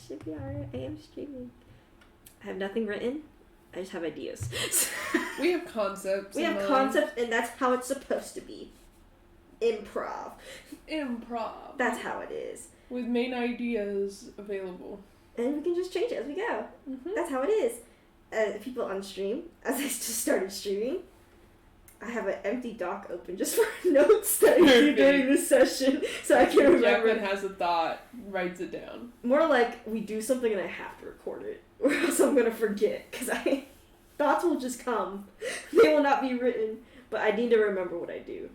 should be alright. I am streaming. I have nothing written. I just have ideas. We have concepts. We have concepts, and that's how it's supposed to be. Improv. That's how it is. With main ideas available. And we can just change it as we go. Mm-hmm. That's how it is. People on stream, as I just started streaming, I have an empty doc open just for notes that I do during this session, so I can remember. Jacqueline has a thought, writes it down. More like we do something and I have to record it, or else I'm gonna forget, because thoughts will just come. They will not be written, but I need to remember what I do,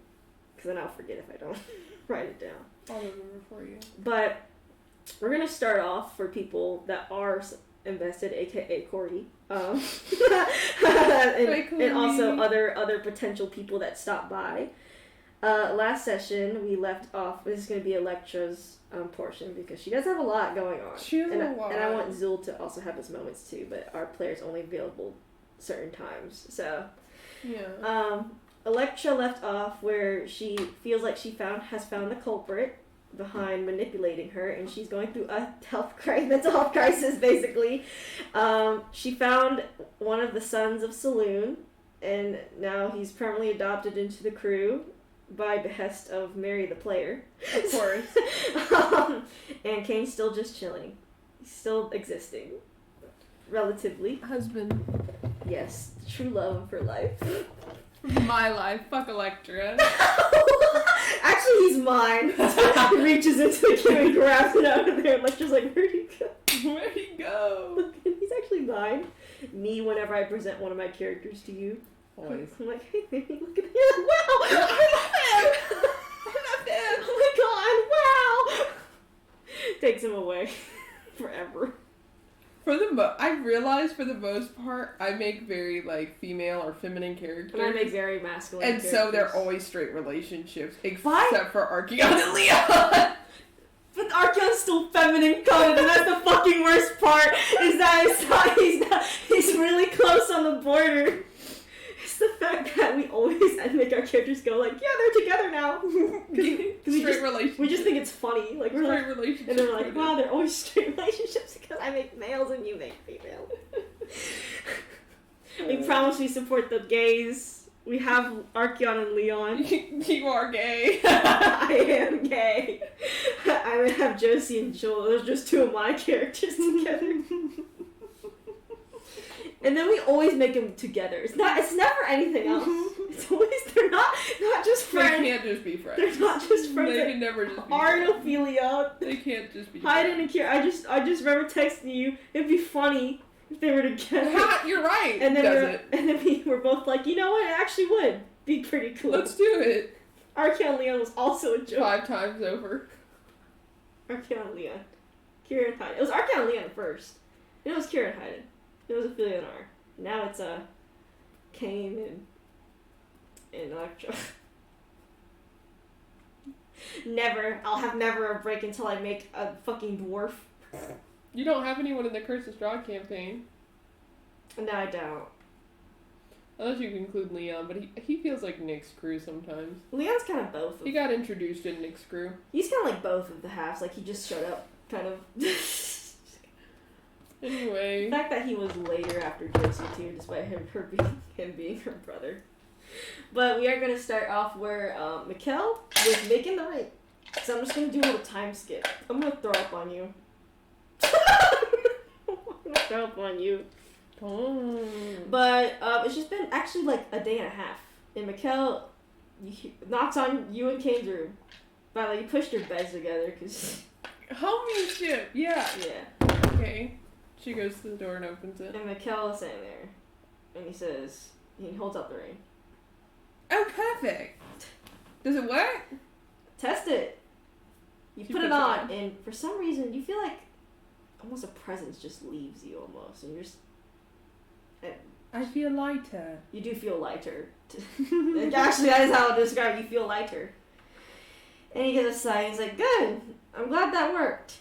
because then I'll forget if I don't write it down. I'll remember for you. But we're gonna start off for people that are invested, aka Corey, and also other potential people that stop by. Last session we left off. This is going to be Electra's portion because she does have a lot going on. She has a lot. And I want Zul to also have his moments too, but our player's only available certain times. So yeah. Electra left off where she feels like she has found the culprit behind manipulating her, and she's going through a mental health crisis, basically. She found one of the sons of Saloon, and now he's permanently adopted into the crew by behest of Mary the player. Of course. And Kane's still just chilling. He's still existing. Relatively. Husband. Yes. True love of her life. My life. Fuck Electra. Actually, he's mine. He reaches into the kid and grabs it out of there. Electra's like, where'd he go? Where'd he go? Look, he's actually mine. Me, whenever I present one of my characters to you. Always. I'm like, hey, baby, look at him. Wow! I love him! I love him! Oh my god, wow! Takes him away. Forever. I realize for the most part, I make very, female or feminine characters. And I make very masculine and characters. So they're always straight relationships, except for Archeon and Leon. But Archeon's still feminine coded, and that's the fucking worst part, is that he's really close on the border. It's the fact that we always make our characters go yeah, they're together now. Relationships. We just think it's funny. We're straight relationships. And they're like, wow, they're always straight relationships because I make males and you make females. We promise we support the gays. We have Archeon and Leon. You are gay. I am gay. I'm gonna have Josie and Joel. Those are just two of my characters together. And then we always make them together. It's never anything else. It's always, they're not just friends. They can't just be friends. They're not just friends. They can never just be friends. friends. Arnophilia. They can't just be Hayden and Kira. I just remember texting you. It'd be funny if they were together. You're right. And then we were both like, you know what? It actually would be pretty cool. Let's do it. Archeon and Leon was also a joke. 5 times over. Archeon and Leon. Kira and Hayden. It was Archeon and Leon first. Then it was Kira and Hayden. It was Ophelia and R. Now it's Kane and Electra. I'll have never a break until I make a fucking dwarf. You don't have anyone in the Curse of Strahd campaign. No, I don't. Unless you can include Leon, but he feels like Nick's crew sometimes. Leon's kind of both. He got introduced in Nick's crew. He's kind of like both of the halves. He just showed up, kind of. Anyway. The fact that he was later after Josie too, despite him being her brother. But we are going to start off where Mikkel was making the ring. So I'm just going to do a little time skip. I'm going to throw up on you. I'm going to throw up on you. Oh. But it's just been actually a day and a half. And Mikkel knocks on you and Kane's room. By the way, you pushed your beds together because... Homie yeah. Yeah. Okay. She goes to the door and opens it. And Mikkel is sitting there. And he holds up the ring. Oh, perfect. Does it work? Test it. You put it on, and for some reason, you feel like almost a presence just leaves you almost. And you're just... I feel lighter. You do feel lighter. Actually, that is how I'll describe it. You feel lighter. And he gives a sigh, and he's like, good. I'm glad that worked.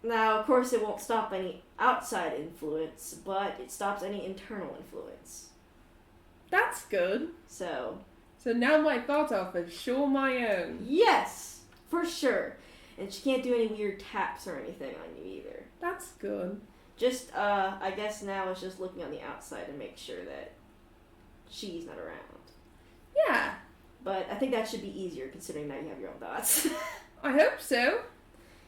Now, of course, it won't stop any outside influence, but it stops any internal influence. That's good. So now my thoughts are for sure my own. Yes, for sure. And she can't do any weird taps or anything on you either. That's good. Just, I guess now it's just looking on the outside to make sure that she's not around. Yeah. But I think that should be easier considering now you have your own thoughts. I hope so.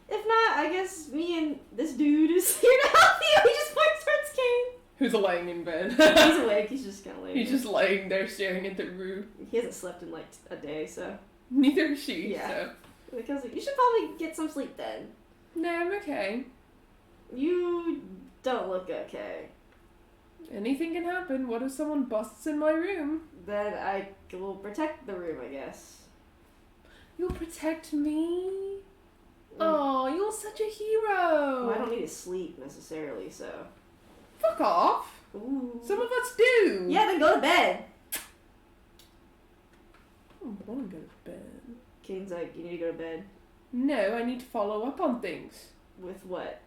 If not, I guess me and this dude is here to help you. He just points towards Kane. Who's laying in bed? He's awake. He's just kind of laying He's just laying there staring at the roof. He hasn't slept in like a day, so. Neither is she, Yeah. so. Like, I was like, you should probably get some sleep then. No, I'm okay. You don't look okay. Anything can happen. What if someone busts in my room? Then I will protect the room, I guess. You'll protect me? Oh, you're such a hero. Well, I don't need to sleep necessarily, so. Fuck off. Ooh. Some of us do. Yeah, then go to bed. I don't want to go to bed. Kane's like, you need to go to bed. No, I need to follow up on things. With what?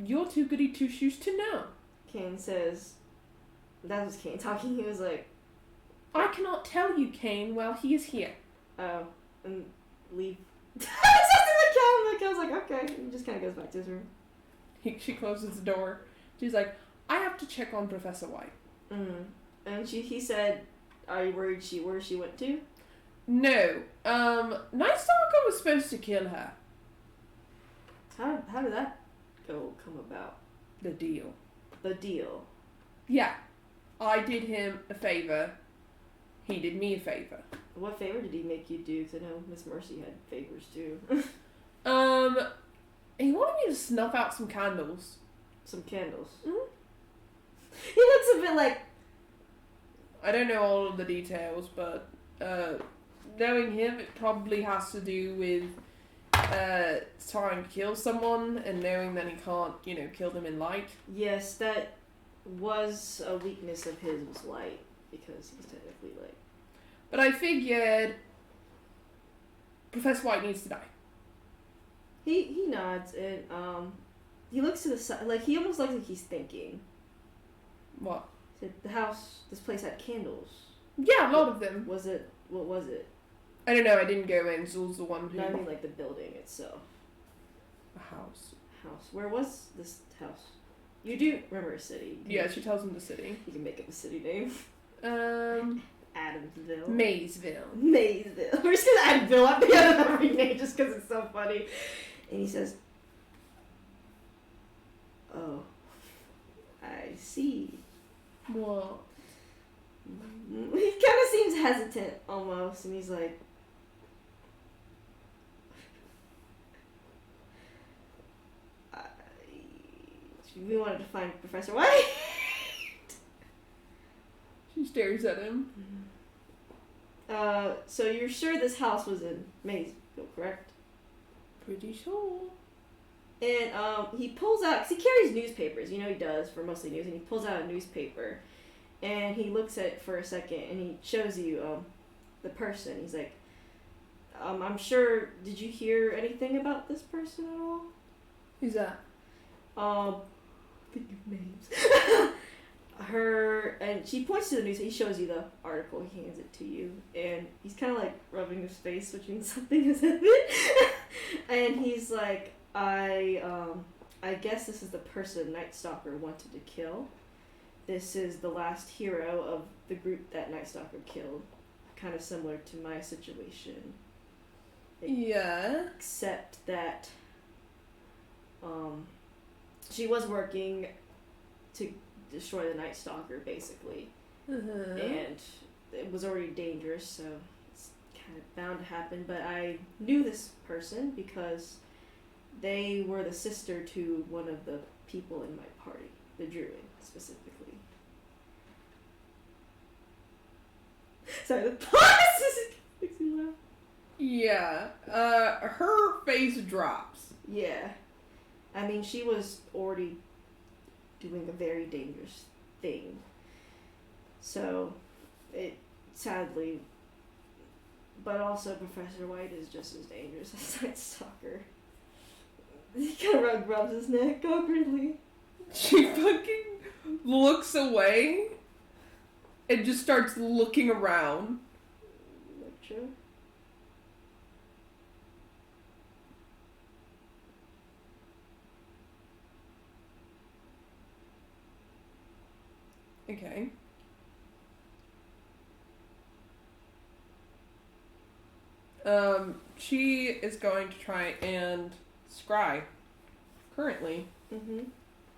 You're too goody two shoes to know. Kane says, that was Kane talking. He was like, I cannot tell you, Kane, while he is here. oh, and leave. I was like, okay. He just kind of goes back to his room. She closes the door. She's like, I have to check on Professor White. And he said, are you worried where she went to? No. Night Stalker was supposed to kill her. How did that come about? The deal. The deal. Yeah. I did him a favor. He did me a favor. What favor did he make you do? Because I know Miss Mercy had favors too. He wanted me to snuff out some candles. Some candles. Mm-hmm. He looks a bit like... I don't know all of the details, but knowing him, it probably has to do with trying to kill someone and knowing that he can't, kill them in light. Yes, that was a weakness of his, was light, because he's technically light. But I figured Professor White needs to die. He nods and he looks to the side, like he almost looks like he's thinking. What? The house, this place had candles. Yeah, a lot of them. What was it? I don't know, I didn't go in. Zul's the one who... No, I mean like the building itself. A house. Where was this house? You do remember a city. Yeah, she tells him the city. You can make up a city name. Adamsville. Maysville. We're just gonna add Bill at the end of every name just because it's so funny. And he says, oh, I see. What? He kind of seems hesitant almost, and he's like, we wanted to find Professor White. She stares at him. So you're sure this house was in Maysville, correct? Pretty sure. And he pulls out, because he carries newspapers, he does for mostly news, and he pulls out a newspaper, and he looks at it for a second, and he shows you the person. He's like, I'm sure, did you hear anything about this person at all? Who's that? Think of names. And she points to the news, he shows you the article, he hands it to you, and he's kind of like rubbing his face, which means something has happened. And he's like, I guess this is the person Night Stalker wanted to kill. This is the last hero of the group that Night Stalker killed. Kind of similar to my situation. Yeah. Except that she was working to destroy the Night Stalker, basically. And it was already dangerous, so it's kind of bound to happen. But I knew this person because they were the sister to one of the people in my party, the Druid, specifically. Sorry, the pause makes me laugh. Yeah. Her face drops. Yeah. I mean, she was already doing a very dangerous thing. So, it sadly, but also Professor White is just as dangerous as Night Stalker. He kind of rubs his neck awkwardly. She fucking looks away and just starts looking around. Lecture. Okay. She is going to try and scry, currently, Mm-hmm.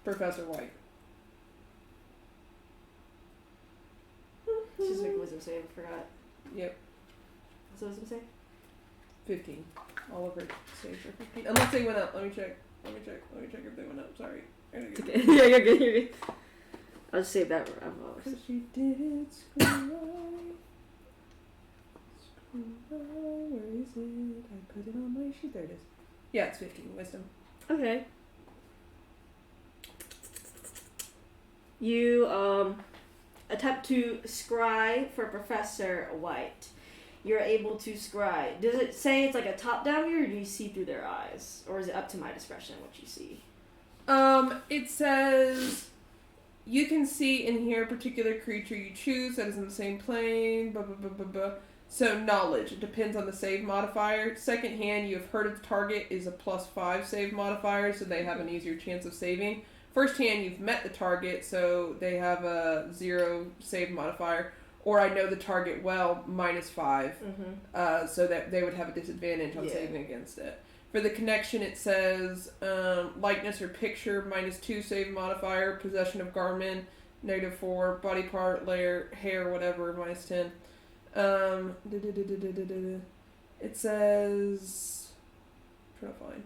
Professor White. She's like wisdom save, I forgot. Yep. What's the wisdom save? 15. All of her saves are 15. Unless they went up. Let me check if they went up. Sorry. It's okay. Yeah, you're good. I'll just save that. Because she did scry. Where is it? I put it on my sheet. There it is. Yeah, it's 15 wisdom. Okay. You attempt to scry for Professor White. You're able to scry. Does it say it's like a top-down view, or do you see through their eyes, or is it up to my discretion what you see? It says you can see and hear a particular creature you choose that is in the same plane. Blah blah blah blah blah. So knowledge, it depends on the save modifier. Second hand, you have heard of the target is a +5 save modifier, so they have an easier chance of saving. First hand, you've met the target, so they have a 0 save modifier. Or I know the target well, -5, so that they would have a disadvantage on saving against it. For the connection, it says likeness or picture, -2 save modifier, possession of garment, -4, body part, layer, hair, whatever, -10. It says, I'm trying to find.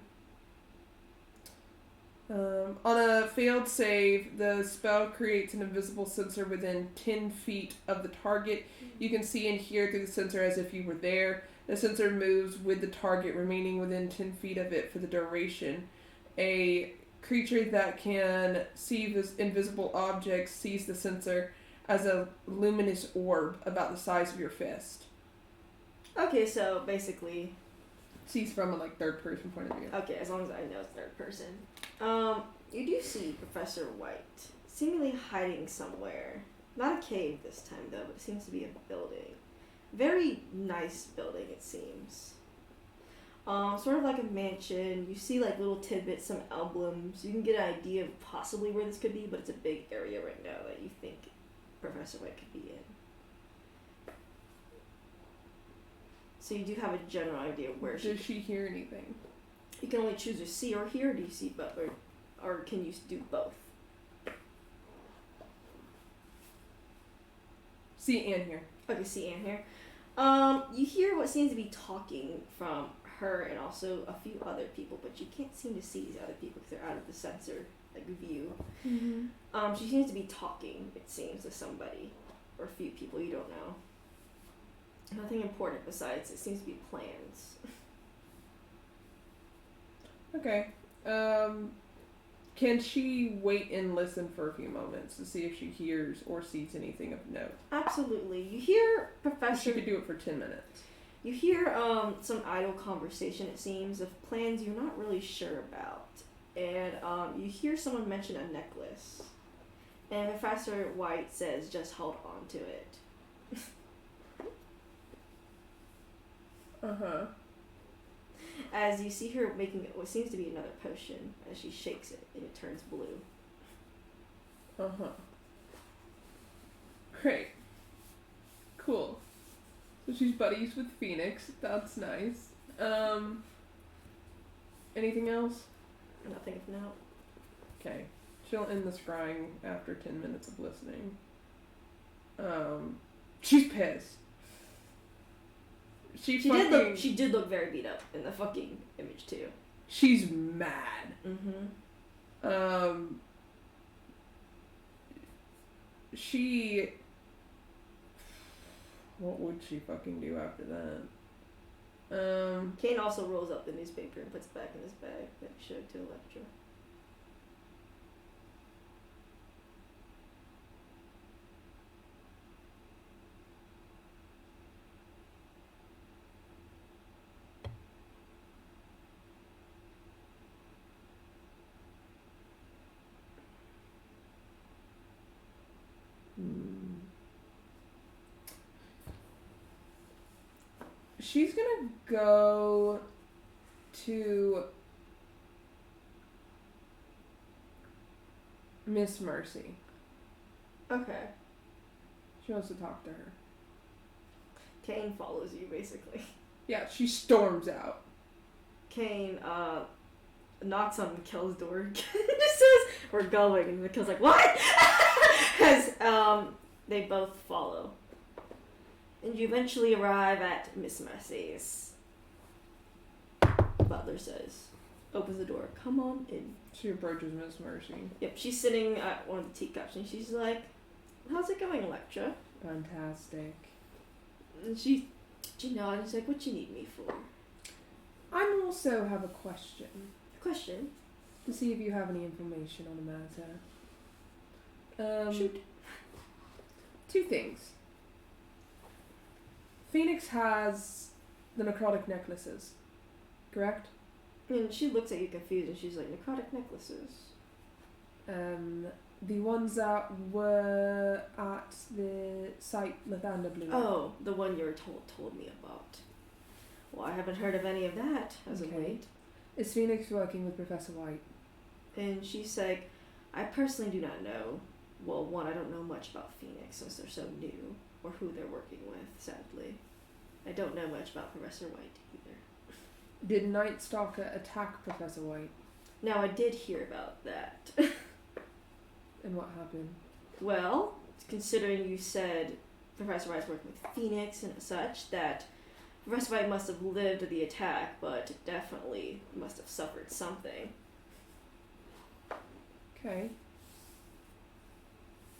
On a failed save, the spell creates an invisible sensor within 10 feet of the target. You can see and hear through the sensor as if you were there. The sensor moves with the target remaining within 10 feet of it for the duration. A creature that can see invisible objects sees the sensor as a luminous orb about the size of your fist. Okay, so basically... Sees from a third person point of view. Okay, as long as I know it's third person. You do see Professor White seemingly hiding somewhere. Not a cave this time though, but it seems to be a building. Very nice building, it seems. Sort of like a mansion. You see little tidbits, some emblems. You can get an idea of possibly where this could be, but it's a big area right now that you think Professor White could be in. So you do have a general idea of where Does she hear anything? You can only choose to see or hear. Do you see both, or can you do both? See and hear. Okay, see and hear. You hear what seems to be talking from her and also a few other people, but you can't seem to see these other people because they're out of the sensor view. Mm-hmm. She seems to be talking, it seems, to somebody or a few people you don't know. Nothing important besides it seems to be plans. Okay. Can she wait and listen for a few moments to see if she hears or sees anything of note? Absolutely. You hear Professor... She could do it for 10 minutes. You hear some idle conversation, it seems, of plans you're not really sure about. And you hear someone mention a necklace. And Professor White says, just hold on to it. Uh-huh. As you see her making what seems to be another potion, as she shakes it, and it turns blue. Uh-huh. Great. Cool. So she's buddies with Phoenix. That's nice. Anything else? Nothing for now. Okay. She'll end the scrying after 10 minutes of listening. She's pissed. She did look very beat up in the fucking image too. She's mad. Mm-hmm. What would she fucking do after that? Kane also rolls up the newspaper and puts it back in his bag that he showed to Electra. She's gonna go to Miss Mercy. Okay. She wants to talk to her. Kane follows you, basically. Yeah, she storms out. Kane, knocks on Mikkel's door and just says, "We're going," and Mikkel's like, "What?" As, they both follow. And you eventually arrive at Miss Mercy's. Butler says, opens the door, "Come on in." She approaches Miss Mercy. Yep, she's sitting at one of the teacups, and she's like, "How's it going, Electra?" Fantastic. And she nods, and she's like, "What you need me for?" I also have a question. Question? To see if you have any information on the matter. Shoot. 2 things. Phoenix has the necrotic necklaces, correct? And she looks at you confused, and she's like, "Necrotic necklaces?" The ones that were at the site Lathander blew up. Oh, the one you were told me about. Well, I haven't heard of any of that as of late. Is Phoenix working with Professor White? And she's like, "I personally do not know. Well, one, I don't know much about Phoenix since they're so new, or who they're working with, sadly. I don't know much about Professor White either." Did Night Stalker attack Professor White? Now, I did hear about that. And what happened? Well, considering you said Professor White's working with Phoenix and such, that Professor White must have lived the attack, but definitely must have suffered something. Okay.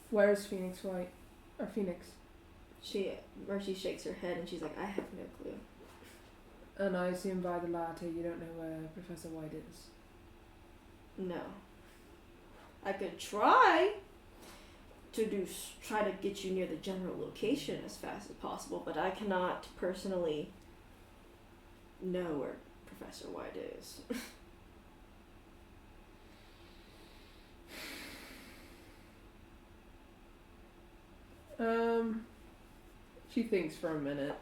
Where is Phoenix White? Or Phoenix? Mercy shakes her head and she's like, "I have no clue." And I assume by the latter you don't know where Professor White is. No. I could try to get you near the general location as fast as possible, but I cannot personally know where Professor White is. She thinks for a minute.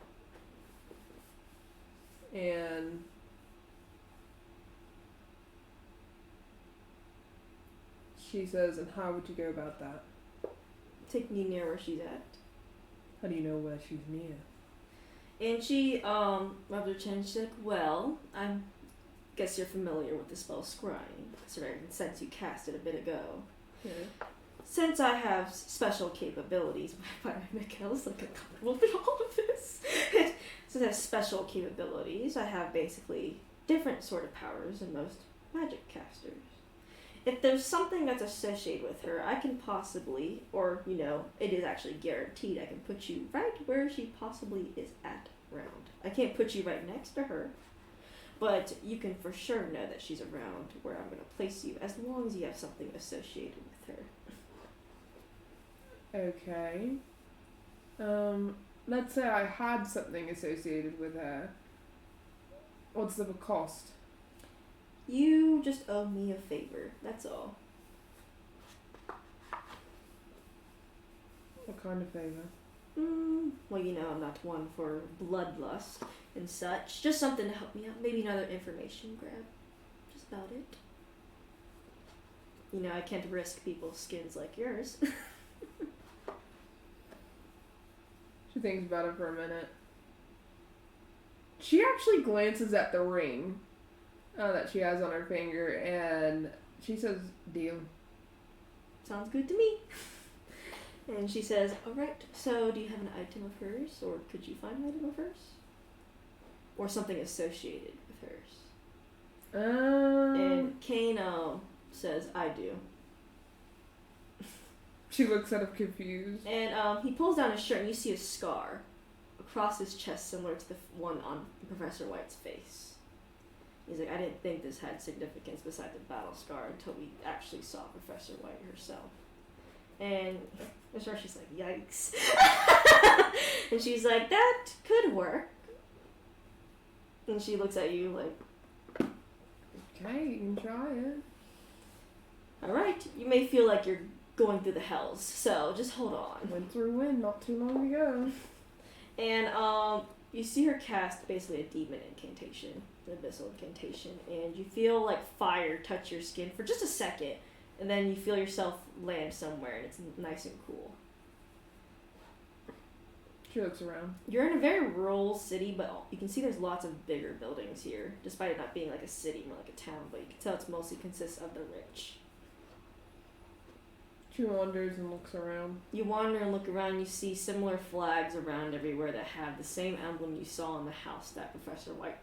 And she says, "And how would you go about that?" Taking you near where she's at. How do you know where she's near? And she, rubbed her chin. She's like, "Well, I guess you're familiar with the spell Scrying, considering since you cast it a bit ago. Yeah. Since I have special capabilities," my Mikhail's like uncomfortable with all of this. Since I have special capabilities, I have basically different sort of powers than most magic casters. If there's something that's associated with her, I can possibly, or, it is actually guaranteed, I can put you right where she possibly is at around. I can't put you right next to her, but you can for sure know that she's around where I'm going to place you, as long as you have something associated with her." Okay. Let's say I had something associated with her. What's the cost? You just owe me a favor, that's all. What kind of favor? Well, I'm not one for bloodlust and such. Just something to help me out. Maybe another information grab. Just about it. I can't risk people's skins like yours. She thinks about it for a minute. She actually glances at the ring that she has on her finger, and she says, "Deal." Sounds good to me. And she says, "Alright, so do you have an item of hers? Or could you find an item of hers? Or something associated with hers?" And Kane says, "I do." She looks at him confused. And he pulls down his shirt and you see a scar across his chest similar to the one on Professor White's face. He's like, "I didn't think this had significance beside the battle scar until we actually saw Professor White herself." And Miss Rush's like, "Yikes." And she's like, "That could work." And she looks at you like, "Okay, you can try it." "Alright, you may feel like you're going through the hells, so just hold on." Went through wind not too long ago. And you see her cast basically a demon incantation, an abyssal incantation, and you feel like fire touch your skin for just a second, and then you feel yourself land somewhere, and it's nice and cool. She looks around. You're in a very rural city, but you can see there's lots of bigger buildings here, despite it not being like a city, more like a town. But you can tell it's mostly consists of the rich. She wanders and looks around. You wander and look around. You see similar flags around everywhere that have the same emblem you saw in the house that Professor White.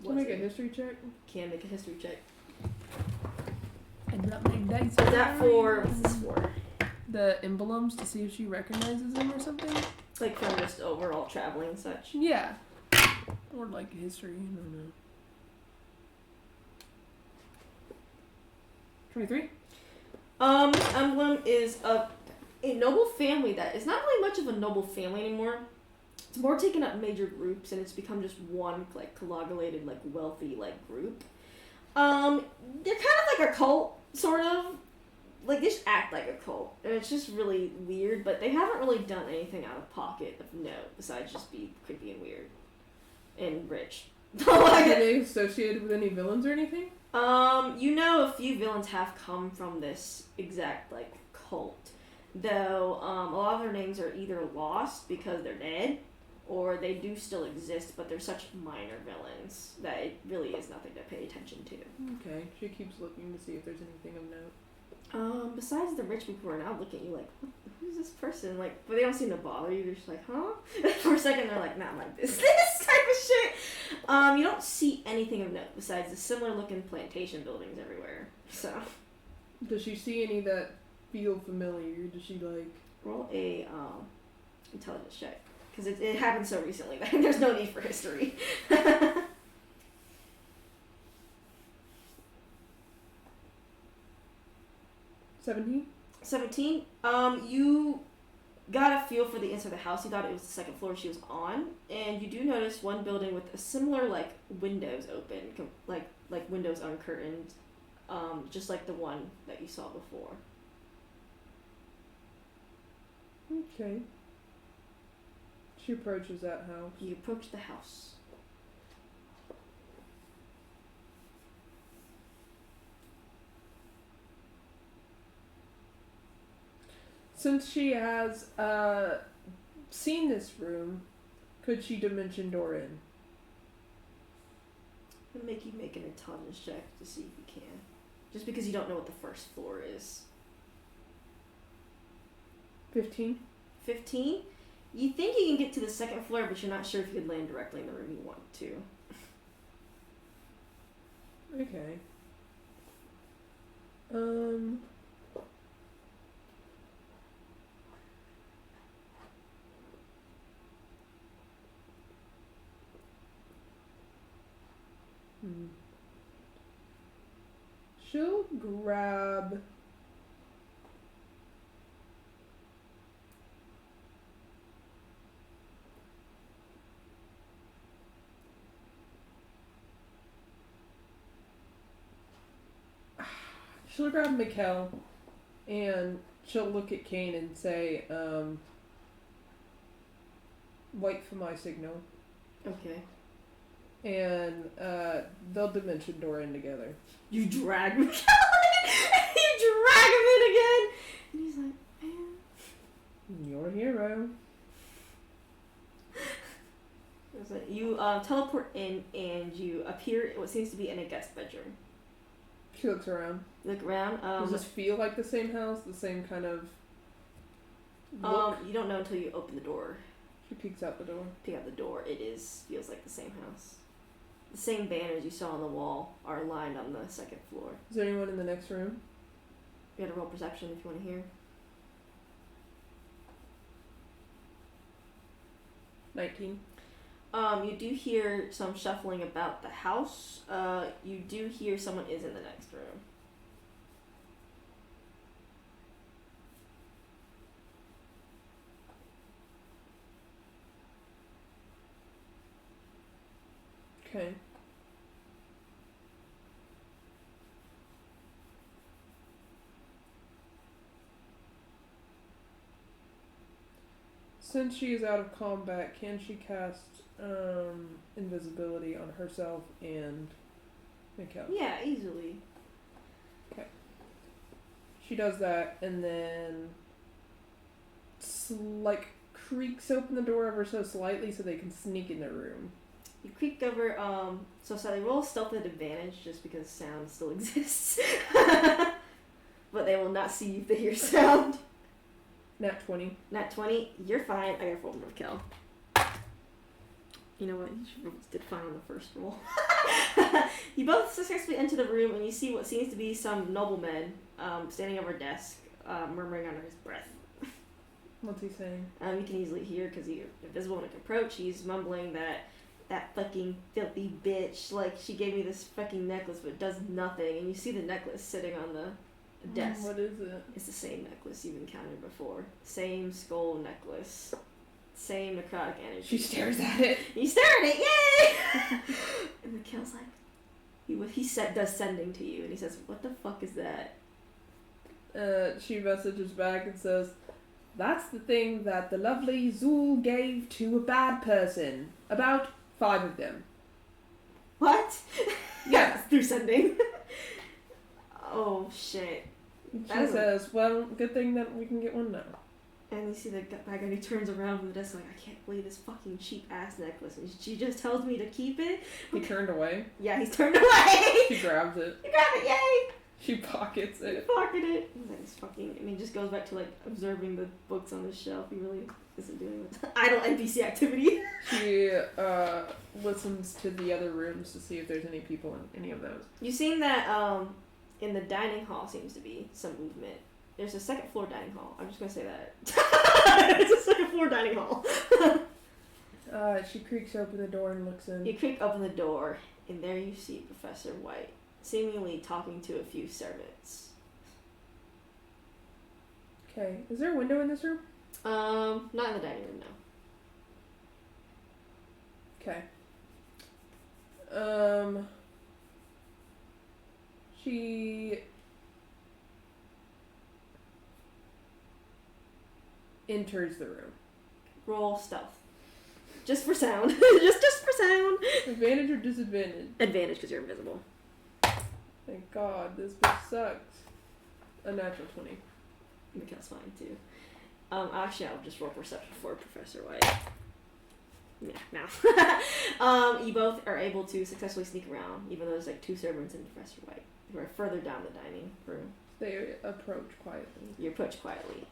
Can I make a history check? Can make a history check. And not make dice. Is that for? What's this for? The emblems to see if she recognizes them or something. Like from just overall traveling and such. Yeah. Or like history. I don't know. 23. This emblem is of a noble family that is not really much of a noble family anymore. It's more taken up major groups, and it's become just one like coagulated, like wealthy like group. They're kind of like a cult, sort of. Like, they just act like a cult, and it's just really weird, but they haven't really done anything out of pocket of note, besides just be creepy and weird. And rich. Are they associated with any villains or anything? You know a few villains have come from this exact, like, cult. Though, a lot of their names are either lost because they're dead, or they do still exist, but they're such minor villains that it really is nothing to pay attention to. Okay, she keeps looking to see if there's anything of note. Besides the rich people who are now looking at you like, who's this person? Like, but they don't seem to bother you. They're just like, huh? For a second, they're like, not my business type of shit. You don't see anything of note besides the similar looking plantation buildings everywhere. So. Does she see any that feel familiar? Does she like roll a intelligence check? Because it happened so recently that there's no need for history. 17. You got a feel for the inside of the house. You thought it was the second floor she was on, and you do notice one building with a similar like windows open, like windows uncurtained, just like the one that you saw before. Okay. She approaches that house. You approach the house. Since she has seen this room, could she dimension door in? I'll make you make an intelligence check to see if you can. Just because you don't know what the first floor is. 15. 15? You think you can get to the second floor, but you're not sure if you could land directly in the room you want to. Okay. She'll grab Mikkel and she'll look at Kane and say, wait for my signal. Okay. And they'll dimension door in together. You drag Mikkel in! You drag him in again! And he's like, man. You're a hero. You teleport in and you appear in what seems to be in a guest bedroom. She looks around. Look around. Does this feel like the same house? The same kind of look? You don't know until you open the door. She peeks out the door. Peek out the door. Feels like the same house. The same banners you saw on the wall are lined on the second floor. Is there anyone in the next room? You gotta roll perception if you want to hear. 19. You do hear some shuffling about the house. You do hear someone is in the next room. Okay. Since she is out of combat, can she cast invisibility on herself and Mikkel? Yeah, easily. Okay. She does that, and then like creaks open the door ever so slightly so they can sneak in the room. You creak over, so Sally, roll stealth at advantage just because sound still exists. But they will not see you if they hear sound. Nat 20. Nat 20, you're fine. I got 4 more kill. You know what? You did fine on the first roll. You both successfully enter the room and you see what seems to be some nobleman standing over a desk, murmuring under his breath. What's he saying? You can easily hear because you're invisible when it can approach. He's mumbling that fucking filthy bitch, like, she gave me this fucking necklace but it does nothing. And you see the necklace sitting on the desk. What is it? It's the same necklace you've encountered before. Same skull necklace. Same necrotic energy. She stares at it. You stare at it, yay! And Mikhail's like, he does sending to you, and he says, "What the fuck is that?" She messages back and says, "That's the thing that the lovely Zool gave to a bad person. About 5 of them." What? Yeah. Through sending. Oh shit. She says, "Well, good thing that we can get one now." And you see the bad guy, and he turns around from the desk like, "I can't believe this fucking cheap ass necklace." And she just tells me to keep it. He turned away. Yeah, he's turned away. She grabs it. You grab it, yay! She pockets it. You pocket it. He's like, "This fucking." I mean, just goes back to like observing the books on the shelf. He really isn't doing idle NPC activity. She listens to the other rooms to see if there's any people in any of those. You've seen that in the dining hall seems to be some movement. There's a second floor dining hall. I'm just gonna say that. It's a second floor dining hall. She creaks open the door and looks in. You creak open the door, and there you see Professor White, seemingly talking to a few servants. Okay. Is there a window in this room? Not in the dining room, no. Okay. She enters the room. Roll stealth. Just for sound. just for sound. Advantage or disadvantage? Advantage because you're invisible. Thank God, this bitch sucks. A natural 20. Mikhail's fine too. Actually, I'll just roll perception for Professor White. Yeah, no. You both are able to successfully sneak around, even though there's like 2 servants and Professor White who are further down the dining room. They approach quietly. You approach quietly,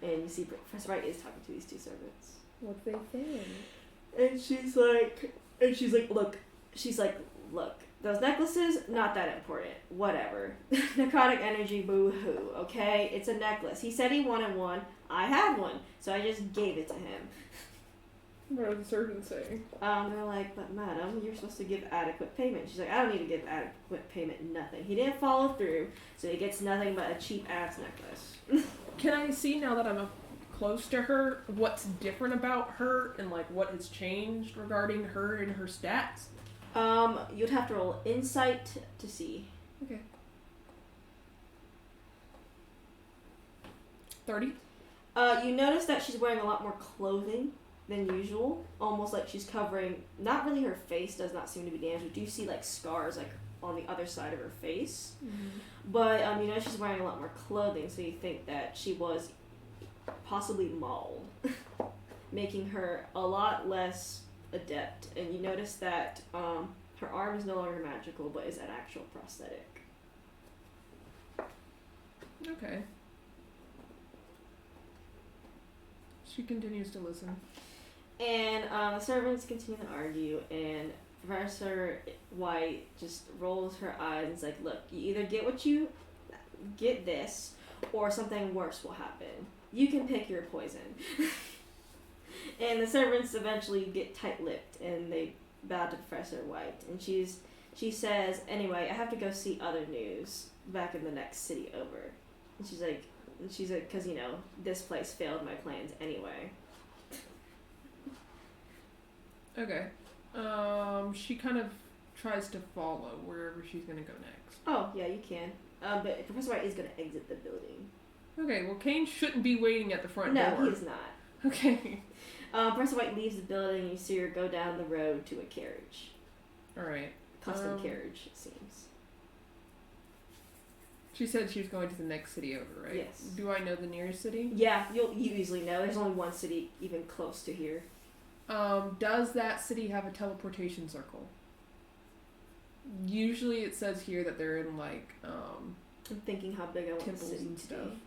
and you see Professor White is talking to these 2 servants. What's they saying? And she's like, look, those necklaces, not that important. Whatever. Necrotic energy, boo-hoo, okay? It's a necklace. He said he wanted one. I had one, so I just gave it to him. What are the servants saying? They're like, "But madam, you're supposed to give adequate payment." She's like, "I don't need to give adequate payment, nothing. He didn't follow through, so he gets nothing but a cheap-ass necklace." Can I see, now that I'm up close to her, what's different about her and like what has changed regarding her and her stats? You'd have to roll insight to see. Okay. 30? You notice that she's wearing a lot more clothing than usual, almost like she's covering, not really her face does not seem to be damaged, but you see like scars like on the other side of her face. Mm-hmm. But you know she's wearing a lot more clothing, so you think that she was possibly mauled, making her a lot less adept. And you notice that her arm is no longer magical, but is an actual prosthetic. Okay. She continues to listen. And the servants continue to argue, and Professor White just rolls her eyes and is like, "Look, you either get this, or something worse will happen. You can pick your poison." And the servants eventually get tight-lipped, and they bow to Professor White. And she says, "Anyway, I have to go see other news back in the next city over." And she's like, "'Cause you know, this place failed my plans anyway." Okay. She kind of tries to follow wherever she's gonna go next. Oh, yeah, you can. But Professor White is gonna exit the building. Okay, well, Kane shouldn't be waiting at the front door. No, he is not. Okay. Professor White leaves the building, and you see her go down the road to a carriage. Alright. Custom carriage, it seems. She said she was going to the next city over, right? Yes. Do I know the nearest city? Yeah, you easily know. There's only one city even close to here. Does that city have a teleportation circle? Usually it says here that they're in, like, I'm thinking how big I want the temples city and to stuff. be.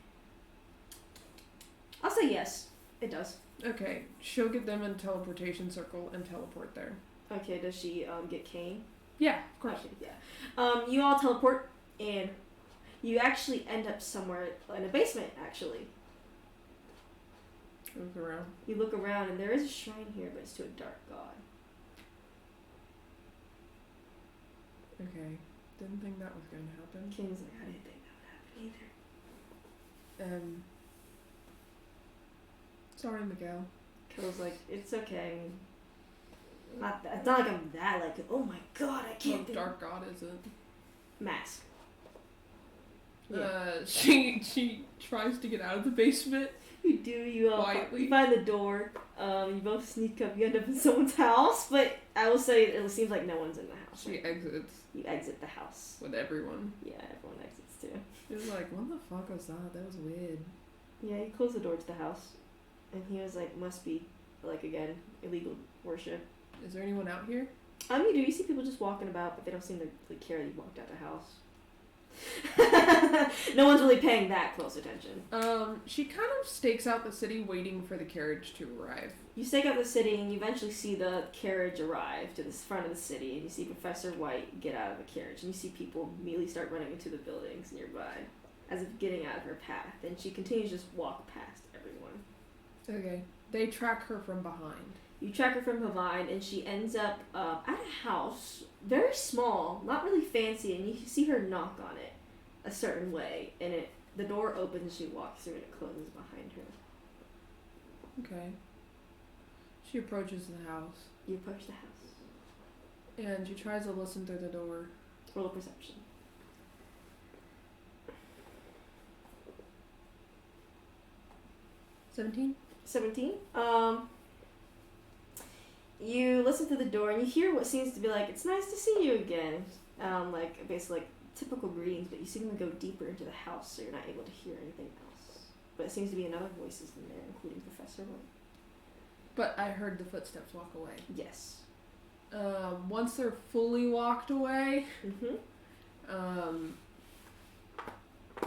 I'll say yes. It does. Okay, she'll get them in teleportation circle and teleport there. Okay, does she get Kane? Yeah, of course. Okay, yeah. You all teleport, and you actually end up somewhere in a basement, actually. Look around. You look around, and there is a shrine here, but it's to a dark god. Okay, didn't think that was going to happen. Kane's like, I didn't think that would happen either. Sorry, Miguel. Kyle's like, it's okay. Not that. It's not like I'm that, like, oh my god, I can't What think. dark god is it? Mask. She tries to get out of the basement. You do, you Quietly. find the door, you both sneak up, you end up in someone's house, but I will say it seems like no one's in the house. She exits You exit the house. with everyone. Yeah, everyone exits too. He was like, what the fuck was that? That was weird. Yeah, you close the door to the house, and he was like, must be, like, again, illegal worship. Is there anyone out here? You do, you see people just walking about, but they don't seem to like, care that you walked out the house. No one's really paying that close attention. She kind of stakes out the city waiting for the carriage to arrive. You stake out the city, and you eventually see the carriage arrive to the front of the city, and you see Professor White get out of the carriage, and you see people immediately start running into the buildings nearby, as if getting out of her path, and she continues to just walk past everyone. Okay. They track her from behind. You track her from behind, and she ends up at a house, very small, not really fancy, and you see her knock on it a certain way, and the door opens, and she walks through, and it closes behind her. Okay. She approaches the house. You approach the house. And she tries to listen through the door. Roll a perception. 17? 17. You listen through the door, and you hear what seems to be like, it's nice to see you again. Like, basically, like, typical greetings, but you see them go deeper into the house, so you're not able to hear anything else. But it seems to be another voices in there, including Professor White. But I heard the footsteps walk away. Yes. Once they're fully walked away,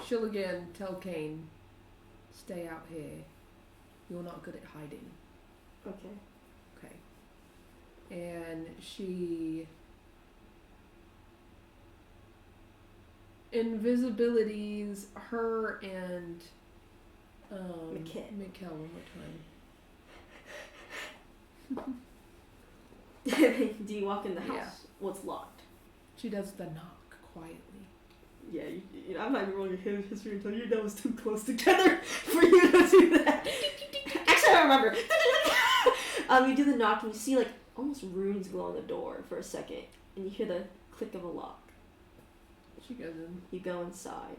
she'll again tell Kane, stay out here. You're not good at hiding. Okay. Okay. And she invisibilities her and Mikkel one more time. Do you walk in the house? Yeah. Well, it's locked. She does the knock quietly. Yeah, you know, I'm not even rolling your history and tell you that was too close together for you to do that. Actually, I remember. You do the knock, and you see, like, almost runes glow on the door for a second, and you hear the click of a lock. She goes in. You go inside.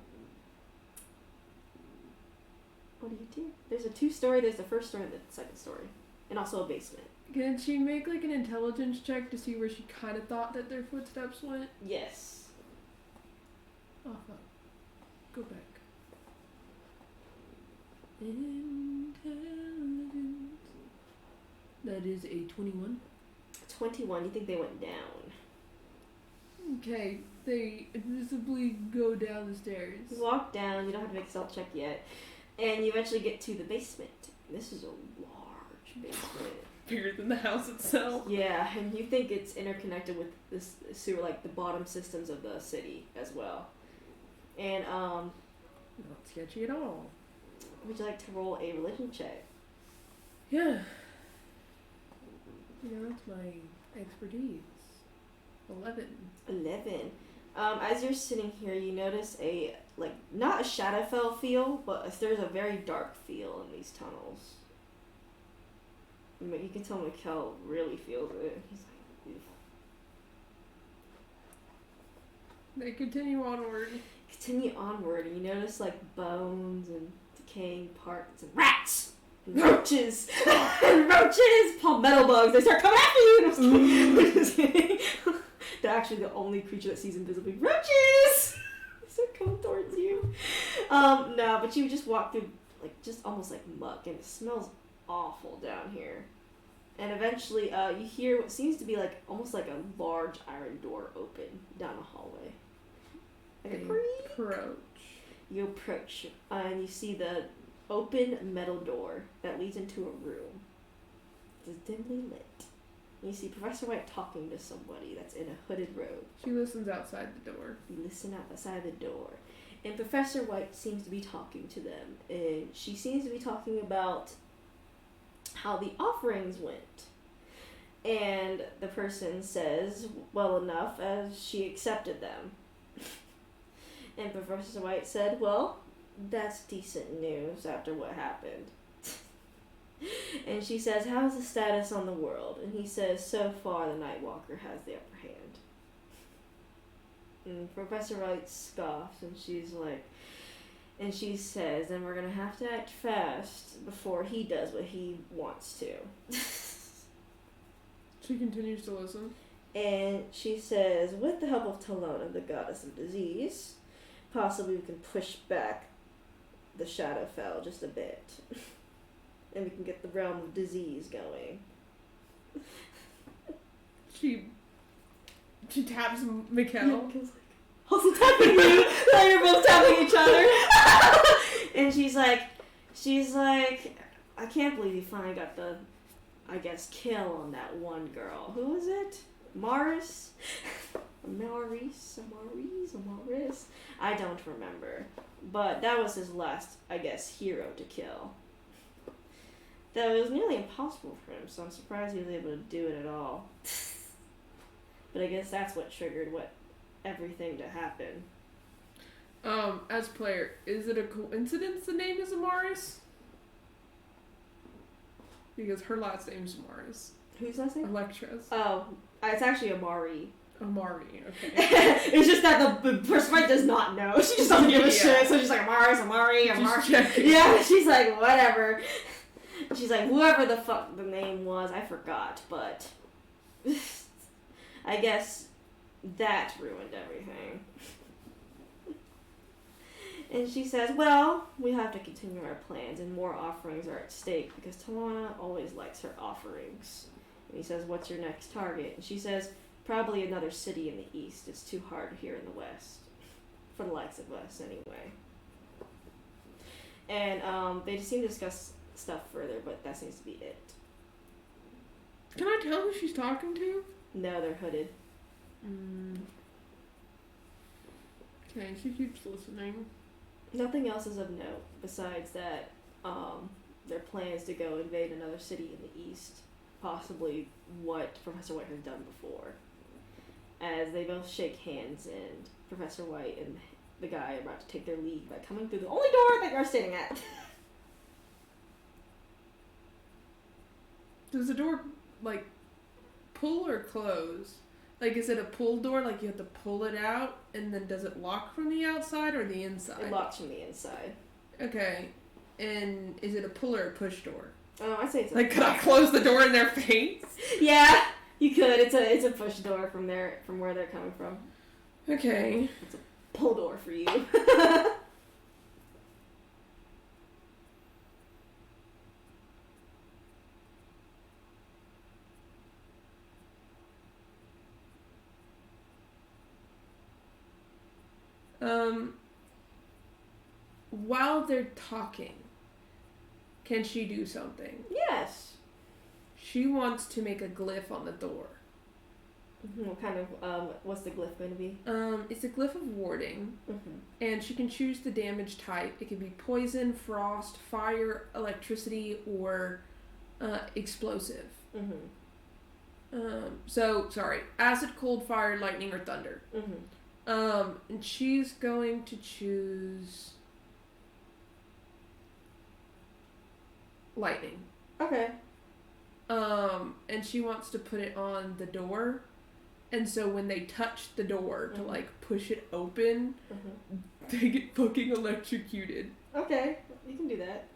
What do you do? There's a 2-story, there's the first story and the second story. And also a basement. Can she make like an intelligence check to see where she kind of thought that their footsteps went? Yes. Oh fuck. Go back. Intelligence. That is a 21. 21, you think they went down. Okay, they invisibly go down the stairs. You walk down, you don't have to make a stealth check yet. And you eventually get to the basement. This is a large basement. Bigger than the house itself. Yeah, and you think it's interconnected with this sewer, like the bottom systems of the city as well. And Not sketchy at all. would you like to roll a religion check? Yeah. You know, that's my expertise. 11. 11. As you're sitting here, you notice a, like, not a Shadowfell feel, but there's a very dark feel in these tunnels. You can tell Mikkel really feels it. He's like, "Oof." They continue onward. Continue onward, and you notice, like, bones and decaying parts and rats! And roaches! And roaches! Palmetto bugs! They start coming after you! And I'm just kidding. They're actually the only creature that sees invisibly. Roaches! They start come towards you. No, but you just walk through, like, just almost like muck, and it smells awful down here. And eventually, you hear what seems to be like almost like a large iron door open down a hallway. Like a creak. Approach. You approach, and you see the open metal door that leads into a room. It's dimly lit. You see Professor White talking to somebody that's in a hooded robe. She listens outside the door. You listen outside the door. And Professor White seems to be talking to them. And she seems to be talking about how the offerings went. And the person says, well enough, as she accepted them. And Professor White said, well, that's decent news after what happened. And she says, how's the status on the world? And he says, so far the Nightwalker has the upper hand. And Professor White scoffs, and she's like, and she says, then we're gonna have to act fast before he does what he wants to. She continues to listen. And she says, with the help of Talona, the goddess of disease, possibly we can push back the Shadowfell just a bit. And we can get the realm of disease going. She taps Mikkel. Also tapping you. Now you're both tapping each other. And she's like, I can't believe you finally got the, I guess, kill on that one girl. Who was it? Maurice? Maurice? I don't remember. But that was his last, I guess, hero to kill. That was nearly impossible for him, so I'm surprised he was able to do it at all. But I guess that's what triggered everything to happen. As player, is it a coincidence the name is Amaris? Because her last name's Amaris. Whose last name? Electra's. Oh, it's actually Amari. Amari, okay. It's just that the person does not know. She just doesn't give a shit, so she's like, Amari. Yeah, she's like, whatever. She's like, whoever the fuck the name was, I forgot, but I guess that ruined everything. And she says, well, we have to continue our plans, and more offerings are at stake, because Talana always likes her offerings. And he says, what's your next target? And she says, probably another city in the east. It's too hard here in the west. For the likes of us, anyway. And they just seem to discuss stuff further, but that seems to be it. Can I tell who she's talking to? No, they're hooded. Okay, she keeps listening. Nothing else is of note besides that their plans to go invade another city in the east, possibly what Professor White has done before. As they both shake hands, and Professor White and the guy are about to take their leave by coming through the only door that you're standing at. Does the door, like, pull or close? Like, is it a pull door, like you have to pull it out, and then does it lock from the outside or the inside? It locks from the inside. Okay. And is it a pull or a push door? Oh, I'd say it's like, could I close the door in their face? Yeah, you could. It's a push door from where they're coming from. Okay. It's a pull door for you. While they're talking, can she do something? Yes. She wants to make a glyph on the door. What kind of, what's the glyph going to be? It's a glyph of warding, and she can choose the damage type. It can be poison, frost, fire, electricity, or explosive. Acid, cold, fire, lightning, or thunder. And she's going to choose lightning. Okay. And she wants to put it on the door. And so when they touch the door to, like, push it open, they get fucking electrocuted. Okay, you can do that.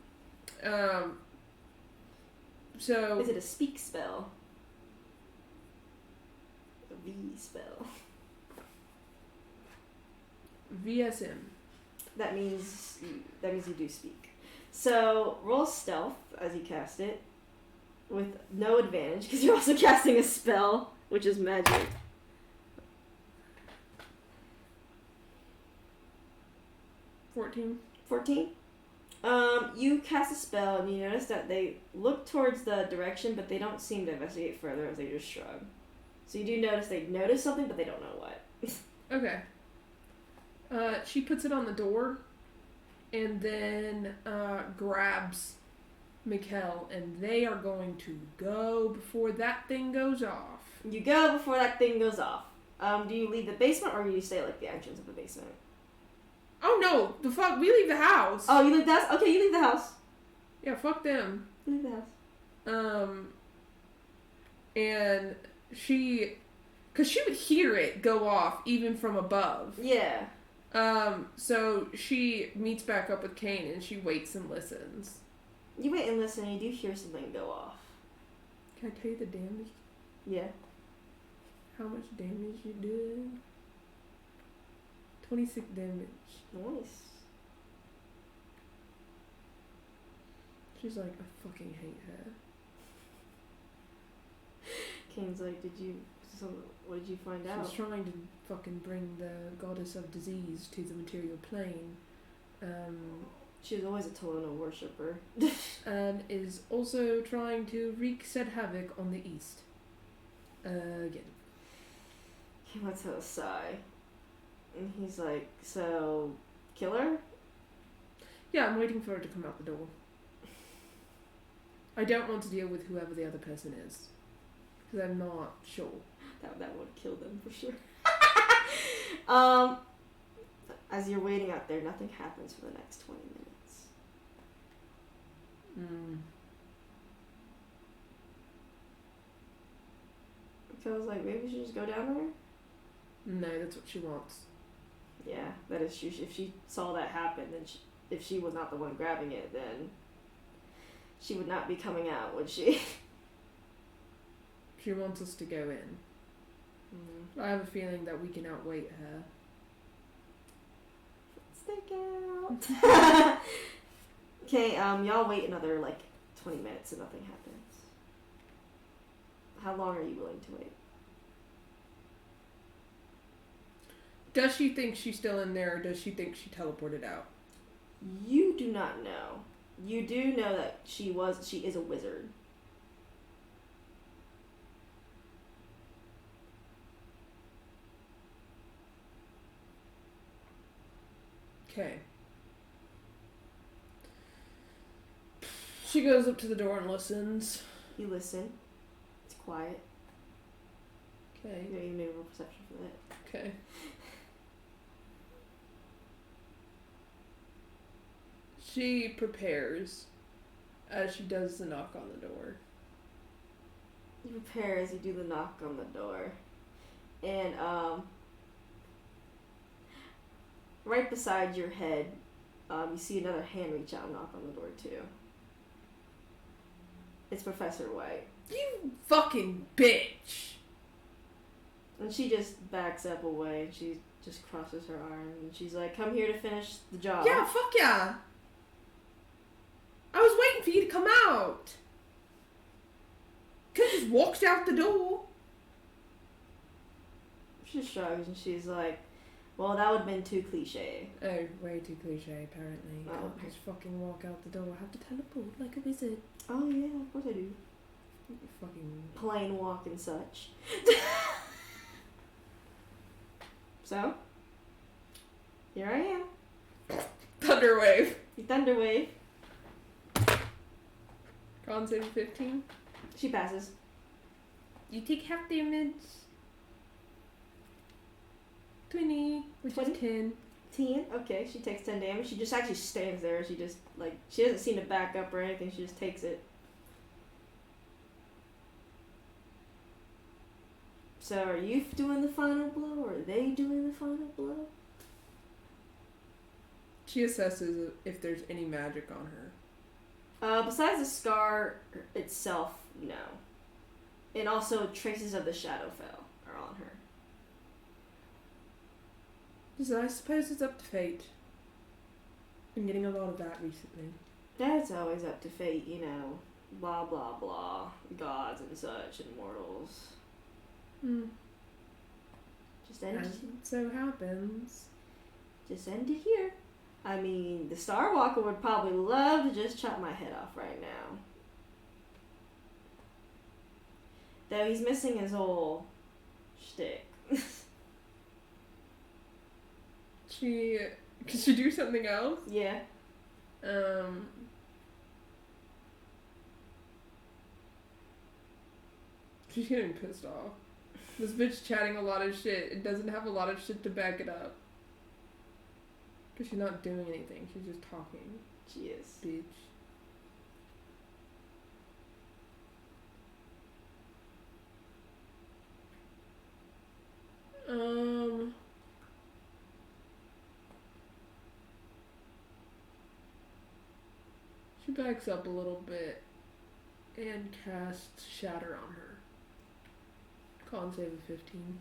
So... Is it a speak spell? A V spell. VSM. that means you do speak. So roll stealth as you cast it, with no advantage because you're also casting a spell, which is magic. 14. 14. You cast a spell and you notice that they look towards the direction, but they don't seem to investigate further as they just shrug. So you do notice they notice something, but they don't know what. Okay. She puts it on the door, and then grabs Mikkel, and they are going to go before that thing goes off. You go before that thing goes off. Do you leave the basement or do you stay like the entrance of the basement? Oh no, the fuck, we leave the house. Oh, you leave the house? Okay, you leave the house. Yeah, fuck them. You leave the house. And cause she would hear it go off even from above. Yeah. So she meets back up with Kane and she waits and listens. You wait and listen and you do hear something go off. Can I tell you the damage? Yeah. How much damage you did? 26 damage. Nice. She's like, I fucking hate her. Kane's like, what did you find out? She's trying to fucking bring the goddess of disease to the material plane. She was always a Tolona worshipper. And is also trying to wreak said havoc on the east. Again. He went to a sigh. And he's like, so, kill her? Yeah, I'm waiting for her to come out the door. I don't want to deal with whoever the other person is. Because I'm not sure. That would kill them for sure. As you're waiting out there, nothing happens for the next 20 minutes. So I was like, maybe we should just go down there? No, that's what she wants. Yeah, that is true. If she saw that happen, then if she was not the one grabbing it, then she would not be coming out, would she? She wants us to go in. I have a feeling that we can outweight her. Let's take out. Okay, y'all wait another, 20 minutes and nothing happens. How long are you willing to wait? Does she think she's still in there, or does she think she teleported out? You do not know. You do know that she is a wizard. Okay. She goes up to the door and listens. You listen. It's quiet. Okay. You need a roll perception for that. Okay. She prepares as she does the knock on the door. You prepare as you do the knock on the door. And, right beside your head, you see another hand reach out and knock on the door, too. It's Professor White. You fucking bitch! And she just backs up away, and she just crosses her arms, and she's like, come here to finish the job. Yeah, fuck yeah! I was waiting for you to come out! Could've just walked out the door. She shrugs, and she's like, well, that would've been too cliche. Oh, way too cliche, apparently. Oh, Can't okay. just fucking walk out the door. I have to teleport like a wizard. Oh, yeah, of course I do. You fucking... Plane walk and such. So, here I am. Thunderwave. You Thunderwave. Con save 15. She passes. You take half damage. 20, which 20? is 10. 10. Okay, she takes 10 damage. She just actually stands there. She just, she doesn't seem to back up or anything. She just takes it. So, are you doing the final blow, or are they doing the final blow? She assesses if there's any magic on her. Besides the scar itself, no. And also, traces of the Shadowfell are on her. So I suppose it's up to fate. Been getting a lot of that recently. That's always up to fate, you know. Blah, blah, blah. Gods and such, and mortals. Just end As it. it so happens. Just end it here. I mean, the Star Walker would probably love to just chop my head off right now. Though he's missing his whole shtick. Could she do something else? Yeah. She's getting pissed off. This bitch chatting a lot of shit. It doesn't have a lot of shit to back it up. Because she's not doing anything. She's just talking. She is. Bitch. She backs up a little bit and casts Shatter on her. Con save of 15.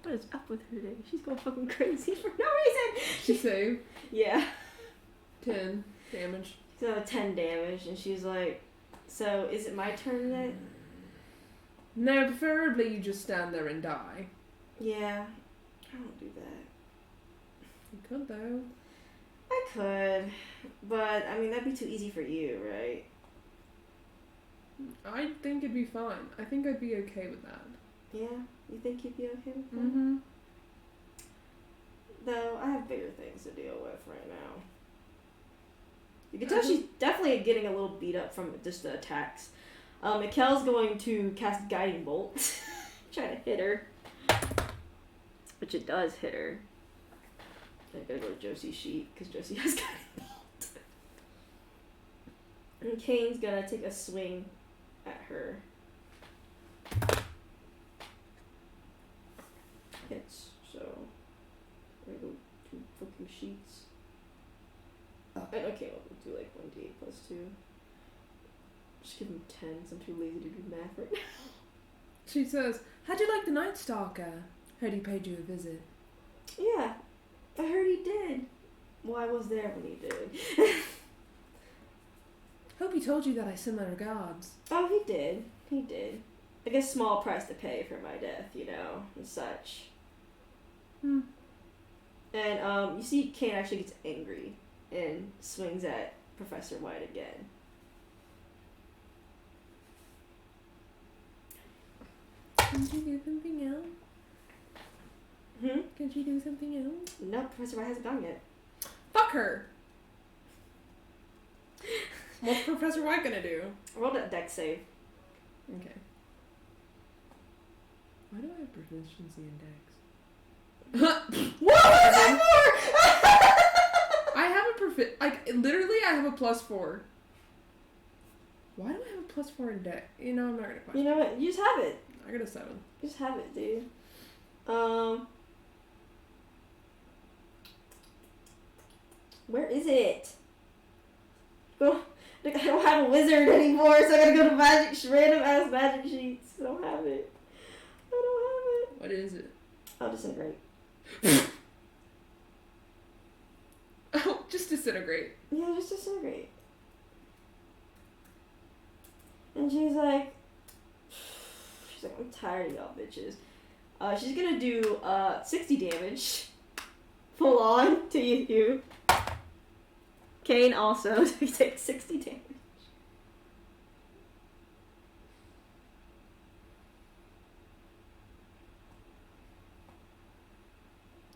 What is up with her today? She's going fucking crazy for no reason. She saved. Yeah. 10 damage. She's got 10 damage, and she's like, so is it my turn yet? No, preferably you just stand there and die. Yeah. I don't do that. You could though. I could, but I mean, that'd be too easy for you, right? I think it'd be fine. I think I'd be okay with that. Yeah? You think you'd be okay with that? Mm-hmm. Though, I have bigger things to deal with right now. You can tell she's definitely getting a little beat up from just the attacks. Mikkel's going to cast Guiding Bolt. Trying to hit her. Which it does hit her. I gotta go to Josie's sheet, because Josie has Guiding Bolt. And Kane's gonna take a swing at her. Hits, so I'm gonna go 2 fucking sheets. And okay, I'll do like 1d8 plus 2. Just give him 10, because I'm too lazy to do math right now. She says, how'd you like the Night Stalker? Heard he paid you a visit. Yeah, I heard he did. Well, I was there when he did. Hope he told you that I send my regards. Oh, he did. He did. I guess small price to pay for my death, you know, and such. And, you see Kane actually gets angry and swings at Professor White again. Can't you do something else? Can't you do something else? No, Professor White hasn't gone yet. Fuck her! What's Professor White gonna do? I rolled a dex save. Okay. Why do I have proficiency in dex? What was that for? I have a literally I have a +4. Why do I have a +4 in dex? You know, I'm not gonna question. You know what? You just have it. I got a 7. You just have it, dude. Where is it? Oh, I don't have a wizard anymore, so I gotta go to random ass magic sheets. I don't have it. What is it? I'll disintegrate. Oh, just disintegrate. Yeah, just disintegrate. And she's like, I'm tired of y'all bitches. She's gonna do 60 damage. Full on to you. Kane also takes 60 damage.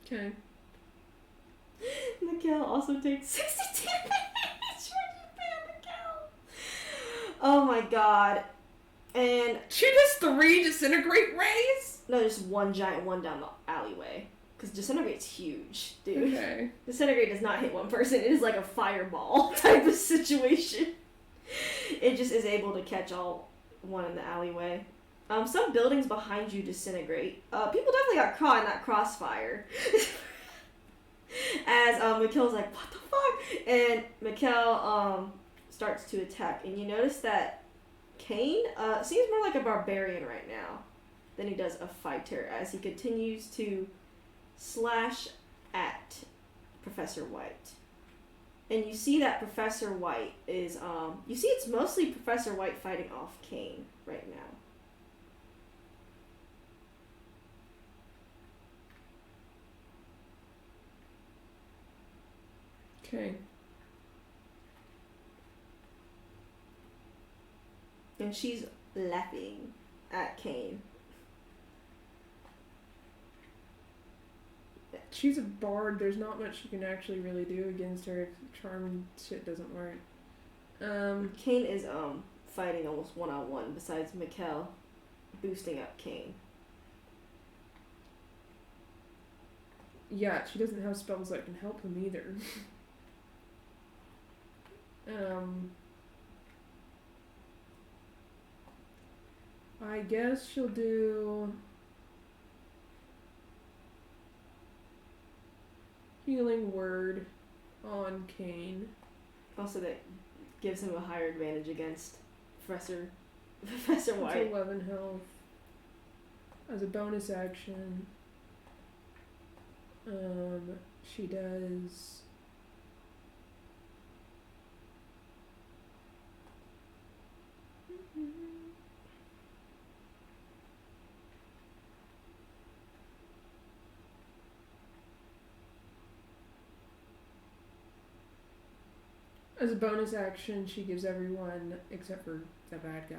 Okay. Mikkel also takes 60 damage. Oh my god. And She does 3 disintegrate rays? no, there's one giant one down the alleyway. Because Disintegrate's huge, dude. Okay. Disintegrate does not hit one person. It is like a fireball type of situation. It just is able to catch all one in the alleyway. Some buildings behind you disintegrate. People definitely got caught in that crossfire. As Mikkel's like, what the fuck? And Mikkel starts to attack. And you notice that Kane seems more like a barbarian right now than he does a fighter, as he continues to slash at Professor White. And you see that Professor White is, you see it's mostly Professor White fighting off Kane right now. Okay. And she's laughing at Kane. She's a bard. There's not much you can actually really do against her if charm shit doesn't work. Kane is fighting almost one-on-one besides Mikkel boosting up Kane. Yeah, she doesn't have spells that can help him either. I guess she'll do healing word on Kane. Also, that gives him a higher advantage against Professor White. It's 11 health. As a bonus action, she does. As a bonus action, she gives everyone, except for the bad guy,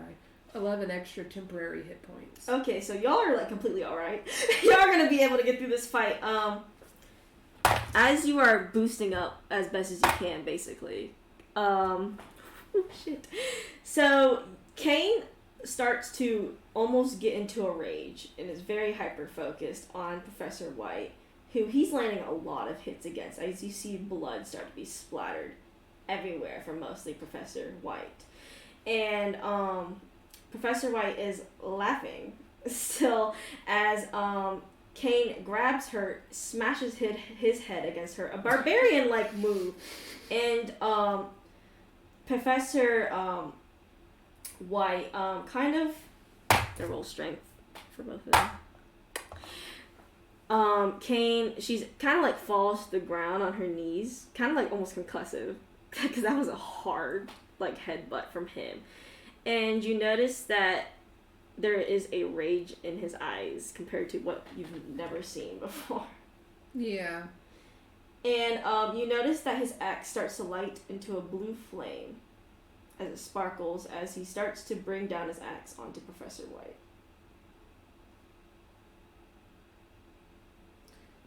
11 extra temporary hit points. Okay, so y'all are like completely alright. Y'all are gonna be able to get through this fight. As you are boosting up as best as you can, basically. Shit. So, Kane starts to almost get into a rage and is very hyper-focused on Professor White, who he's landing a lot of hits against, as you see blood start to be splattered everywhere from mostly Professor White. And Professor White is laughing still as Kane grabs her, smashes his head against her, a barbarian-like move, and Professor White kind of, they roll strength for both of them. Kane, she's kind of like falls to the ground on her knees, kind of like almost concussive, because that was a hard like headbutt from him. And you notice that there is a rage in his eyes compared to what you've never seen before. Yeah. And you notice that his axe starts to light into a blue flame as it sparkles as he starts to bring down his axe onto Professor White.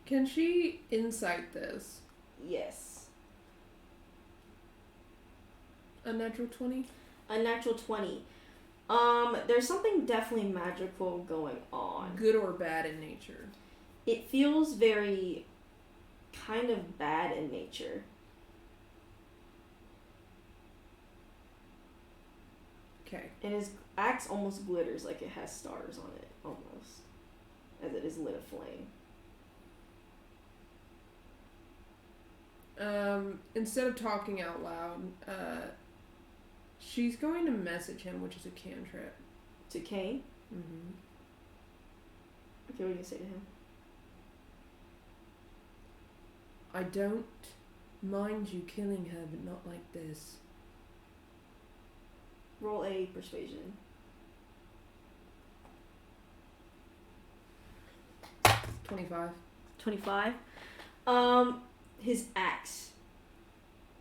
Can she insight this? Yes. A natural 20? A natural 20. There's something definitely magical going on. Good or bad in nature? It feels very kind of bad in nature. Okay. And his axe almost glitters like it has stars on it, almost, as it is lit aflame. Instead of talking out loud, she's going to message him, which is a cantrip. To Kane? Mm-hmm. Okay, what are you going to say to him? I don't mind you killing her, but not like this. Roll a persuasion. 25. 25. His axe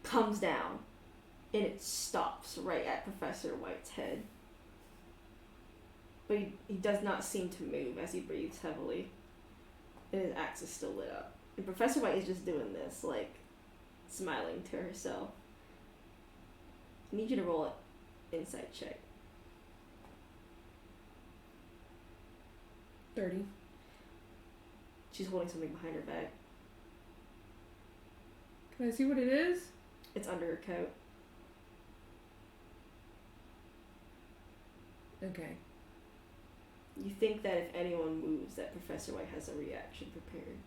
comes down and it stops right at Professor White's head. But he does not seem to move as he breathes heavily. And his axe is still lit up. And Professor White is just doing this, like, smiling to herself. I need you to roll an insight check. 30. She's holding something behind her back. Can I see what it is? It's under her coat. Okay. You think that if anyone moves, that Professor White has a reaction prepared.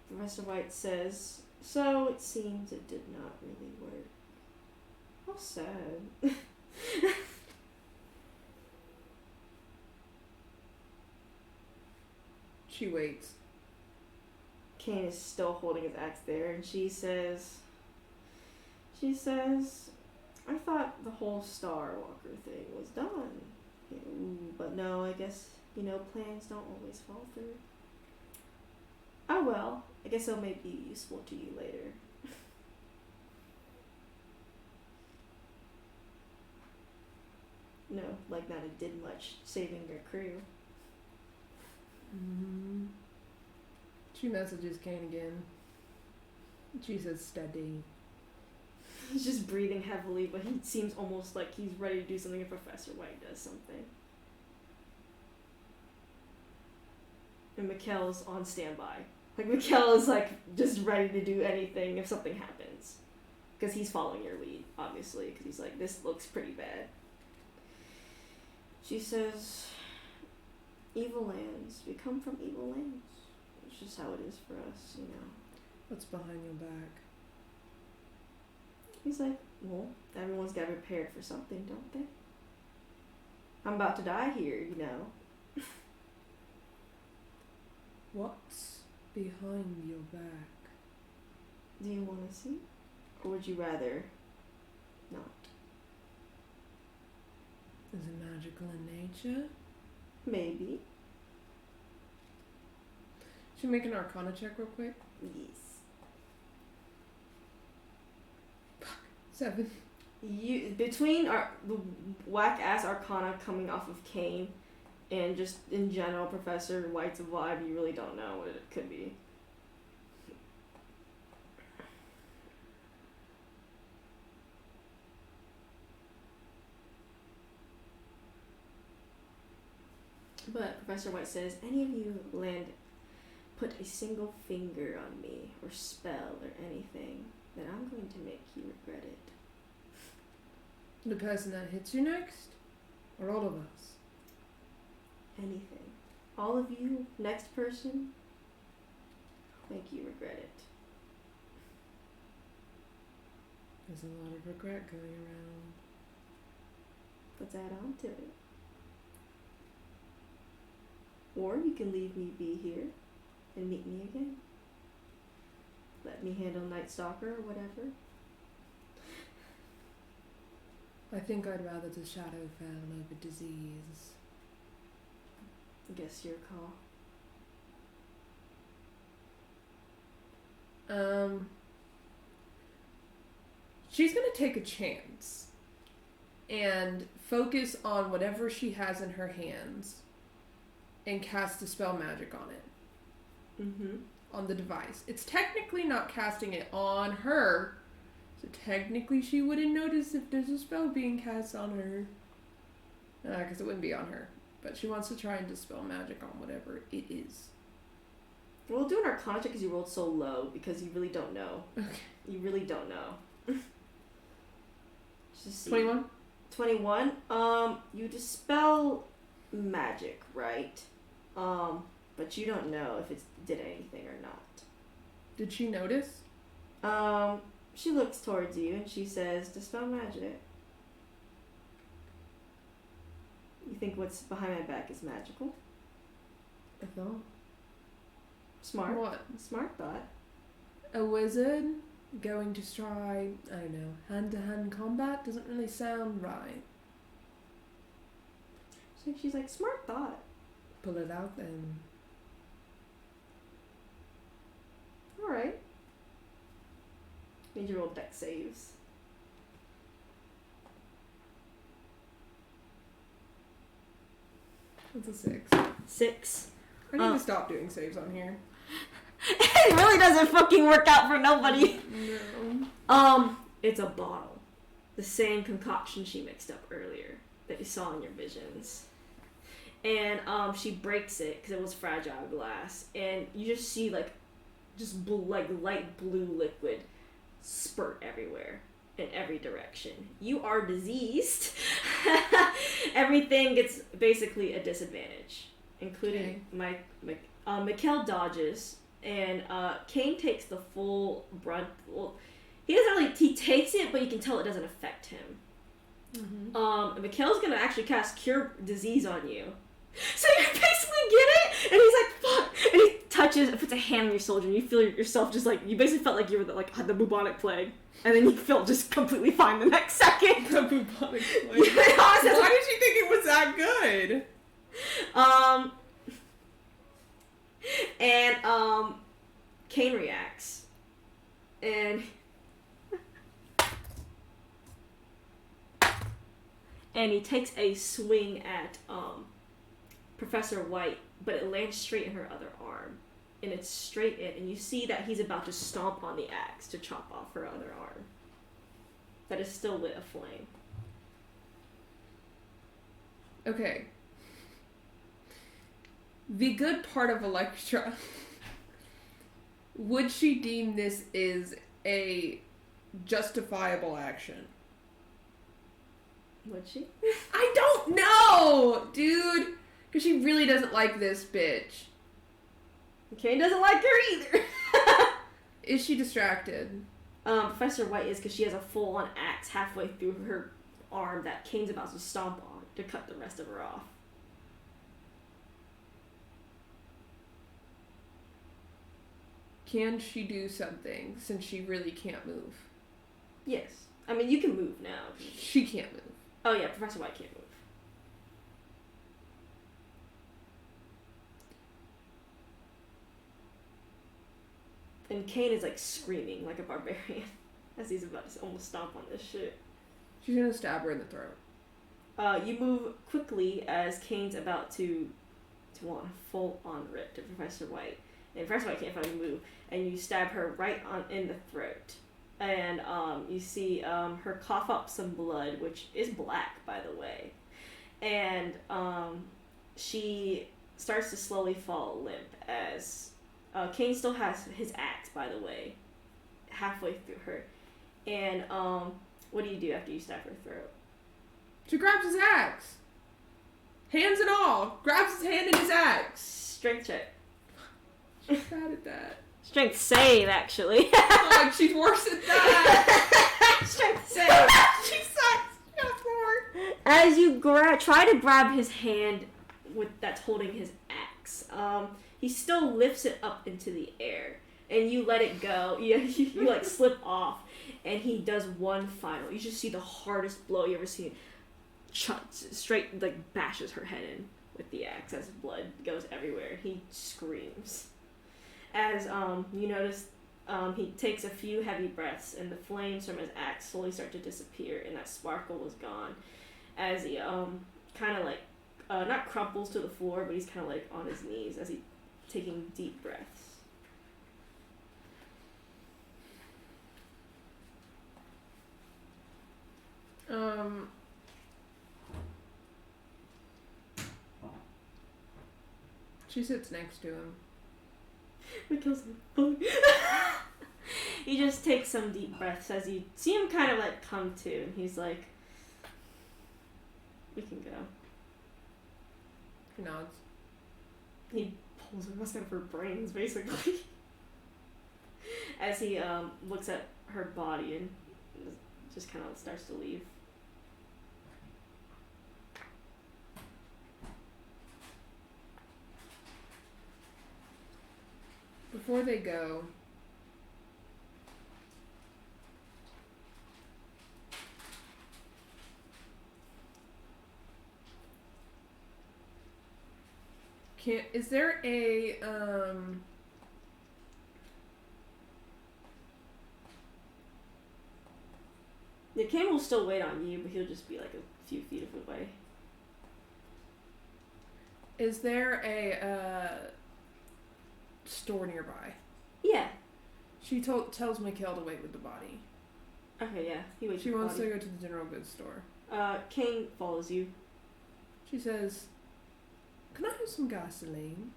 Professor White says, "So it seems it did not really work. How sad." She waits. Kane is still holding his axe there, and she says, I thought the whole Star Walker thing was done. But no, I guess, plans don't always fall through. Oh well, I guess it'll may be useful to you later. No, like not it did much saving your crew. Mm-hmm. She messages Kane again. She says steady. He's just breathing heavily, but he seems almost like he's ready to do something if Professor White does something. And Mikkel's on standby. Like, Mikkel is, like, just ready to do anything if something happens. Because he's following your lead, obviously, because he's like, this looks pretty bad. She says, evil lands. We come from evil lands. It's just how it is for us, What's behind your back? He's like, well, everyone's got to be prepared for something, don't they? I'm about to die here, What's behind your back? Do you want to see? Or would you rather not? Is it magical in nature? Maybe. Should we make an Arcana check real quick? Yes. 7. Between the whack ass Arcana coming off of Kane and just in general Professor White's vibe, you really don't know what it could be. But Professor White says, any of you put a single finger on me or spell or anything, then I'm going to make you regret it. The person that hits you next? Or all of us? Anything. All of you, next person, make you regret it. There's a lot of regret going around. Let's add on to it. Or you can leave me be here and meet me again. Let me handle Night Stalker or whatever. I think I'd rather the shadow fell over disease. I guess your call. She's gonna take a chance and focus on whatever she has in her hands and cast Dispel Magic on it. Mm-hmm. On the device. It's technically not casting it on her, so technically she wouldn't notice if there's a spell being cast on her. Because it wouldn't be on her. But she wants to try and Dispel Magic on whatever it is. We'll do an Arcana check because you rolled so low because you really don't know. Okay. You really don't know. Just see. 21? 21. You dispel magic, right? But you don't know if it did anything or not. Did she notice? She looks towards you and she says, dispel magic. You think what's behind my back is magical? I thought. Smart. What? Smart thought. A wizard going to try, I don't know, hand-to-hand combat? Doesn't really sound right. So she's like, smart thought. Pull it out then. Alright. Need to roll deck saves. That's a 6. 6. I need to stop doing saves on here. It really doesn't fucking work out for nobody. No. It's a bottle. The same concoction she mixed up earlier that you saw in your visions. And she breaks it because it was fragile glass, and you just see like light blue liquid spurt everywhere in every direction. You are diseased. Everything gets basically a disadvantage, including Mikkel dodges, and Kane takes the full brunt. Well, he doesn't really. He takes it, but you can tell it doesn't affect him. Mm-hmm. Mikkel's gonna actually cast Cure Disease on you. So you basically get it, and he's like, fuck, puts a hand on your shoulder, and you feel yourself just like, you basically felt like you were had the bubonic plague, and then you felt just completely fine the next second. The bubonic plague. Yeah, Why did you think it was that good? And Kane reacts, and he takes a swing at Professor White, but it lands straight in her other arm, and it's straight in, and you see that he's about to stomp on the axe to chop off her other arm that is still lit aflame. Okay. The good part of Elektra, would she deem this is a justifiable action? Would she? I don't know, dude. Because she really doesn't like this bitch. Kane doesn't like her either. Is she distracted? Professor White is, because she has a full-on axe halfway through her arm that Kane's about to stomp on to cut the rest of her off. Can she do something since she really can't move? Yes. I mean, you can move now. She can't move. Oh yeah, Professor White can't move. And Kane is like screaming like a barbarian as he's about to almost stomp on this shit. She's gonna stab her in the throat. You move quickly as Kane's about to want a full-on rip to Professor White. And Professor White can't finally move. And you stab her right in the throat. And you see her cough up some blood, which is black, by the way. And she starts to slowly fall limp as Kane still has his axe, by the way, halfway through her. And what do you do after you stab her throat? She grabs his axe. Hands and all. Grabs his hand and his axe. Strength check. She's bad at that. Strength save, actually. Like, she's worse at that. Strength save. She sucks. She got 4. As you try to grab his hand that's holding his axe, he still lifts it up into the air, and you let it go. You like slip off, and he does one final. You just see the hardest blow you ever seen. Straight like bashes her head in with the axe as blood goes everywhere. He screams. As you notice, he takes a few heavy breaths, and the flames from his axe slowly start to disappear, and that sparkle was gone. As he kind of like not crumples to the floor, but he's kind of like on his knees as he's taking deep breaths. She sits next to him. Mikhail's like, he just takes some deep breaths as you see him kind of like come to, and he's like, we can go. He nods. He pulls her out of her brains, basically. As he looks at her body and just kind of starts to leave. Before they go, is there a The Kane will still wait on you, but he'll just be like a few feet away. Is there a store nearby? Yeah. She tells Mikhail to wait with the body. Okay, yeah. He waits. She with the wants body. to go to the general goods store. Kane follows you. She says, "Can I have some gasoline?"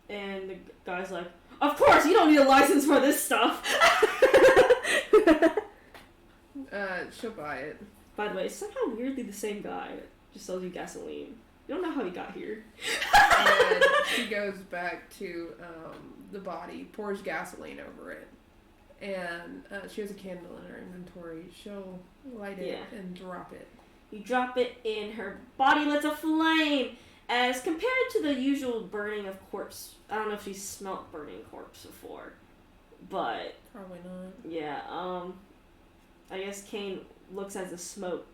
And the guy's like, "Of course, you don't need a license for this stuff." She'll buy it. By the way, it's somehow weirdly the same guy that just sells you gasoline. You don't know how he got here. And she goes back to the body, pours gasoline over it, and she has a candle in her inventory. She'll light it and drop it. You drop it in, her body lets a flame, As compared to the usual burning of corpse, I don't know if she's smelt burning corpse before, but Probably not. yeah, I guess Kane looks as the smoke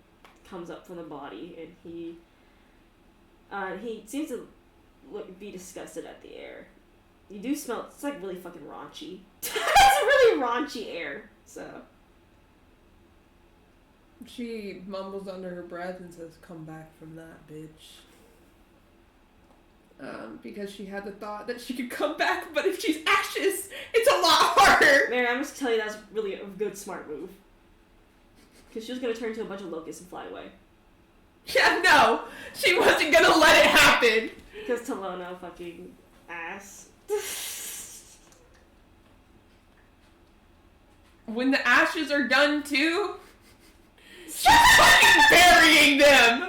comes up from the body, and he seems to be disgusted at the air. You do smell, it's like really fucking raunchy. It's really raunchy air, so. She mumbles under her breath and says, "Come back from that, bitch." Because she had the thought that she could come back, but if she's ashes, it's a lot harder! Mary, I'm just telling you that's really a good smart move. Because she was going to turn into a bunch of locusts and fly away. Yeah, no! She wasn't gonna let it happen! Because Talona fucking ass. When the ashes are done too, she's fucking burying them!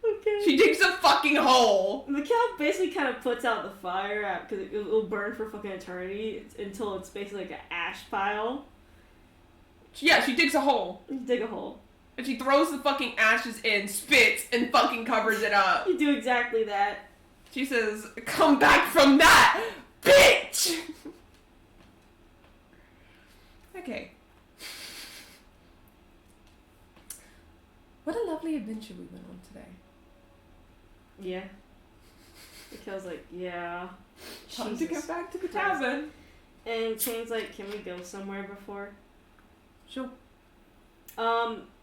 Okay. She digs a fucking hole! Mikkel basically kind of puts out the fire because it'll burn for fucking eternity until it's basically like an ash pile. Yeah, she digs a hole. You dig a hole. And she throws the fucking ashes in, spits, and fucking covers it up. You do exactly that. She says, "Come back from that, bitch!" Okay. What a lovely adventure we went on today. Yeah. Mikkel's like, yeah. Time to Jesus get back to the Christ. tavern. And Kane's like, can we go somewhere before? Sure.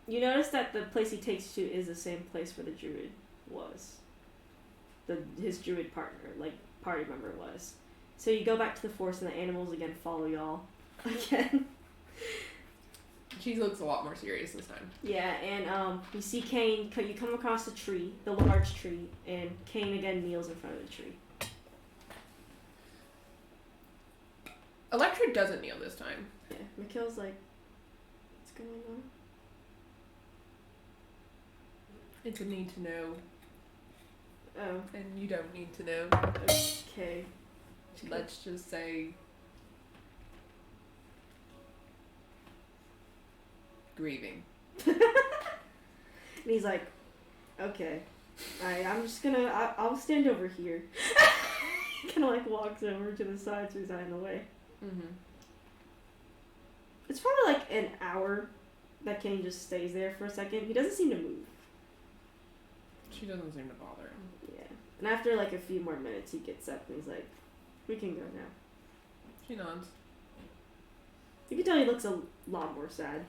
You notice that the place he takes you to is the same place where the druid was. His druid partner, like, party member was. So you go back to the forest and the animals again follow y'all. Again. She looks a lot more serious this time. Yeah, and you see Kane, you come across the tree, the large tree, and Kane again kneels in front of the tree. Electra doesn't kneel this time. Yeah, Mikhail's like, what's going on? It's a need to know, Oh, and you don't need to know. okay. Let's just say grieving. And he's like, okay, I'm just gonna, I'll stand over here. He kind of like walks over to the side so he's not in the way. Mm-hmm. It's probably like an hour that Kenny just stays there for a second. He doesn't seem to move. She doesn't seem to bother him. Yeah. And after like a few more minutes, he gets up and he's like, we can go now. She nods. You can tell he looks a lot more sad.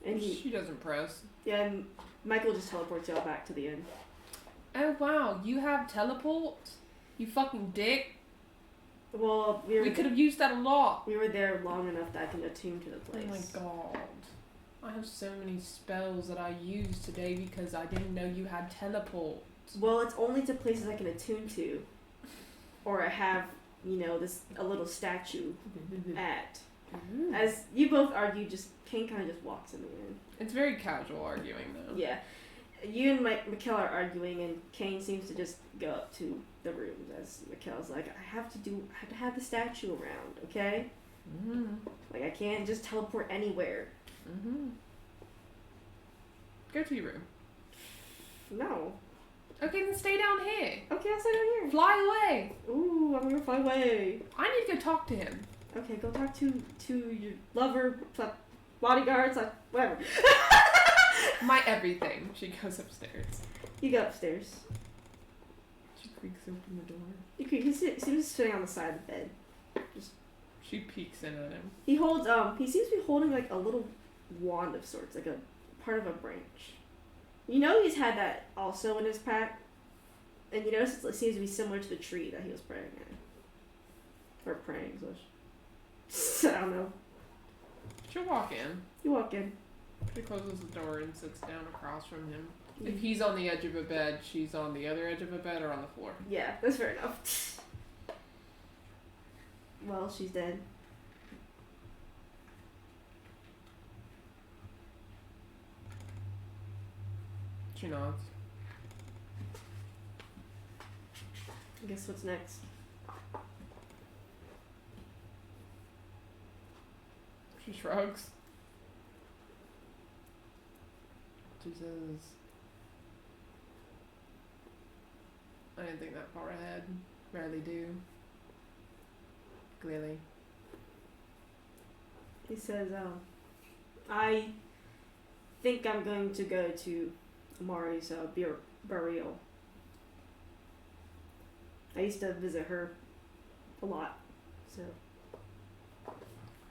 And She doesn't press. yeah, and Michael just teleports y'all back to the inn. Oh wow, you have teleport? You fucking dick. Well, We could have used that a lot. we were there long enough that I can attune to the place. Oh my god. I have so many spells that I used today because I didn't know you had teleport. Well, it's only to places I can attune to, or I have, a little statue at. As you both argue, Kane kind of just walks in the inn. It's very casual arguing though. Yeah, you and Mikkel are arguing, and Kane seems to just go up to the rooms as Mikkel's like, I have to have the statue around, okay? Mm-hmm. Like I can't just teleport anywhere. Mm-hmm. Go to your room. No. Okay, then stay down here. Okay, I'll stay down here. Fly away. Ooh, I'm gonna fly away. I need to go talk to him. Okay, go talk to your lover, bodyguards, whatever. My everything. She goes upstairs. You go upstairs. She creaks open the door. He seems sitting on the side of the bed. She peeks in at him. He holds he seems to be holding like a little wand of sorts, like a part of a branch. You know he's had that also in his pack, and you notice it seems to be similar to the tree that he was praying at. Or praying, so I don't know. She'll walk in. You walk in. She closes the door and sits down across from him. If he's on the edge of a bed, she's on the other edge of a bed or on the floor. Yeah, that's fair enough. Well, she's dead. She nods. I guess what's next? She shrugs. She says, I didn't think that far ahead. Rarely do. Clearly. He says, I think I'm going to go to Amari's burial. I used to visit her a lot, so.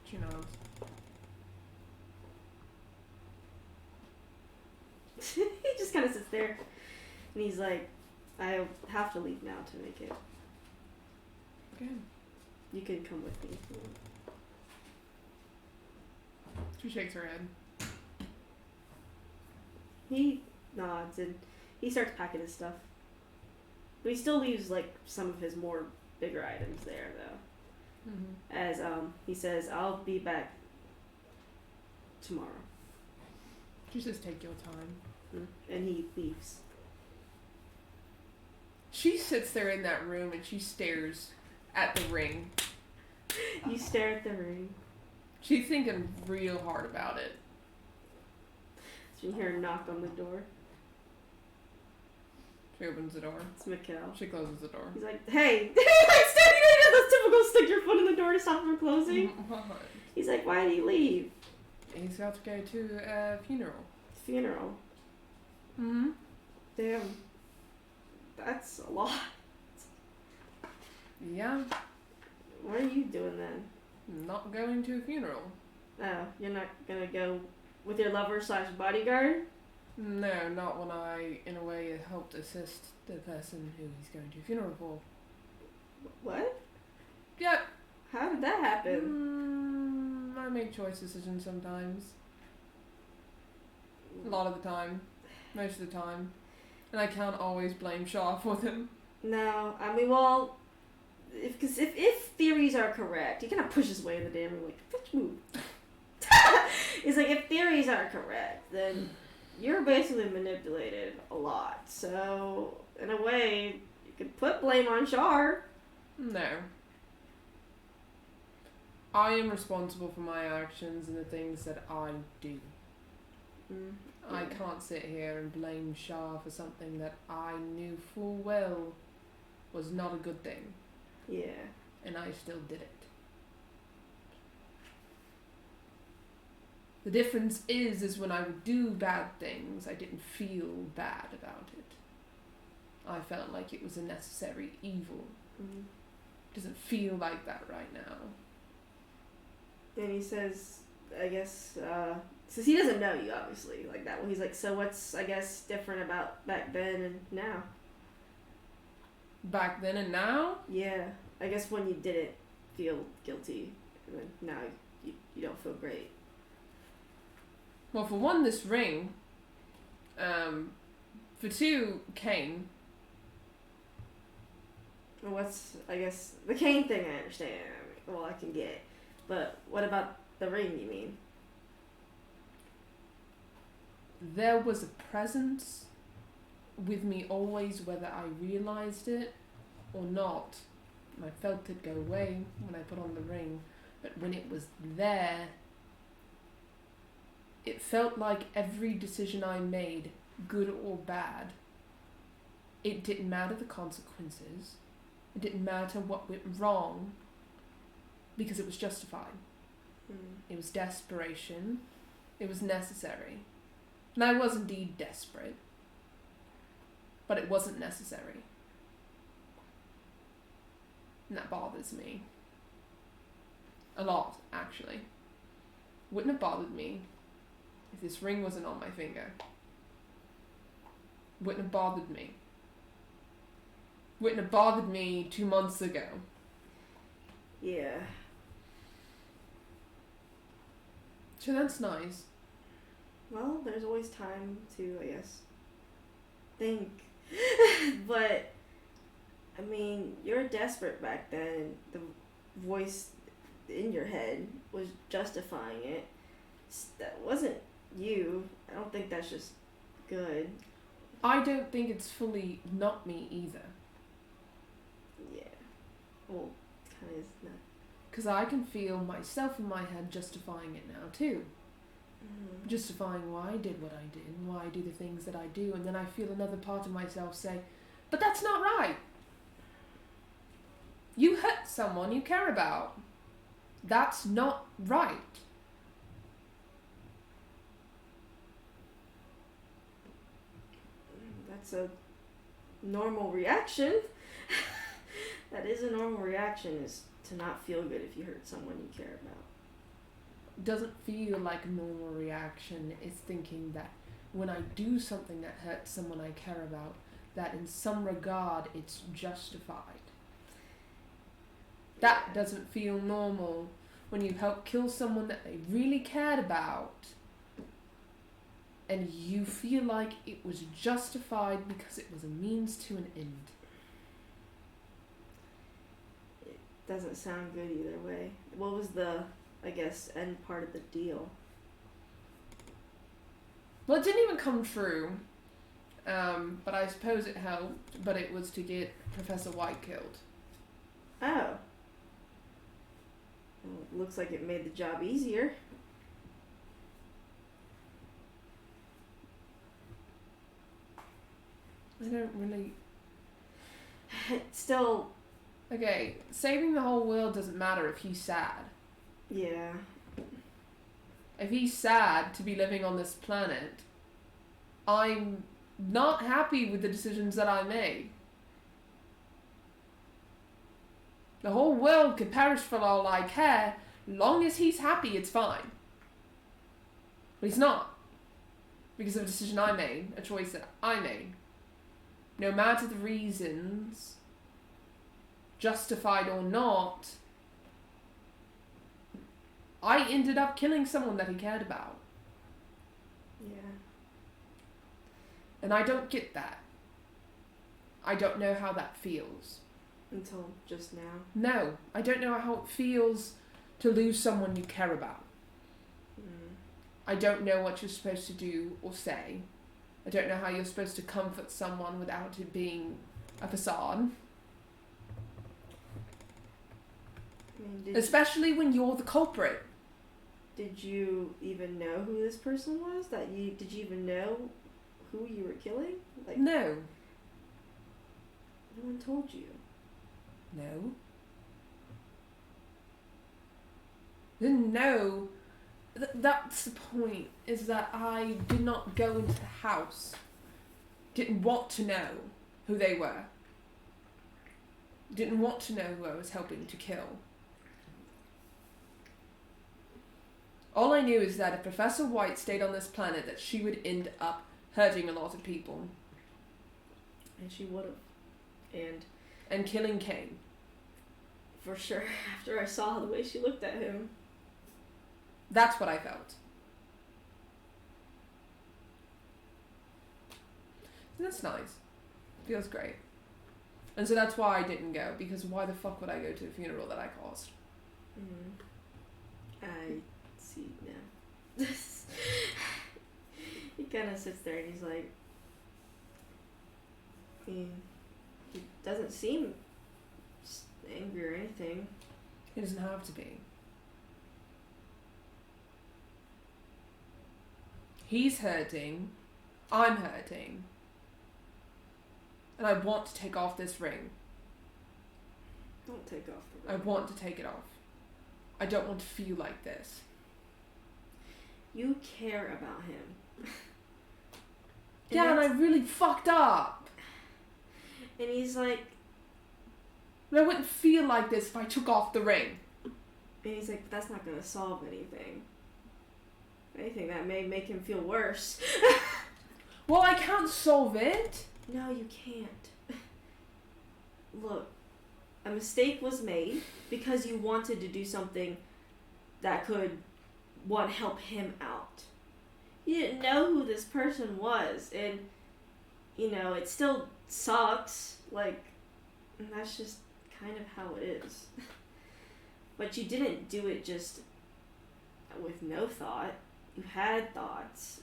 She nods. He just kind of sits there, and he's like, I have to leave now to make it. Okay. You can come with me. She shakes her head. He nods, and he starts packing his stuff. But he still leaves, like, some of his more bigger items there, though. Mm-hmm. As, he says, I'll be back tomorrow. She says, take your time. And he leaves. She sits there in that room and she stares at the ring. You stare at the ring. She's thinking real hard about it. So you hear a knock on the door. She opens the door. It's Mikhail. She closes the door. He's like, hey! Like standing there, those typical stick your foot in the door to stop from closing. He's like, why did he leave? He's got to go to a funeral. Funeral. Mm-hmm. Damn. That's a lot. Yeah. What are you doing then? Not going to a funeral. Oh, you're not gonna go with your lover / bodyguard? No, not when I, in a way, helped assist the person who he's going to a funeral for. What? Yep. How did that happen? I make choice decisions sometimes. A lot of the time. Most of the time. And I can't always blame Shaw for them. No, I mean, well, if theories are correct, he kind of pushes away in the damn room like, bitch, move. It's like, if theories are correct, then you're basically manipulated a lot. So, in a way, you could put blame on Shar. No. I am responsible for my actions and the things that I do. I can't sit here and blame Shah for something that I knew full well was not a good thing. Yeah. And I still did it. The difference is when I would do bad things, I didn't feel bad about it. I felt like it was a necessary evil. It doesn't feel like that right now. And he says, I guess, since he doesn't know you, obviously, like that. Well, he's like, so what's, I guess, different about back then and now? Back then and now? Yeah. I guess when you didn't feel guilty, and then now you don't feel great. Well, for one, this ring. For two, Cain. Well, what's, I guess, the cane thing I understand. Well, I can get. But what about the ring, you mean? There was a presence with me always, whether I realized it or not. I felt it go away when I put on the ring. But when it was there, it felt like every decision I made, good or bad, it didn't matter the consequences. It didn't matter what went wrong, because it was justified. It was desperation. It was necessary. And I was indeed desperate. But it wasn't necessary. And that bothers me. A lot, actually. Wouldn't have bothered me if this ring wasn't on my finger. Wouldn't have bothered me. Wouldn't have bothered me 2 months ago. Yeah. So that's nice. Well, there's always time to, I guess, think. But, I mean, you're desperate back then. The voice in your head was justifying it. That wasn't you. I don't think that's just good. I don't think it's fully not me either. Yeah. Well, it kind of is not. Because I can feel myself in my head justifying it now too. justifying why I did what I did and why I do the things that I do, and then I feel another part of myself say, but that's not right. You hurt someone you care about. That's not right. That's a normal reaction. That is a normal reaction, is to not feel good if you hurt someone you care about. Doesn't feel like a normal reaction. It's thinking that when I do something that hurts someone I care about, that in some regard it's justified. That doesn't feel normal when you help kill someone that they really cared about and you feel like it was justified because it was a means to an end. It doesn't sound good either way. What was the, I guess, end part of the deal? Well, it didn't even come true, but I suppose it helped, but it was to get Professor White killed. Oh. Well, it looks like it made the job easier. I don't really... Still... Okay, saving the whole world doesn't matter if he's sad. Yeah. If he's sad to be living on this planet, I'm not happy with the decisions that I made. The whole world could perish for all I care. Long as he's happy, it's fine. But he's not. Because of a decision I made, a choice that I made. No matter the reasons, justified or not, I ended up killing someone that he cared about. Yeah. And I don't get that. I don't know how that feels. Until just now. No, I don't know how it feels to lose someone you care about. I don't know what you're supposed to do or say. I don't know how you're supposed to comfort someone without it being a facade. Especially when you're the culprit. Did you even know who this person was? Did you even know who you were killing? Like, no. No one told you. No. Didn't know. That's the point, is that I did not go into the house. Didn't want to know who they were. Didn't want to know who I was helping to kill. All I knew is that if Professor White stayed on this planet, that she would end up hurting a lot of people. And she would have. And killing Kane. For sure, after I saw the way she looked at him. That's what I felt. That's nice. Feels great. And so that's why I didn't go, because why the fuck would I go to a funeral that I caused? I see now. He kind of sits there and he's like, he doesn't seem angry or anything. He doesn't have to be. He's hurting. I'm hurting. And I want to take off this ring. Don't take off the ring. I want to take it off. I don't want to feel like this. You care about him. Yeah, and I really fucked up. And he's like... But I wouldn't feel like this if I took off the ring. And he's like, that's not going to solve anything. If anything, that may make him feel worse. Well, I can't solve it. No, you can't. Look, a mistake was made because you wanted to do something that could, one, help him out. You didn't know who this person was, and, you know, it still sucks. Like, and that's just kind of how it is. But you didn't do it just with no thought. You had thoughts.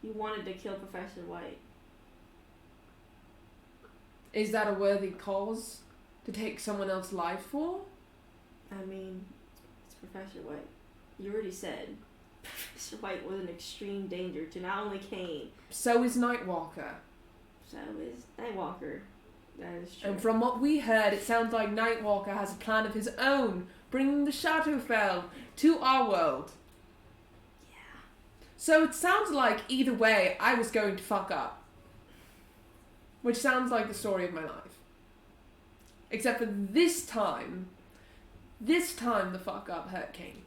You wanted to kill Professor White. Is that a worthy cause to take someone else's life for? I mean, it's Professor White. You already said Professor White was an extreme danger to not only Kane. So is Nightwalker. So is Nightwalker. That is true. And from what we heard, it sounds like Nightwalker has a plan of his own, bringing the Shadowfell to our world. Yeah. So it sounds like either way, I was going to fuck up. Which sounds like the story of my life. Except for this time the fuck up hurt Kane.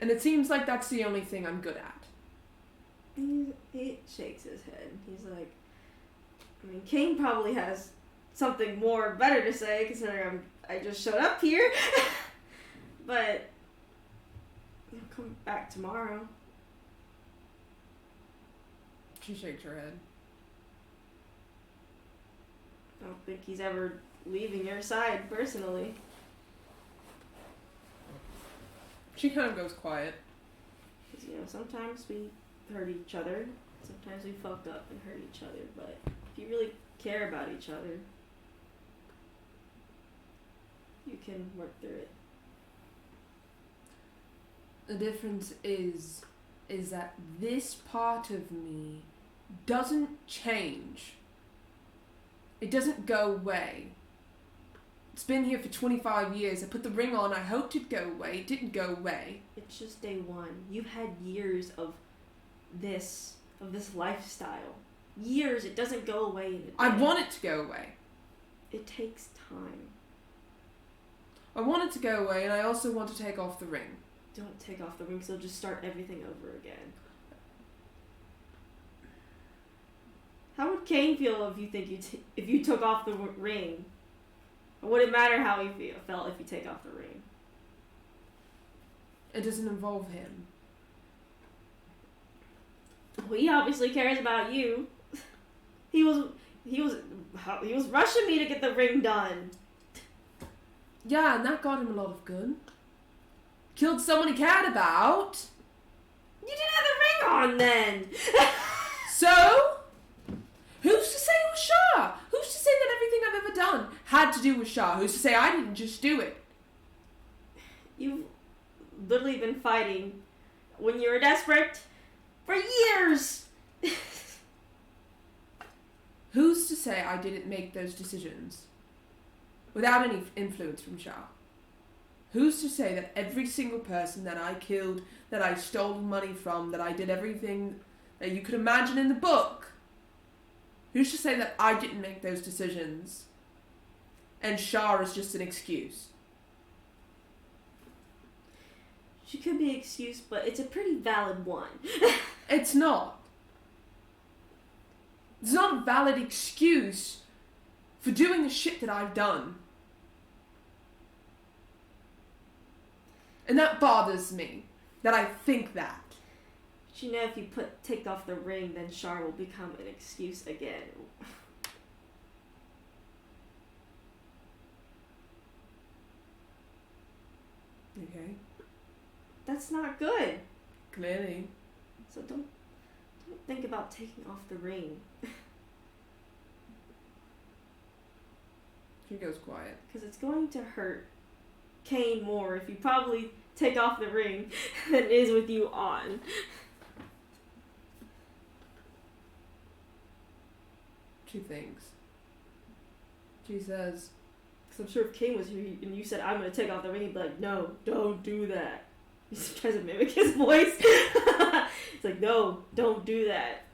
And it seems like that's the only thing I'm good at. He shakes his head. He's like, I mean, Kane probably has something more better to say, considering I just showed up here. But he'll come back tomorrow. She shakes her head. I don't think he's ever leaving your side, personally. She kind of goes quiet. Because, sometimes we hurt each other. Sometimes we fuck up and hurt each other. But if you really care about each other, you can work through it. The difference is that this part of me doesn't change. It doesn't go away. It's been here for 25 years. I put the ring on. I hoped it'd go away. It didn't go away. It's just day one. You've had years of this lifestyle. Years. It doesn't go away in a day. I want it to go away. It takes time. I want it to go away, and I also want to take off the ring. Don't take off the ring, so just start everything over again. How would Kane feel if you took off the ring? It wouldn't matter how he felt if you take off the ring. It doesn't involve him. Well, he obviously cares about you. He was rushing me to get the ring done. Yeah, and that got him a lot of good. Killed someone he cared about. You didn't have the ring on then. So? Who's to say it was Shah? Who's to say that everything I've ever done had to do with Shah? Who's to say I didn't just do it? You've literally been fighting when you were desperate for years. Who's to say I didn't make those decisions without any influence from Shah? Who's to say that every single person that I killed, that I stole money from, that I did everything that you could imagine in the book, who's to say that I didn't make those decisions and Shah is just an excuse? She could be excused, but it's a pretty valid one. It's not. It's not a valid excuse for doing the shit that I've done. And that bothers me, that I think that. You know, if you take off the ring, then Shar will become an excuse again. Okay. That's not good. Clearly. So don't think about taking off the ring. She goes quiet. Because it's going to hurt Kane more if you probably take off the ring than it is with you on. She thinks. She says, Because I'm sure if Kane was here and you said, I'm going to take off the ring, he'd be like, no, don't do that. He tries to mimic his voice. It's like, no, don't do that.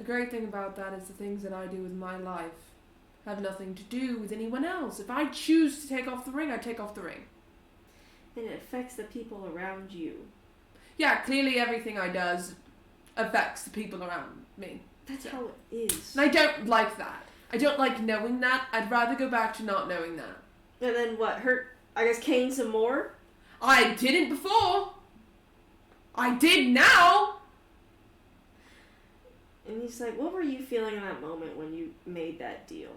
the great thing about that is the things that I do with my life have nothing to do with anyone else. If I choose to take off the ring, I take off the ring. And it affects the people around you. Yeah, clearly everything I does affects the people around me. That's how it is. And I don't like that. I don't like knowing that. I'd rather go back to not knowing that. And then what? Hurt, I guess, Kane some more? I didn't before. I did now. And he's like, what were you feeling in that moment when you made that deal?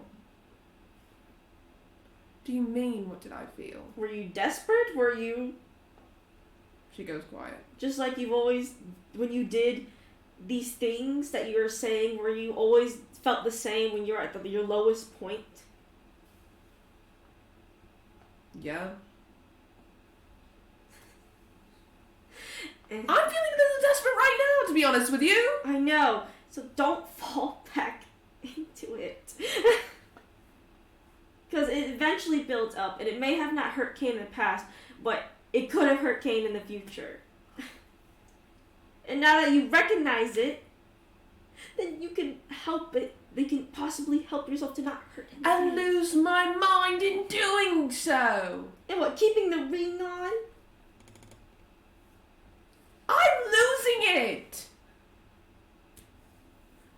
Do you mean, what did I feel? Were you desperate? Were you... She goes quiet. Just like you've always... When you did these things that you were saying, were you always felt the same when you're at your lowest point? Yeah. I'm feeling a little desperate right now, to be honest with you. I know. So don't fall back into it. Because it eventually builds up, and it may have not hurt Kane in the past, but it could have hurt Kane in the future. And now that you recognize it, then you can help it. You can possibly help yourself to not hurt him. And lose my mind in doing so. And what, keeping the ring on? I'm losing it.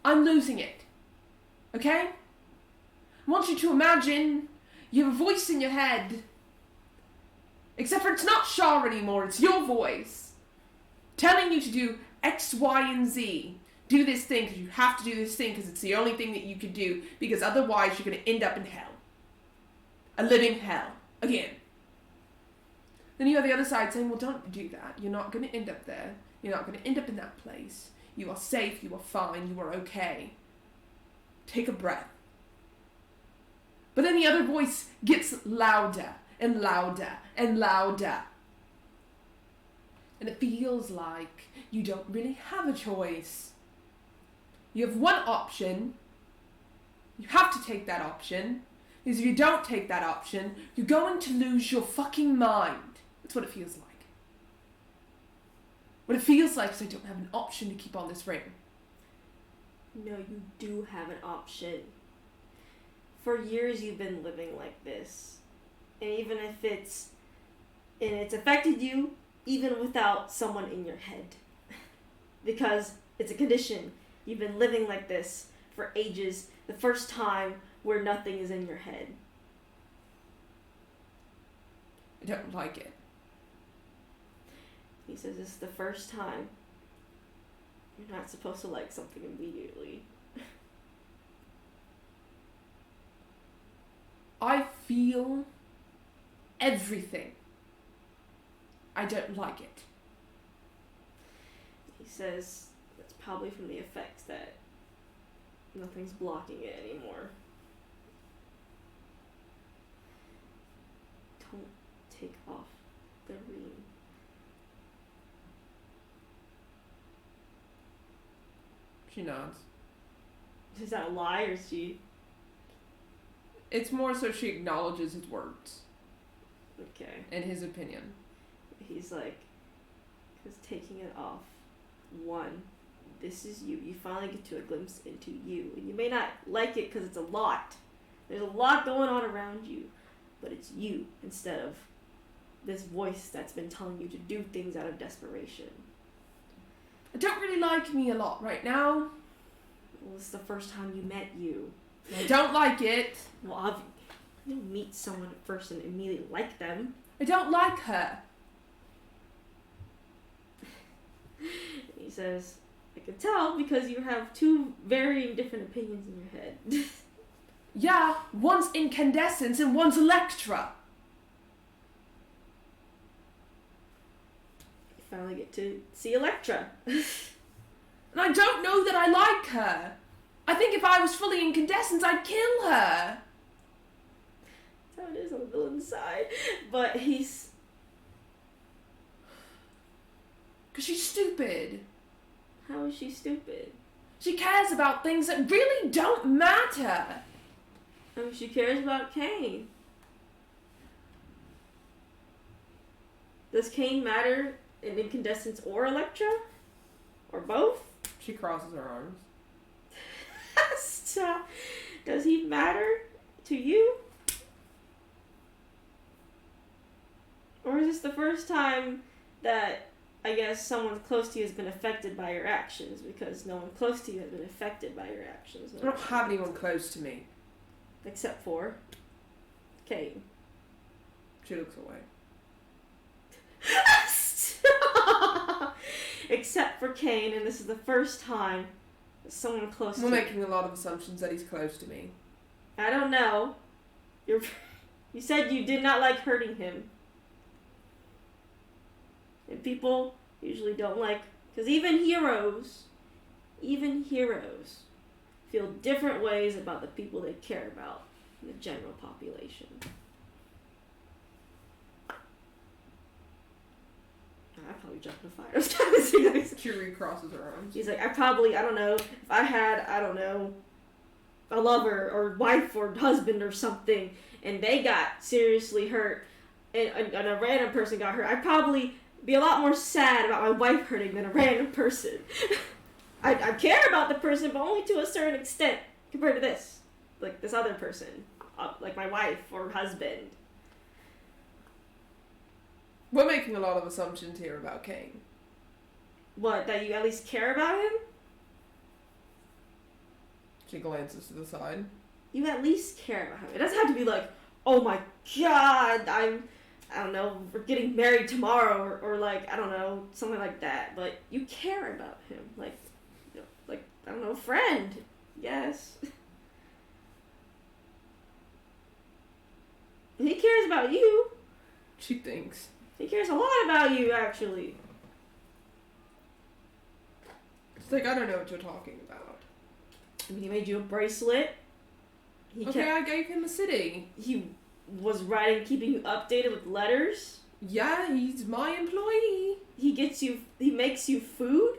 I'm losing it. Okay? I want you to imagine you have a voice in your head. Except for it's not Shaw anymore, it's your voice. Telling you to do X, Y, and Z. Do this thing because you have to do this thing because it's the only thing that you can do, because otherwise you're going to end up in hell. A living hell. Again. Then you have the other side saying, well, don't do that. You're not going to end up there. You're not going to end up in that place. You are safe. You are fine. You are okay. Take a breath. But then the other voice gets louder and louder and louder. And it feels like you don't really have a choice. You have one option. You have to take that option. Because if you don't take that option, you're going to lose your fucking mind. That's what it feels like. What it feels like is I don't have an option to keep on this ring. No, you do have an option. For years you've been living like this. And even if it's affected you, even without someone in your head. Because it's a condition. You've been living like this for ages. The first time where nothing is in your head. I don't like it. He says this is the first time. You're not supposed to like something immediately. I feel everything. I don't like it. He says it's probably from the effects that nothing's blocking it anymore. Don't take off the ring. She nods. Is that a lie or is she? It's more so she acknowledges his words. Okay. In his opinion. He's like, because taking it off, one, this is you. You finally get to a glimpse into you. And you may not like it because it's a lot. There's a lot going on around you. But it's you instead of this voice that's been telling you to do things out of desperation. I don't really like me a lot right now. Well, it's the first time you met you. I don't like it. Well, you don't meet someone at first and immediately like them. I don't like her. He says, I can tell because you have two varying different opinions in your head. Yeah, one's incandescence and one's Electra. You finally get to see Electra. And I don't know that I like her. I think if I was fully incandescence, I'd kill her. That's how it is on the villain side. But he's... Because she's stupid. How is she stupid? She cares about things that really don't matter. I mean, she cares about Kane. Does Kane matter in incandescence or Electra? Or both? She crosses her arms. Stop. Does he matter to you? Or is this the first time that, I guess, someone close to you has been affected by your actions? Because no one close to you has been affected by your actions. I don't have anyone close to me. Except for Kane. She looks away. Stop! Except for Kane, and this is the first time that someone close to We're you. making a lot of assumptions that he's close to me. I don't know. You said you did not like hurting him. And people usually don't like... Because even heroes feel different ways about the people they care about in the general population. I'd probably jump in the fire. I was trying to see that. Curie crosses her arms. She's like, I don't know, if I had, I don't know, a lover or wife or husband or something, and they got seriously hurt, and a random person got hurt, I'd probably be a lot more sad about my wife hurting than a random person. I care about the person, but only to a certain extent compared to this. Like, this other person. Like my wife or husband. We're making a lot of assumptions here about Kane. What, that you at least care about him? She glances to the side. You at least care about him. It doesn't have to be like, oh my god, I don't know, we're getting married tomorrow, or like, I don't know, something like that. But you care about him. Like, you know, like, I don't know, friend. Yes. And he cares about you. She thinks. He cares a lot about you, actually. It's like, I don't know what you're talking about. I mean, he made you a bracelet. I gave him a city. He was writing, keeping you updated with letters. Yeah, he's my employee. He makes you food.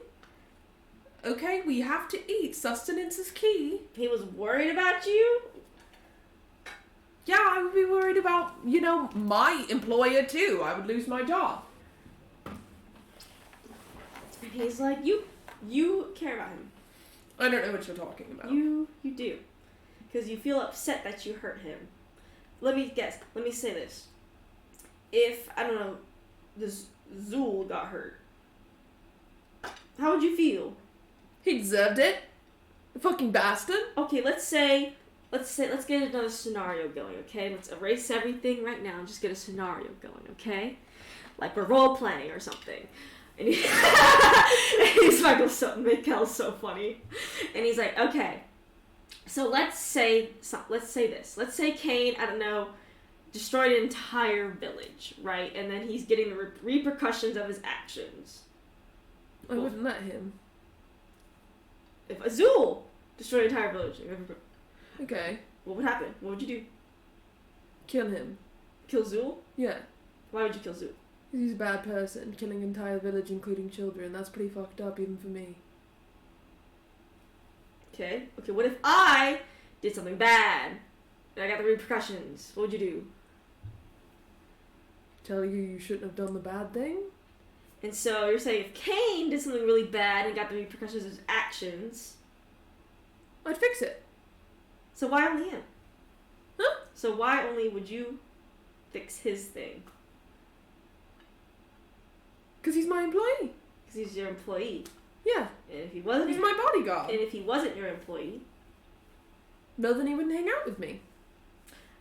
Okay, we have to eat. Sustenance is key. He was worried about you. Yeah, I would be worried about, you know, my employer too. I would lose my job. And he's like, you care about him. I don't know what you're talking about. You do. Because you feel upset that you hurt him. Let me guess. Let me say this. If, I don't know, this Zool got hurt, how would you feel? He deserved it. The fucking bastard. Okay, let's get another scenario going, okay? Let's erase everything right now and just get a scenario going, okay? Like we're role playing or something. And he's Mikkel's so funny. And he's like, okay, so let's say this. Let's say Kane, I don't know, destroyed an entire village, right? And then he's getting the repercussions of his actions. I wouldn't let him. If Azul destroyed an entire village, okay, what would happen? What would you do? Kill him. Kill Zul? Yeah. Why would you kill Zul? He's a bad person, killing an entire village, including children. That's pretty fucked up, even for me. Okay, what if I did something bad and I got the repercussions? What would you do? Tell you shouldn't have done the bad thing? And so you're saying if Kane did something really bad and got the repercussions of his actions, I'd fix it. So why only him? Huh? So why only would you fix his thing? Because he's my employee. Because he's your employee. Yeah. And if he wasn't, he's my bodyguard. And if he wasn't your employee, no, then he wouldn't hang out with me.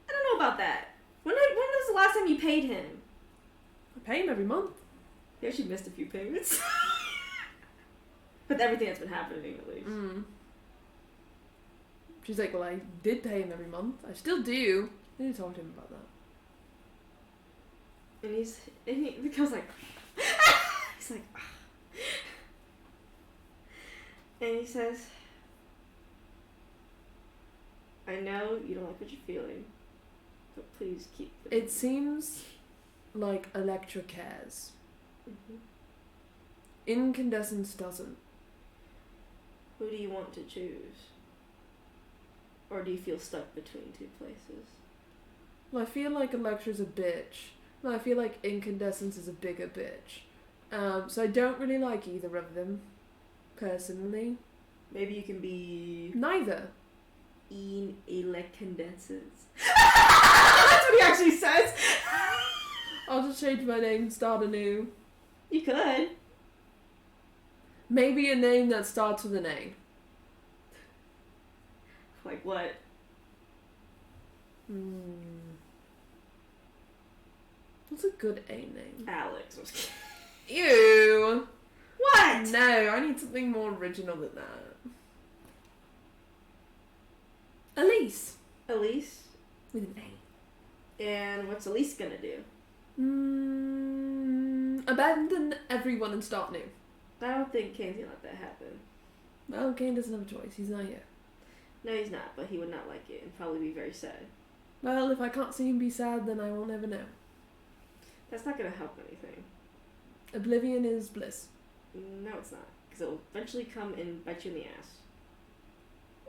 I don't know about that. When was the last time you paid him? I pay him every month. You actually missed a few payments. But everything that's been happening, at least. Mm. She's like, well, I did pay him every month. I still do. I need to talk to him about that. And he goes like, he's like, and he says, I know you don't like what you're feeling, but please keep it. It seems like Electra cares. Mm-hmm. Incandescence doesn't. Who do you want to choose? Or do you feel stuck between two places? Well, I feel like Electra's a bitch. No, I feel like Incandescence is a bigger bitch. So I don't really like either of them, personally. Maybe you can be... Neither. Incandescence. That's what he actually says! I'll just change my name and start anew. You could. Maybe a name that starts with an A. Like what? What's a good A name? Alex. Ew. What? No, I need something more original than that. Elise. Elise? With an A. And what's Elise gonna do? Abandon everyone and start new. I don't think Kane's gonna let that happen. Well, Kane doesn't have a choice. He's not here. No, he's not, but he would not like it and probably be very sad. Well, if I can't see him be sad, then I will never know. That's not gonna help anything. Oblivion is bliss. No, it's not. Because it'll eventually come and bite you in the ass.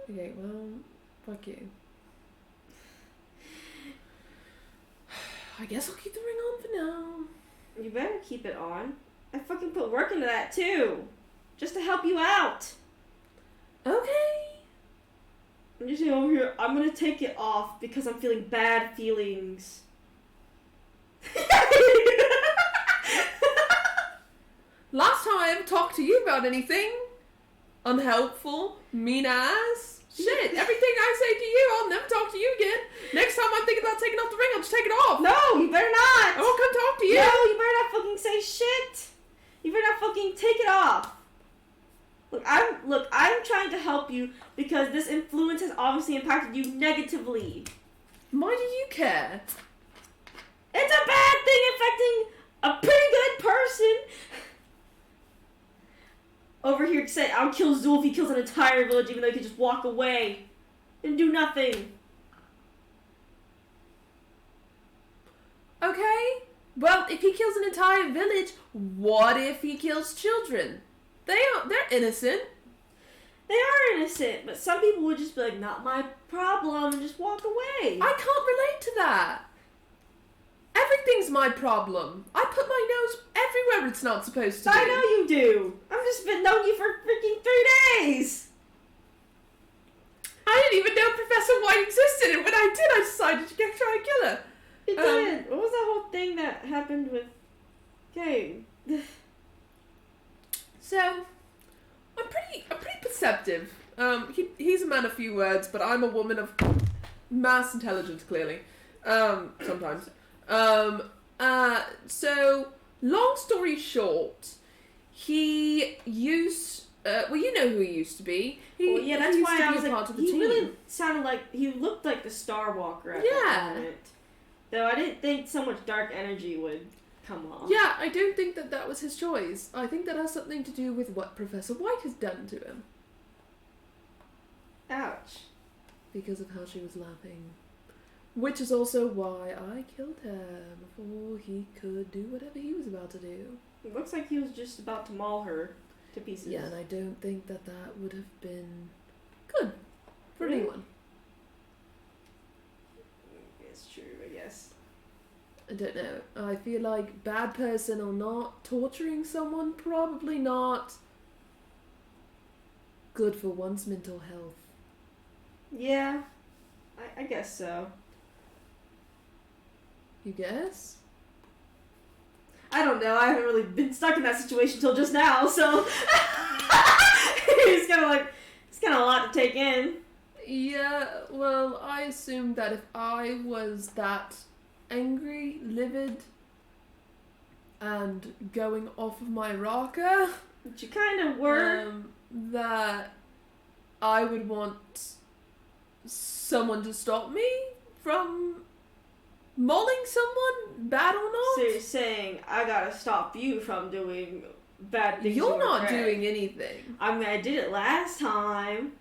Okay, well, fuck you. I guess I'll keep the ring on for now. You better keep it on. I fucking put work into that too. Just to help you out. Okay. I'm just over here. I'm gonna take it off because I'm feeling bad feelings. Last time I ever talked to you about anything unhelpful, mean ass, shit, everything I say to you, I'll never talk to you again. Next time I'm thinking about taking off the ring, I'll just take it off. No, you better not. I won't come talk to you. No, you better not fucking say shit. You better not fucking take it off. I'm trying to help you because this influence has obviously impacted you negatively. Why do you care? It's a bad thing affecting a pretty good person. Over here saying I'll kill Zul if he kills an entire village even though he could just walk away and do nothing. Okay. Well, if he kills an entire village, what if he kills children? They're innocent. They are innocent, but some people would just be like, not my problem, and just walk away. I can't relate to that. Everything's my problem. I put my nose everywhere it's not supposed to be. I know you do. I've just been knowing you for freaking 3 days. I didn't even know Professor White existed, and when I did, I decided to try and kill her. You did. What was that whole thing that happened with Kane? So, I'm pretty perceptive. He's a man of few words, but I'm a woman of mass intelligence, clearly. Sometimes. So, long story short, he used, well, you know who he used to be. Well, yeah, that's why I was like, part of the he team. really sounded like, he looked like the Star Walker at that moment. Though I didn't think so much dark energy would come off. Yeah, I don't think that was his choice. I think that has something to do with what Professor White has done to him. Ouch. Because of how she was laughing. Which is also why I killed her before he could do whatever he was about to do. It looks like he was just about to maul her to pieces. Yeah, and I don't think that would have been good for anyone. It's true, I guess. I don't know. I feel like bad person or not, torturing someone, probably not good for one's mental health. Yeah, I guess so. You guess? I don't know. I haven't really been stuck in that situation till just now, so it's kind of a lot to take in. Yeah, well, I assumed that if I was that angry, livid, and going off of my rocker, But you kind of were. that I would want someone to stop me from mauling someone, bad or not. So you're saying I gotta stop you from doing bad things. You're not regret. doing anything. I mean, I did it last time.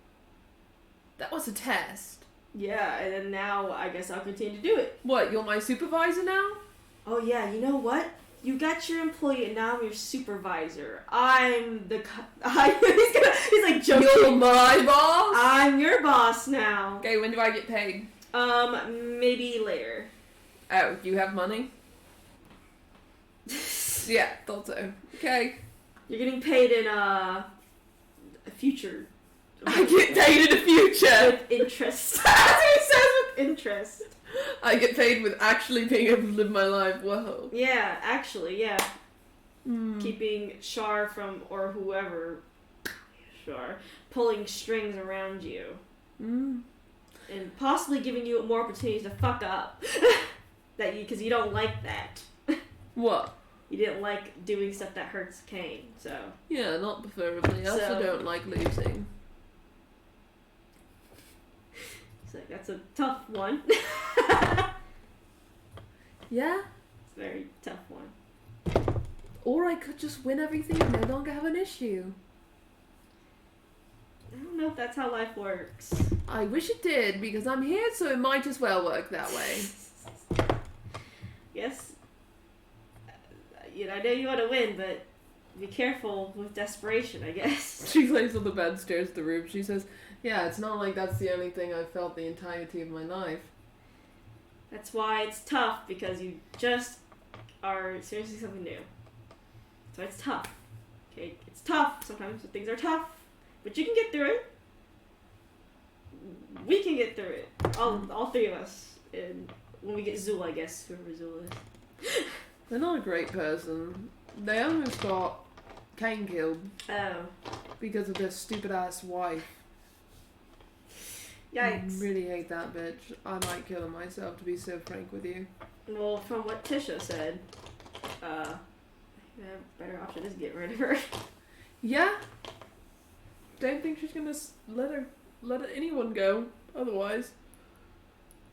That was a test. Yeah, and then now I guess I'll continue to do it. What, you're my supervisor now? Oh yeah, you know what? You got your employee and now I'm your supervisor. I'm the... he's like joking. You're my boss? I'm your boss now. Okay, when do I get paid? Maybe later. Oh, you have money? Yeah, thought so. Okay. You're getting paid in, a future. I get paid in the future! With interest. That's what he says, with interest. I get paid with actually being able to live my life well. Yeah, actually, yeah. Keeping Shar from, or whoever, Shar, pulling strings around you. And possibly giving you more opportunities to fuck up. Because you don't like that. What? You didn't like doing stuff that hurts Kane, so. Yeah, not preferably. I also don't like losing. It's like, that's a tough one. Yeah? It's a very tough one. Or I could just win everything and no longer have an issue. I don't know if that's how life works. I wish it did, because I'm here, so it might as well work that way. Yes. I know you want to win, but be careful with desperation, I guess. She lays on the bed, stares at the roof. She says, yeah, it's not like that's the only thing I've felt the entirety of my life. That's why it's tough, because you just are experiencing something new. So it's tough. Okay, it's tough. Sometimes things are tough, but you can get through it. We can get through it. All three of us. And when we get Zool, I guess, whoever Zool is. They're not a great person. They almost got Kane killed. Oh. Because of their stupid ass wife. Yikes. I really hate that bitch. I might kill her myself, to be so frank with you. Well, from what Tisha said, better option is get rid of her. Yeah. Don't think she's gonna let anyone go. Otherwise.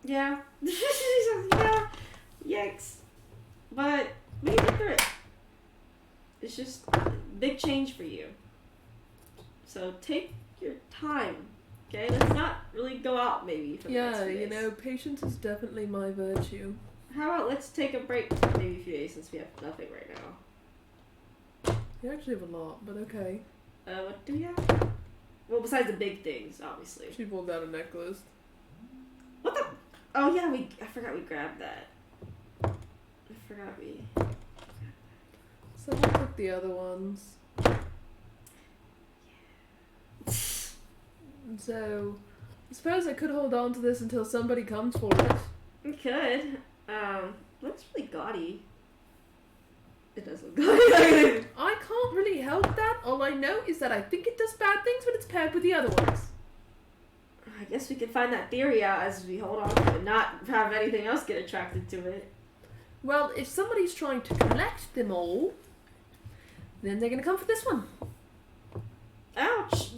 Yeah. Yeah. Yikes. But we can get through it. It's just a big change for you. So take your time. Okay? Let's not really go out maybe for the next few days. Patience is definitely my virtue. How about let's take a break for maybe a few days since we have nothing right now. You actually have a lot, but okay. What do we have? Well, besides the big things, obviously. She pulled out a necklace. What the? Oh yeah, I forgot we grabbed that. I forgot we. Someone took the other ones. So, I suppose I could hold on to this until somebody comes for it. We could. Looks really gaudy. It does look gaudy. I can't really help that. All I know is that I think it does bad things when it's paired with the other ones. I guess we could find that theory out as we hold on to it and not have anything else get attracted to it. Well, if somebody's trying to collect them all, then they're gonna come for this one. Ouch!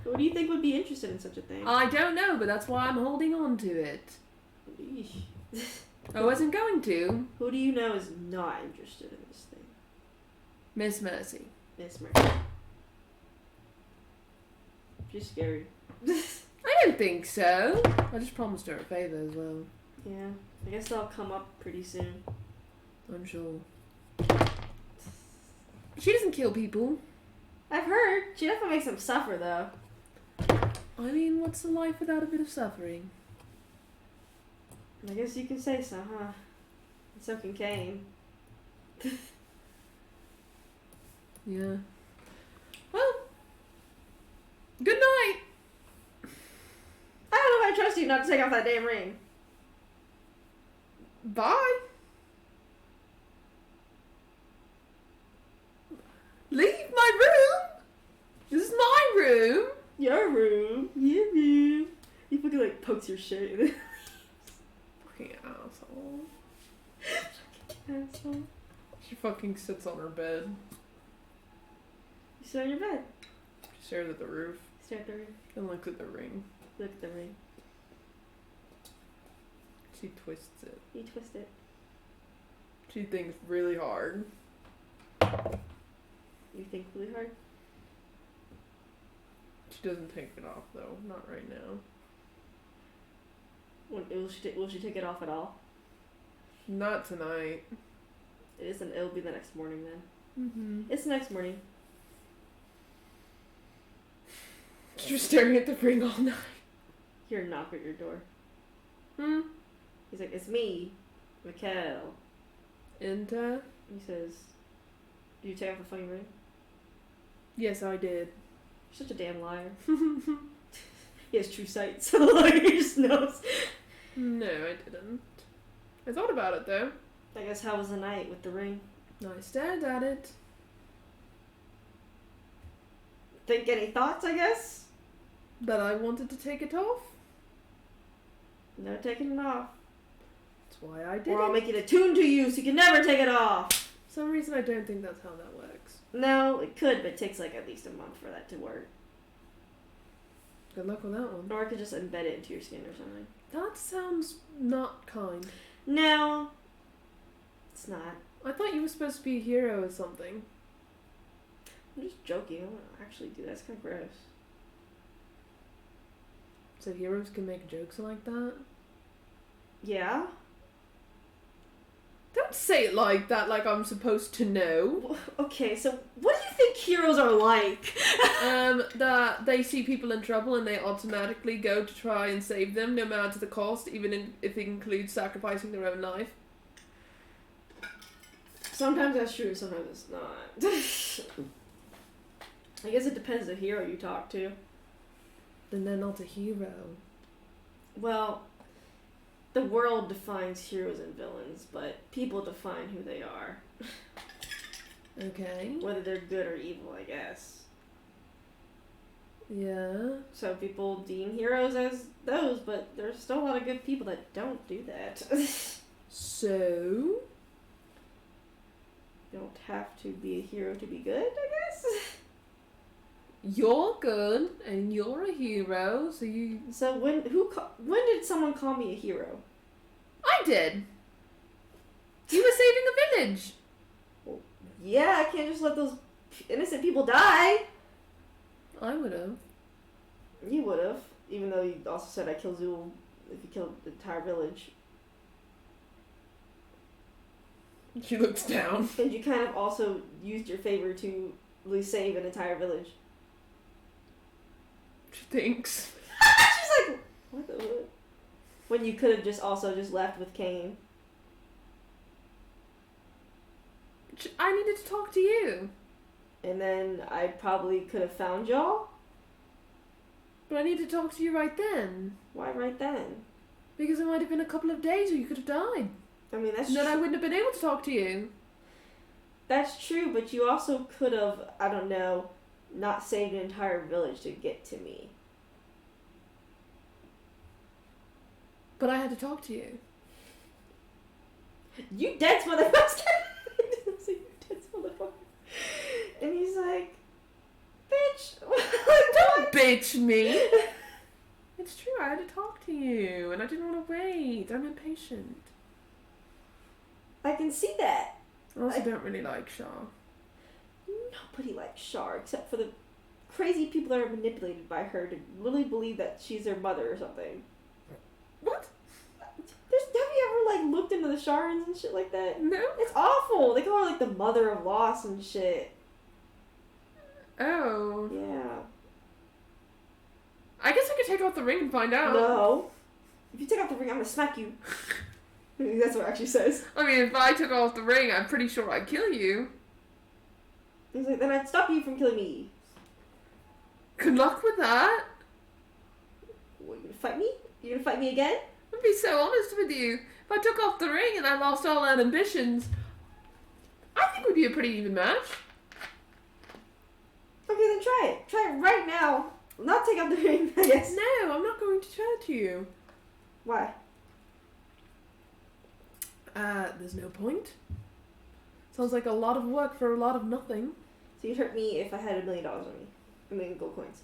Who do you think would be interested in such a thing? I don't know, but that's why I'm holding on to it. Eesh. I wasn't going to. Who do you know is not interested in this thing? Miss Mercy. Miss Mercy. She's scary. I don't think so. I just promised her a favor as well. Yeah, I guess they'll come up pretty soon. I'm sure. She doesn't kill people. I've heard. She definitely makes them suffer, though. I mean, what's a life without a bit of suffering? I guess you can say so, huh? And so can Kane. Yeah. Well, good night. I don't know if I trust you not to take off that damn ring. Bye. Leave my room. This is my room. Your room. Your room. He fucking like pokes your shirt and then Fucking asshole. asshole. She fucking sits on her bed. You sit on your bed. She stares at the roof. Stare at the ring. And looks at the ring. Look at the ring. She twists it. You twist it. She thinks really hard. You think really hard? She doesn't take it off though. Not right now. Will she take it off at all? Not tonight. It'll be the next morning then. Mm-hmm. It's the next morning. She's just staring at the ring all night. Hear a knock at your door. Hmm? He's like, it's me, Mikhail. And, He says, did you take off the fucking ring? yes, I did. You're such a damn liar. He has true sight, so like, he just knows. No, I didn't. I thought about it though. I guess how was the night with the ring? I stared at it. Think any thoughts, I guess? That I wanted to take it off. No taking it off. That's why I did Or I'll it. make it attuned to you so you can never take it off. For some reason I don't think that's how that works. No, it could, but it takes like at least a month for that to work. Good luck with that one. Or I could just embed it into your skin or something. That sounds not kind. No, it's not. I thought you were supposed to be a hero or something. I'm just joking. I don't actually do that. It's kind of gross. So heroes can make jokes like that? Yeah? Don't Don't say it like that, like I'm supposed to know. Okay, so what do you think heroes are like? That they see people in trouble and they automatically go to try and save them, no matter the cost, even if it includes sacrificing their own life. Sometimes that's true, sometimes it's not. I guess it depends the hero you talk to. Then they're not a hero. Well, the world defines heroes and villains, but people define who they are. Okay. Whether they're good or evil, I guess. Yeah. So people deem heroes as those, but there's still a lot of good people that don't do that. So? You don't have to be a hero to be good, I guess? You're good, and you're a hero, so you... So when did someone call me a hero? I did! You were saving a village! Well, yeah, I can't just let those innocent people die! I would've. You would've, even though you also said I kill Zool if you killed the entire village. She looks down. And you kind of also used your favor to at least save an entire village. She thinks. She's like, what the what? When you could have just also just left with Cain. I needed to talk to you. And then I probably could have found y'all. But I needed to talk to you right then. Why right then? Because it might have been a couple of days or you could have died. I mean, that's And then I wouldn't have been able to talk to you. That's true, but you also could have, I don't know, not saved an entire village to get to me. But I had to talk to you. You dense motherfucker! You dense motherfucker. And he's like, bitch! Don't bitch me! It's true, I had to talk to you, and I didn't want to wait. I'm impatient. I can see that. I also don't really like Shaw. Nobody likes Shar except for the crazy people that are manipulated by her to really believe that she's their mother or something. What? Have you ever looked into the Sharns and shit like that? No. It's awful. They call her the mother of loss and shit. Oh. Yeah. I guess I could take off the ring and find out. No. If you take off the ring, I'm gonna smack you. That's what it actually says. I mean, if I took off the ring, I'm pretty sure I'd kill you. He's like, then I'd stop you from killing me. Good luck with that. What, you gonna fight me? You gonna fight me again? I'd be so honest with you. If I took off the ring and I lost all our ambitions, I think we'd be a pretty even match. Okay, then try it. Try it right now. Not take off the ring, I guess. No, I'm not going to hurt you. Why? There's no point. Sounds like a lot of work for a lot of nothing. So you'd hurt me if I had $1 million on me. $1 million gold coins.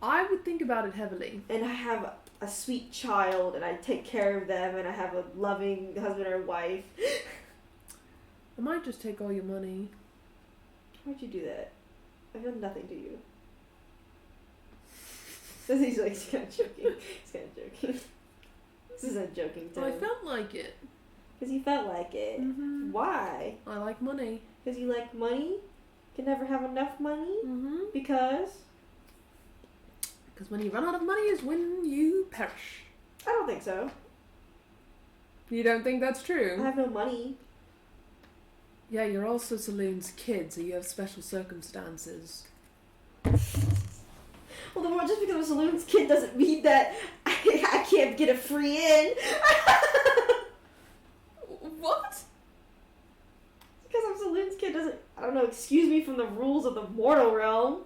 I would think about it heavily. And I have a sweet child, and I take care of them, and I have a loving husband or wife. I might just take all your money. Why'd you do that? I've done nothing to you. He's like, he's kind of joking. He's kind of joking. This isn't joking to I him. felt like it. Because he felt like it. Mm-hmm. Why? I like money. Because you like money? Can never have enough money? Mm-hmm. Because when you run out of money is when you perish. I don't think so. You don't think that's I true? have no money. Yeah, you're also Saloon's kid, so you have special circumstances. Well, just because I'm a saloon's kid doesn't mean that I can't get a free in. What? Because I'm saloon's kid doesn't, I don't know, excuse me from the rules of the mortal realm.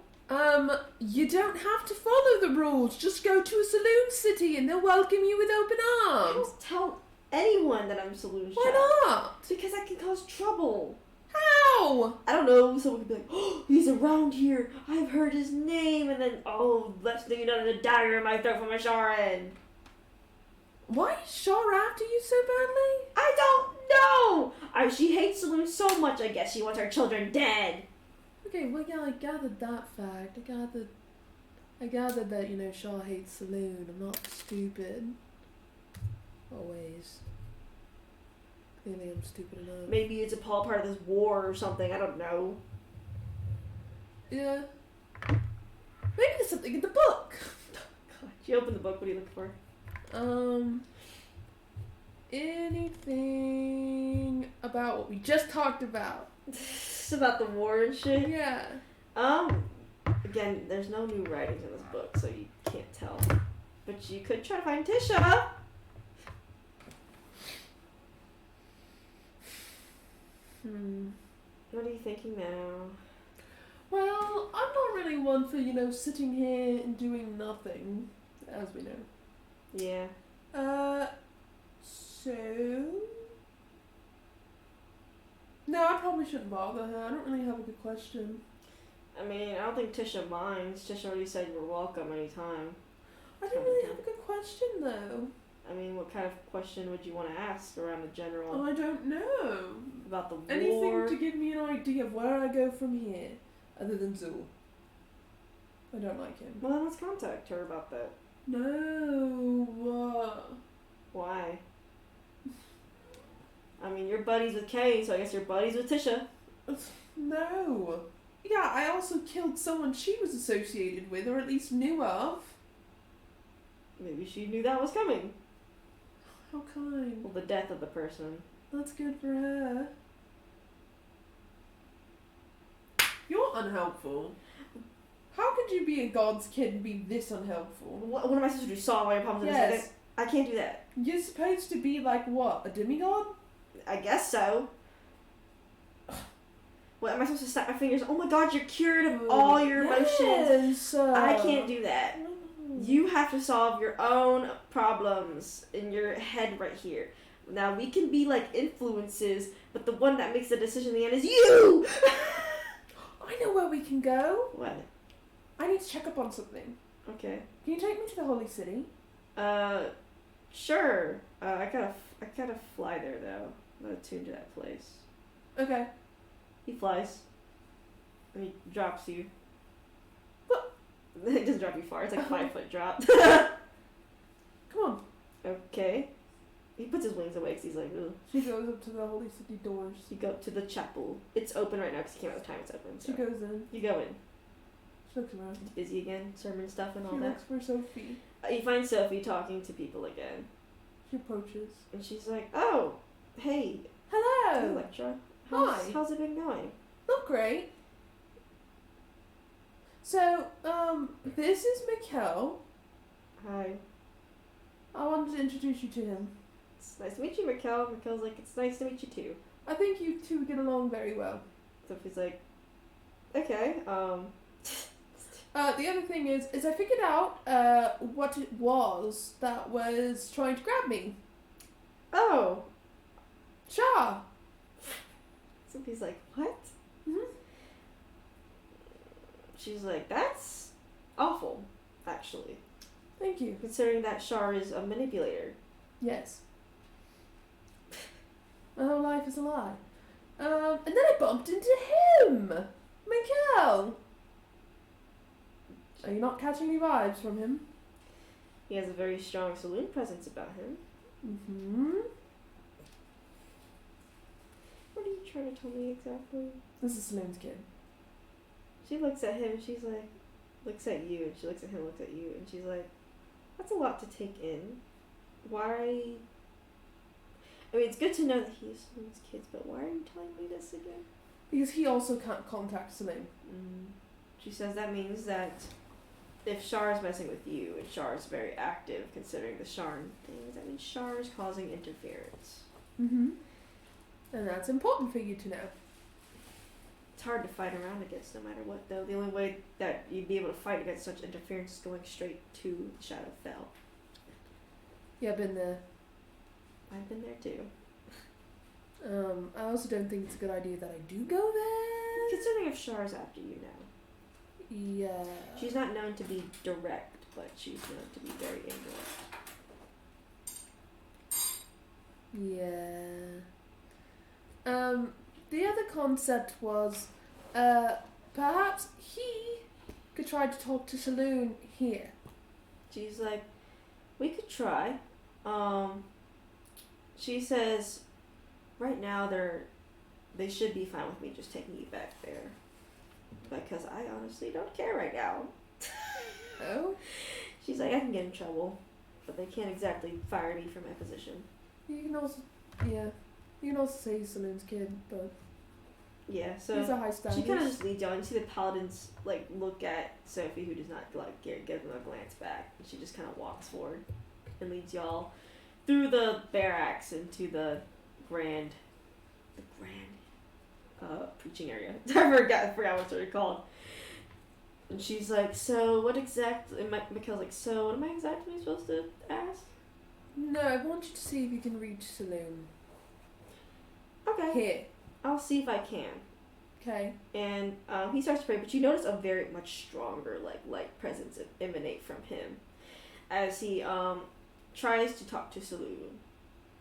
You don't have to follow the rules. Just go to a saloon city and they'll welcome you with open I arms. don't tell anyone that I'm saloon's child. Why not? Because I can cause trouble. How? I don't know, someone could be like, oh, he's around here, I've heard his name, and then, oh, next thing you know, there's a dagger in my throat from a Sharan. Why is Shar after you so badly? I don't know! She hates saloons so much, I guess she wants her children dead. Okay, well, yeah, I gathered that fact. I gathered that, Shar hates Saloon. I'm not stupid. Always. Clearly I'm stupid enough. Maybe it's a part of this war or something. I don't know. Yeah. Maybe there's something in the book. God, you open the book. What are you looking for? Anything about what we just talked about? It's about the war and shit. Yeah. Again, there's no new writings in this book, so you can't tell. But you could try to find Tisha. What are you thinking now? Well, I'm not really one for, sitting here and doing nothing, as we know. Yeah. So... No, I probably shouldn't bother her. I don't really have a good question. I mean, I don't think Tisha minds. Tisha already said you're welcome anytime. I don't really have a good question, though. I mean, what kind of question would you want to ask around the general... Oh, I don't know. About the war? Anything to give me an idea of where I go from here, other than Zool. I don't like him. Well, then let's contact her about that. No. Why? I mean, you're buddies with Kay, so I guess you're buddies with Tisha. No. Yeah, I also killed someone she was associated with, or at least knew of. Maybe she knew that was coming. How kind. Well, the death of the person. That's good for her. You're unhelpful. How could you be a god's kid and be this unhelpful? What am I supposed to do? Solve all your problems in a second? I can't do that. You're supposed to be like what? A demigod? I guess so. What, am I supposed to snap my fingers? Oh my god, you're cured of all your emotions. I can't do that. You have to solve your own problems in your head right here. Now, we can be like influences, but the one that makes the decision in the end is you! I know where we can go. What? I need to check up on something. Okay. Can you take me to the Holy City? Sure. I gotta fly there, though. I'm not attuned to that place. Okay. He flies. And he drops you. What? It doesn't drop you far. It's like a 5-foot drop. Come on. Okay. He puts his wings away because he's like, ooh. She goes up to the Holy City doors. You go to the chapel. It's open right now because he came out the time it's open. So. She goes in. You go in. She looks around. It's busy again. Sermon stuff and all she that. looks for Sophie. You find Sophie talking to people again. She approaches. And she's like, oh, hey. Hello. Electra. Hi. How's it been going? Not great. So, this is Mikkel. Hi. I wanted to introduce you to him. It's nice to meet you, Mikkel. Mikkel's like, it's nice to meet you too. I think you two get along very well. Sophie's like, okay, The other thing is I figured out, what it was that was trying to grab me. Oh. Shah. Sophie's like, what? Mm-hmm. She's like, that's awful, actually. Thank you. Considering that Shar is a manipulator. Yes. My whole life is a lie. And then I bumped into him! Mikkel! Are you not catching any vibes from him? He has a very strong saloon presence about him. Mm-hmm. What are you trying to tell me exactly? This is Saloon's kid. She looks at him, she's like, looks at you, and she looks at him, looks at you, and she's like, that's a lot to take in. Why? I mean, it's good to know that he's Saloon's kids, but why are you telling me this again? Because he also can't contact Saloon. She says that means that if Shar is messing with you, and Shar is very active, considering the Sharn things, that means Shar is causing interference. Mm-hmm. And that's important for you to know. It's hard to fight around against no matter what, though. The only way that you'd be able to fight against such interference is going straight to Shadowfell. Yeah, I've been there. I've been there too. I also don't think it's a good idea that I do go there. Considering if Shar's after you now. Yeah. She's not known to be direct, but she's known to be very indirect. Yeah. The other concept was, perhaps he could try to talk to Saloon here. She's like, we could try. She says, right now they should be fine with me just taking you back there. Because I honestly don't care right now. Oh? She's like, I can get in trouble, but they can't exactly fire me from my position. You can also, yeah. You can also say he's Saloon's kid, but Yeah, so he's a high status. she kind of just leads y'all. You see the paladins like look at Sophie, who does not like give them a glance back, and she just kind of walks forward and leads y'all through the barracks into the grand preaching area. I forgot what it's called. And she's like, so what exactly? And Mikhail's like, so what am I exactly supposed to ask? No, I want you to see if you can reach Saloon. Okay. Here. I'll see if I can. Okay. And he starts to pray, but you notice a very much stronger light presence emanate from him as he tries to talk to Saloon.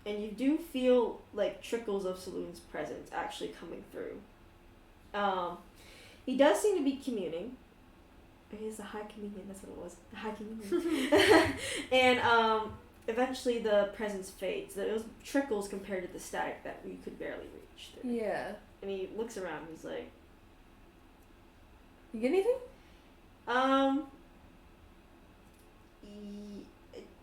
And you do feel like trickles of Saloon's presence actually coming through. He does seem to be communing. He's a high communion, that's what it was. The high communion. And eventually the presence fades. It was trickles compared to the static that you could barely reach through. Yeah. And he looks around and he's like, You get anything?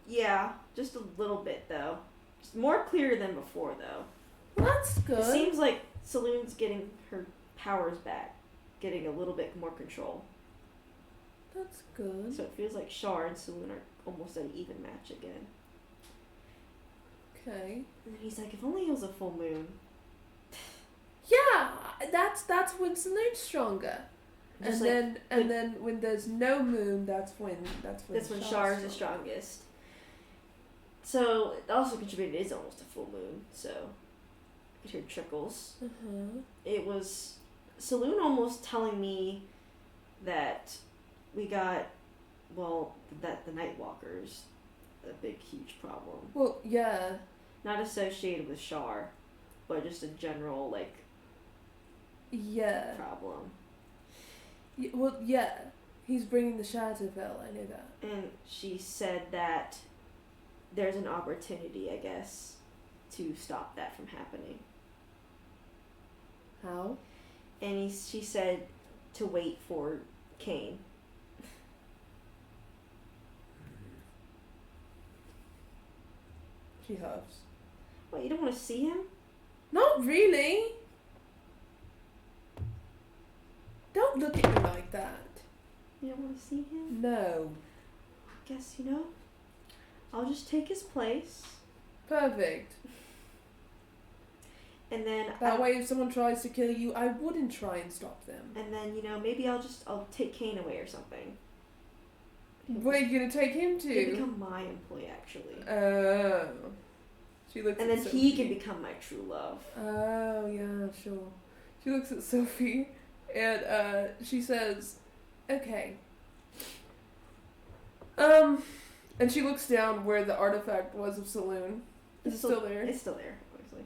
Yeah, just a little bit though. Just more clear than before though. Well, that's good. It seems like Saloon's getting her powers back, getting a little bit more control. That's good. So it feels like Shar and Saloon are almost at an even match again. Okay. And he's like, if only it was a full moon. Yeah, that's when Saloon's stronger. Just And then when there's no moon, that's when Shar's the strongest. So it also contributed it is almost a full moon, so you could hear trickles. Uh-huh. It was Saloon almost telling me that we got that the Night Walkers a big huge problem. Well, yeah. Not associated with Shar, but just a general Yeah. problem. Well, yeah. He's bringing the Shadowfell, I know that. And she said that there's an opportunity, I guess, to stop that from happening. How? And she said to wait for Cain. She huffs. What, you don't want to see him? Not really. Don't look at me like that. You don't want to see him? No. Guess, I'll just take his place. Perfect. And then That way if someone tries to kill you, I wouldn't try and stop them. And then, maybe I'll take Cain away or something. Where are you gonna take him to? He'll become my employee, actually. Oh. She looks And at then Sophie. he can become my true love. Oh, yeah, sure. She looks at Sophie and she says, okay. And she looks down where the artifact was of Saloon. Is it still there? It's still there, obviously.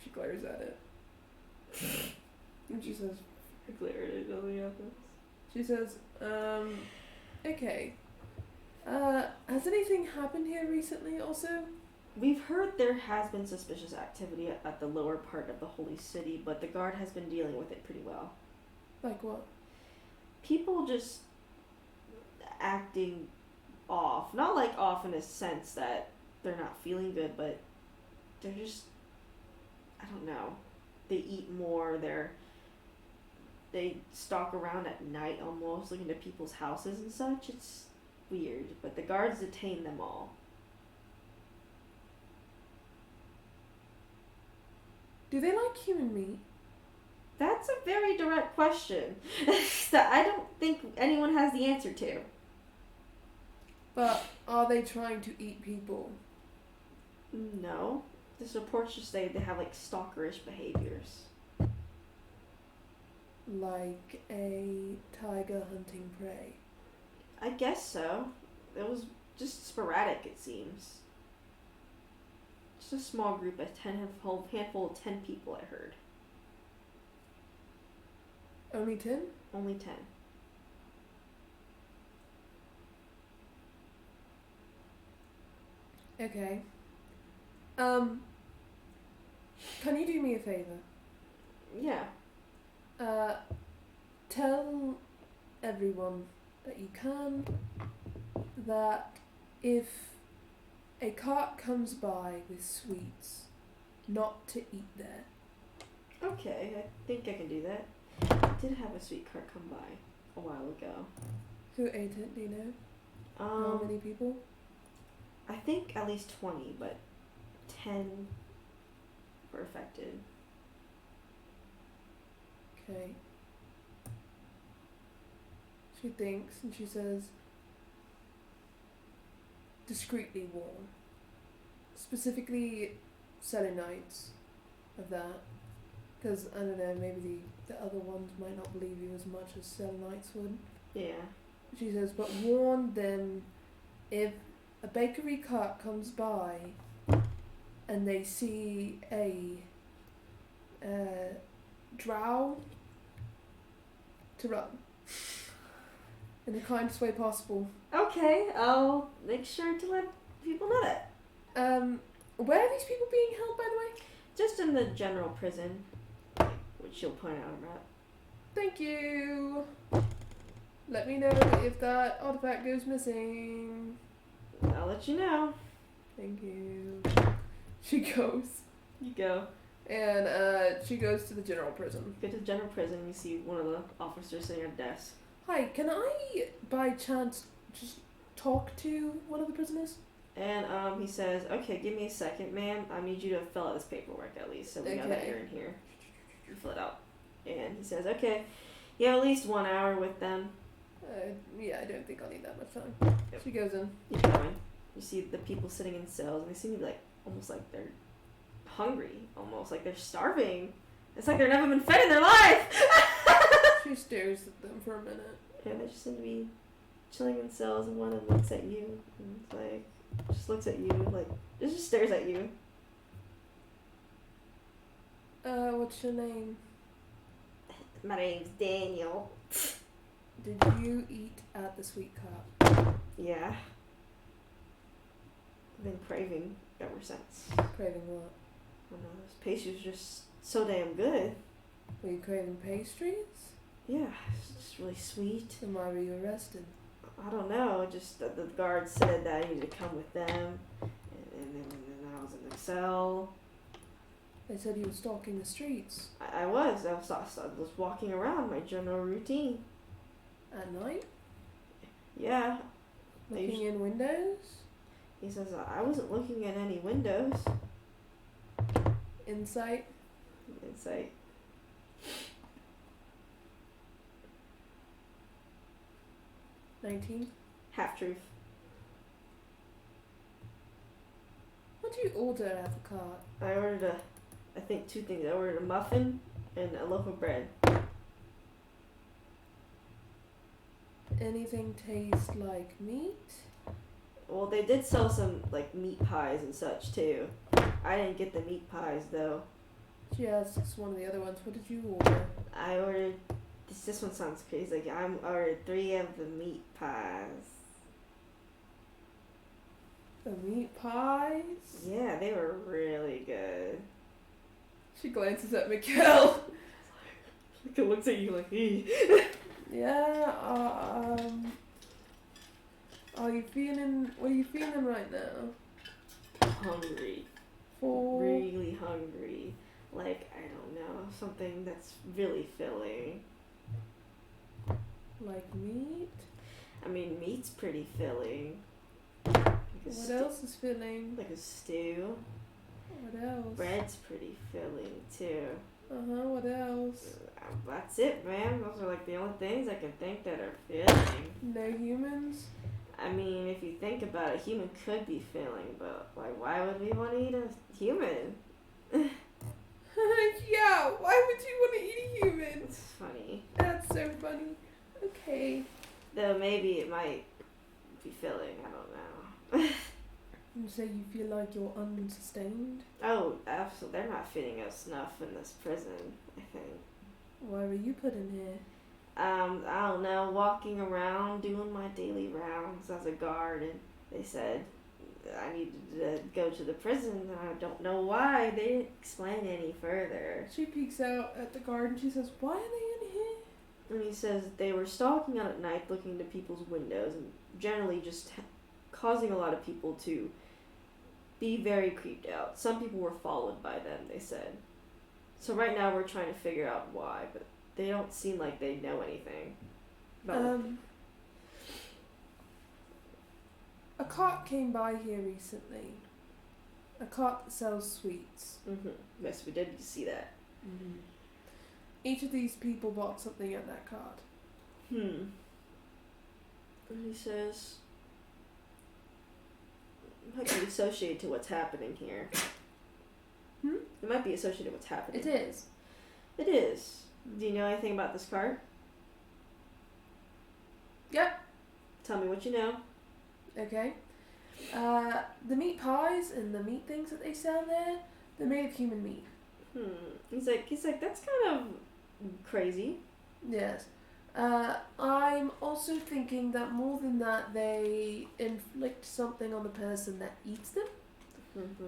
She glares at it. And she says, I glare at it, nothing happens. she says, okay. Has anything happened here recently also? We've heard there has been suspicious activity at the lower part of the holy city, but the guard has been dealing with it pretty well. Like what? People just acting off. Not like off in a sense that they're not feeling good, but they're just, I don't know. They eat more, they stalk around at night almost, looking into people's houses and such. It's weird, but the guards detain them all. Do they like human meat? That's a very direct question that I don't think anyone has the answer to. But are they trying to eat people? No. This reports just say they have stalkerish behaviors. Like a tiger hunting prey? I guess so. It was just sporadic, it seems. Just a small group, a handful of 10 people, I heard. Only 10? Only 10. Okay. Can you do me a favor? Yeah. Tell everyone that you can that if a cart comes by with sweets, not to eat there. Okay, I think I can do that. I did have a sweet cart come by a while ago. Who ate it, do you know? How many people? I think at least 20, but 10 were affected. Okay. She thinks and she says, discreetly warn. Specifically Selenites of that. Because, I don't know, maybe the other ones might not believe you as much as Selenites would. Yeah. She says, but warn them if a bakery cart comes by and they see a drow, to run. In the kindest way possible. Okay, I'll make sure to let people know that. Where are these people being held, by the way? Just in the general prison, which you'll point out about. Thank you. Let me know if that artifact goes missing. I'll let you know. Thank you. She goes. You go. And she goes to the general prison. Get to the general prison, you see one of the officers sitting at a desk. Hi, can I, by chance, just talk to one of the prisoners? And he says, okay, give me a second, ma'am. I need you to fill out this paperwork at least, so we know that you're in here. You fill it out. And he says, okay, you have at least 1 hour with them. Yeah, I don't think I'll need that much time. Yep. She goes in. You go in. You see the people sitting in cells, and they seem to be like, almost like they're hungry, almost like they're starving. It's like they've never been fed in their life. She stares at them for a minute. And they just seem to be chilling in cells, and one of them looks at you, and it's like, just looks at you, like, just stares at you. What's your name? My name's Daniel. Did you eat at the sweet cart? Yeah. I've been craving ever since. Craving what? I don't know, this pastry's just so damn good. Were you craving pastries? Yeah, it's just really sweet. Then why were you arrested? I don't know, just the guard said that I needed to come with them, and then I was in the cell. They said you were stalking the streets. I was walking around, my general routine. At night? Yeah. Looking in windows? He says, I wasn't looking at any windows. Insight? Insight. $19? Half truth. What do you order at the cart? I ordered I think 2 things. I ordered a muffin and a loaf of bread. Anything taste like meat? Well, they did sell some, like, meat pies and such, too. I didn't get the meat pies, though. She asks one of the other ones, what did you order? I ordered... This one sounds crazy. Like, I ordered 3 of the meat pies. The meat pies? Yeah, they were really good. She glances at Mikkel. It looks at you like, ee. Yeah, what are you feeling right now? Hungry. For? Really hungry. Like, I don't know, something that's really filling. Like meat? I mean, meat's pretty filling. What else is filling? Like a stew. What else? Bread's pretty filling, too. What else? That's it, man. Those are like the only things I can think that are filling. No humans? I mean, if you think about it, a human could be filling, but like, why would we want to eat a human? Yeah, why would you want to eat a human? It's funny. That's so funny. Okay. Though maybe it might be filling, I don't know. And so you feel like you're unsustained? Oh, absolutely. They're not feeding us enough in this prison, I think. Why were you put in here? I don't know, walking around, doing my daily rounds as a guard, and they said, I needed to go to the prison. I don't know why. They didn't explain any further. She peeks out at the guard and she says, "Why are they in here?" And he says they were stalking out at night, looking into people's windows, and generally just causing a lot of people to be very creeped out. Some people were followed by them, they said. So right now we're trying to figure out why, but they don't seem like they know anything about A cart came by here recently. A cart that sells sweets. Yes, we did see that. Each of these people bought something at that cart. And he says it might be associated to what's happening here. It might be associated with what's happening. It is. It is. Do you know anything about this cart? Yep. Tell me what you know. Okay. The meat pies and the meat things that they sell there, they're made of human meat. He's like, that's kind of crazy. Yes. I'm also thinking that more than that, they inflict something on the person that eats them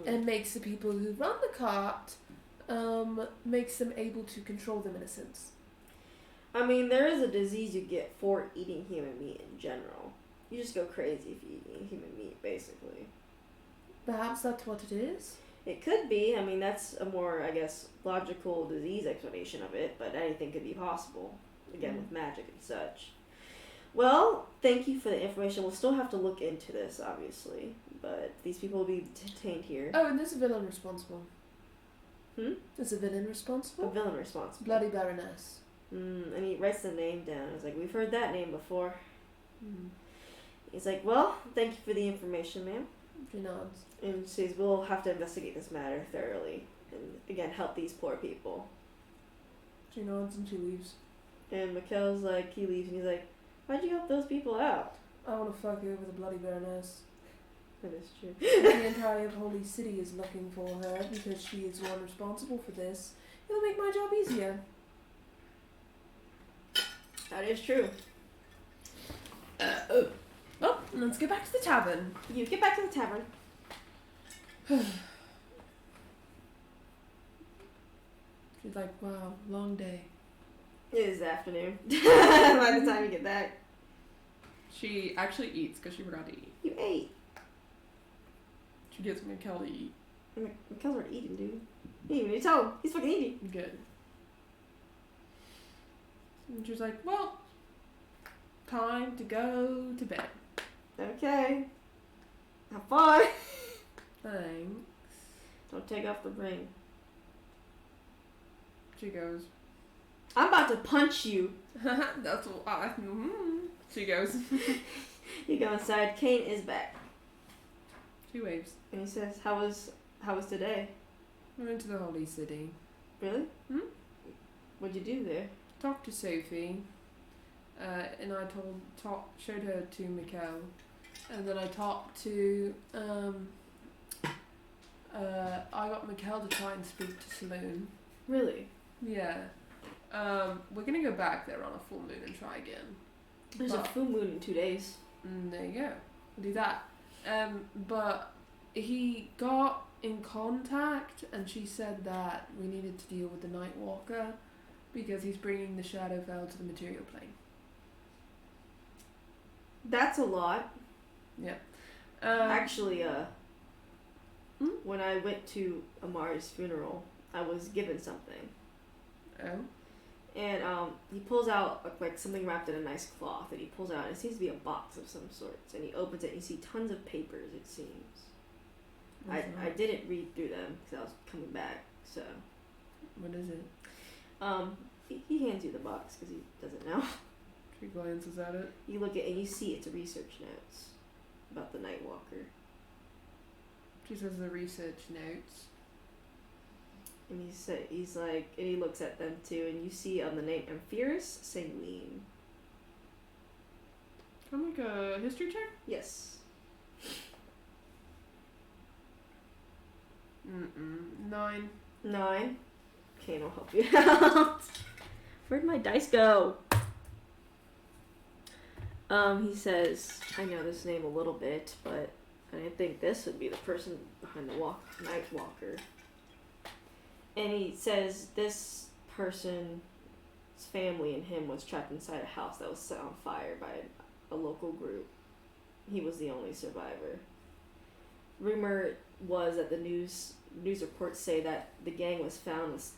and makes the people who run the cart, makes them able to control them in a sense. I mean, there is a disease you get for eating human meat in general. You just go crazy if you eat human meat, basically. Perhaps that's what it is? It could be. I mean, that's a more, I guess, logical disease explanation of it, but anything could be possible. Again, with magic and such. Well, thank you for the information. We'll still have to look into this, obviously, but these people will be detained here. Oh, and there's a villain responsible. There's a villain responsible? A villain responsible. Bloody Baroness. And he writes the name down. He's like, we've heard that name before. He's like, well, thank you for the information, ma'am. She nods. And says, we'll have to investigate this matter thoroughly. And, again, help these poor people. She nods and she leaves. And Mikhail's like, he leaves and he's like, why'd you help those people out? I want to fuck over the Bloody Baroness. That is true. The entire Holy City is looking for her because she is the one responsible for this. It'll make my job easier. That is true. Oh, let's get back to the tavern. You get back to the tavern. She's like, wow, long day. It is afternoon. By the time you get back. She actually eats because she forgot to eat. You ate. She gets Mikhail to eat. Mikhail's already eating, dude. He didn't even tell him. He's fucking eating. Good. And she's like, well, time to go to bed. Okay. Have fun. Thanks. Don't take off the ring. She goes, I'm about to punch you. that's what I... She goes. You go inside. Kane is back. She waves. And he says, how was today? We went to the Holy City. Really? What'd you do there? Talked to Sophie. And I showed her to Mikhail. And then I talked to... I got Mikhail to try and speak to Saloon. Really? Yeah. We're gonna go back there on a full moon and try again. There's a full moon in 2 days. There you go. We'll do that. But he got in contact and she said that we needed to deal with the Night Walker because he's bringing the Shadowfell to the material plane. That's a lot. Yeah. Actually, when I went to Amar's funeral, I was given something. Oh? And he pulls out like something wrapped in a nice cloth, and he pulls out, and it seems to be a box of some sorts, and he opens it, and you see tons of papers, it seems. I didn't read through them, because I was coming back, so. What is it? He hands you the box, because he doesn't know. She glances at it. You look at it, and you see it's research notes about the Night Walker. She says the research notes. And he's like, and he looks at them too, and you see on the name Amphiris Sanguine. Can I make a history check? Yes. 9. 9. Kane will help you out. Where'd my dice go? He says, I know this name a little bit, but And I think this would be the person behind the night walker. And he says this person's family and him was trapped inside a house that was set on fire by a local group. He was the only survivor. Rumor was that the news reports say that the gang was found with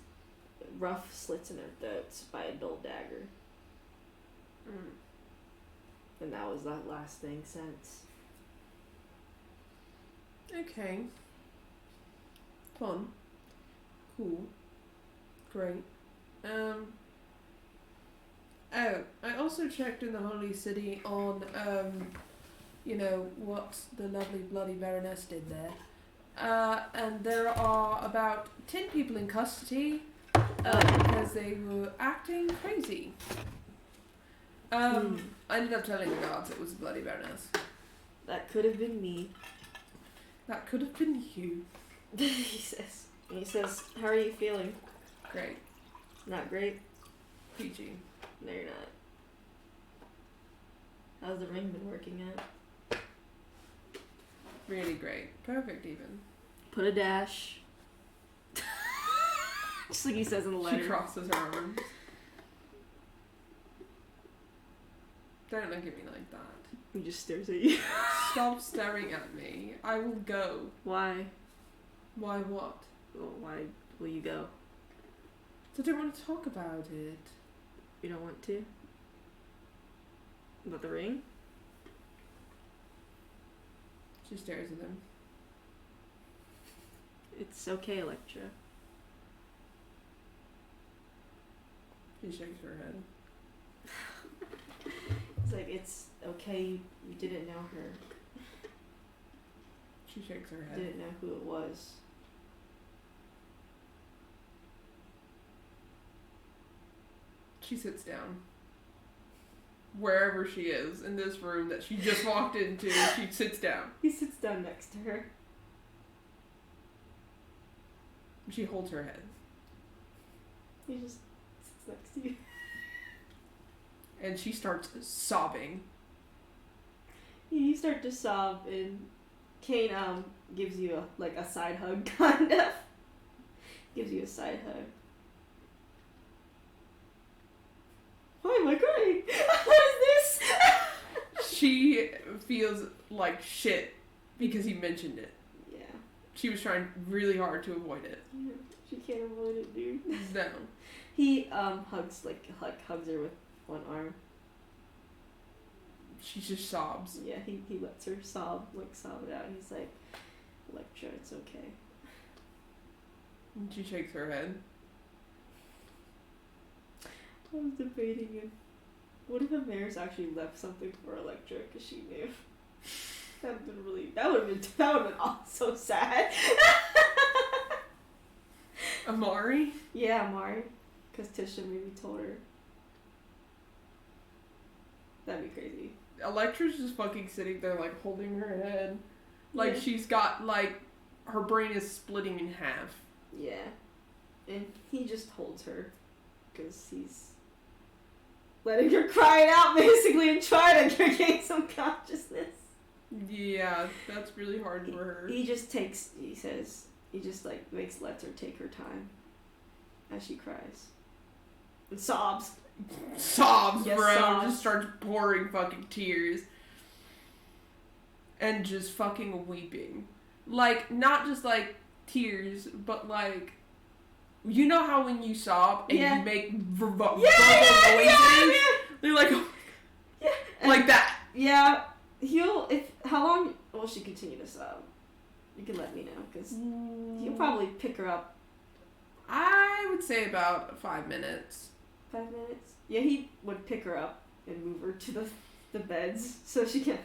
rough slits in their throats by a dull dagger. And that was that last thing since. Okay. Fun. Cool. Great. Oh, I also checked in the Holy City on, what the lovely Bloody Baroness did there. And there are about 10 people in custody because they were acting crazy. I ended up telling the guards it was the Bloody Baroness. That could have been me. That could have been you. He says, how are you feeling? Great. Not great? PG. No, you're not. How's the ring been working out? Really great. Perfect even. Put a dash. Just like he says in the letter. She crosses her arms. Don't look at me like that. He just stares at you. Stop staring at me. I will go. Why? Why what? Well, why will you go? I don't want to talk about it. You don't want to? About the ring? She stares at him. It's okay, Electra. She shakes her head. It's like, it's okay, you didn't know her. She shakes her head. Didn't know who it was. She sits down. Wherever she is, in this room that she just walked into, she sits down. He sits down next to her. She holds her head. He just sits next to you. And she starts sobbing. You start to sob, and Kane gives you a side hug, kind of. Gives you a side hug. Why am I crying? What is this? She feels like shit because he mentioned it. Yeah. She was trying really hard to avoid it. Yeah. She can't avoid it, dude. No. He hugs her with one arm. She just sobs. Yeah, he lets her sob it out. And he's like, Electra, it's okay. And she shakes her head. I was debating it. What if Amaris actually left something for Electra because she knew? That would have been so sad. Amari? Yeah, Amari. Because Tisha maybe told her. That'd be crazy. Electra's just fucking sitting there, holding her head. Yeah. She's got, her brain is splitting in half. Yeah. And he just holds her. Because he's letting her cry it out, basically, and try to regain some consciousness. Yeah, that's really hard for her. He just lets her take her time. As she cries. And sobs. Sobs, yes, bro. Sobs. Just starts pouring fucking tears. And just fucking weeping. Not just tears, but you know how when you sob and you make verbal noises? Yeah. They're like, oh yeah. Like that. Yeah. How long will she continue to sob? You can let me know, because he'll probably pick her up. I would say about 5 minutes. 5 minutes? Yeah, he would pick her up and move her to the beds so she can.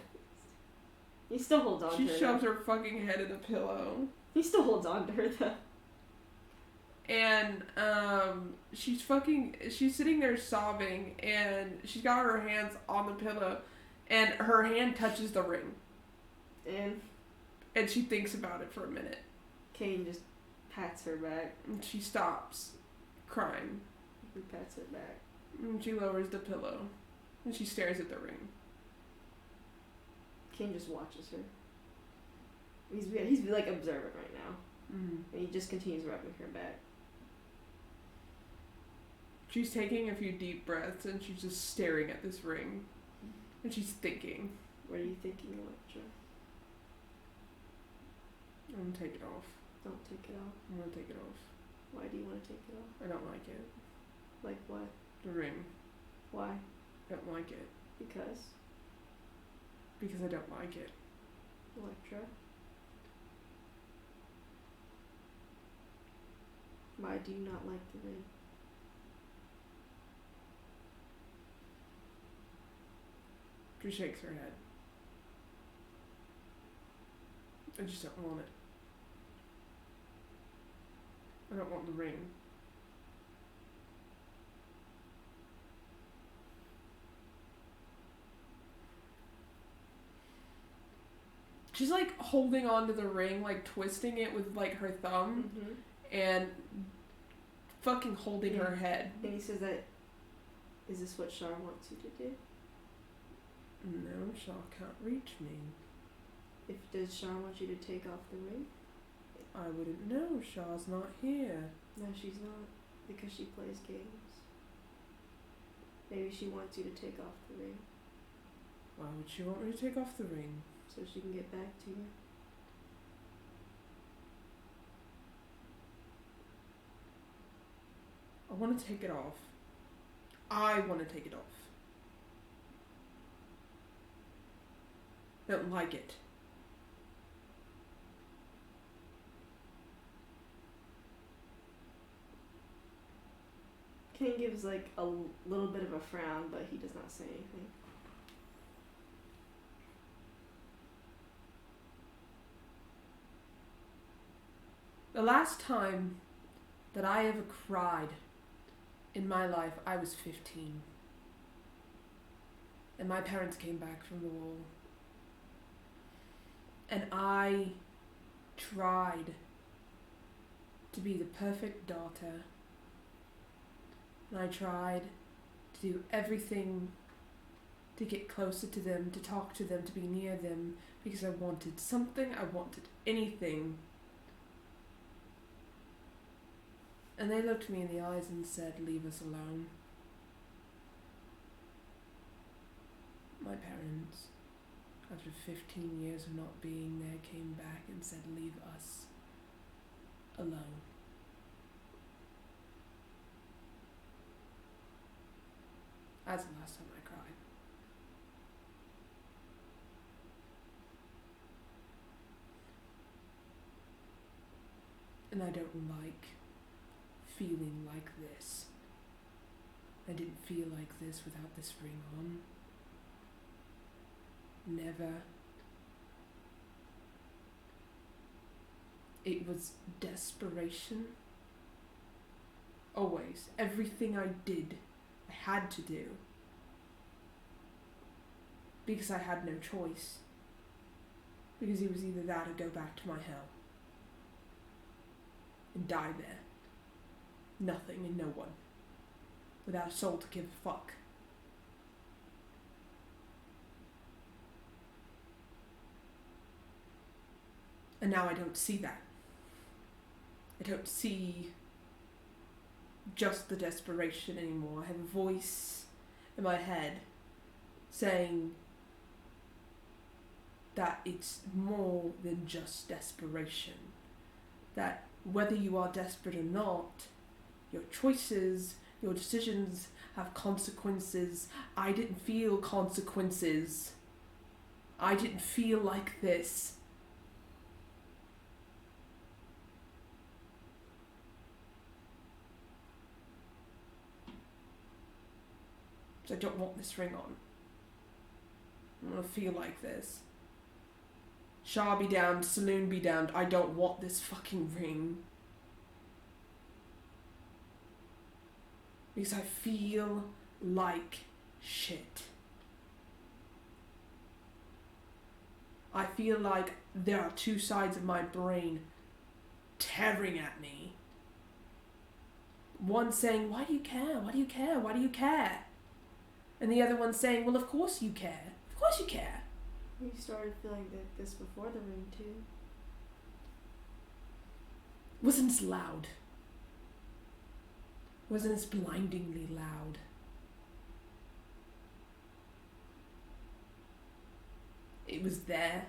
He still holds on to her. She shoves her fucking head in a pillow. He still holds on to her though. And she's sitting there sobbing, and she's got her hands on the pillow, and her hand touches the ring. And she thinks about it for a minute. Kane just pats her back. And she stops crying. He pats her back. And she lowers the pillow. And she stares at the ring. Kane just watches her. He's like observant right now, Mm. and he just continues rubbing her back. She's taking a few deep breaths and she's just staring at this ring, and she's thinking. What are you thinking, Electra? I'm gonna take it off. Don't take it off. I'm gonna take it off. Why do you want to take it off? I don't like it. Like what? The ring. Why? I don't like it. Because Because I don't like it. Electra. Why do you not like the ring? She shakes her head. I just don't want it. I don't want the ring. She's like holding on to the ring, like twisting it with like her thumb, and fucking holding her head. And he says that, is this what Shar wants you to do? No, Shaw can't reach me. Does Shar want you to take off the ring? I wouldn't know. Shaw's not here. No, she's not. Because she plays games. Maybe she wants you to take off the ring. Why would she want me to take off the ring? So she can get back to you. I want to take it off. I want to take it off. Don't like it. King gives like a little bit of a frown, but he does not say anything. The last time that I ever cried in my life, I was 15. And my parents came back from the war. And I tried to be the perfect daughter. And I tried to do everything to get closer to them, to talk to them, to be near them, because I wanted something, I wanted anything. And they looked me in the eyes and said, "Leave us alone." My parents, after 15 years of not being there, came back and said, "Leave us alone." That's the last time I cried. And I don't like feeling like this. I didn't feel like this without this ring on. Never. It was desperation. Always. Everything I did, I had to do. Because I had no choice. Because it was either that or go back to my hell. And die there. Nothing and no one. Without a soul to give a fuck. And now I don't see that. I don't see just the desperation anymore. I have a voice in my head saying that it's more than just desperation. That whether you are desperate or not, your choices, your decisions have consequences. I didn't feel consequences. I didn't feel like this. So I don't want this ring on. I don't want to feel like this. Shah be damned, Saloon be damned, I don't want this fucking ring. Because I feel like shit. I feel like there are two sides of my brain tearing at me. One saying, "Why do you care? Why do you care? Why do you care?" And the other one saying, "Well, of course you care. Of course you care." You started feeling this before the ring too. wasn't as loud. Wasn't as blindingly loud. It was there.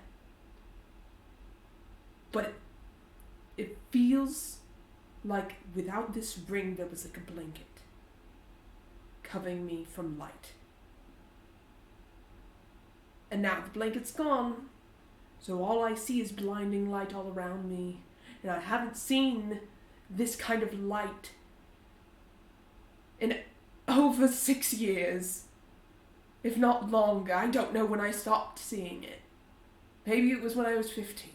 But it feels like without this ring there was like a blanket covering me from light. And now the blanket's gone, so all I see is blinding light all around me, and I haven't seen this kind of light in over 6 years, if not longer. I don't know when I stopped seeing it. Maybe it was when I was 15.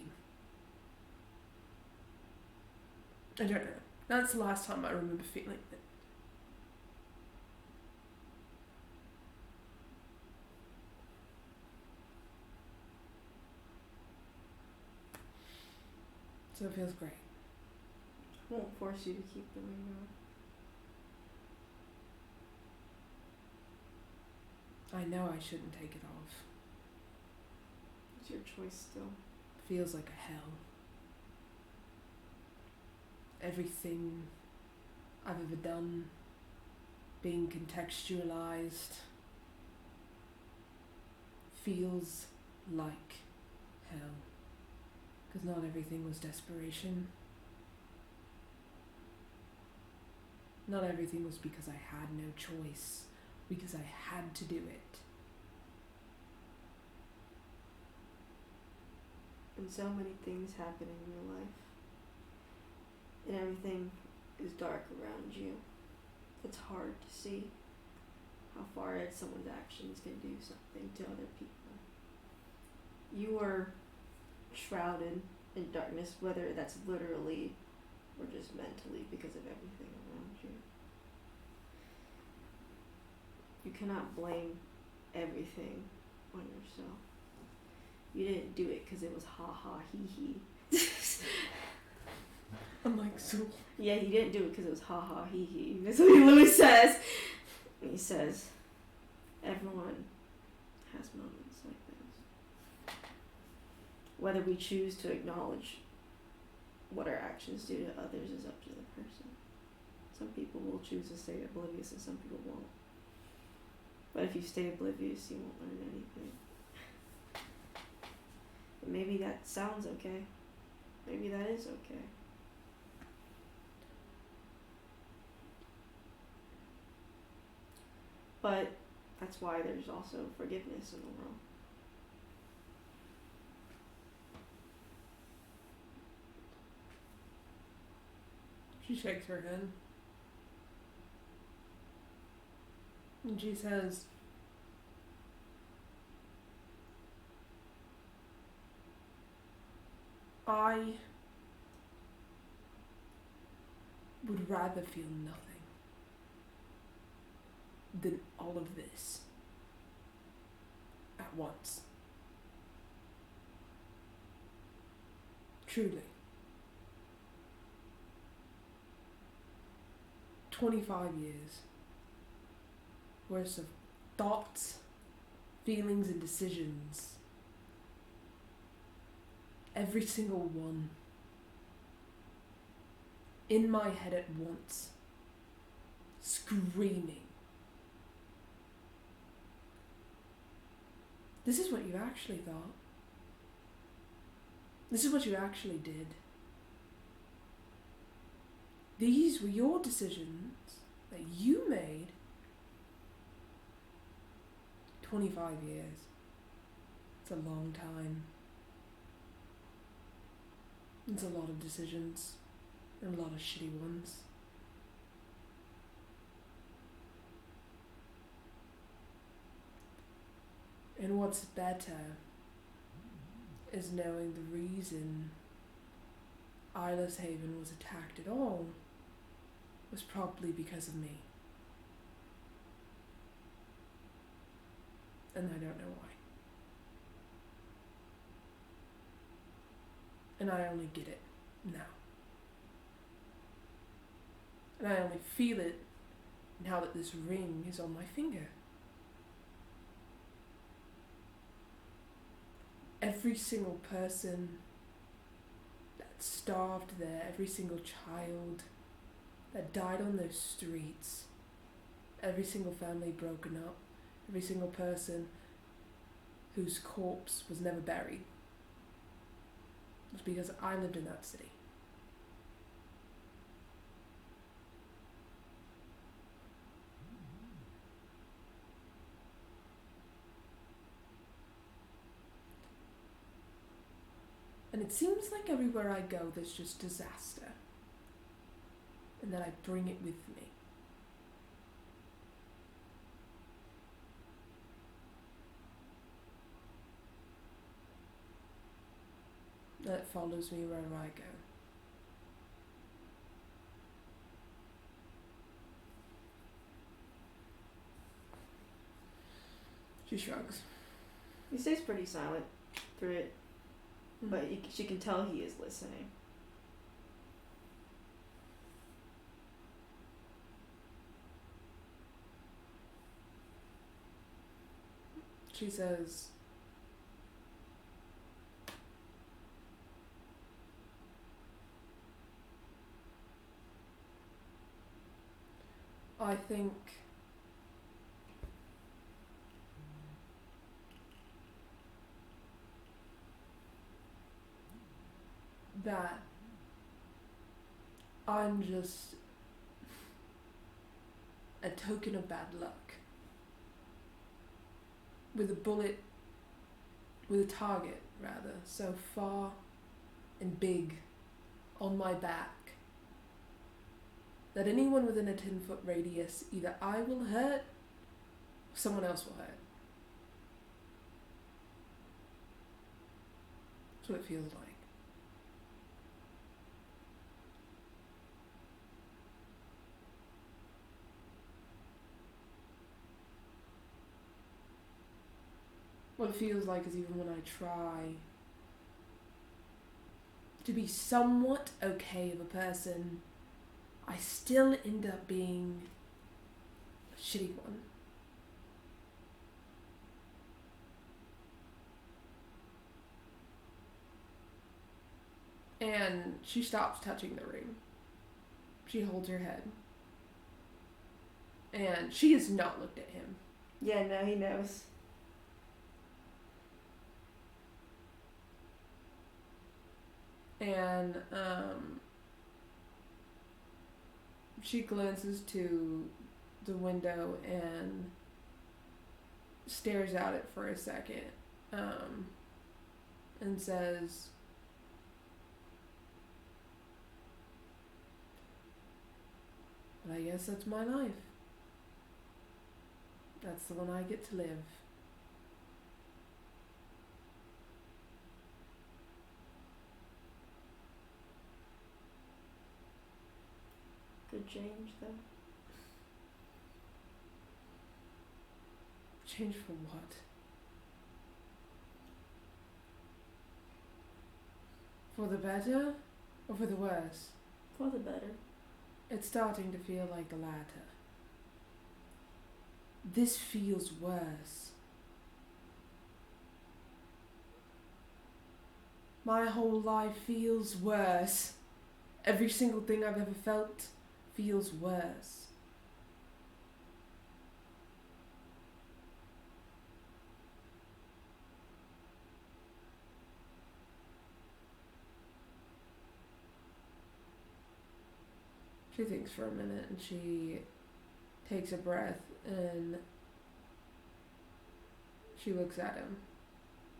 I don't know. That's the last time I remember feeling it. So it feels great. I won't force you to keep the ring on. I know I shouldn't take it off. It's your choice still. Feels like a hell. Everything I've ever done being contextualized feels like hell. Because not everything was desperation. Not everything was because I had no choice, because I had to do it. And so many things happen in your life. And everything is dark around you. It's hard to see how far someone's actions can do something to other people. You are shrouded in darkness, whether that's literally or just mentally, because of everything around you. You cannot blame everything on yourself. You didn't do it because it was ha ha he he. I'm like, so... Yeah, he didn't do it because it was ha ha he he. That's what he literally says. And he says, everyone has moments like this. Whether we choose to acknowledge what our actions do to others is up to the person. Some people will choose to stay oblivious and some people won't. But if you stay oblivious, you won't learn anything. And maybe that sounds okay. Maybe that is okay. But that's why there's also forgiveness in the world. She shakes her head. And she says, I would rather feel nothing than all of this at once. Truly. 25 years worth of thoughts, feelings, and decisions. Every single one in my head at once, screaming. This is what you actually thought. This is what you actually did. These were your decisions that you made 25 years. It's a long time. It's a lot of decisions, and a lot of shitty ones. And what's better is knowing the reason Isla's Haven was attacked at all was probably because of me. And I don't know why. And I only get it now. And I only feel it now that this ring is on my finger. Every single person that starved there, every single child that died on those streets, every single family broken up, every single person whose corpse was never buried. It was because I lived in that city. And it seems like everywhere I go there's just disaster. And that I bring it with me. That follows me wherever I go. She shrugs. He stays pretty silent through it, but she can tell he is listening. She says, I think that I'm just a token of bad luck. With a target, rather, so far and big on my back that anyone within a 10-foot radius, either I will hurt or someone else will hurt. That's what it feels like. What it feels like is even when I try to be somewhat okay of a person, I still end up being a shitty one. And she stops touching the ring. She holds her head. And she has not looked at him. Yeah, no, he knows. And she glances to the window and stares at it for a second, and says, "But I guess that's my life. That's the one I get to live." Good change, though. Change for what? For the better or for the worse? For the better. It's starting to feel like the latter. This feels worse. My whole life feels worse. Every single thing I've ever felt feels worse. She thinks for a minute and she takes a breath and she looks at him.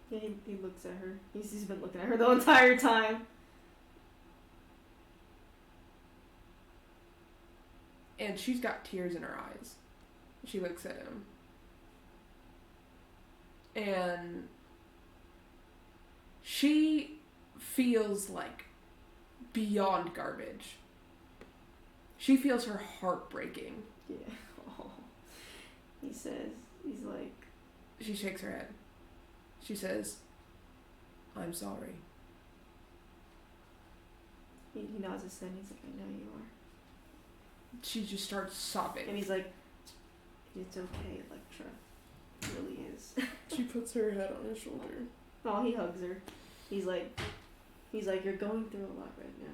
Yeah, he looks at her. He's been looking at her the entire time. And she's got tears in her eyes. She looks at him. And she feels like beyond garbage. She feels her heart breaking. Yeah. Oh. He says, he's like... She shakes her head. She says, "I'm sorry." He nods his head and he's like, "I know you are." She just starts sobbing. And he's like, "It's okay, Electra. It really is." She puts her head on his shoulder. Oh, he hugs her. He's like, He's like, you're going through a lot right now.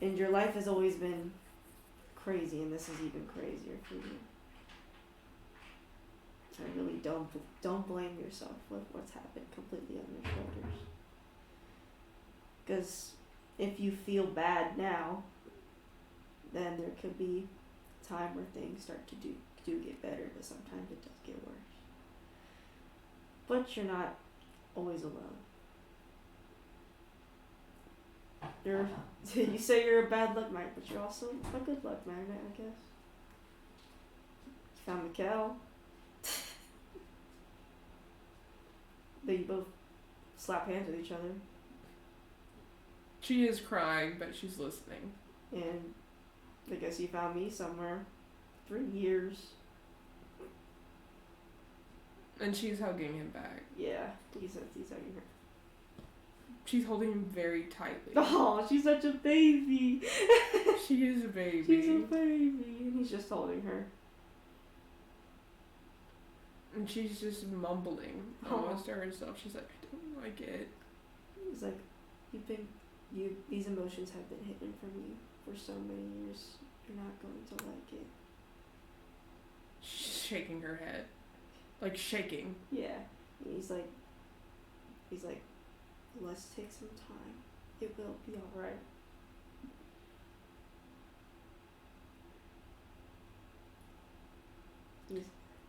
And your life has always been crazy, and this is even crazier for you. I really don't blame yourself with what's happened completely on your shoulders. Because if you feel bad now, then there could be a time where things start to do get better, but sometimes it does get worse. But you're not always alone. You say you're a bad luck magnet, but you're also a good luck magnet, I guess. You found the cow. Then you both slap hands with each other. She is crying, but she's listening. And I guess you found me somewhere. 3 years. And she's hugging him back. Yeah, he's hugging her. She's holding him very tightly. Oh, she's such a baby. She is a baby. She's a baby. And he's just holding her. And she's just mumbling almost to herself. She's like, I don't like it. He's like, these emotions have been hidden from you for so many years. You're not going to like it. She's shaking her head. Like shaking. Yeah. And he's like, let's take some time. It will be alright.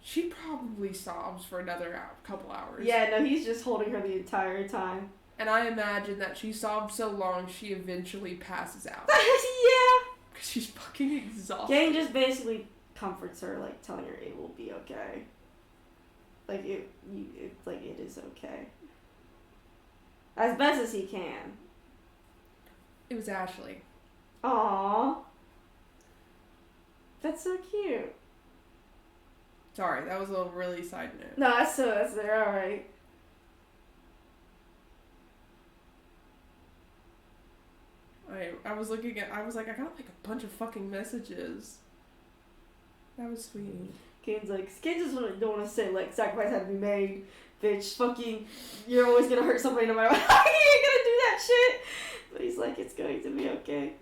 She probably sobs for another couple hours. Yeah, no, he's just holding her the entire time. And I imagine that she sobs so long she eventually passes out. Yeah. Because she's fucking exhausted. Kane just basically comforts her, like telling her it will be okay. Like it is okay. As best as he can. It was Ashley. Aww. That's so cute. Sorry, that was a little really side note. No, that's there, alright. I was looking at, I was like, I got like a bunch of fucking messages. That was sweet. Kane's like, Kane just don't want to say, like, sacrifice had to be made. Bitch, fucking, you're always gonna hurt somebody no matter what. You ain't gonna do that shit. But he's like, it's going to be okay.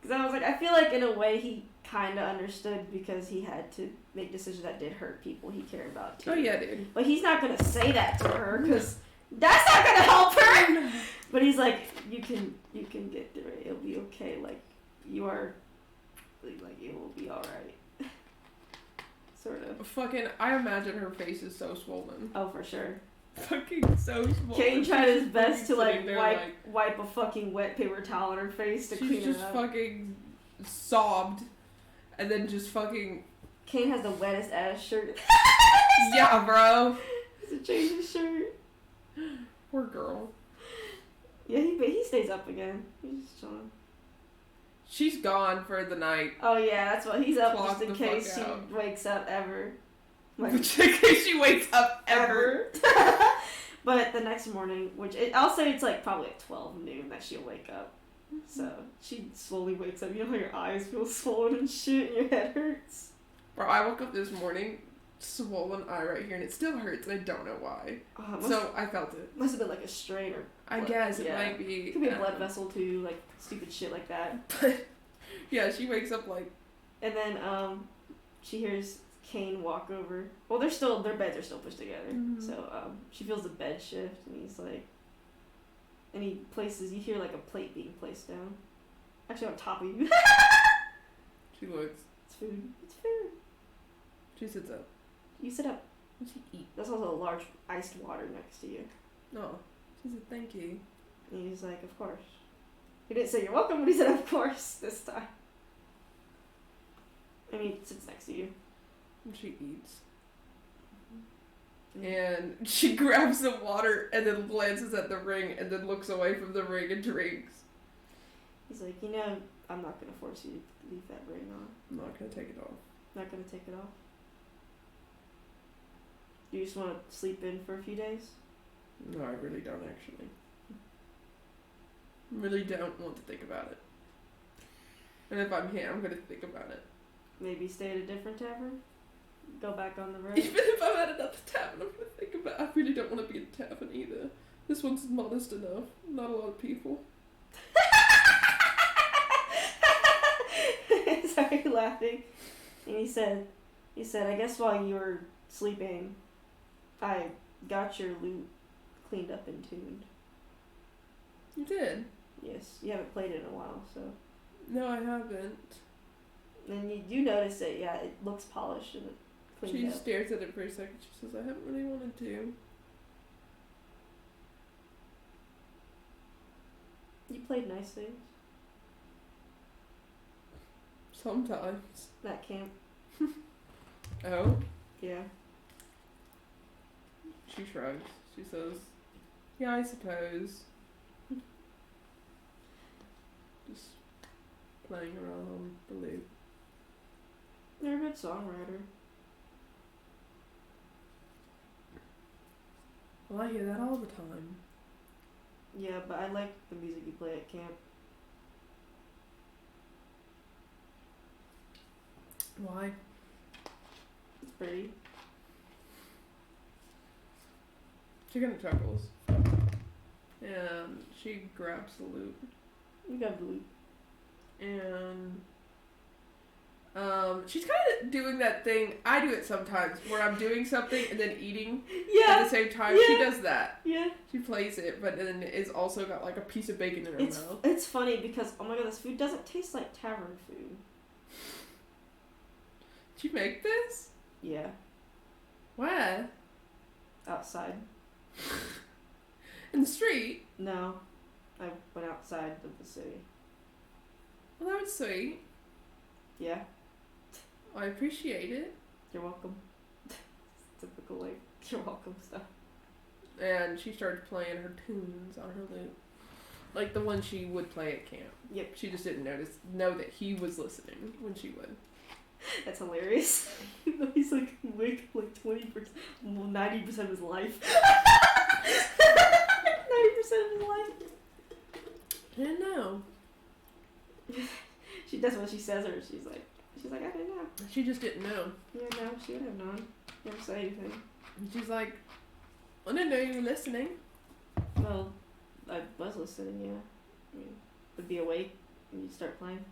Because I was like, I feel like in a way he kind of understood because he had to make decisions that did hurt people he cared about too. Oh yeah, dude. But he's not gonna say that to her because that's not gonna help her. But he's like, you can get through it. It'll be okay. Like you are, like it will be all right. Sort of. Fucking, I imagine her face is so swollen. Oh, for sure. Fucking so swollen. Kane tried his best to like there, wipe a fucking wet paper towel on her face to clean it up. She's just fucking sobbed, and then just fucking. Kane has the wettest ass shirt. Yeah, bro. He has to change his shirt. Poor girl. Yeah, he stays up again. He's just chilling. She's gone for the night. Oh yeah, that's what he's up Clock just in the case fuck she out. wakes up ever. Like, In case she wakes up ever. But the next morning, I'll say it's like probably at 12 noon that she'll wake up. So she slowly wakes up. You know how your eyes feel swollen and shit and your head hurts? Bro, I woke up this morning, swollen eye right here, and it still hurts, and I don't know why. So I felt it. Must have been like a strain or I guess it might be. It could be a blood vessel too, like stupid shit like that. But yeah, she wakes up like. And then she hears Kane walk over. Well, their beds are still pushed together. Mm-hmm. So she feels the bed shift, and he's like, and he places. You hear like a plate being placed down, actually on top of you. She looks. It's food. It's food. She sits up. You sit up. What's she eat? There's also a large iced water next to you. No. She said thank you. And he's like, of course. He didn't say you're welcome, but he said of course this time. And he sits next to you. And she eats. Mm-hmm. And she grabs the water and then glances at the ring and then looks away from the ring and drinks. He's like, you know, I'm not going to force you to leave that ring on. I'm not going to take it off. Not going to take it off? You just want to sleep in for a few days? No, I really don't actually. Really don't want to think about it. And if I'm here, I'm going to think about it. Maybe stay at a different tavern? Go back on the road? Even if I'm at another tavern, I'm going to think about it. I really don't want to be at the tavern either. This one's modest enough. Not a lot of people. Sorry, laughing. And he said, I guess while you were sleeping, I got your loot cleaned up and tuned. You did? Yes, you haven't played it in a while, so. No, I haven't. And you do notice that, yeah, it looks polished and cleaned She up. stares at it for a second. She says, I haven't really wanted to. You played nice things. Sometimes. That camp. Oh? Yeah. She shrugs. She says, yeah, I suppose. Just playing around on the loop. You're a good songwriter. Well, I hear that all the time. Yeah, but I like the music you play at camp. Why? It's pretty. She kind of chuckles. And she grabs the loot. You got the loot. And she's kind of doing that thing. I do it sometimes where I'm doing something and then eating at the same time. Yeah. She does that. Yeah. She plays it, but then it's also got like a piece of bacon in her mouth. It's funny because, oh my god, this food doesn't taste like tavern food. Did you make this? Yeah. Where? Outside. In the street? No. I went outside of the city. Well, that was sweet. Yeah. I appreciate it. You're welcome. Typical, like, you're welcome stuff. And she started playing her tunes on her lute. Like the one she would play at camp. Yep. She just didn't know that he was listening when she would. That's hilarious. He's like awake like 20%, well, 90% of his life. 90% of his life. I didn't know. She does what she says, or she's like, I didn't know. She just didn't know. Yeah, no, she would have known. Never say anything. And she's like, I didn't know you were listening. Well, I was listening, yeah. I mean, would be awake and you'd start playing.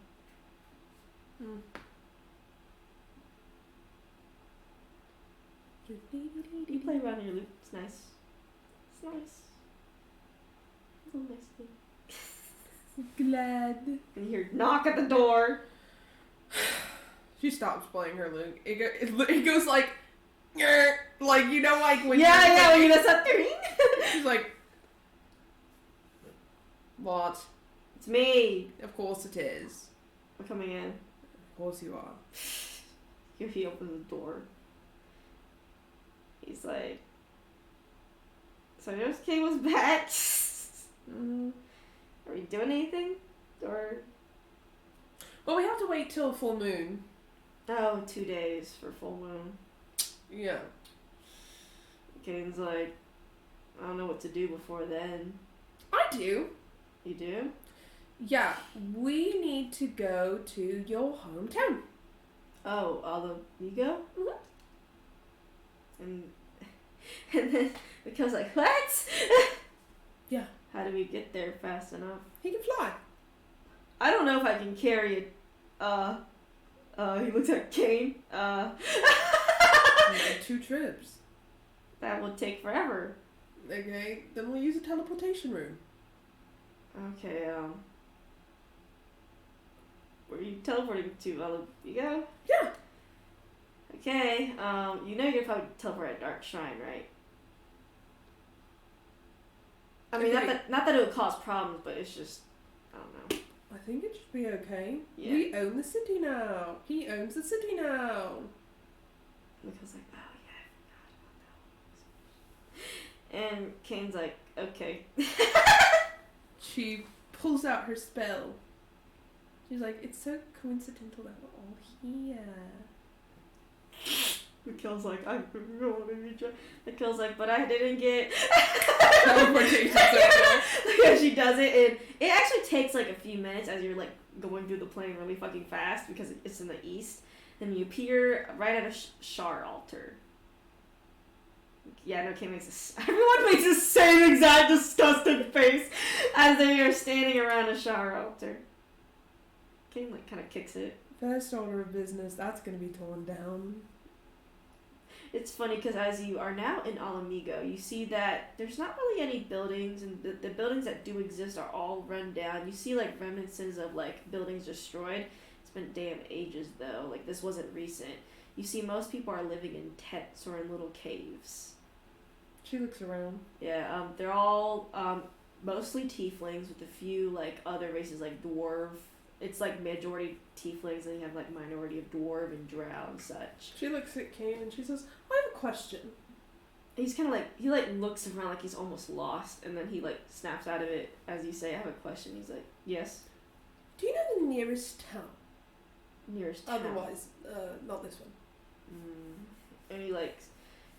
Hmm. You play around your loop. It's nice. It's nice. It's a nice thing. Glad. And you hear knock at the door. She stops playing her lute. It goes like, "Grr," like you know, like when Yeah, when you mess up. She's like, what? It's me. Of course it is. I'm coming in. Of course you are. He opens the door. He's like, so notice Kay was back. Are we doing anything? Or Well, we have to wait till full moon. oh, 2 days for full moon. Yeah. Kane's like, I don't know what to do before then. I do. You do? Yeah, we need to go to your hometown. Oh, all the you go? Mhm. And then Mikhail's like, what? Yeah. How do we get there fast enough? He can fly. I don't know if I can carry it. He looks at Kane. Like 2 trips. That would take forever. Okay, then we'll use a teleportation room. Okay, where are you teleporting to? You go? Yeah. Okay, you know you're probably teleport at Dark Shrine, right? I mean, Okay. not that it would cause problems, but it's just, I don't know. I think it should be okay. Yeah. We own the city now. He owns the city now. Mikhail's like, oh yeah, I forgot about that. And Kane's like, okay. She pulls out her spell. She's like, it's so coincidental that we're all here. Mikhail's like, I really want to reach out. Mikhail's like, but I didn't get Teleportation circle. Yeah, she does it, and it actually takes like a few minutes as you're like going through the plane really fucking fast because it's in the east. Then you appear right at a Shar altar. Yeah, no, Kane everyone makes the same exact disgusted face as they are standing around a shower altar. Kane, like, kind of kicks it. First order of business, that's gonna be torn down. It's funny because as you are now in Alamigo, you see that there's not really any buildings, and the buildings that do exist are all run down. You see, like, remnants of, like, buildings destroyed. It's been damn ages, though. Like, this wasn't recent. You see most people are living in tents or in little caves. She looks around. Yeah, they're all mostly tieflings with a few, like, other races, like dwarf. It's, like, majority tieflings, and you have, like, minority of dwarf and drow and such. She looks at Kane and she says, I have a question. He's kind of like, he, like, looks around like he's almost lost, and then he, like, snaps out of it as you say, I have a question. He's like, yes? Do you know the nearest town? Nearest town? Otherwise, not this one. And he, like,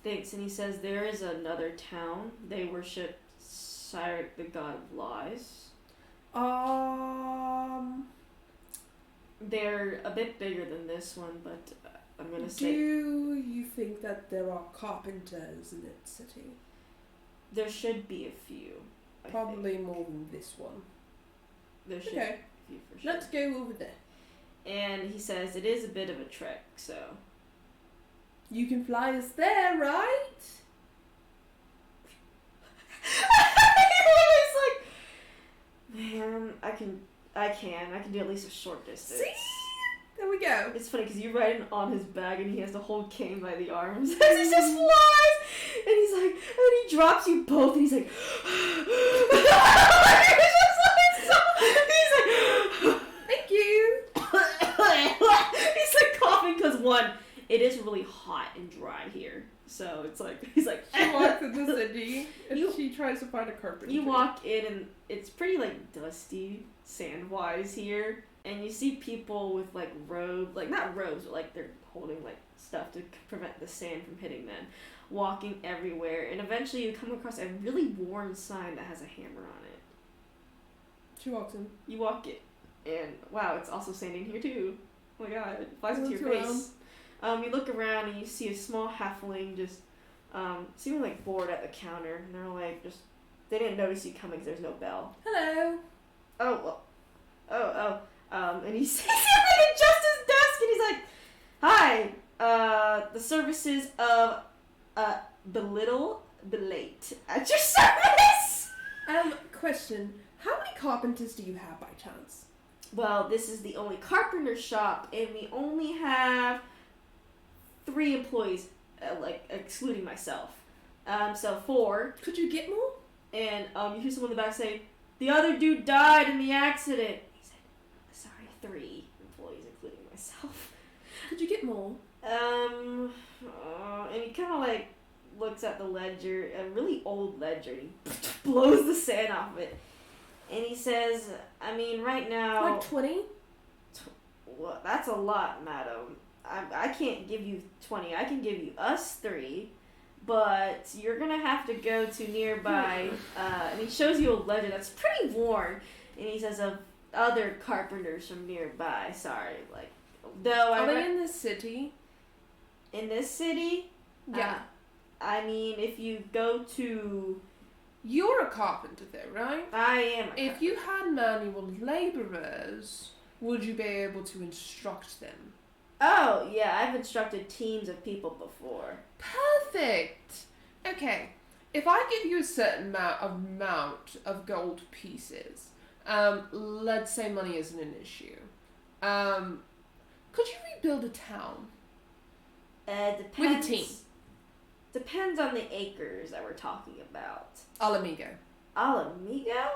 thinks, and he says, there is another town. They worship Cyric, the god of lies. They're a bit bigger than this one, but I'm gonna say... Do you think that there are carpenters in that city? There should be a few. Probably more than this one. There should be a few for sure. Let's go over there. And he says it is a bit of a trek, so... You can fly us there, right? It's like, man, I can do at least a short distance. See? There we go. It's funny because you ride on his back and he has to hold Kane by the arms as he just flies, and he's like, and he drops you both, and he's like, he's like, thank you. He's like coughing because one, it is really hot and dry here, so it's like he's like. She walks in the city and she tries to find a carpenter. You walk in and it's pretty like dusty, sand-wise here. And you see people with, like, robes, like, not robes, but, like, they're holding, like, stuff to prevent the sand from hitting them, walking everywhere. And eventually you come across a really worn sign that has a hammer on it. She walks in. You walk it, and, wow, it's also sanding here, too. Oh, my God, it flies into your face. You look around and you see a small halfling just, seeming, like, bored at the counter. And they're, like, just, they didn't notice you coming because there's no bell. Hello. And he's like adjusts his desk and he's like, hi, the services of, belittle, belate at your service. Question. How many carpenters do you have by chance? Well, this is the only carpenter shop and we only have 3 employees, like, excluding myself. So 4. Could you get more? And, you hear someone in the back say, the other dude died in the accident. 3 employees, including myself. Could you get more? And he kind of like looks at the ledger, a really old ledger, and he blows the sand off of it. And he says, I mean, right now... Like 20? Well, that's a lot, madam. I can't give you 20. I can give you us 3, but you're going to have to go to nearby... and he shows you a ledger that's pretty worn. And he says, other carpenters from nearby. Sorry, like, though are they in this city? In this city? Yeah. I mean, if you go to... You're a carpenter though, right? I am. If you had manual laborers, would you be able to instruct them? Oh, yeah, I've instructed teams of people before. Perfect! Okay, if I give you a certain amount of gold pieces... let's say money isn't an issue. Could you rebuild a town? Depends. With a team. Depends on the acres that we're talking about. Alamigo. Alamigo?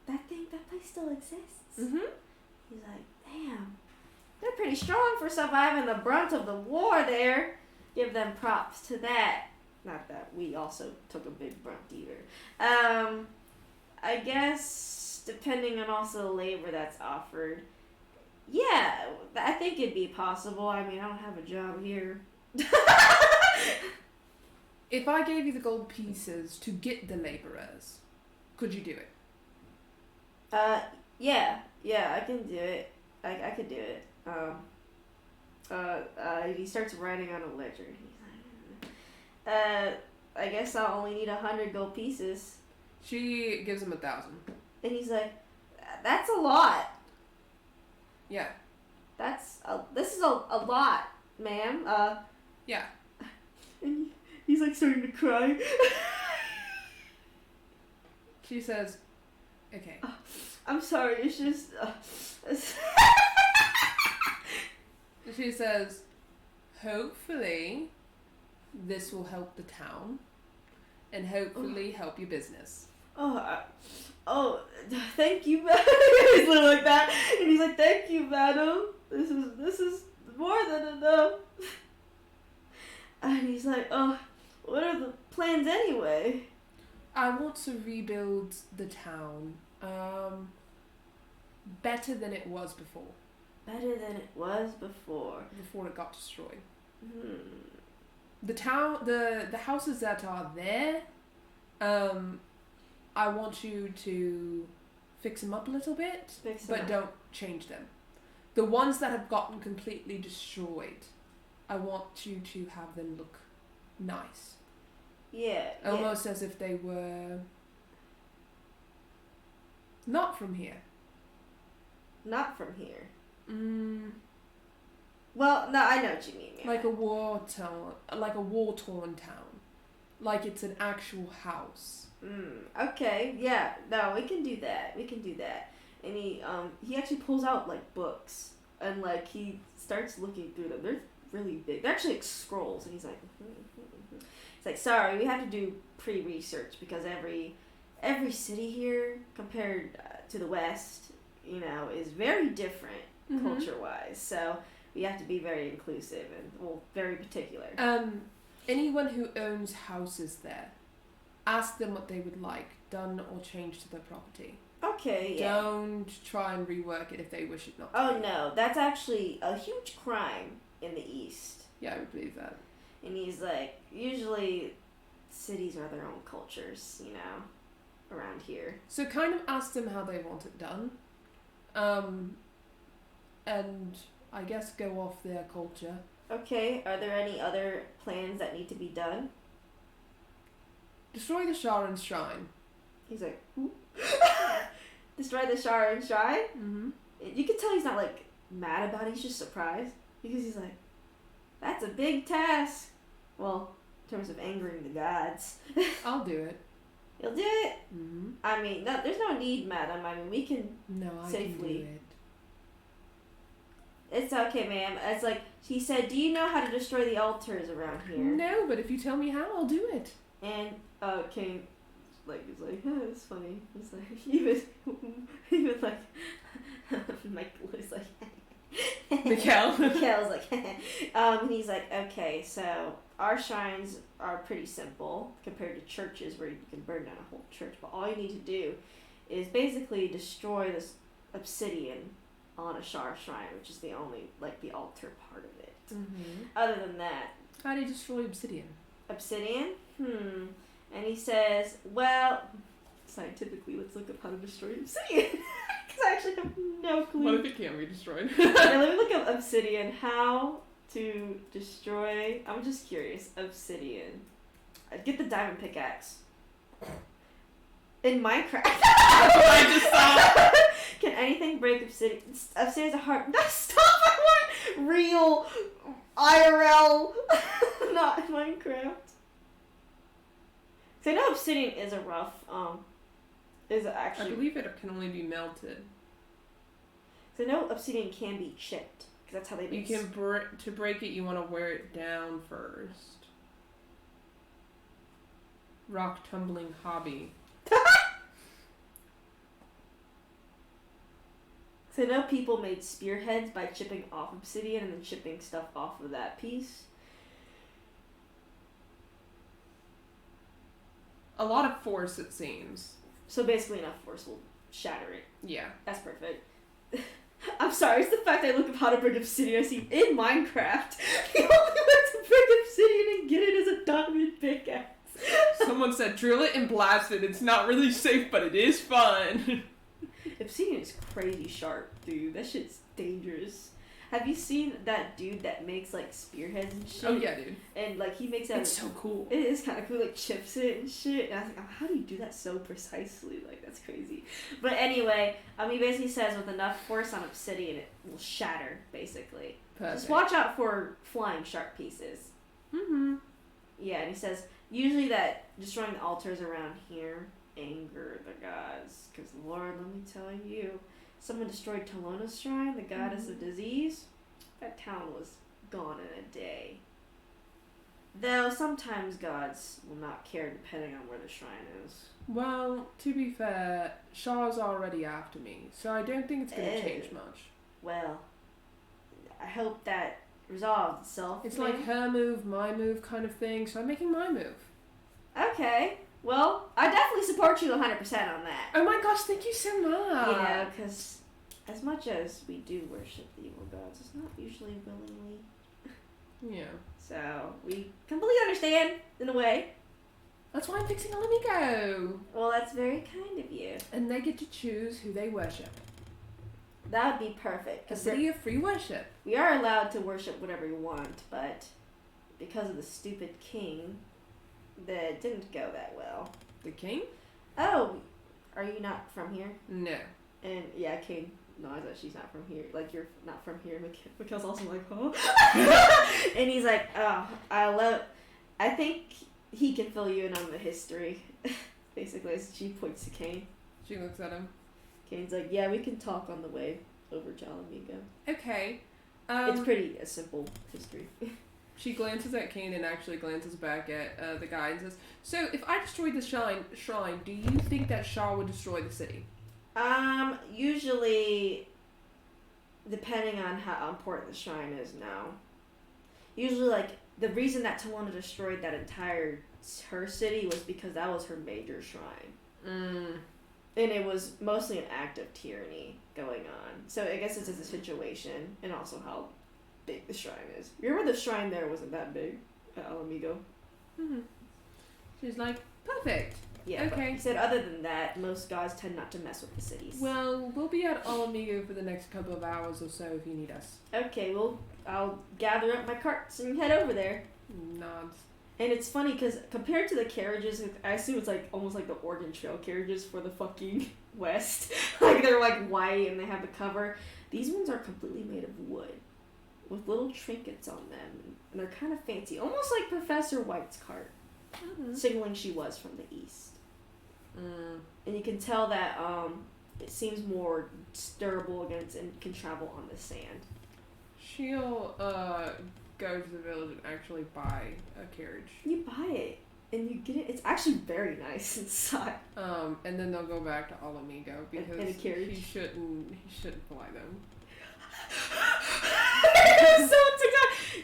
That place still exists. Mm-hmm. He's like, damn, they're pretty strong for surviving the brunt of the war there. Give them props to that. Not that we also took a big brunt either. I guess... depending on also the labor that's offered. Yeah, I think it'd be possible. I mean, I don't have a job here. If I gave you the gold pieces to get the laborers, could you do it? Yeah, I can do it. I could do it. He starts writing on a ledger. He's like, I guess I'll only need 100 gold pieces. She gives him 1,000. And he's like, that's a lot. Yeah. This is a lot, ma'am. Yeah. And he's like starting to cry. She says, okay. I'm sorry, it's just... She says, hopefully this will help the town and hopefully help your business. Oh, thank you, madam. He's literally like that. And he's like, thank you, madam. This is more than enough. And he's like, oh, what are the plans anyway? I want to rebuild the town better than it was before. Better than it was before. Before it got destroyed. Hmm. The town, the houses that are there, I want you to fix them up a little bit, but don't change them. The ones that have gotten completely destroyed, I want you to have them look nice. Yeah. Almost as if they were not from here. Not from here. Well, no, I know what you mean. Yeah. Like a war-torn town. Like it's an actual house. Okay, yeah, no, we can do that. And he actually pulls out like books and like he starts looking through them. They're really big. They're actually like scrolls, and he's like, It's like, sorry, we have to do pre-research because every city here compared to the West, is very different culture-wise. So we have to be very inclusive and very particular. Anyone who owns houses there, ask them what they would like done or changed to their property. Okay, yeah. Don't try and rework it if they wish it not to. Oh, no. That's actually a huge crime in the East. Yeah, I would believe that. And he's like, usually cities are their own cultures, around here. So kind of ask them how they want it done. And I guess go off their culture. Okay, are there any other plans that need to be done? Destroy the Sharon Shrine. He's like, who? Destroy the Sharon Shrine? Mm-hmm. You can tell he's not, like, mad about it. He's just surprised. Because he's like, that's a big task. Well, in terms of angering the gods. I'll do it. You'll do it? Mm-hmm. I mean, no, there's no need, madam. I mean, we can safely. Can do it. It's okay, ma'am. It's like, he said, do you know how to destroy the altars around here? No, but if you tell me how, I'll do it. And, King, he's like, it's funny. He's like, even like, Michael is like, Mikhail's like, and he's like, okay, so our shrines are pretty simple compared to churches where you can burn down a whole church, but all you need to do is basically destroy this obsidian on a shrine, which is the only, the altar part of it. Mm-hmm. Other than that... How do you destroy obsidian? Obsidian? And he says, well, scientifically, let's look up how to destroy obsidian. Because I actually have no clue. What if it can't be destroyed? Yeah, let me look up obsidian. How to destroy... I'm just curious. Obsidian. I'd get the diamond pickaxe. In Minecraft. I just saw. Can anything break obsidian? Obsidian's a hard... No, stop! I want real IRL, not Minecraft. So I know obsidian is a rough, actually... I believe it can only be melted. So I know obsidian can be chipped, because that's how they make... You can to break it, you want to wear it down first. Rock tumbling hobby. So I know people made spearheads by chipping off obsidian and then chipping stuff off of that piece. A lot of force, it seems. So basically enough force will shatter it. Yeah. That's perfect. I'm sorry, it's the fact I look up how to break obsidian. I see in Minecraft, the only way to break obsidian and get it is a diamond pickaxe. Someone said, drill it and blast it. It's not really safe, but it is fun. Obsidian is crazy sharp, dude. That shit's dangerous. Have you seen that dude that makes like spearheads and shit? Oh yeah, dude. And like he makes that. It's so cool. It is kind of cool, like chips it and shit. And I was like, oh, how do you do that so precisely? Like that's crazy. But anyway, he basically says with enough force on obsidian, it will shatter. Basically, Perfect. just watch out for flying sharp pieces. Mm-hmm. Yeah, and he says usually that destroying the altars around here anger the gods, because Lord, let me tell you, someone destroyed Talona's shrine, the goddess of disease. That town was gone in a day. Though sometimes gods will not care depending on where the shrine is. Well, to be fair, Shah's already after me, so I don't think it's going to change much. Well, I hope that resolves itself. It's like her move, my move kind of thing, so I'm making my move. Okay. Well, I definitely support you 100% on that. Oh my gosh, thank you so much. You know, because as much as we do worship the evil gods, it's not usually willingly. Yeah. So, we completely understand, in a way. That's why I'm fixing Alamigo. Well, that's very kind of you. And they get to choose who they worship. That would be perfect. A city of free worship. We are allowed to worship whatever we want, but because of the stupid king, that didn't go that well. The king? Oh, are you not from here? No. And yeah, King knows that she's not from here. Like, you're not from here. Mikhail's also like, huh? And he's like, oh, I think he can fill you in on the history. Basically, as she points to Kane. She looks at him. Kane's like, yeah, we can talk on the way over to Alamigo. Okay. It's pretty a simple history. She glances at Kane and actually glances back at the guy and says, so if I destroyed the shrine, do you think that Shah would destroy the city? Usually, depending on how important the shrine is now. Usually, like, the reason that Talona destroyed that entire, her city was because that was her major shrine. And it was mostly an act of tyranny going on. So I guess it's a situation, and also how big the shrine is. Remember the shrine there wasn't that big at Alamigo? Mm-hmm. She's like, perfect. Yeah, okay. He said other than that, most gods tend not to mess with the cities. Well, we'll be at Alamigo for the next couple of hours or so if you need us. Okay, well, I'll gather up my carts and head over there. Nods. And it's funny because compared to the carriages, I assume it's like almost like the Oregon Trail carriages for the fucking West. Like they're like white and they have the cover. These ones are completely made of wood with little trinkets on them. And they're kind of fancy. Almost like Professor White's cart. Signaling she was from the East. And you can tell that it seems more durable against and can travel on the sand. She'll go to the village and actually buy a carriage. You buy it and you get it. It's actually very nice inside. And then they'll go back to Alamigo because in a carriage. he shouldn't fly them. So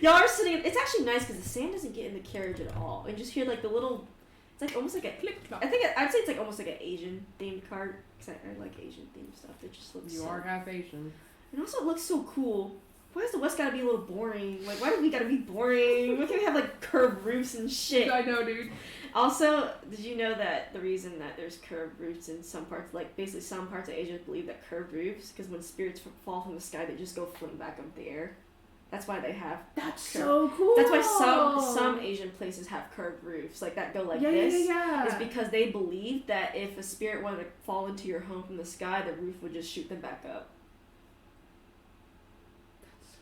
y'all are sitting. It's actually nice because the sand doesn't get in the carriage at all. And just hear like the little. It's like almost like a click clop. I'd say it's like almost like an Asian themed cart because I like Asian themed stuff. It just looks. You are half Asian. And also it looks so cool. Why does the West gotta be a little boring? Like, why do we gotta be boring? Why can't we have like curved roofs and shit? I know, dude. Also, did you know that the reason that there's curved roofs in some parts, like basically some parts of Asia believe that curved roofs, because when spirits fall from the sky, they just go floating back up in the air. That's why they have. That's so cool. That's why some Asian places have curved roofs, like that go like this. Yeah. It's because they believe that if a spirit wanted to fall into your home from the sky, the roof would just shoot them back up.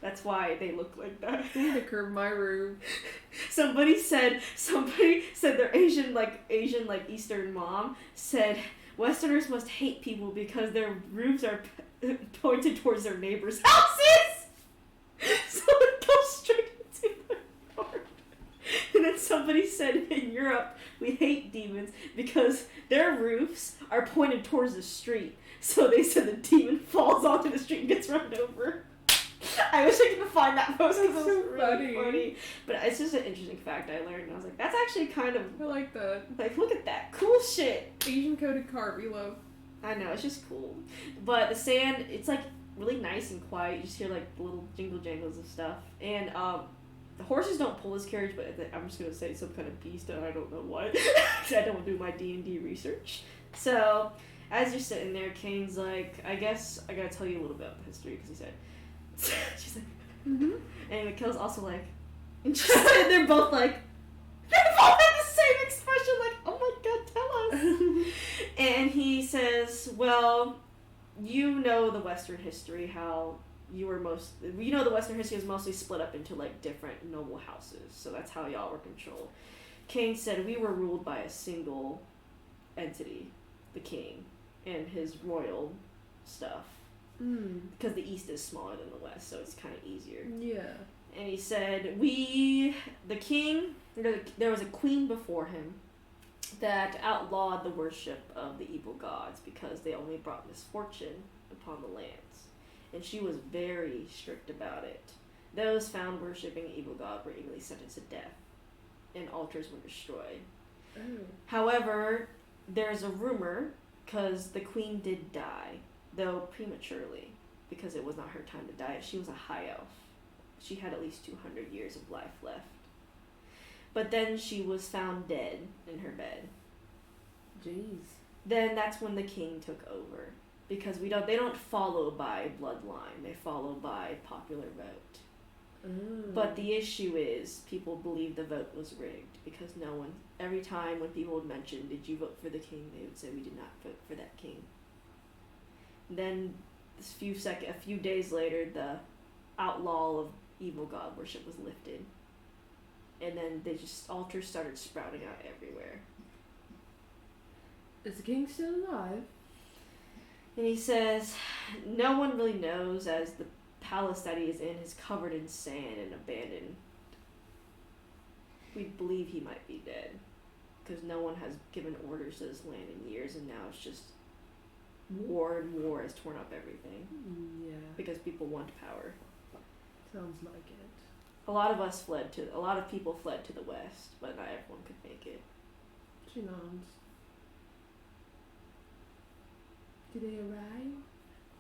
That's why they look like that. I need to curve my roof. Somebody said their Asian Eastern mom said Westerners must hate people because their roofs are pointed towards their neighbors' houses. So it goes straight into the yard. And then somebody said in Europe we hate demons because their roofs are pointed towards the street. So they said the demon falls onto the street and gets run over. I wish I could find that post because it was so really funny. But it's just an interesting fact I learned, and I was like, that's actually kind of... I like that. Like, look at that. Cool shit. Asian coded cart, we love. I know, it's just cool. But the sand, it's like really nice and quiet. You just hear like the little jingle jangles of stuff. And the horses don't pull this carriage, but I'm just going to say some kind of beast, and I don't know what. Because I don't do my D&D research. So, as you're sitting there, Kane's like, I guess I gotta tell you a little bit about the history, because he said... She's like, Mm-hmm. and Mikhail's also like, and they're both like, they both have the same expression, like, oh my god, tell us. And he says, well, you know the Western history, how the Western history was mostly split up into like different noble houses, so that's how y'all were controlled. Kane said we were ruled by a single entity, the king, and his royal stuff. Because the East is smaller than the West, so it's kind of easier. Yeah. And he said, there was a queen before him that outlawed the worship of the evil gods because they only brought misfortune upon the lands. And she was very strict about it. Those found worshipping an evil god were immediately sentenced to death, and altars were destroyed. Oh. However, there's a rumor, because the queen did die, though prematurely, because it was not her time to die. She was a high elf. She had at least 200 years of life left. But then she was found dead in her bed. Jeez. Then that's when the king took over. Because they don't follow by bloodline. They follow by popular vote. Oh. But the issue is, people believe the vote was rigged. Because every time when people would mention, did you vote for the king? They would say, we did not vote for that king. Then, a few days later, the outlaw of evil god worship was lifted. And then altars started sprouting out everywhere. Is the king still alive? And he says, no one really knows, as the palace that he is in is covered in sand and abandoned. We believe he might be dead, because no one has given orders to this land in years, and now it's just war, and war has torn up everything. Yeah. Because people want power. Sounds like it. A lot of people fled to the west, but not everyone could make it. She nods. Did they arrive?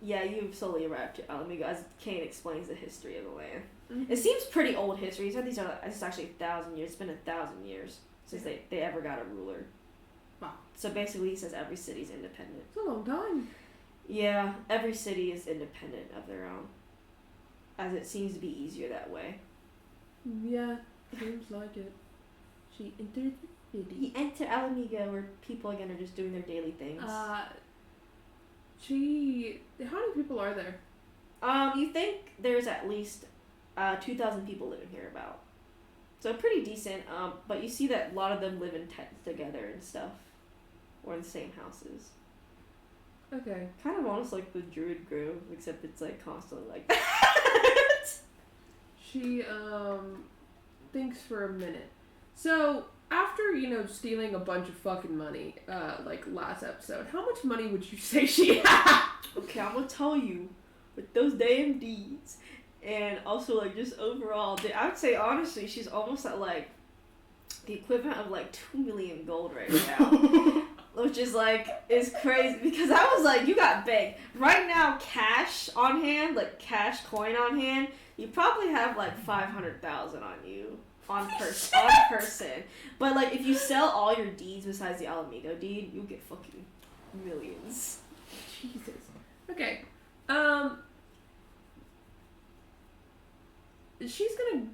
Yeah, you've slowly arrived to Alamigo, as Kane explains the history of the land. Mm-hmm. It seems pretty old history. He said it's actually 1,000 years. It's been 1,000 years since they ever got a ruler. Wow. So basically he says every city's independent. It's a long time. Yeah, every city is independent of their own. As it seems to be easier that way. Yeah, seems like it. She entered the city. He entered Alamigo, where people again are just doing their daily things. How many people are there? You think there's at least 2,000 people living here about. So pretty decent, but you see that a lot of them live in tents together and stuff. Or in the same houses. Okay. Kind of almost like the Druid Grove, except it's like constantly like that. She, thinks for a minute. So, after, stealing a bunch of fucking money, like last episode, how much money would you say she had? Okay, I'm gonna tell you, with those damn deeds, and also like just overall, I would say honestly, she's almost at like the equivalent of like 2 million gold right now. Which is like, is crazy, because I was like, you got big. Right now, cash on hand, like cash coin on hand, you probably have like 500,000 on you. On person. But like, if you sell all your deeds besides the Alamigo deed, you'll get fucking millions. Jesus. Okay. She's gonna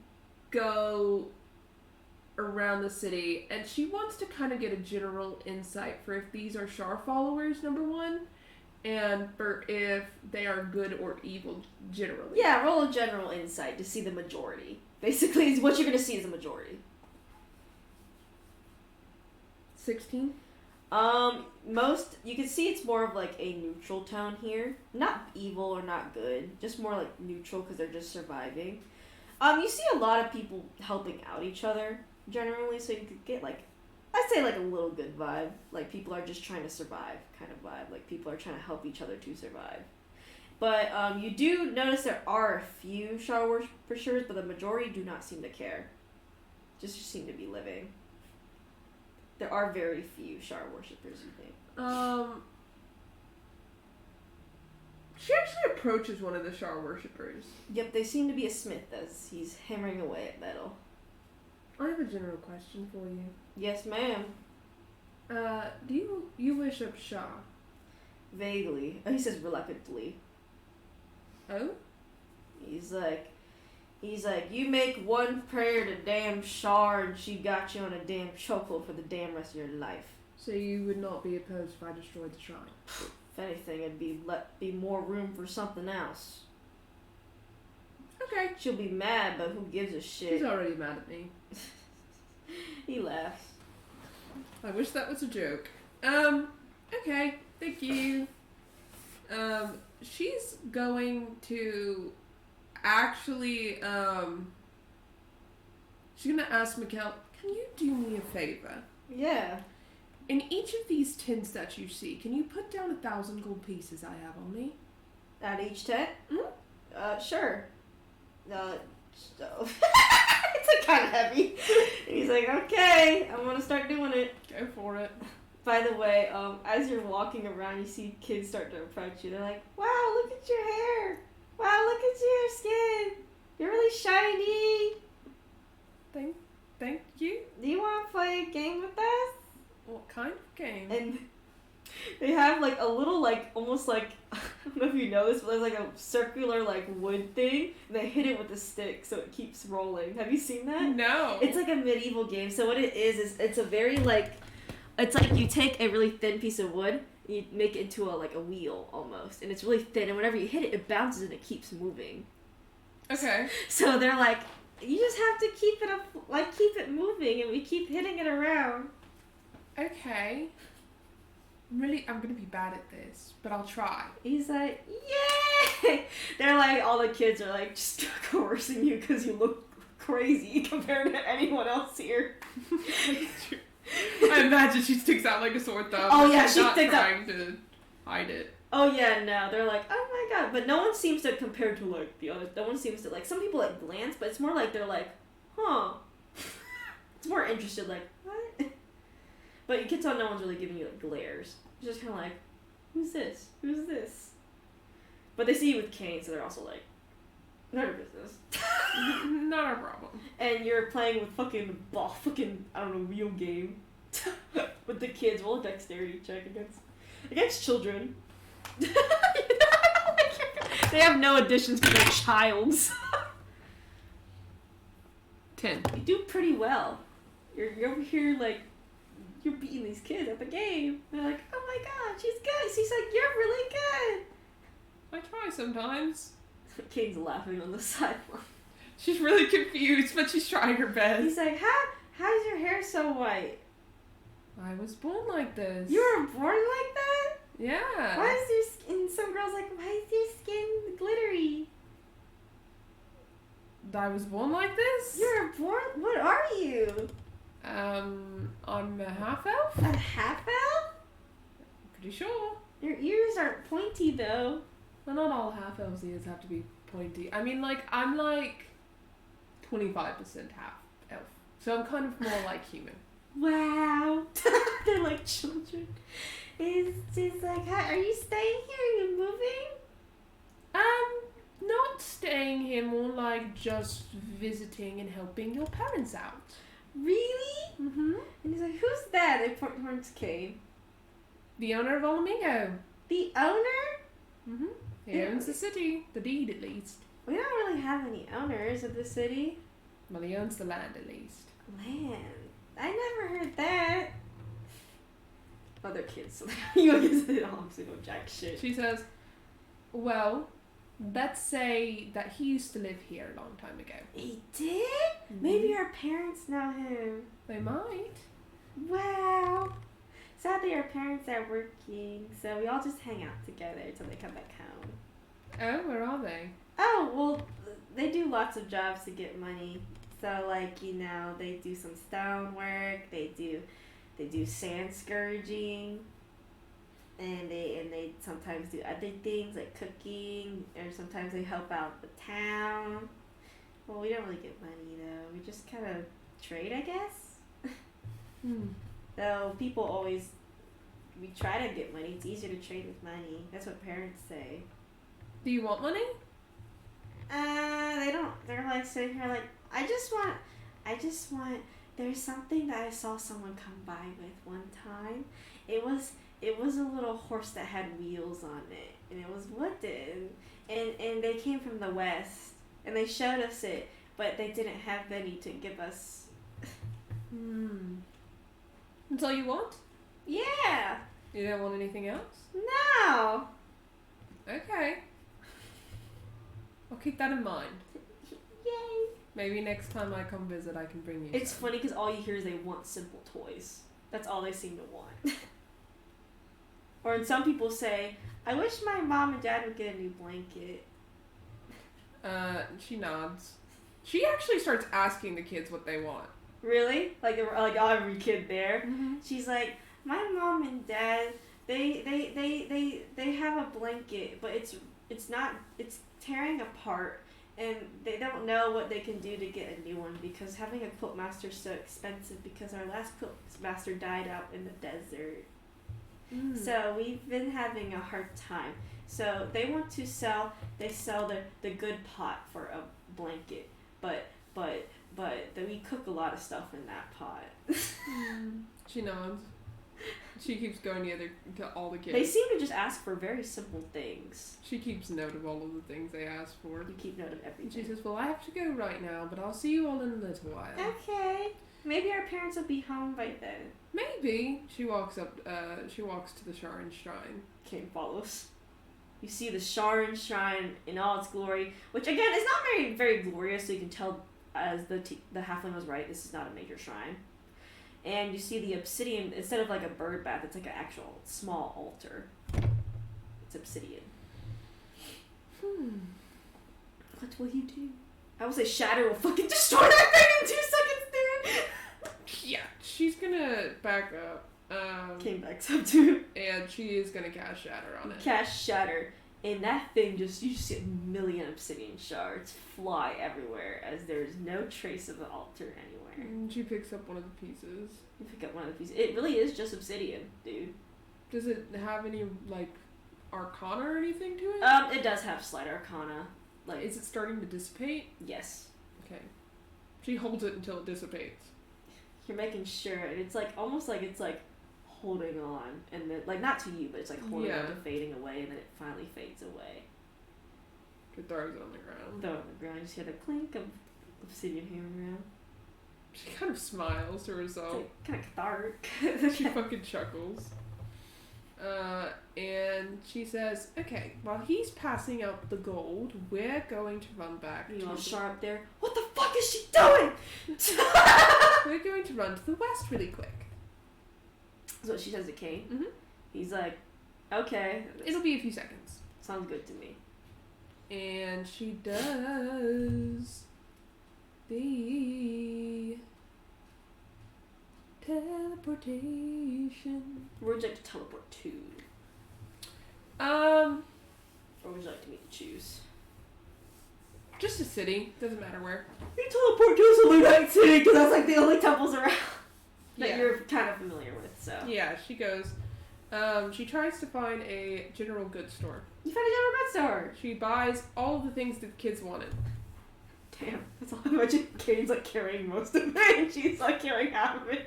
go around the city, and she wants to kind of get a general insight for if these are Shar followers, number one, and for if they are good or evil generally. Yeah, roll a general insight to see the majority. Basically, what you're gonna see is the majority. 16? You can see it's more of like a neutral tone here. Not evil or not good, just more like neutral because they're just surviving. You see a lot of people helping out each other, generally, so you could get like, I'd say like a little good vibe. Like people are just trying to survive kind of vibe. Like people are trying to help each other to survive. But you do notice there are a few Shar worshippers, but the majority do not seem to care. Just seem to be living. There are very few Shar worshippers, you think. She actually approaches one of the Shar worshippers. Yep, they seem to be a smith as he's hammering away at metal. I have a general question for you. Yes, ma'am. Do you worship Shah? Vaguely. Oh, he says reluctantly. Oh? He's like, you make one prayer to damn Shar and she got you on a damn chokehold for the damn rest of your life. So you would not be opposed if I destroyed the shrine? If anything, it'd be more room for something else. Okay. She'll be mad, but who gives a shit? She's already mad at me. He laughs. I wish that was a joke. Okay, thank you. She's going to actually, she's gonna ask Mikkel, can you do me a favor? Yeah. In each of these tins that you see, can you put down 1,000 gold pieces I have on me? At each tent? Sure. It's like kind of heavy. And he's like, okay, I'm gonna start doing it. Go for it. By the way, as you're walking around, you see kids start to approach you. They're like, wow, look at your hair. Wow, look at your skin. You're really shiny. Thank you. Do you want to play a game with us? What kind of game? And they have like a little like almost like I don't know if you know this, but there's like a circular like wood thing and they hit it with a stick so it keeps rolling. Have you seen that? No. It's like a medieval game. So what it is it's a very like it's like you take a really thin piece of wood and you make it into a wheel almost, and it's really thin, and whenever you hit it, it bounces and it keeps moving. Okay. So they're like, you just have to keep it up, like keep it moving, and we keep hitting it around. Okay. I'm gonna be bad at this, but I'll try. He's like, yay! They're like, all the kids are like, just coercing you because you look crazy compared to anyone else here. I imagine she sticks out like a sore thumb. Oh yeah, she's she not sticks out. trying to hide it. Oh yeah, no, they're like, oh my god, but no one seems to compare to like the other. No one seems to like. Some people like glance, but it's more like they're like, huh. It's more interested, like what? But you can tell no one's really giving you like glares. It's just kind of like, who's this? Who's this? But they see you with Kane, so they're also like, none of your business. Not our problem. And you're playing with fucking I don't know, real game with the kids. Roll a dexterity check against children. They have no additions to their childs. 10. You do pretty well. You're over here like you're beating these kids at the game. They're like, oh my god, she's good. She's like, you're really good. I try sometimes. Kane's laughing on the sideline. She's really confused, but she's trying her best. He's like, how's your hair so white? I was born like this. You were born like that? Yeah. Why is your skin? Some girls like, why is your skin glittery? I was born like this? You were born. What are you? I'm a half elf. A half elf? Pretty sure. Your ears aren't pointy though. Well, not all half elves' ears have to be pointy. I mean, like, I'm like 25% half elf, so I'm kind of more like human. Wow. They're like children. It's just like, are you staying here? Are you moving? Not staying here, more like just visiting and helping your parents out. Really? Mm-hmm. And he's like, who's that? They point towards Kane. The owner of Olamingo. The owner? Mm-hmm. He owns the city. The deed, at least. We don't really have any owners of the city. Well, he owns the land, at least. Land? I never heard that. Other kids, you guys they obviously know jack shit. She says, well, let's say that he used to live here a long time ago. He did? Mm-hmm. Maybe our parents know him. They might. Wow. Sadly, our parents are working, so we all just hang out together until they come back home. Oh, where are they? Oh, well, they do lots of jobs to get money. So, like, you know, they do some stone work, they do sand scourging, and they sometimes do other things like cooking, or sometimes they help out the town. Well, we don't really get money though. We just kind of trade, I guess. Though people always, we try to get money. It's easier to trade with money. That's what parents say. Do you want money? They don't. They're like sitting here like, I just want. There's something that I saw someone come by with one time. It was it was a little horse that had wheels on it, and it was wooden, and they came from the west, and they showed us it, but they didn't have any to give us. That's all you want? Yeah. You don't want anything else? No. Okay. I'll keep that in mind. Yay. Maybe next time I come visit, I can bring you. It's some. funny because all you hear is they want simple toys. That's all they seem to want. Or and some people say, I wish my mom and dad would get a new blanket. She nods. She actually starts asking the kids what they want. Really? Like every kid there. Mm-hmm. She's like, my mom and dad, they have a blanket, but it's tearing apart, and they don't know what they can do to get a new one because having a quilt master is so expensive because our last quilt master died out in the desert. So we've been having a hard time. So they want to sell the good pot for a blanket, but we cook a lot of stuff in that pot. She nods. She keeps going to all the kids. They seem to just ask for very simple things. She keeps note of all of the things they ask for. You keep note of everything. She says, well, I have to go right now, but I'll see you all in a little while. Okay. Maybe our parents will be home by then. Maybe. She walks to the Sharon Shrine. Kane follows. You see the Sharon Shrine in all its glory, which again is not very, very glorious, so you can tell as the halfling was right, this is not a major shrine. And you see the obsidian, instead of like a bird bath, it's like an actual small altar. It's obsidian. What will you do? I would say Shatter will fucking destroy that thing in 2 seconds, dude! Yeah, she's gonna back up. Came back up too. And she is gonna cast Shatter on it. Cast Shatter. And that thing you just see a million obsidian shards fly everywhere as there's no trace of the altar anywhere. And she picks up one of the pieces. You pick up one of the pieces. It really is just obsidian, dude. Does it have any, like, arcana or anything to it? It does have slight arcana. Like, is it starting to dissipate? yes. Okay. She holds it until it dissipates. You're making sure, and it's like almost like it's like holding on, and then like not to you, but it's like holding on to fading away, and then it finally fades away. She throws it on the ground. Throw it on the ground. You just hear the clink of obsidian hammering around. She kind of smiles to herself. It's like kind of cathartic. She fucking chuckles. And she says, okay, while he's passing out the gold, we're going to run back You to all the... sharp there. What the fuck is she doing? We're going to run to the west really quick. That's what she says to Kane. Mm-hmm. He's like, okay. It'll be a few seconds. Sounds good to me. And she does the teleportation. Where would you like to teleport to? Um, Or would you like me to choose? just a city. Doesn't matter where. You teleport to a Lunite City because that's like the only temples around that you're kind of familiar with. So yeah, she goes. She tries to find a general goods store. you found a general goods store. She buys all of the things that the kids wanted. Damn, that's all. Imagine Kane's like carrying most of it, and she's like carrying half of it.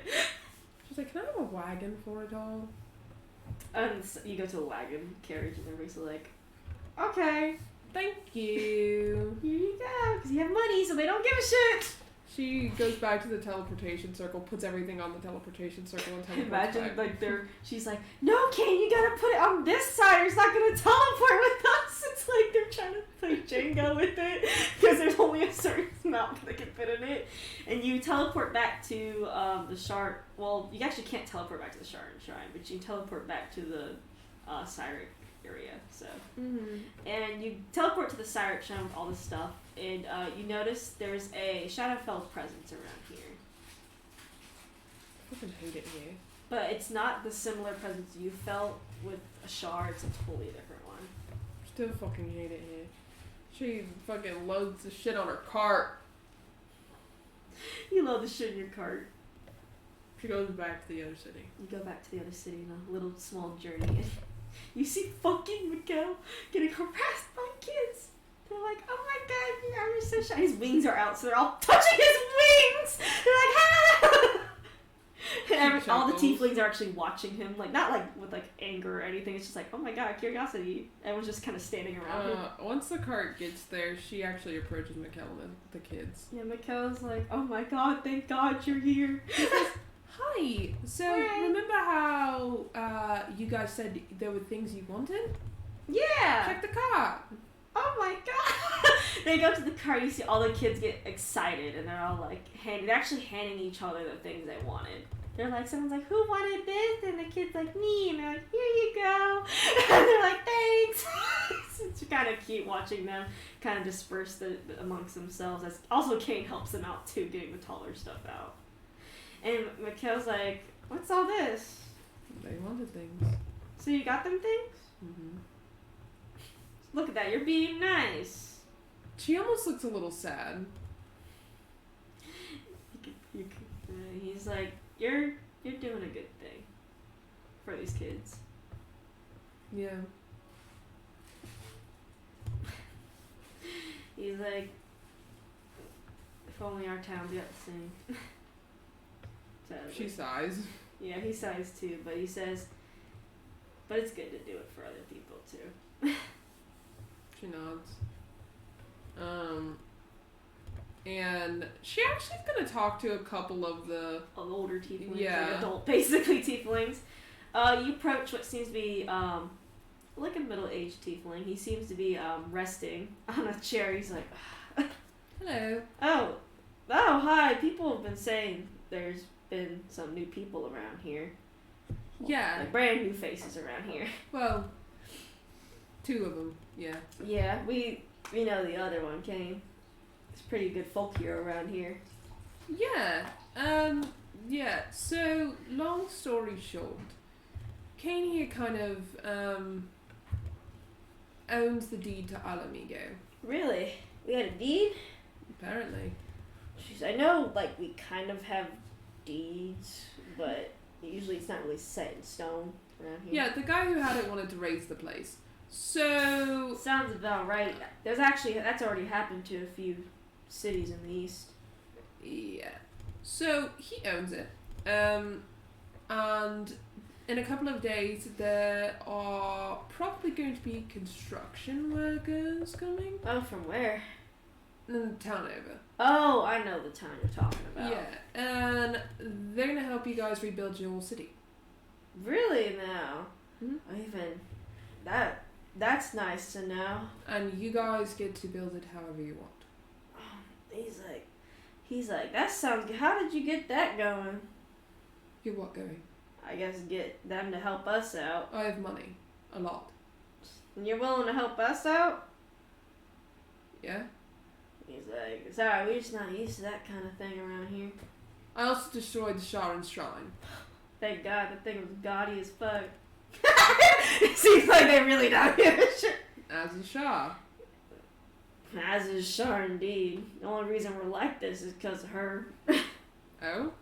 She's like, "Can I have a wagon for it all?" And so you go to a wagon carriage, and everybody's like, "Okay, Thank you. here you go," because you have money, so they don't give a shit. She goes back to the teleportation circle, puts everything on the teleportation circle, and teleports Imagine back. like she's like, "No, Kane, you gotta put it on this side, or it's not gonna teleport with us." It's like they're trying to play Jenga with it because there's only a certain amount that they can fit in it, and you teleport back to the shard. Well, you actually can't teleport back to the Shard Shrine, but you can teleport back to the Cyric area. So, and you teleport to the Cyric Shrine with all this stuff, and you notice there's a Shadowfell presence around here. I fucking hate it here. But it's not the similar presence you felt with a shard. It's a totally different one. Still fucking hate it here. She fucking loads the shit on her cart. You load the shit in your cart. She goes back to the other city. You go back to the other city on a little small journey, and you see fucking Miguel getting harassed by kids. They're like, "Oh my god, your armor's so shiny." His wings are out, so they're all touching his wings. They're like, "Ah!" All the chuckles. tieflings are actually watching him, like not like with like anger or anything. It's just like, oh my god, curiosity. Everyone's just kind of standing around him. Once the cart gets there, she actually approaches Mikkel and the kids. Yeah, Mikkel's like, oh my god, thank God you're here. Hi. So Hi. remember how you guys said there were things you wanted? Yeah. Check the cart. Oh my god! They go to the car. You see all the kids get excited, and they're all like, they're actually handing each other the things they wanted. They're like, someone's like, who wanted this? And the kid's like, me. And they're like, here you go. And they're like, thanks. It's kind of cute watching them kind of disperse amongst themselves. As also, Kane helps them out too, getting the taller stuff out. And Mikhail's like, what's all this? They wanted things. So you got them things? Mm-hmm. Look at that, you're being nice. She almost looks a little sad. He's like, you're doing a good thing for these kids. Yeah. He's like, if only our towns got to sing. She sighs. Yeah, he sighs too, but he says, but it's good to do it for other people too. She nods. And she actually is gonna talk to a couple of the older tieflings, yeah, like adult, basically tieflings. You approach what seems to be like a middle-aged tiefling. He seems to be resting on a chair. He's like, hello. oh, hi. People have been saying there's been some new people around here. Yeah, like brand new faces around here. Well, 2 of them. Yeah. Yeah, we know the other one came. It's pretty good folk here around here. Yeah. Yeah. So, long story short, Kane here kind of owns the deed to Alamigo. Really? We had a deed? Apparently. Jeez, I know, like, we kind of have deeds, but usually it's not really set in stone around here. Yeah, the guy who had it wanted to raise the place. So... Sounds about right. That's already happened to a few cities in the east. Yeah. So, he owns it. And in a couple of days, there are probably going to be construction workers coming. Oh, from where? In the town over. Oh, I know the town you're talking about. Yeah, and they're going to help you guys rebuild your city. Really now? Mm-hmm. Even that's nice to know. And you guys get to build it however you want. He's like, that sounds good. How did you get that going? Get what going? I guess get them to help us out. I have money. A lot. And you're willing to help us out? Yeah? He's like, sorry, we're just not used to that kind of thing around here. I also destroyed the Sharon Shrine. Thank God, that thing was gaudy as fuck. It seems like they really don't give a shit. As a Shah. As is Shar, indeed. The only reason we're like this is because of her. Oh?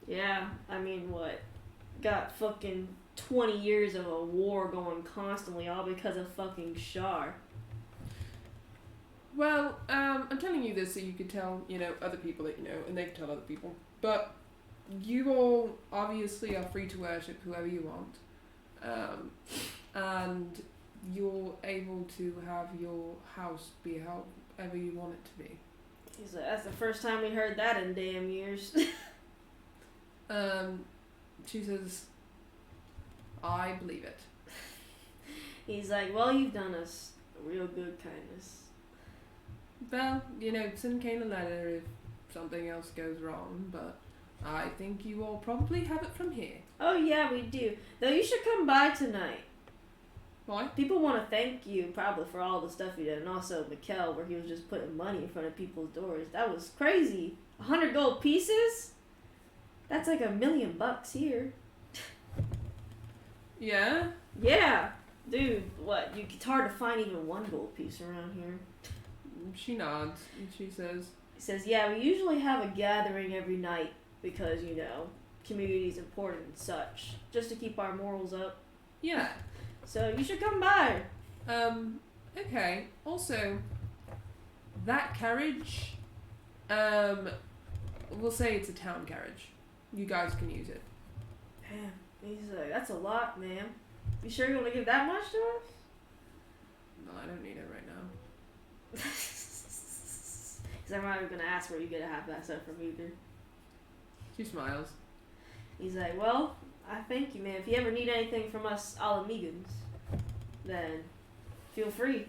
Yeah, I mean, what? Got fucking 20 years of a war going constantly, all because of fucking Shar. Well, I'm telling you this so you could tell, other people that you know, and they can tell other people. But you all obviously are free to worship whoever you want. And you're able to have your house be however you want it to be. He's like, that's the first time we heard that in damn years. She says, I believe it. He's like, well, you've done us a real good kindness. Well, send Kane a letter if something else goes wrong, but I think you all probably have it from here. Oh, yeah, we do. Though you should come by tonight. Why? People want to thank you probably for all the stuff you did, and also Mikkel, where he was just putting money in front of people's doors. That was crazy. 100 gold pieces? That's like $1 million here. Yeah? Yeah. Dude, what? It's hard to find even 1 gold piece around here. She nods, and she says... He says, yeah, we usually have a gathering every night because, community's important and such. Just to keep our morals up. Yeah. So you should come by. Okay. Also, that carriage, we'll say it's a town carriage. You guys can use it. Damn. He's like, that's a lot, ma'am. You sure you want to give that much to us? No, I don't need it right now. Because I'm not even going to ask where you get a half that stuff from either. She smiles. He's like, well, I thank you, man. If you ever need anything from us Alamegans, then feel free.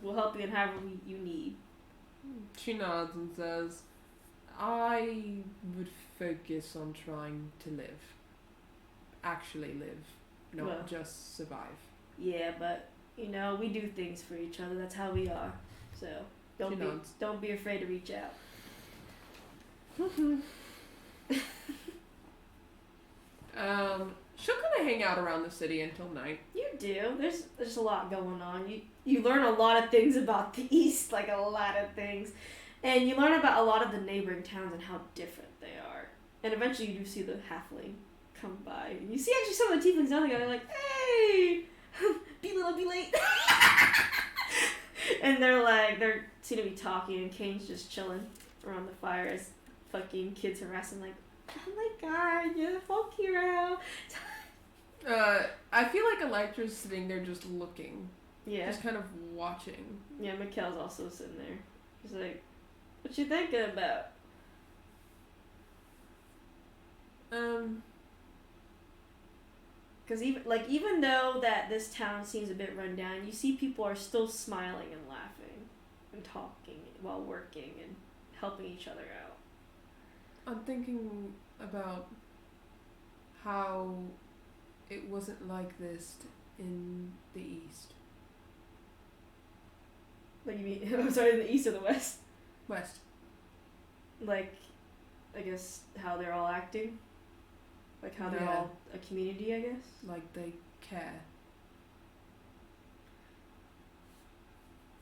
We'll help you in however you need. She nods and says, I would focus on trying to live. Actually live. Not Well, just survive. Yeah, but, you know, we do things for each other. That's how we are. So, don't be afraid to reach out. She'll kind of hang out around the city until night. You do. There's a lot going on. You learn a lot of things about the East, like a lot of things. And you learn about a lot of the neighboring towns and how different they are. And eventually you do see the halfling come by. And you see actually some of the tieflings down there, they're like, hey! Be little, be late. And they're seem to be talking, and Kane's just chilling around the fire as fucking kids harass him like, oh my god, you're the folk hero. I feel like Electra's sitting there just looking. Yeah. Just kind of watching. Yeah, Mikkel's also sitting there. He's like, what you thinking about? Because even though that this town seems a bit run down, you see people are still smiling and laughing and talking while working and helping each other out. I'm thinking about how it wasn't like this in the East. Like you mean, I'm sorry, in the East or the West? West. Like, I guess how they're all acting? Like how they're all a community, I guess? Like they care.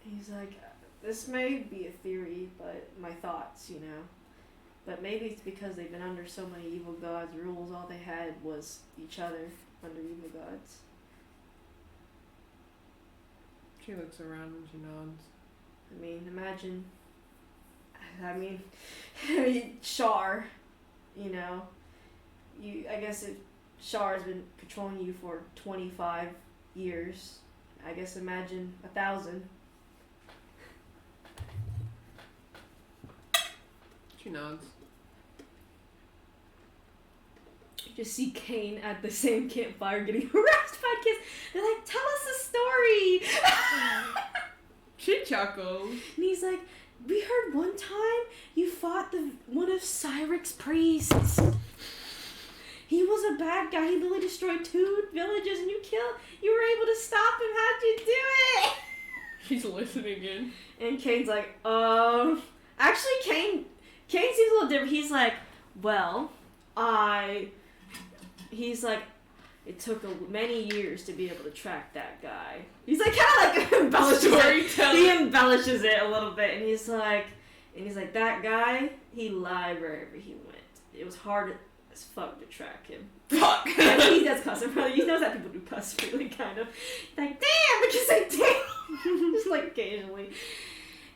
He's like, this may be a theory, but my thoughts, you know. But maybe it's because they've been under so many evil gods' rules, all they had was each other under evil gods. She looks around and she nods. I mean, imagine, Shar, you know, I guess if Shar has been controlling you for 25 years, I guess imagine 1,000. She nods. You just see Kane at the same campfire getting harassed by kids. They're like, tell us a story! She chuckles. And he's like, we heard one time you fought one of Cyric's priests. He was a bad guy. He literally destroyed 2 villages and you were able to stop him. How'd you do it? She's listening in. And Kane's like, actually Kane seems a little different. He's like, well, he's like, it took many years to be able to track that guy. He's like, kind of like embellishes it. He embellishes it a little bit, and he's like, that guy, he lied wherever he went. It was hard as fuck to track him. Fuck. And he does cuss him, brother. He knows that people do cuss, really, kind of. He's like, damn, because I damn, just like occasionally.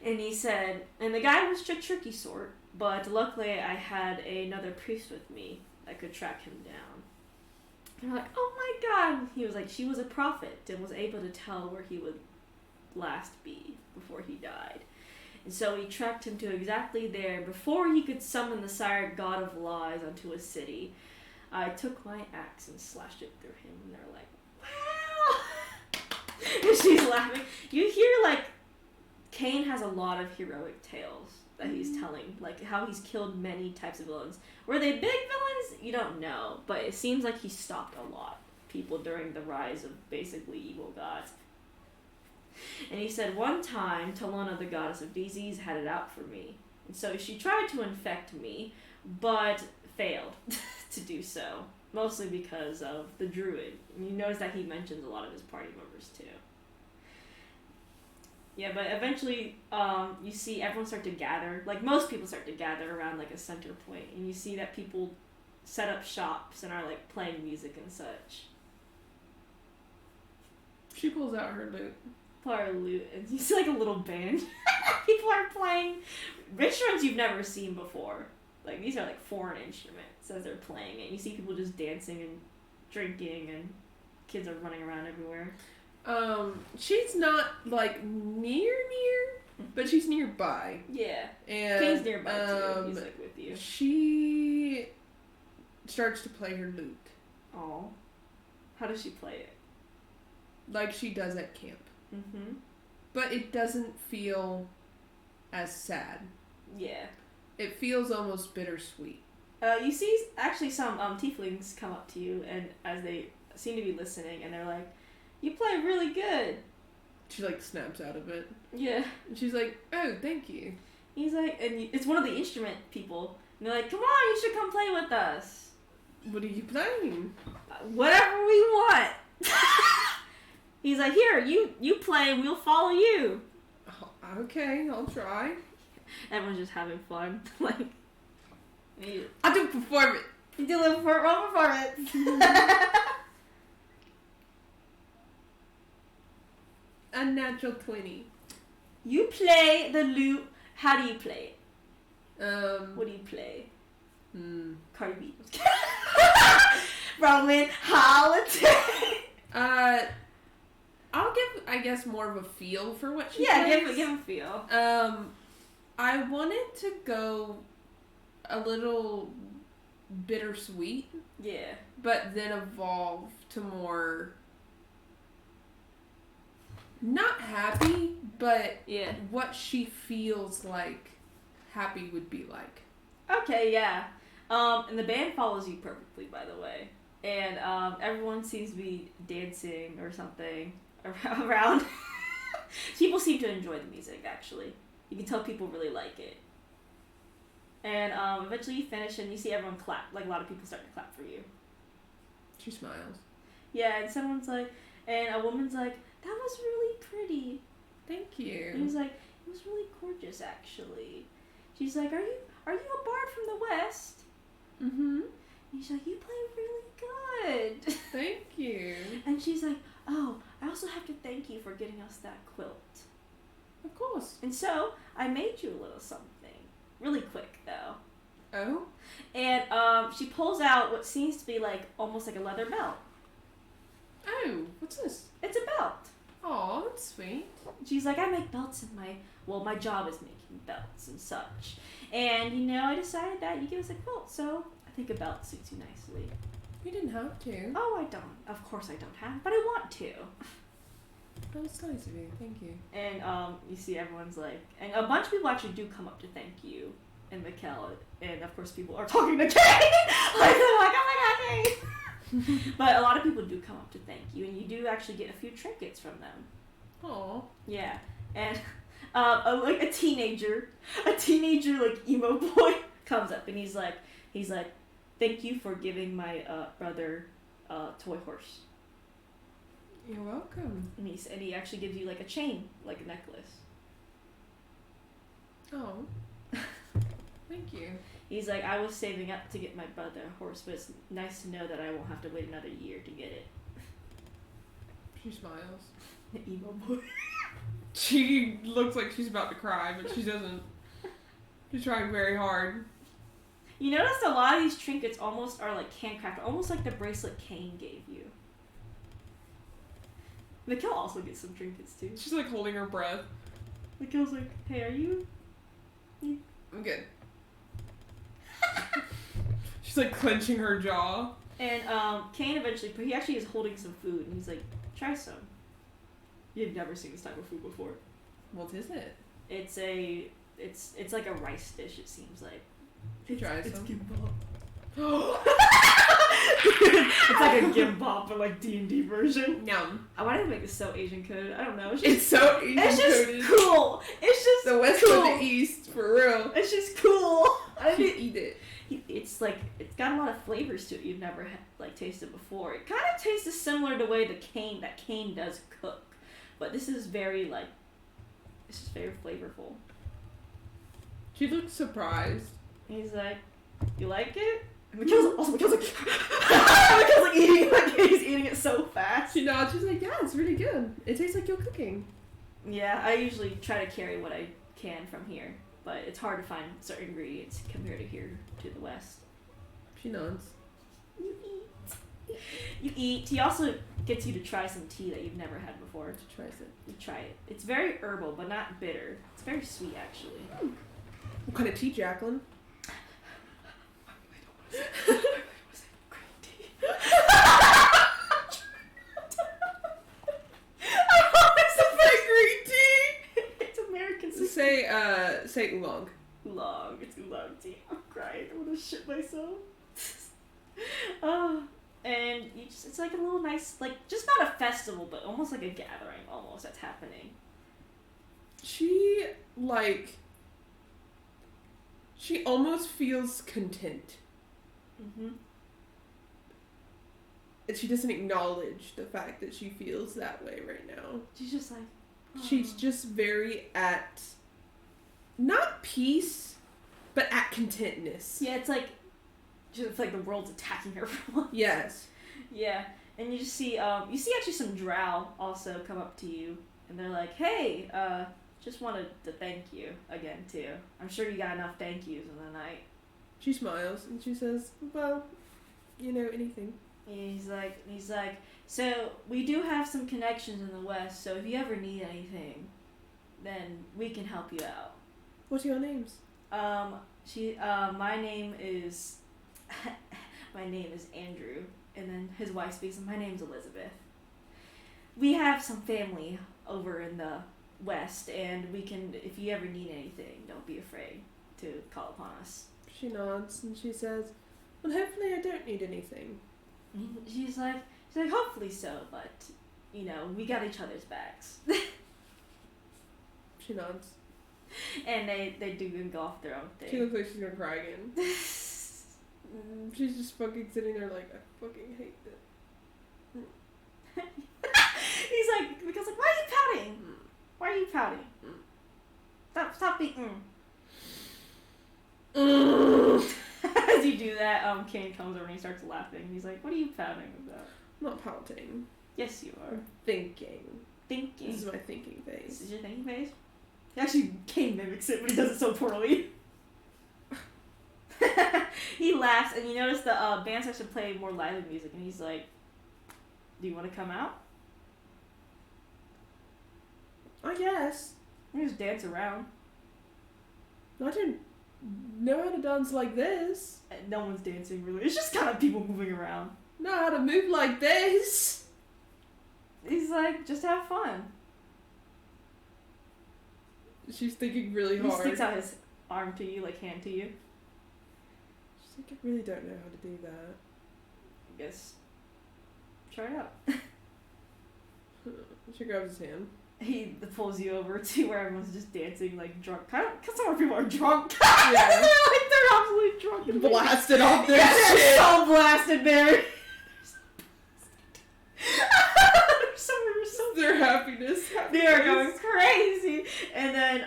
And he said, and the guy was a tricky sort, but luckily I had another priest with me that could track him down. And we're like, oh my god! He was like, she was a prophet and was able to tell where he would last be before he died. And so we tracked him to exactly there before he could summon the Cyric god of lies onto a city. I took my axe and slashed it through him, and they're like, wow! And she's laughing. You hear, like, Kane has a lot of heroic tales that he's telling, like how he's killed many types of villains. Were they big villains? You don't know, but it seems like he stopped a lot of people during the rise of basically evil gods. And he said, one time, Talona, the goddess of disease, had it out for me. And so she tried to infect me, but failed to do so. Mostly because of the druid. And you notice that he mentions a lot of his party members, too. Yeah, but eventually, you see everyone start to gather. Like, most people start to gather around, like, a center point. And you see that people set up shops and are, like, playing music and such. She pulls out her lute. Loot, and you see like a little band. People are playing instruments you've never seen before. Like, these are like foreign instruments as they're playing it. You see people just dancing and drinking, and kids are running around everywhere. She's not like near, but she's nearby. Yeah. And Kane's nearby too. He's like with you. She starts to play her lute. Oh. How does she play it? Like she does at camp. Mm-hmm. But it doesn't feel as sad. Yeah. It feels almost bittersweet. You see actually some tieflings come up to you, and as they seem to be listening, and they're like, "You play really good." She like snaps out of it. Yeah. And she's like, "Oh, thank you." He's like, and it's one of the instrument people. And they're like, "Come on, you should come play with us." What are you playing? Whatever we want. He's like, "Here, you play, and we'll follow you." Oh, okay, I'll try. Everyone's just having fun. Like, I'll do performance. you do a performance. Unnatural 20. You play the lute. How do you play it? What do you play? Cardi B. Roman holiday. I'll give, I guess, more of a feel for what she Yeah, plays. give a feel. I wanted to go a little bittersweet. Yeah. But then evolve to more not happy, but Yeah. what she feels like happy would be like. Okay, yeah. And the band follows you perfectly, by the way. And everyone seems to be dancing or something around. People seem to enjoy the music, actually. You can tell people really like it. And eventually you finish and you see everyone clap. Like, a lot of people start to clap for you. She smiles. Yeah, and someone's like, and a woman's like, "That was really pretty." Thank you. And he's like, "It was really gorgeous, actually." She's like, Are you a bard from the West?" Mm-hmm. And he's like, "You play really good." Thank you. And she's like, "Oh, I also have to thank you for getting us that quilt. Of course. And so, I made you a little something. Really quick, though." Oh? And she pulls out what seems to be like, almost like a leather belt. Oh, what's this? It's a belt. Aw, that's sweet. She's like, "I make belts in my job is making belts and such. And, I decided that you give us a quilt, so I think a belt suits you nicely." You didn't have to. "Oh, I don't. Of course I don't have, but I want to." That was nice of you. Thank you. And you see everyone's like, and a bunch of people actually do come up to thank you and Mikkel, and of course people are talking to Kane. Like, they're like, "Oh my god, Kane." But a lot of people do come up to thank you, and you do actually get a few trinkets from them. Aw. Yeah, and like a teenager like emo boy comes up, and he's like, "Thank you for giving my brother a toy horse." You're welcome. And he actually gives you like a chain, like a necklace. Oh. Thank you. He's like, "I was saving up to get my brother a horse, but it's nice to know that I won't have to wait another year to get it." She smiles. The emo boy. She looks like she's about to cry, but she doesn't. She's trying very hard. You notice a lot of these trinkets almost are like handcrafted, almost like the bracelet Kane gave you. Mikkel also gets some trinkets too. She's like holding her breath. Mikkel's like, "Hey, are you?" I'm good. She's like clenching her jaw. And Kane eventually, he actually is holding some food, and he's like, "Try some." You've never seen this type of food before. What is it? It's like a rice dish. It seems like. She tries It's some. gimbap. It's like a gimbap, but like D&D version. Yum. I wanted to make this so Asian coded. I don't know. It's so Asian It's just coded. cool. It's just The West cool. and the East, for real. It's just cool. I should eat it. It's like, it's got a lot of flavors to it you've never like tasted before. It kind of tastes similar to the way that Kane does cook, but this is very like, it's just very flavorful. She looks surprised. And he's like, "You like it?" And Mikkel's like, Mikkel's like eating, like he's eating it so fast. She nods. She's like, "Yeah, it's really good. It tastes like you're cooking." Yeah, I usually try to carry what I can from here. but it's hard to find certain ingredients compared to here to the West. She nods. You eat. You eat. He also gets you to try some tea that you've never had before. She tries it. You try it. It's very herbal, but not bitter. It's very sweet, actually. What kind of tea, Jacqueline? Say oolong. Oolong. It's oolong tea. I'm crying. I'm gonna shit myself. And you just, it's like a little nice, like, just not a festival, but almost like a gathering almost that's happening. She almost feels content. Mm-hmm. And she doesn't acknowledge the fact that she feels that way right now. She's just like... Oh. She's just very at... not peace, but at contentness. Yeah, it's like the world's attacking her for once. Yes. Yeah, and you just see actually some drow also come up to you, and they're like, "Hey, just wanted to thank you again too. I'm sure you got enough thank yous in the night." She smiles and she says, "Well, anything." And he's like, "So we do have some connections in the West. So if you ever need anything, then we can help you out." What are your names? My name is my name is Andrew, and then his wife speaks, and my name's Elizabeth. We have some family over in the West, and we can, if you ever need anything, don't be afraid to call upon us. She nods and she says, "Well, hopefully I don't need anything." She's like, hopefully so, but we got each other's backs. She nods. And they do go off their own thing. She looks like she's gonna cry again. She's just fucking sitting there like, I fucking hate this. He's like, because why are you pouting? Why are you pouting? Stop being. As you do that, Kane comes over and he starts laughing. He's like, "What are you pouting about?" I'm not pouting. Yes, you are. I'm thinking. Thinking. This is my thinking phase. This is your thinking phase? Actually, Kane mimics it, but he does it so poorly. He laughs, and you notice the band starts to play more lively music, and he's like, "Do you want to come out?" I guess. You just dance around. I didn't know how to dance like this. And no one's dancing, really. It's just kind of people moving around. Know how to move like this. He's like, "Just have fun." She's thinking really hard. He sticks out his arm to you, like hand to you. She's like, "I really don't know how to do that." I guess try it out. She grabs his hand. He pulls you over to where everyone's just dancing, like drunk. Because some more people are drunk. Yeah. they're absolutely drunk. And blasted off their yeah, shit. They're so blasted, Barry. Their happiness. They are going crazy. And then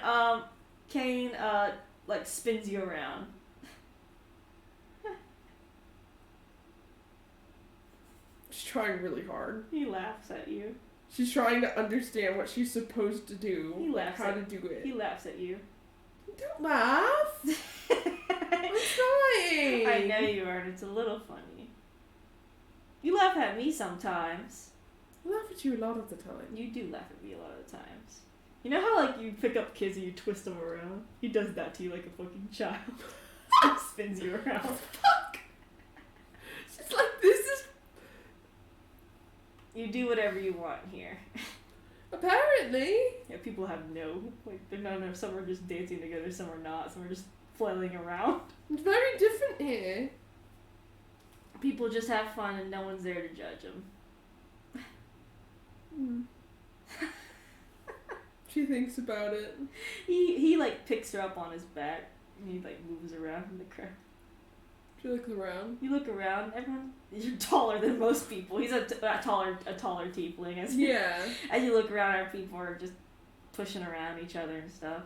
Kane spins you around. She's trying really hard. He laughs at you. She's trying to understand what she's supposed to do. He laughs how to do it. He laughs at you. Don't laugh. I'm trying. I know you are, and it's a little funny. You laugh at me sometimes. I laugh at you a lot of the time. You do laugh at me a lot of the times. You know how you pick up kids and you twist them around? He does that to you like a fucking child. He spins you around. Fuck. She's like, this is... You do whatever you want here. Apparently. Yeah, people have they're not, some are just dancing together, some are not, some are just flailing around. It's very different here. People just have fun and no one's there to judge them. She thinks about it. He picks her up on his back and he moves around in the crowd. She looks around. You look around. You're taller than most people. He's a taller tiefling. As you look around, people are just pushing around each other and stuff.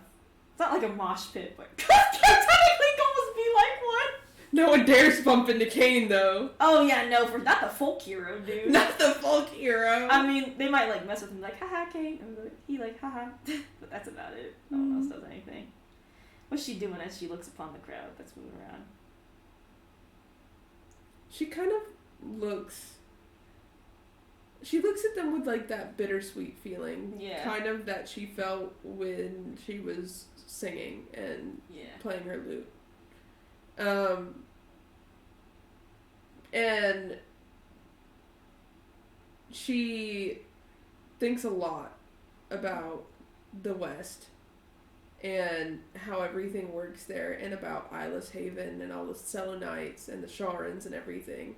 It's not like a mosh pit, but can technically almost be like one. No one dares bump into Kane, though. Oh yeah, no, not the folk hero, dude. Not the folk hero. I mean, they might mess with him, haha, Kane. And he haha, but that's about it. No one else does anything. What's she doing as she looks upon the crowd that's moving around? She kind of looks... She looks at them with, like, that bittersweet feeling. Yeah. Kind of that she felt when she was singing and playing her lute. And she thinks a lot about the West and how everything works there, and about Isla's Haven and all the Selenites and the Sharans and everything.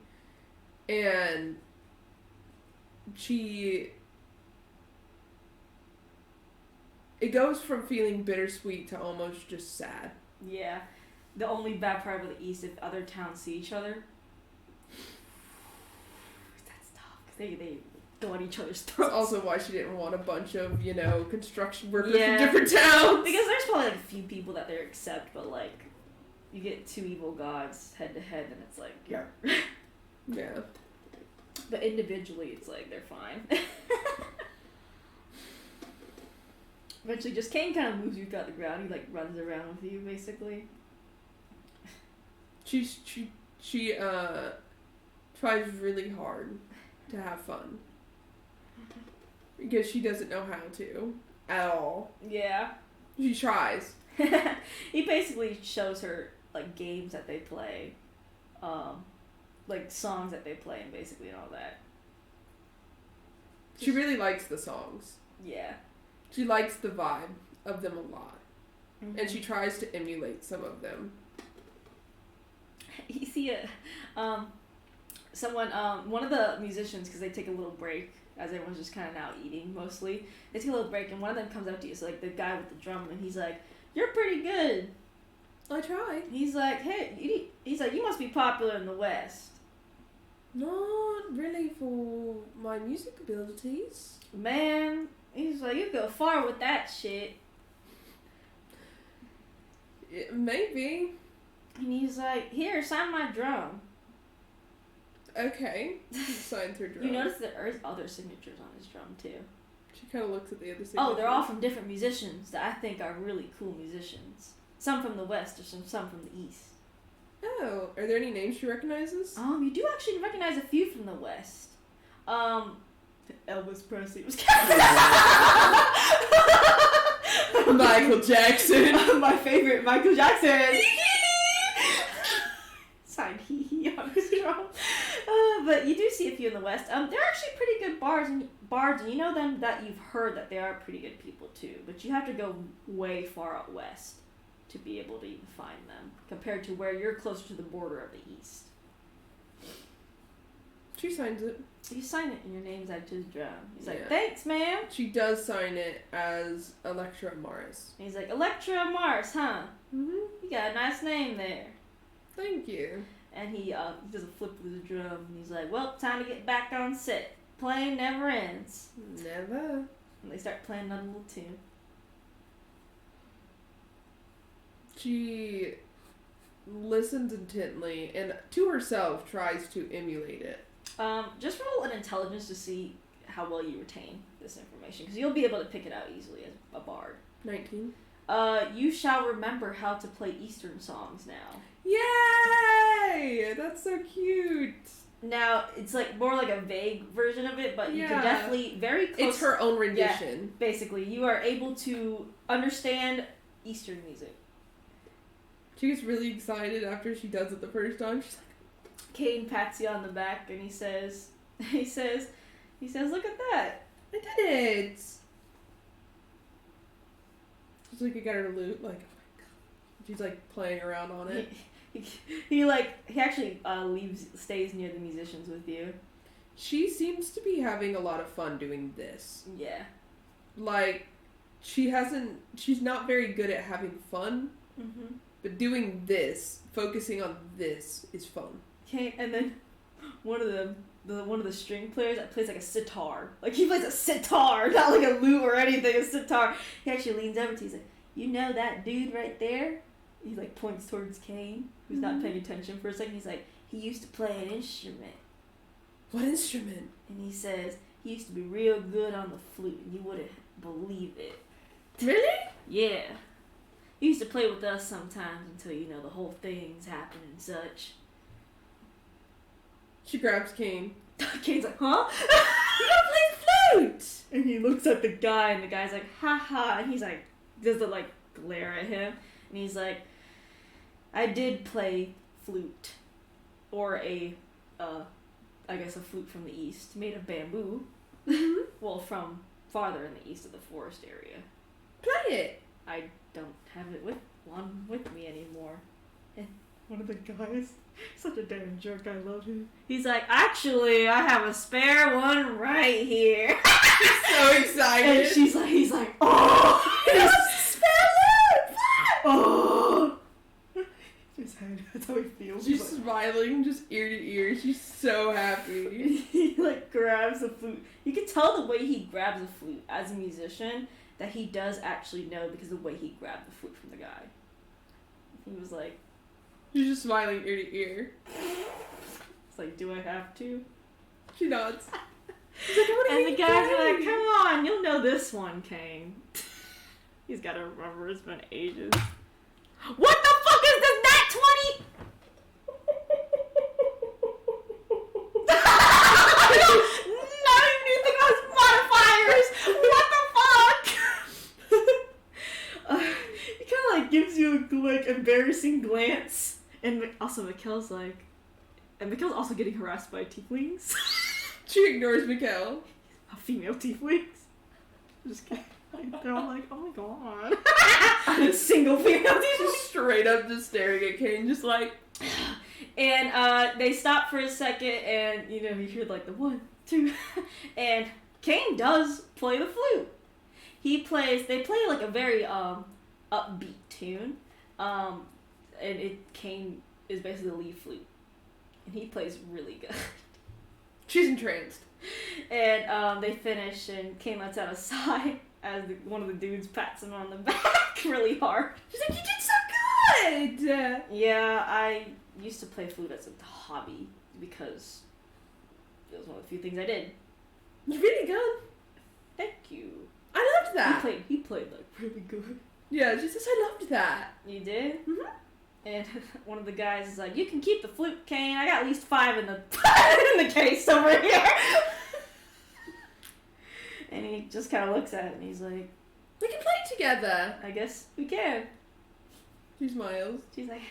And it goes from feeling bittersweet to almost just sad. Yeah. The only bad part of the East, if other towns see each other, that's tough. Because they go on each other's throats. That's also why she didn't want a bunch of, construction workers from different towns. Because there's probably like a few people that they accept, but like, you get two evil gods head to head, and it's like, Yeah. But individually, it's like, they're fine. Eventually, just Kane kind of moves you throughout the ground. He like runs around with you, basically. She tries really hard to have fun. Because she doesn't know how to. At all. Yeah. She tries. He basically shows her, like, games that they play. Like, songs that they play, and basically all that. She really likes the songs. Yeah. She likes the vibe of them a lot. Mm-hmm. And she tries to emulate some of them. You see one of the musicians, because they take a little break, as everyone's just kind of now eating, mostly. They take a little break, and one of them comes up to you, so, like, the guy with the drum, and he's like, "You're pretty good." I tried. He's like, "Hey," he's like, "You must be popular in the West." Not really for my music abilities. Man, he's like, "You go far with that shit." Maybe. And he's like, "Here, sign my drum." Okay. Signed her drum. You notice that there's other signatures on his drum, too. She kind of looks at the other signatures. Oh, they're all from different musicians that I think are really cool musicians. Some from the West or some from the East. Oh, are there any names she recognizes? You do actually recognize a few from the West. Elvis Presley was Michael Jackson. My favorite, Michael Jackson. Signed hee hee on his drum. But you do see a few in the West. They're actually pretty good bards, and you know them that you've heard that they are pretty good people too. But you have to go way far out west to be able to even find them, compared to where you're closer to the border of the East. She signs it. You sign it, and your name's added to his drum. He's like, Yeah. "Thanks, ma'am." She does sign it as Electra Morris. And he's like, "Electra Mars, huh? Mm-hmm. You got a nice name there." Thank you. And he does a flip with his drum, and he's like, "Well, time to get back on set. Playing never ends." Never. And they start playing another little tune. She listens intently and to herself tries to emulate it. Just roll an intelligence to see how well you retain this information, because you'll be able to pick it out easily as a bard. 19. You shall remember how to play Eastern songs now. Yay! That's so cute. Now, it's like more like a vague version of it, but you can definitely very close. It's her own rendition. Yeah, basically, you are able to understand Eastern music. She gets really excited after she does it the first time. She's like, Kane pats you on the back and he says, "Look at that. I did it." She's like, "I got her lute." Like, oh my god. She's like playing around on it. He actually stays near the musicians with you. She seems to be having a lot of fun doing this. Yeah. Like, she's not very good at having fun. Mm-hmm. But doing this, focusing on this, is fun. Okay, and then one of the string players that plays like a sitar. Like, he plays a sitar, not like a lute or anything, a sitar. He actually leans over to you, he's like, "You know that dude right there?" He like points towards Kane, who's not paying attention for a second. He's like, "He used to play an instrument." What instrument? And he says, "He used to be real good on the flute, and you wouldn't believe it." Really? Yeah. he used to play with us sometimes until, you know, the whole thing's happened and such. She grabs Kane. Kane's like, huh? You gotta play flute! And he looks at the guy, and the guy's like, ha, and he's like, does the, like, glare at him, and he's like, I did play flute, or I guess a flute from the east, made of bamboo. Well, from farther in the east of the forest area. Play it! I don't have it with me anymore. And one of the guys, such a damn jerk, I love him. He's like, actually, I have a spare one right here. She's so excited. And he's like, oh, spare flute! Oh. That's how he feels. She's smiling, just ear to ear. She's so happy. He like grabs the flute. You can tell the way he grabs a flute as a musician that he does actually know because of the way he grabbed the flute from the guy. He was like, She's just smiling ear to ear. it's like, do I have to? She nods. She's like, and the guys are like, come on, you'll know this one, Kane. He's got to remember, it's been ages. What the fuck is this nat 20? Not even anything on his modifiers. What the fuck? He kind of like gives you a like embarrassing glance, and also Mikkel's like, and Mikkel's also getting harassed by tieflings. She ignores Mikkel. Female tieflings. Just kidding. They're all like, oh my god. A single female tiefling. Just straight up just staring at Kane, just like. And they stop for a second, and you know, you hear like the 1, 2, and Kane does play the flute. They play like a very upbeat tune. And Kane is basically the lead flute. And he plays really good. She's entranced. And they finish, and Kane lets out a sigh as one of the dudes pats him on the back really hard. She's like, you did so good! Yeah, I used to play flute as a hobby because it was one of the few things I did. You're really good. Thank you. I loved that. He played like really good. Yeah, she says, I loved that. You did? Mm-hmm. And one of the guys is like, you can keep the flute, Kane. I got at least 5 in the in the case over here. And he just kind of looks at it and he's like, we can play together. I guess we can. She smiles. She's like,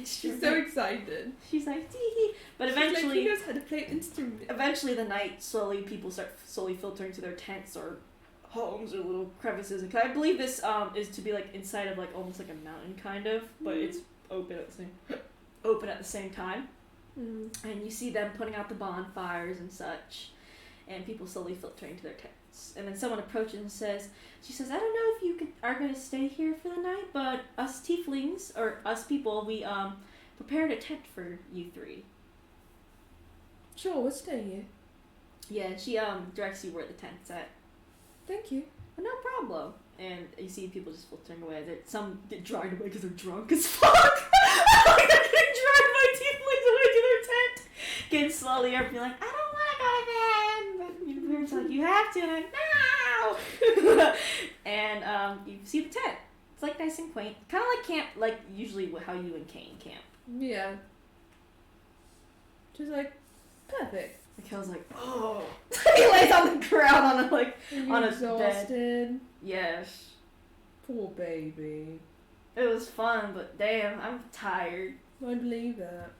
she's so excited. She's like, tee hee. But eventually, he knows how to play an instrument. Eventually, the night people start slowly filtering to their tents or homes or little crevices. And I believe this is to be like inside of like almost like a mountain kind of, but it's open at the same time. And you see them putting out the bonfires and such, and people slowly filtering to their tents. And then someone approaches and she says, I don't know if you are going to stay here for the night, but us tieflings, or us people, we prepared a tent for you 3. Sure, we'll stay here. Yeah, and she directs you where the tent's at. Thank you. But no problem. And you see people just filtering away. Some get dragged away because they're drunk as fuck. They're getting dragged by tieflings away to their tent. Getting slowly up, you're like, I don't want to go to bed. But your parents are like, you have to. And I'm like, no. And you see the tent. It's like nice and quaint. Kind of like camp, like usually how you and Kane camp. Yeah. She's like, perfect. Mikkel's like, oh. He lays on the ground on a exhausted. Bed. Yes. Poor baby. It was fun, but damn, I'm tired. I believe that.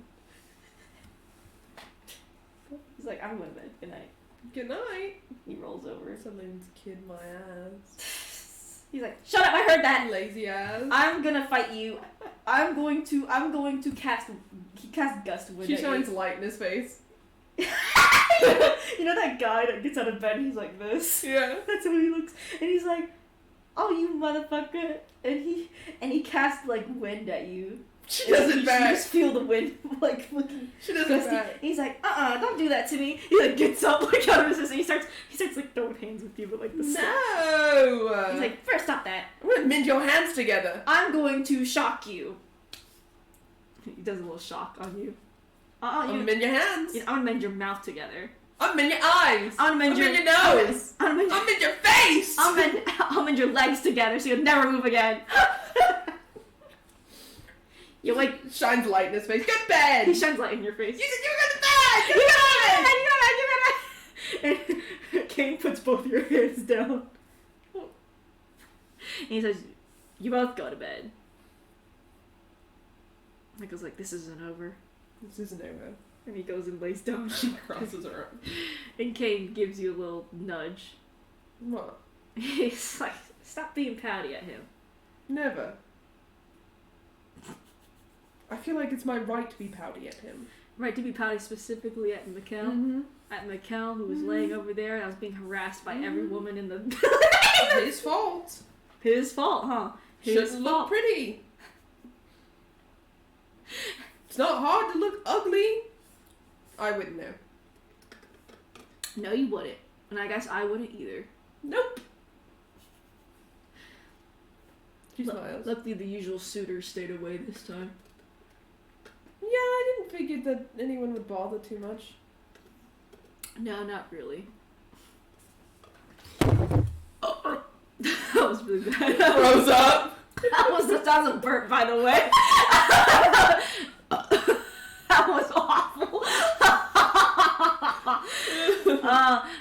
He's like, I'm going to bed. Good night. Good night. He rolls over. Someone's kid my ass. He's like, shut up, I heard that. Lazy ass. I'm gonna fight you. I'm going to cast. He casts Gust Wind. She shines light in his face. You know that guy that gets out of bed and he's like this? Yeah. That's how he looks. And he's like, oh, you motherfucker. And he casts like wind at you. She does it back. You just feel the wind like looking. She does it back. And he's like, don't do that to me. He like gets up like out of his and he starts like throwing hands with you, but like the No. He's like, first stop that. I'm gonna mend your hands together. I'm going to shock you. He does a little shock on you. I'm gonna mend your hands. I'm gonna mend your mouth together. I'm gonna mend your eyes. I'm gonna mend your nose. I'm gonna mend your face. I'll mend your legs together so you'll never move again. You like shines light in his face. Go to bed. He shines light in your face. You said you were going to bed. Go to bed. And Kane puts both your hands down. And he says, "You both go to bed." Michael's like, "This isn't over." This isn't over. And he goes and lays down. She crosses her up. And Kane gives you a little nudge. What? He's like, "Stop being pouty at him." Never. I feel like it's my right to be pouty at him. Right, to be pouty specifically at Mikkel. Mm-hmm. At Mikkel, who was laying over there and I was being harassed by every woman in the His fault. His fault, huh? Shouldn't look pretty. It's not hard to look ugly. I wouldn't know. No, you wouldn't. And I guess I wouldn't either. Nope. She smiles. Luckily, the usual suitors stayed away this time. Yeah, I didn't figure that anyone would bother too much. No, not really. Oh, that was really bad. Rose up. That was a burp, by the way. That was awful.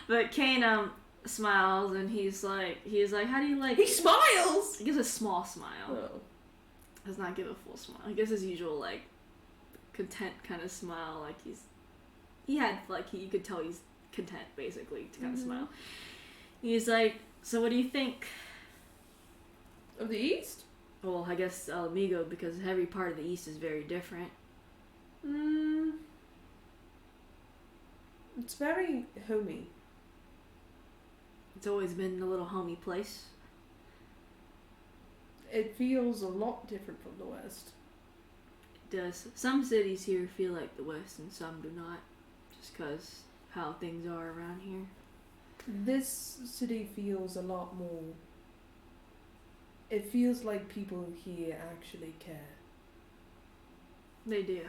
But Kane smiles and he's like, "How do you like?" He smiles. He gives a small smile. Oh. Does not give a full smile. He gives his usual like content kind of smile, like you could tell he's content basically to kind of smile. He's like, "So what do you think Of the East? Well, I guess El Amigo, because every part of the East is very different." It's very homey. It's always been a little homey place. It feels a lot different from the West. It does. Some cities here feel like the West and some do not, just because how things are around here. This city feels a lot more... It feels like people here actually care. They do.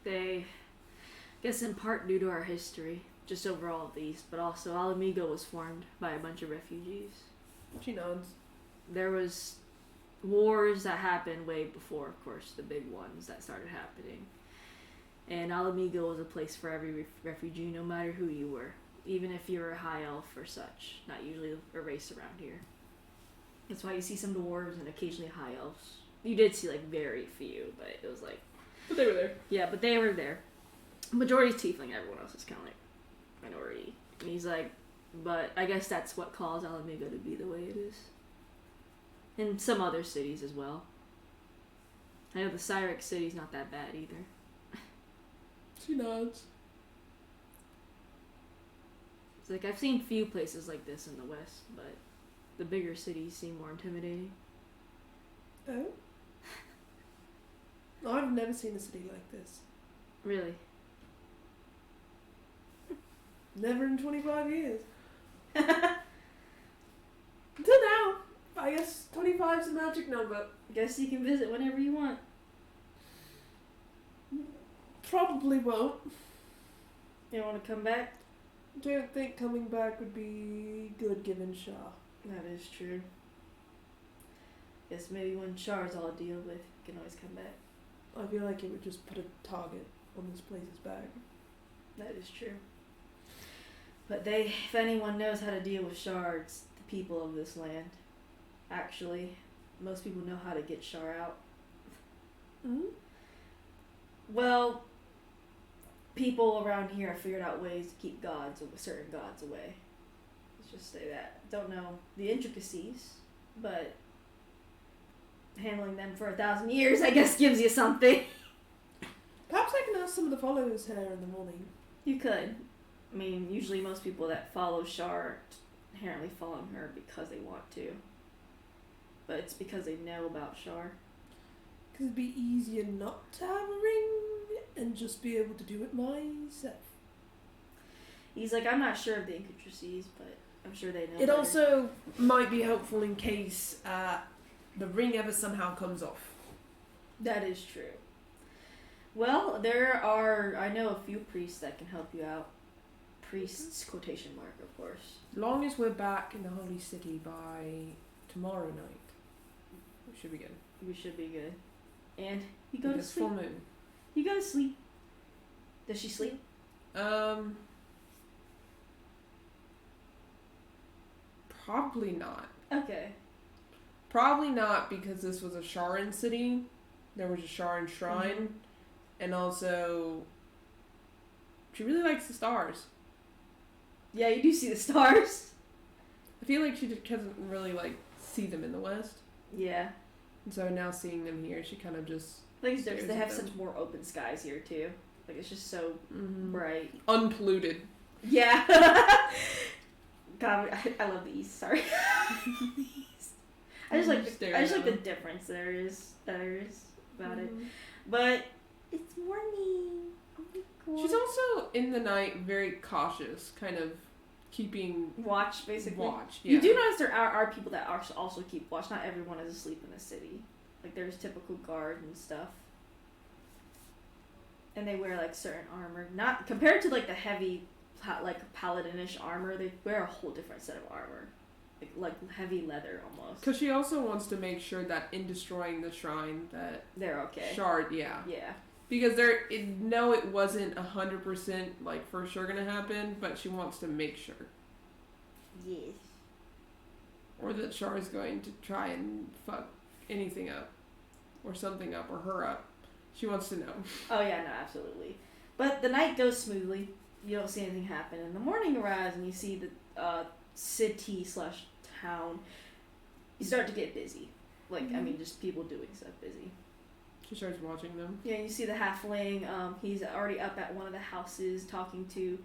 They, I guess in part due to our history, just overall at least, but also Alamigo was formed by a bunch of refugees. She nods. There was wars that happened way before, of course, the big ones that started happening. And Alamigo was a place for every refugee, no matter who you were. Even if you were a high elf or such. Not usually a race around here. That's why you see some dwarves and occasionally high elves. You did see, like, very few, but it was like... But they were there. Yeah, but they were there. Majority's tiefling, everyone else is kind of like minority. And he's like, but I guess that's what caused Alamigo to be the way it is. And some other cities as well. I know the Cyrex city's not that bad either. She nods. It's like, I've seen few places like this in the West, but the bigger cities seem more intimidating. Oh? I've never seen a city like this. Really? Never in 25 years. Until now. I guess 25 is a magic number. Guess you can visit whenever you want. Probably won't. You don't want to come back? Don't think coming back would be good given Shah. That is true. Guess maybe when Char's all deal with, you can always come back. I feel like it would just put a target on this place's back. That is true. But if anyone knows how to deal with shards, the people of this land. Actually, most people know how to get Shar out. Mm-hmm. Well, people around here have figured out ways to keep certain gods away. Let's just say that. Don't know the intricacies, but handling them for 1,000 years, I guess, gives you something. Perhaps I can ask some of the followers here in the morning. You could. I mean, usually most people that follow Shar aren't inherently following her because they want to. But it's because they know about Shar. Because it'd be easier not to have a ring and just be able to do it myself. He's like, I'm not sure of the intricacies, but I'm sure they know. It also might be helpful in case the ring ever somehow comes off. That is true. Well, I know a few priests that can help you out. Priests, quotation mark, of course. Long as we're back in the Holy City by tomorrow night, we should be good. We should be good. And you go to sleep. Full moon. You go to sleep. Does she sleep? Probably not. Okay. Probably not, because this was a Sharan city. There was a Sharan shrine. And also, she really likes the stars. Yeah, you do see the stars. I feel like she just doesn't really, like, see them in the West. Yeah. And so now seeing them here, she kind of just... I think it's different. They have such more open skies here, too. Like, it's just so bright. Unpolluted. Yeah. God, I love the East. Sorry. I just like the difference there is about it. But it's morning. Oh my God. She's also in the night very cautious, kind of keeping watch, basically. Watch. Yeah. You do notice there are people that also keep watch. Not everyone is asleep in the city. Like there's typical guards and stuff. And they wear like certain armor. Not compared to like the heavy like paladinish armor, they wear a whole different set of armor. Like heavy leather almost. Because she also wants to make sure that in destroying the shrine that they're okay. Shard, yeah. Yeah. Because it wasn't 100% like for sure gonna happen, but she wants to make sure. Yes. Or that Shar is going to try and fuck anything up. Or something up, or her up. She wants to know. Oh yeah, no, absolutely. But the night goes smoothly. You don't see anything happen. And the morning arrives and you see the city/town. You start to get busy. Like, I mean, just people doing stuff busy. She starts watching them. Yeah, you see the halfling. He's already up at one of the houses talking to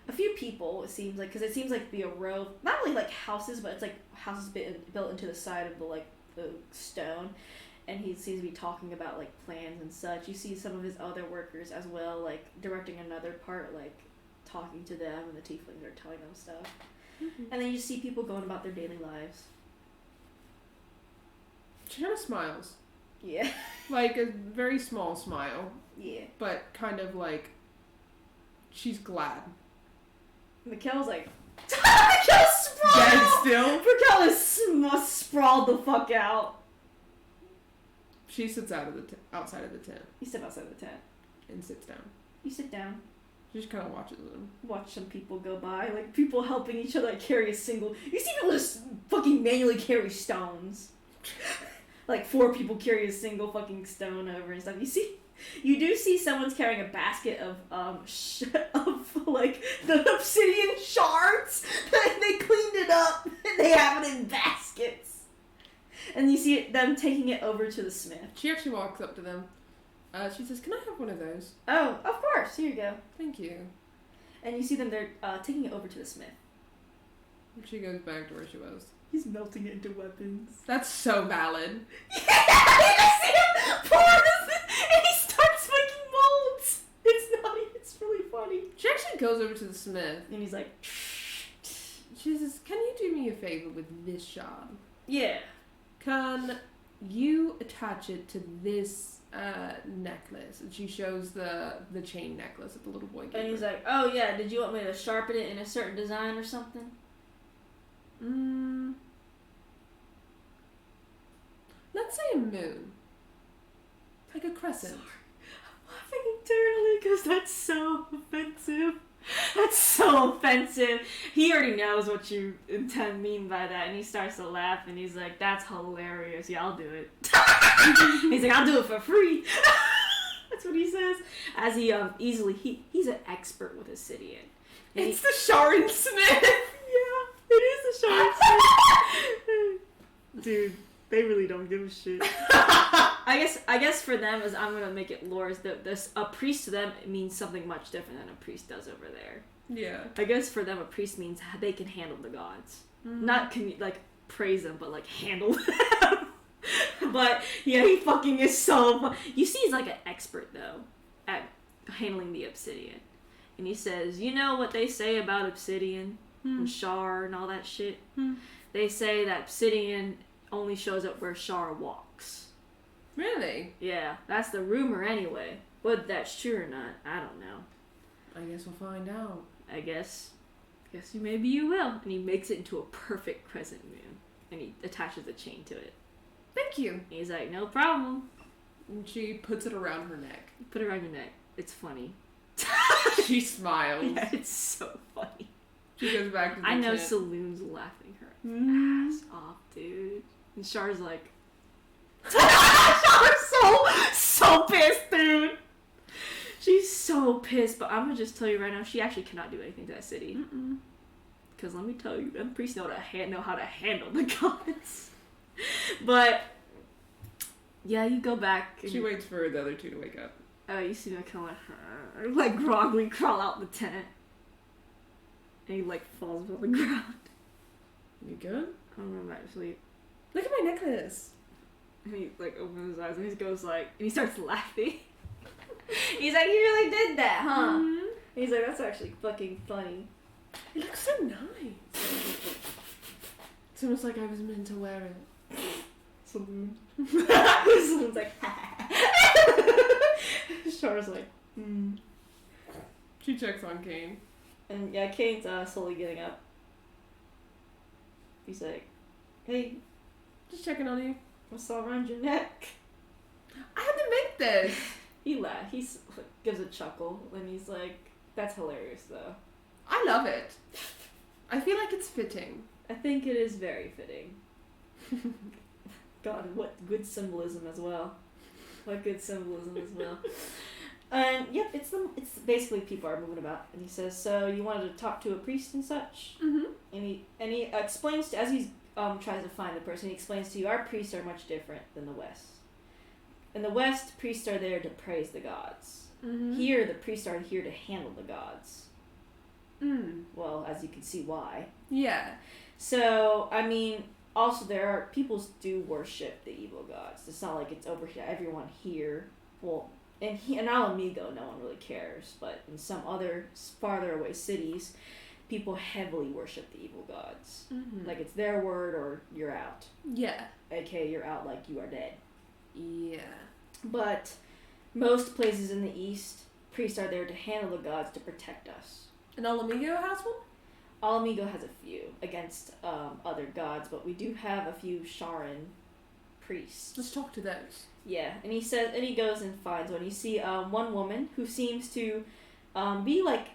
a few people, it seems like. Because it seems like to be a row. Not really like houses, but it's like houses built into the side of the stone. And he seems to be talking about, like, plans and such. You see some of his other workers as well, like, directing another part, like, talking to them, and the tieflings are telling them stuff. And then you see people going about their daily lives. She kind of smiles. Yeah. Like, a very small smile. Yeah. But kind of, like, she's glad. Mikkel's like, Mikkel's sprawled! Dead still? Mikkel is sprawled the fuck out. She sits outside of the tent. You sit outside the tent. And sits down. You sit down. She just kind of watches them. Watch some people go by. Like, people helping each other, like, carry a single... You see people just fucking manually carry stones. Like, 4 people carry a single fucking stone over and stuff. You do see someone's carrying a basket of like, the obsidian shards. They cleaned it up, and they have it in baskets. And you see them taking it over to the smith. She actually walks up to them. She says, "Can I have one of those?" Oh, of course. Here you go. Thank you. And you see them, they're taking it over to the smith. She goes back to where she was. He's melting it into weapons. That's so valid. Yeah! You just see him pour this, and he starts making molds. It's really funny. She actually goes over to the smith. And he's like... She says, "Can you do me a favor with this shard?" Yeah. Can you attach it to this necklace? And she shows the chain necklace that the little boy gave her. And he's like, "Oh yeah, did you want me to sharpen it in a certain design or something?" Let's say a moon. Like a crescent. I'm laughing internally because that's so offensive. That's so offensive. He already knows what you mean by that, and he starts to laugh, and he's like, "That's hilarious. Yeah, I'll do it." He's like, "I'll do it for free." That's what he says. As he he's an expert with obsidian. It's the Sharan Smith. Yeah, it is the Sharan Smith. Dude, they really don't give a shit. I guess for them, as I'm gonna make it lore, is that a priest to them means something much different than a priest does over there. Yeah. I guess for them, a priest means they can handle the gods, not praise them, but like handle them. But yeah, he fucking is so. You see, he's like an expert though at handling the obsidian, and he says, "You know what they say about obsidian and Shar and all that shit? They say that obsidian only shows up where Shar walks." Really? Yeah, that's the rumor anyway. Whether that's true or not, I don't know. I guess we'll find out. I guess maybe you will. And he makes it into a perfect crescent moon, and he attaches a chain to it. Thank you. And he's like, "No problem." And she puts it around her neck. Put it around your neck. It's funny. She smiles. Yeah, it's so funny. She goes back to the I know tent. Saloon's laughing her ass off, dude. And Char's like... Char's so pissed, dude. She's so pissed, but I'm gonna just tell you right now, she actually cannot do anything to that city. Because let me tell you, them priests know how to handle the gods. But... yeah, you go back. She waits for the other two to wake up. Oh, you see me kind of like groggily crawl out the tent. And he like falls on the ground. You good? I don't know, I'm not asleep. Look at my necklace. And he like opens his eyes and he goes like, and he starts laughing. He's like, you really did that, huh? Mm-hmm. He's like, that's actually fucking funny. It looks so nice. It's almost like I was meant to wear it. Saloon. Saloon's like, Char's like, She checks on Kane. And yeah, Kane's slowly getting up. He's like, hey, just checking on you. What's all around your neck? I had to make this. He laughs. He gives a chuckle, and he's like, that's hilarious, though. I love it. I feel like it's fitting. I think it is very fitting. God, what good symbolism as well. What good symbolism as well. And yep, it's basically people are moving about. And he says, so you wanted to talk to a priest and such? Mm-hmm. And he explains to, as he tries to find the person, he explains to you, our priests are much different than the West. In the West, priests are there to praise the gods. Mm-hmm. Here, the priests are here to handle the gods. Mm. Well, as you can see why. Yeah. So, I mean, also people do worship the evil gods. It's not like it's over here. Everyone here, well, in Alamigo, no one really cares, but in some other farther away cities, people heavily worship the evil gods. Mm-hmm. Like it's their word or you're out. Yeah. AKA you're out like you are dead. Yeah. But most places in the East, priests are there to handle the gods to protect us. And Alamigo has one? Alamigo has a few against other gods, but we do have a few Sharan priests. Let's talk to those. Yeah, and he goes and finds one. You see one woman who seems to be like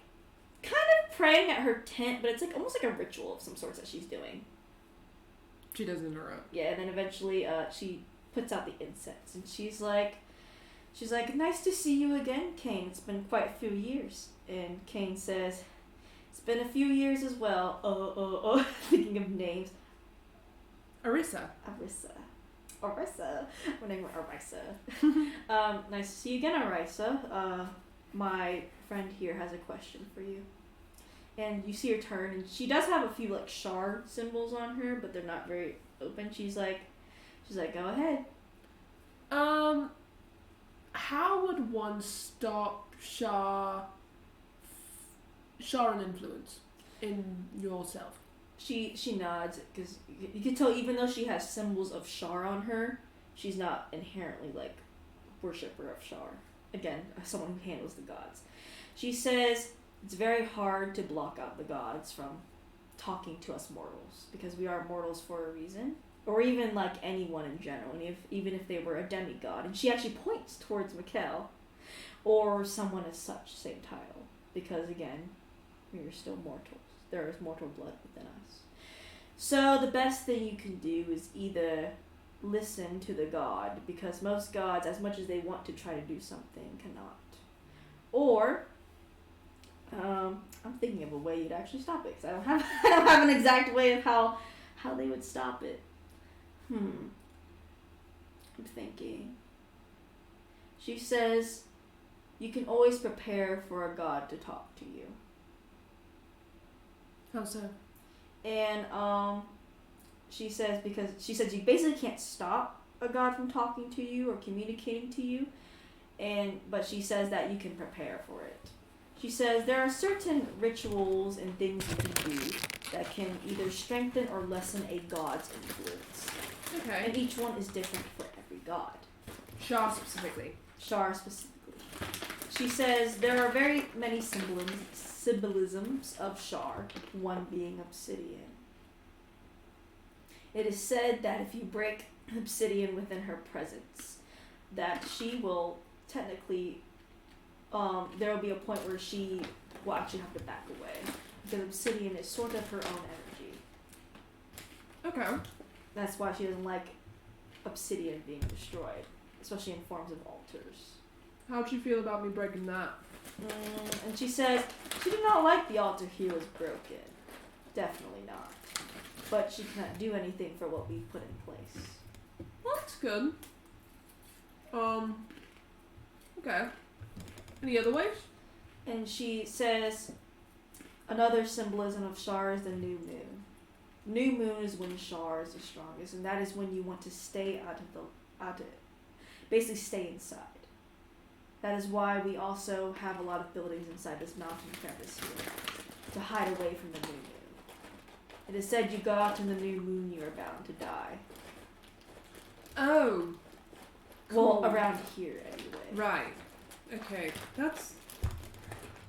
kind of praying at her tent, but it's like almost like a ritual of some sorts that she's doing. She does interrupt. Yeah, and then eventually she puts out the incense, and she's like, nice to see you again, Kane. It's been quite a few years. And Kane says, it's been a few years as well. Thinking of names. Arissa. My name is Arisa. Nice to see you again, Arisa. My friend here has a question for you. And you see her turn, and she does have a few like Shar symbols on her, but they're not very open. She's like, go ahead. How would one stop Sharan influence in yourself? She nods, because you can tell even though she has symbols of Shar on her, she's not inherently like worshipper of Shar. Again, someone who handles the gods. She says it's very hard to block out the gods from talking to us mortals, because we are mortals for a reason, or even like anyone in general, and even if they were a demigod. And she actually points towards Mikkel, or someone as such, same title, because again, we are still mortals. There is mortal blood within us. So the best thing you can do is either listen to the god, because most gods, as much as they want to try to do something, cannot. Or, I'm thinking of a way you'd actually stop it, because I don't have an exact way of how they would stop it. I'm thinking. She says, you can always prepare for a god to talk to you. How so? And she says you basically can't stop a god from talking to you or communicating to you, but she says that you can prepare for it. She says there are certain rituals and things you can do that can either strengthen or lessen a god's influence. Okay. And each one is different for every god. Shar specifically. She says there are very many symbolisms of Shar, one being obsidian. It is said that if you break obsidian within her presence, that she will technically, there will be a point where she will actually have to back away. Because obsidian is sort of her own energy. Okay. That's why she doesn't like obsidian being destroyed, especially in forms of altars. How'd she feel about me breaking that? And she says she did not like the altar here was broken. Definitely not. But she cannot do anything for what we put in place. Well, that's good. Okay. Any other ways? And she says another symbolism of Shar is the new moon. New moon is when Shar is the strongest, and that is when you want to stay basically stay inside. That is why we also have a lot of buildings inside this mountain crevice here, to hide away from the new moon. It is said you go out in the new moon, you are bound to die. Oh. Cool. Well, around here anyway. Right. Okay, that's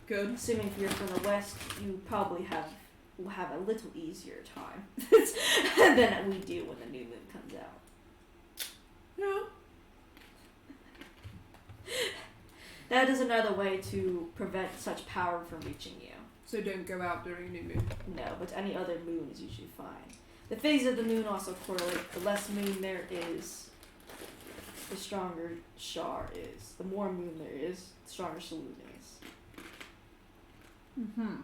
good. Assuming if you're from the west, you probably will have a little easier time than we do when the new moon comes out. Yeah. That is another way to prevent such power from reaching you. So don't go out during new moon. No, but any other moon is usually fine. The phase of the moon also correlate. The less moon there is, the stronger Shar is. The more moon there is, the stronger Saloon is. Mm-hmm.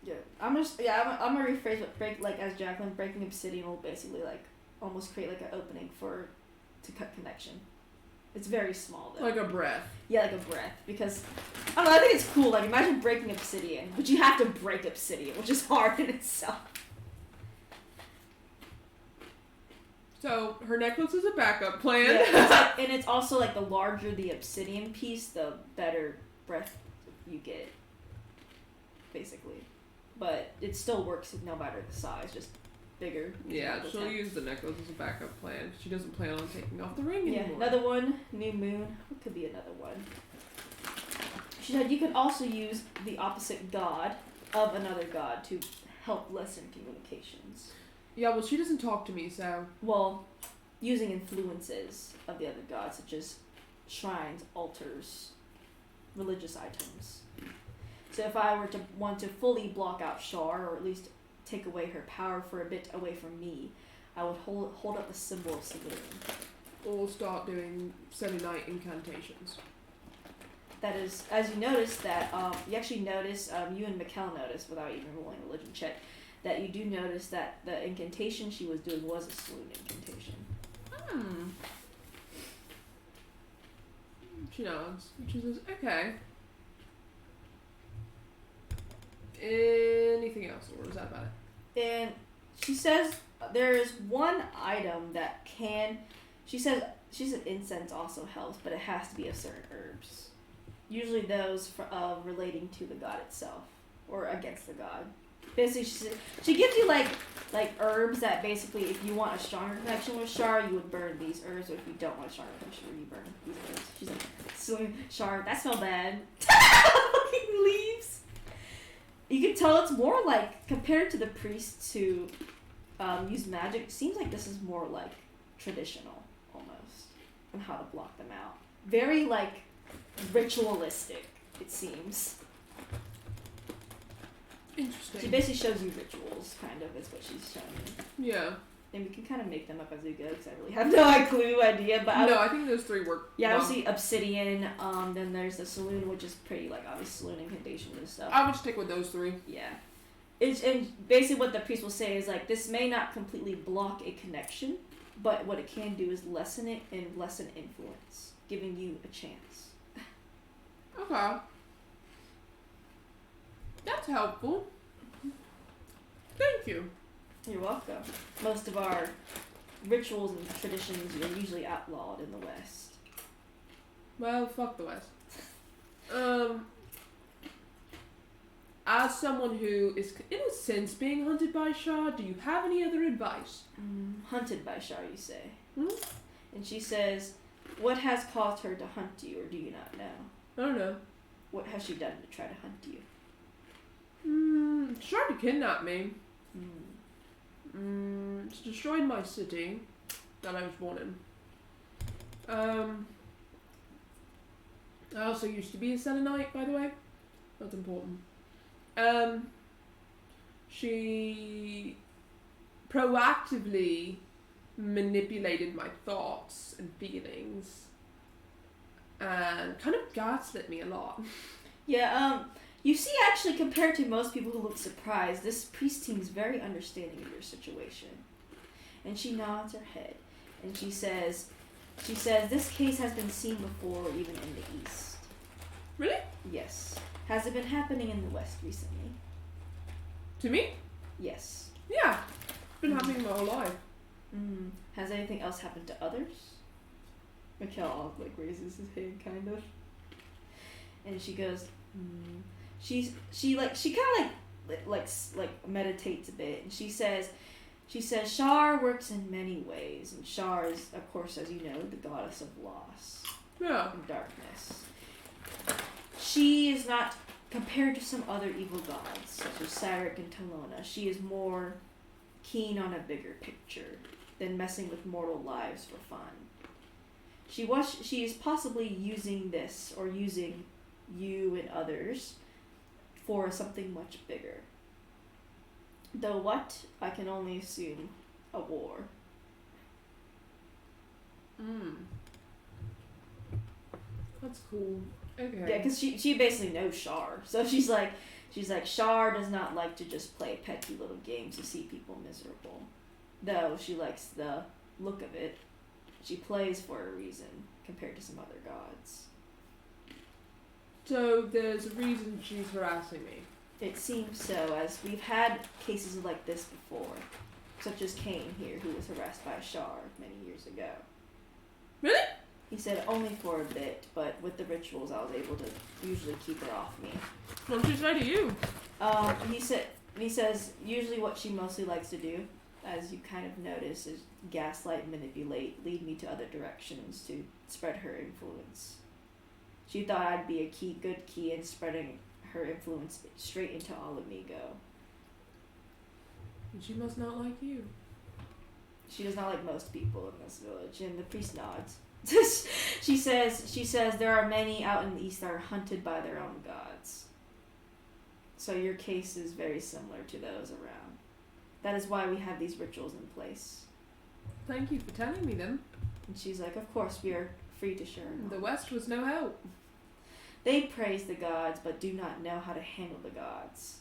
Yeah, I'm gonna rephrase what as Jacqueline, breaking obsidian will basically like almost create like an opening to cut connection. It's very small though. Like a breath. Yeah, like a breath. Because I don't know, I think it's cool. Like imagine breaking obsidian, but you have to break obsidian, which is hard in itself. So her necklace is a backup plan. Yeah, and it's also like the larger the obsidian piece, the better breath you get. Basically. But it still works no matter the size, just bigger. Yeah, she'll use the necklace as a backup plan. She doesn't plan on taking off the ring anymore. Yeah, another one, new moon. What could be another one? She said you can also use the opposite god of another god to help lessen communications. Yeah, well, she doesn't talk to me, so... Well, using influences of the other gods, such as shrines, altars, religious items. So if I were to want to fully block out Shar, or at least take away her power for a bit away from me, I would hold up the symbol of Saloon. Or start doing selenite incantations. That is, as you notice that, you actually notice, you and Mikkel notice, without even rolling a religion check, that you do notice that the incantation she was doing was a Saloon incantation. She nods. She says, okay. Anything else, or is that about it? And she says there is one item that can... She said incense also helps, but it has to be of certain herbs. Usually those relating to the god itself, or against the god. Basically, she gives you like herbs that basically, if you want a stronger connection with Shar, you would burn these herbs, or if you don't want a stronger connection, you burn these herbs. She's like, so Shar, that smell bad. He leaves. You can tell it's more like, compared to the priests who use magic, it seems like this is more like traditional, almost, on how to block them out. Very like ritualistic, it seems. Interesting. She basically shows you rituals, kind of, is what she's showing you. Yeah. And we can kind of make them up as we go, because I really have no idea. But I think those three work. Yeah, well. obviously obsidian. Then there's the Saloon, which is pretty like obvious Saloon incantations and stuff. I would stick with those three. Yeah, and basically what the priest will say is like, this may not completely block a connection, but what it can do is lessen it and lessen influence, giving you a chance. Okay. That's helpful. Thank you. You're welcome. Most of our rituals and traditions are usually outlawed in the West. Well, fuck the West. As someone who is, in a sense, being hunted by Shah, do you have any other advice? Hunted by Shah, you say? Hmm? And she says, what has caused her to hunt you, or do you not know? I don't know. What has she done to try to hunt you? She tried to kidnap me. She destroyed my city. that I was born in. I also used to be a Selenite, by the way. That's important. She proactively manipulated my thoughts and feelings and kind of gaslit me a lot. Yeah, you see, actually, compared to most people who look surprised, this priest seems very understanding of your situation. And she nods her head, and she says, this case has been seen before, even in the East. Really? Yes. Has it been happening in the West recently? To me? Yes. Yeah. It's been happening my whole life. Mm. Has anything else happened to others? Mikhail, like, raises his head, kind of. And she goes, She kind of like meditates a bit, and she says, Shar works in many ways, and Shar is, of course, as you know, the goddess of loss. Yeah. And darkness. She is not, compared to some other evil gods, such as Cyric and Talona, she is more keen on a bigger picture than messing with mortal lives for fun. She is possibly using this, or using you and others, for something much bigger. Though what? I can only assume a war. That's cool. Okay. Yeah, because she basically knows Shar. So she's like, Shar does not like to just play petty little games to see people miserable. Though she likes the look of it, she plays for a reason compared to some other gods. So there's a reason she's harassing me. It seems so, as we've had cases like this before, such as Cain here, who was harassed by Shar many years ago. Really? He said only for a bit, but with the rituals I was able to usually keep her off me. What did she say to you? He says usually what she mostly likes to do, as you kind of notice, is gaslight, manipulate, lead me to other directions to spread her influence. She thought I'd be a good key in spreading her influence straight into Alamigo. And she must not like you. She does not like most people in this village, and the priest nods. She says there are many out in the east that are hunted by their own gods. So your case is very similar to those around. That is why we have these rituals in place. Thank you for telling me them. And she's like, of course, we are free to share. The West was no help. They praise the gods, but do not know how to handle the gods.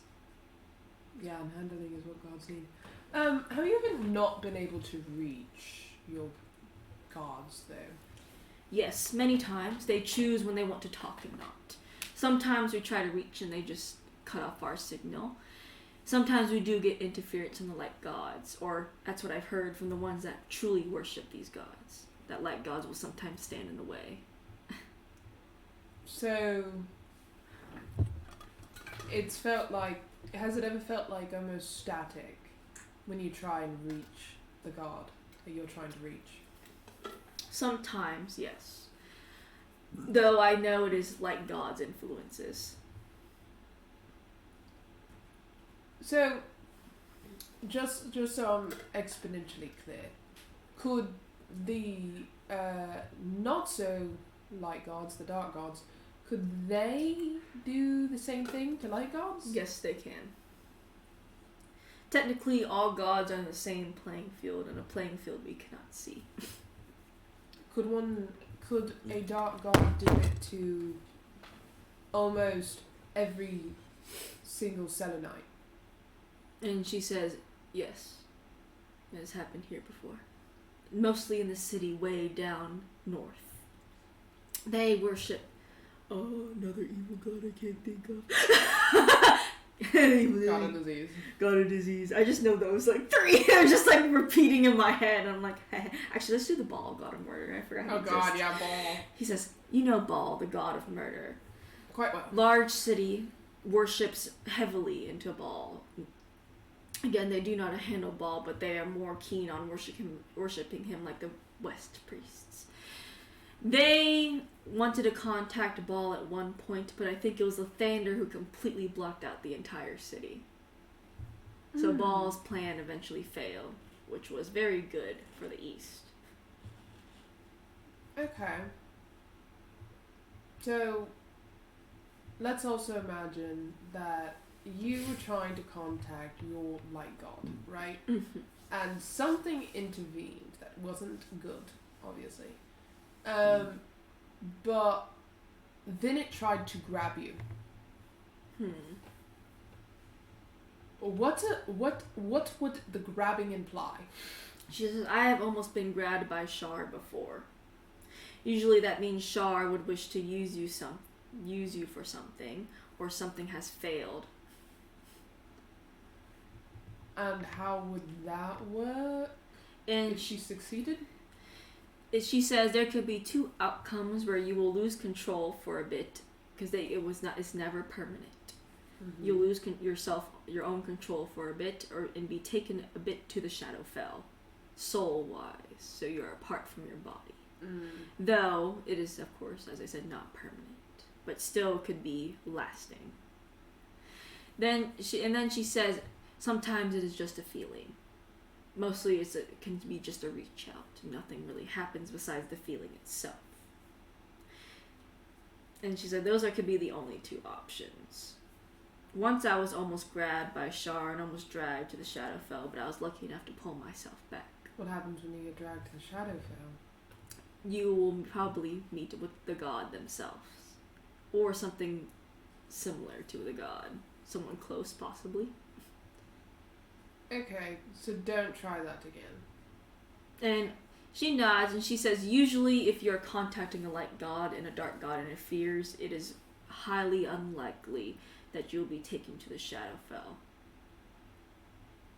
Yeah, and handling is what gods need. Have you ever not been able to reach your gods, though? Yes, many times. They choose when they want to talk and not. Sometimes we try to reach and they just cut off our signal. Sometimes we do get interference from the light gods, or that's what I've heard from the ones that truly worship these gods. That light gods will sometimes stand in the way. So, has it ever felt like almost static when you try and reach the god that you're trying to reach? Sometimes, yes. Though I know it is light gods' influences. So, just so I'm exponentially clear, could the not so light gods, the dark gods, could they do the same thing to light gods? Yes, they can. Technically, all gods are on the same playing field, and a playing field we cannot see. Could a dark god do it to almost every single Selenite? And she says, yes, it has happened here before. Mostly in the city way down north. They worship another evil god I can't think of. God of disease. God of disease. I just know those like three. They're just like repeating in my head. I'm like, hey. Actually, let's do the Baal, god of murder. I forgot. Oh god, yeah, Baal. He says, you know Baal, the god of murder. Quite well. Large city worships heavily into Baal. Again, they do not handle Baal, but they are more keen on worshiping him like the West priests. They wanted to contact Baal at one point, but I think it was Lathander who completely blocked out the entire city. So Baal's plan eventually failed, which was very good for the East. Okay. So, let's also imagine that you were trying to contact your light god, right? And something intervened that wasn't good, obviously. But then it tried to grab you. What would the grabbing imply? She says, I have almost been grabbed by Shar before. Usually that means Shar would wish to use you for something, or something has failed. And how would that work? And if she succeeded? She says there could be two outcomes where you will lose control for a bit, because it's never permanent. Mm-hmm. You'll lose your own control for a bit, and be taken a bit to the Shadowfell, soul-wise, so you're apart from your body. Though it is, of course, as I said, not permanent, but still could be lasting. Then she says, sometimes it is just a feeling. Mostly it can be just a reach out. Nothing really happens besides the feeling itself. And she said those could be the only two options. Once I was almost grabbed by Shar and almost dragged to the Shadowfell, but I was lucky enough to pull myself back. What happens when you get dragged to the Shadowfell? You will probably meet with the god themselves. Or something similar to the god. Someone close, possibly. Okay, so don't try that again. And she nods and she says, usually if you're contacting a light god and a dark god interferes, it is highly unlikely that you'll be taken to the Shadowfell.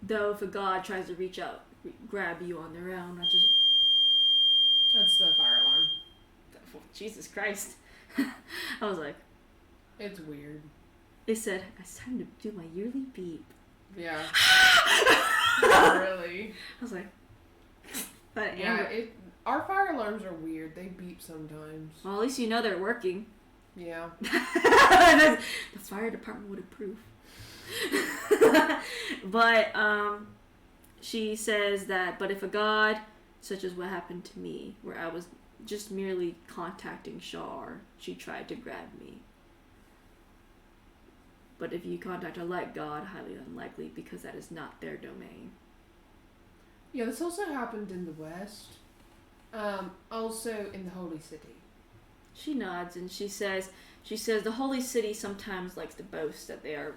Though if a god tries to reach out, grab you on their own, That's the fire alarm. Oh, Jesus Christ. I was like... It's weird. It said, it's time to do my yearly beep. Yeah. Really? I was like... Our fire alarms are weird. They beep sometimes. Well, at least you know they're working. Yeah. The fire department would approve. But she says that, but if a god, such as what happened to me, where I was just merely contacting Shar, she tried to grab me. But if you contact a light god, highly unlikely, because that is not their domain. Yeah, this also happened in the West. Also in the Holy City. She nods and she says the Holy City sometimes likes to boast that they are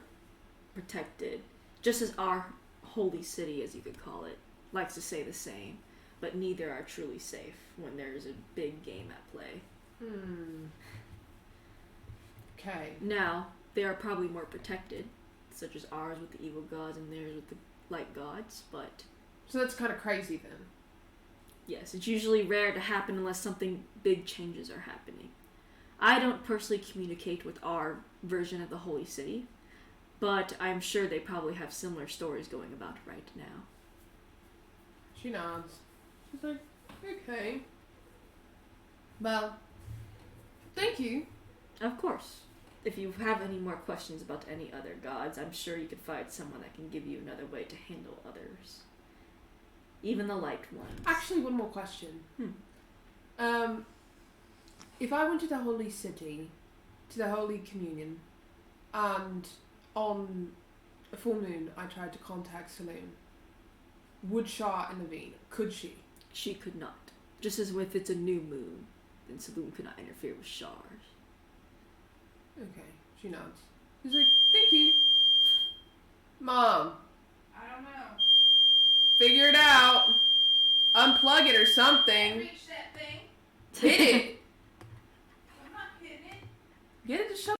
protected, just as our Holy City, as you could call it, likes to say the same, but neither are truly safe when there's a big game at play. Okay. Now, they are probably more protected, such as ours with the evil gods and theirs with the light gods, but... So that's kind of crazy then. Yes, it's usually rare to happen unless something big changes are happening. I don't personally communicate with our version of the Holy City, but I'm sure they probably have similar stories going about right now. She nods. She's like, okay. Well, thank you. Of course. If you have any more questions about any other gods, I'm sure you could find someone that can give you another way to handle others. Even the light ones. Actually, one more question. If I went to the Holy City, to the Holy Communion, and on a full moon I tried to contact Saloon, would Shah intervene? Could she? She could not. Just as if it's a new moon, then Saloon could not interfere with Shah's. Okay, she nods. She's like, thank you. Mom. I don't know. Figure it out. Unplug it or something. Reach that thing. Hit it. I'm not hitting it. Get it to shut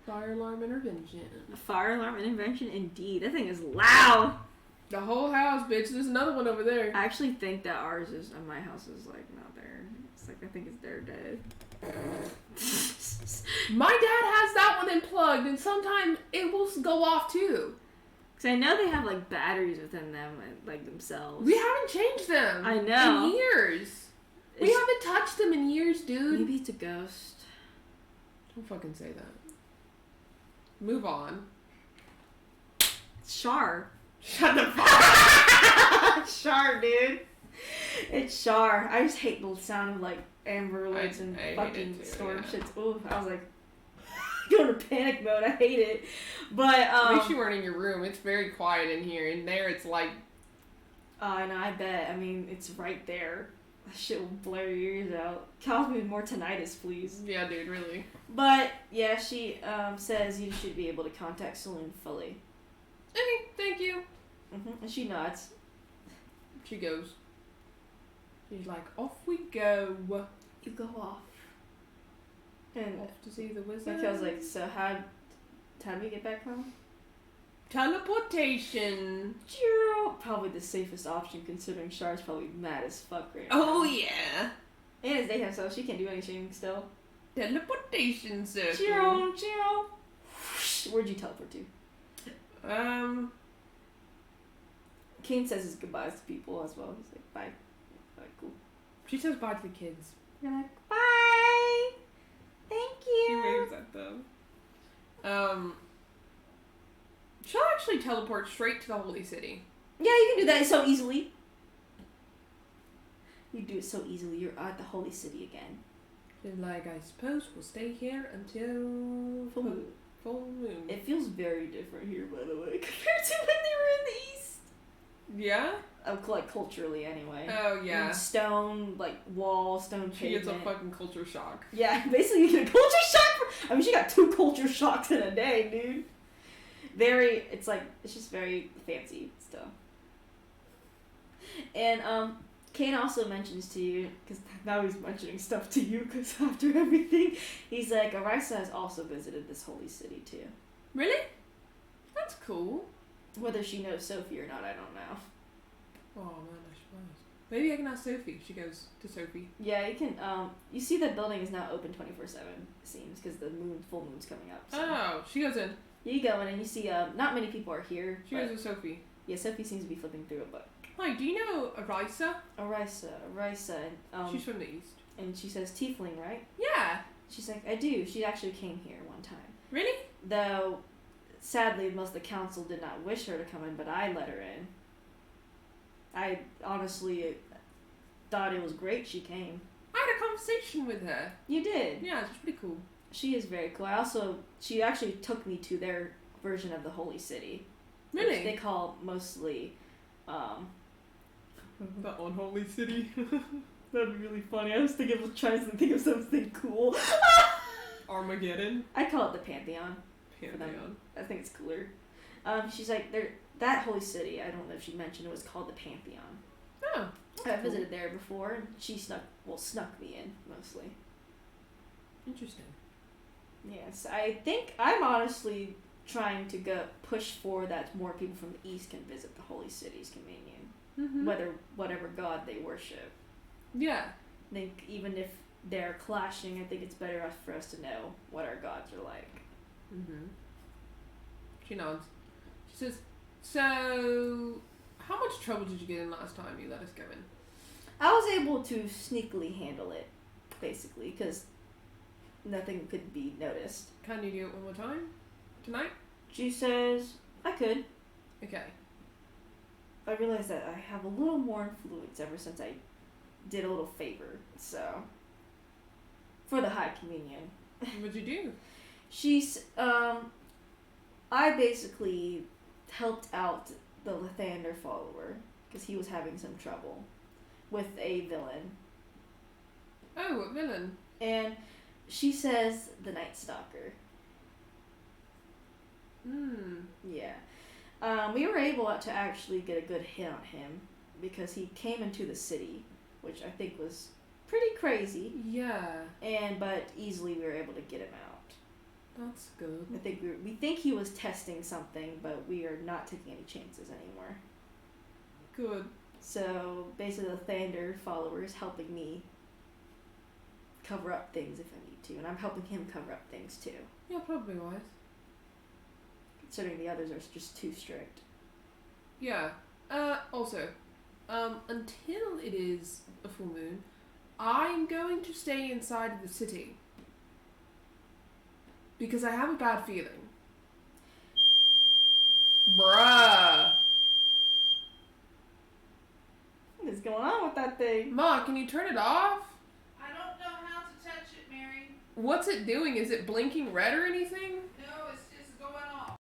Fire alarm intervention. Fire alarm intervention, indeed. That thing is loud. The whole house, bitch. There's another one over there. I actually think that ours is, my house is like not there. It's like I think it's their dead. My dad has that one unplugged, and sometimes it will go off too. Cause I know they have like batteries within them, like themselves. We haven't changed them. I know. In years. We haven't touched them in years, dude. Maybe it's a ghost. Don't fucking say that. Move on. It's Char. Shut the fuck up. Char, dude. It's Char. I just hate the sound of like amber alerts and I fucking hate it too, storm yeah. shits. Ooh, I was like going to panic mode. I hate it. But At least you weren't in your room. It's very quiet in here. In there, it's like. and I bet. I mean, it's right there. That shit will blare your ears out. Cause me more tinnitus, please. Yeah, dude, really. But yeah, she says you should be able to contact Saloon fully. Okay, thank you. And she nods. She goes. She's like, off we go. You go off. And Off to see the wizard. I was like, so how do we get back home? Teleportation. Probably the safest option considering Char's probably mad as fuck right Oh, now. yeah. And it's daytime, so she can't do anything still. Teleportation circle. Chiro. Where'd you teleport to? Kane says his goodbyes to people as well. He's like, bye. Alright, cool. She says bye to the kids. You're like, bye! Thank She you! waves at them. She'll actually teleport straight to the holy city. Yeah, you can do that so easily. You do it so easily. You're at the holy city again. She's like, I suppose we'll stay here until Full moon. Full moon. It feels very different here, by the way, compared to when they were in the east. Yeah? Like, culturally, anyway. Oh, yeah. Stone, like, wall, stone She gets pavement. a fucking culture shock. Yeah, basically you get a culture shock. I mean, she got 2 culture shocks in a day, dude. It's just very fancy stuff. And, Kane also mentions to you, because now he's mentioning stuff to you, because after everything, he's like, Arisa has also visited this holy city, too. Really? That's cool. Whether she knows Sophie or not, I don't know. Oh, man, I suppose. Maybe I can ask Sophie. She goes to Sophie. Yeah, you can, you see the building is now open 24/7, it seems, because the full moon's coming up. So. Oh, she goes in. You go in and you see, not many people are here. She goes with Sophie. Yeah, Sophie seems to be flipping through a book. Hi, do you know Arisa? Arisa, and, She's from the east. and she says tiefling, right? Yeah. She's like, I do. She actually came here one time. Really? Though, sadly, most of the council did not wish her to come in, but I let her in. I honestly thought it was great she came. I had a conversation with her. You did. Yeah, it's pretty cool. She is very cool. She actually took me to their version of the Holy City. Really? Which they call mostly, The unholy city. That'd be really funny. I was trying to think of something cool. Armageddon. I call it the Pantheon. Pantheon. I think it's cooler. She's like, that holy city, I don't know if she mentioned, it was called the Pantheon. Oh. I visited there before, and she snuck me in, mostly. Interesting. Yes, I think I'm honestly trying to push for that more people from the east can visit the holy city's communion. Mm-hmm. Whatever god they worship. Yeah. I think even if they're clashing, I think it's better for us to know what our gods are like. Mm-hmm. She nods. She says, so, how much trouble did you get in last time you let us go in? I was able to sneakily handle it, basically, because nothing could be noticed. Can you do it one more time? Tonight? She says, I could. Okay. I realized that I have a little more influence ever since I did a little favor, so. For the High Communion. What'd you do? I basically helped out the Lathander follower, because he was having some trouble with a villain. Oh, what villain? And she says the Night Stalker. Yeah. We were able to actually get a good hit on him because he came into the city, which I think was pretty crazy. Yeah. But easily we were able to get him out. That's good. I think we think he was testing something, but we are not taking any chances anymore. Good. So basically, the Thander follower is helping me cover up things if I need to, and I'm helping him cover up things too. Yeah, probably wise. Considering the others are just too strict. Yeah. Also, until it is a full moon, I'm going to stay inside of the city. Because I have a bad feeling. Bruh. What is going on with that thing? Ma, can you turn it off? I don't know how to touch it, Mary. What's it doing? Is it blinking red or anything? No, it's just going off.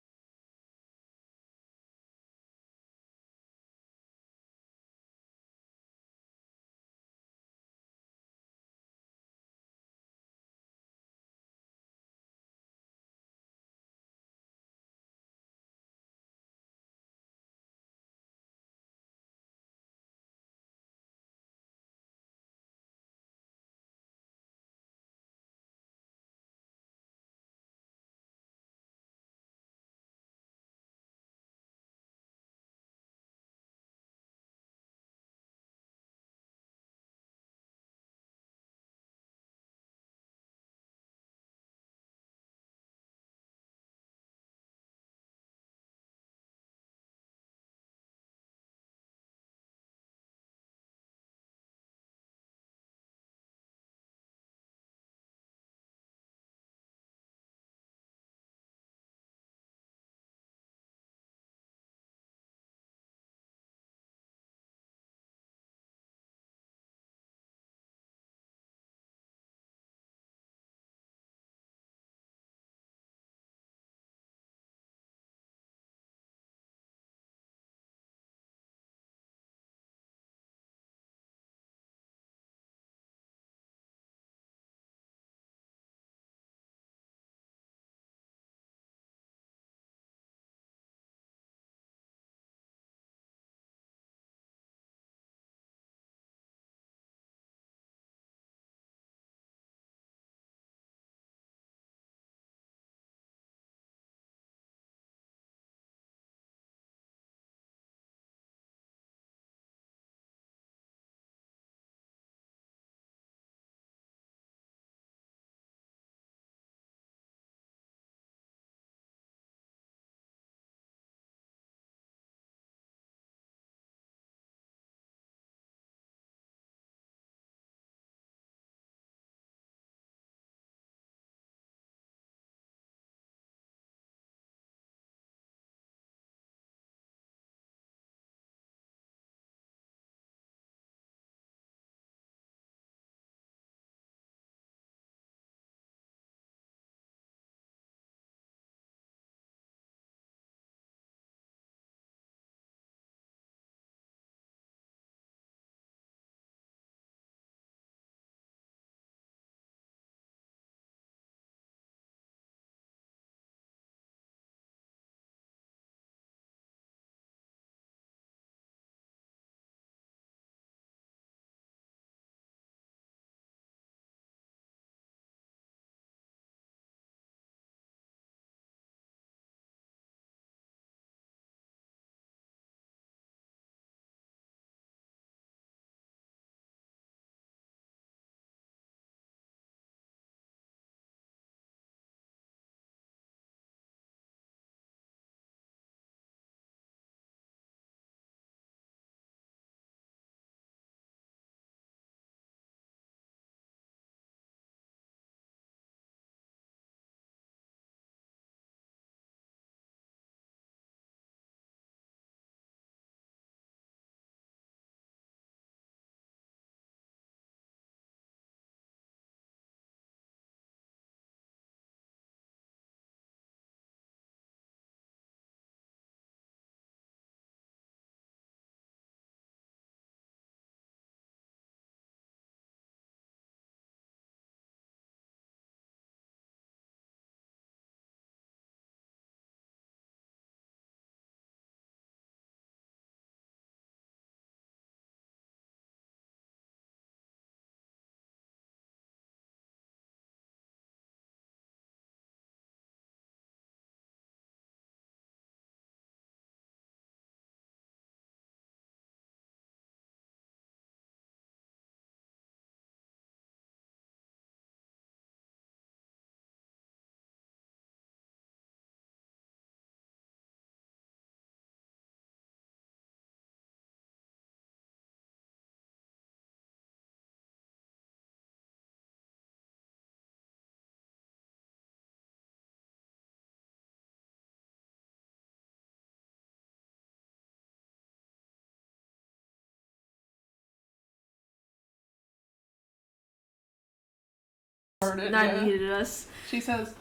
Not needed us. She says,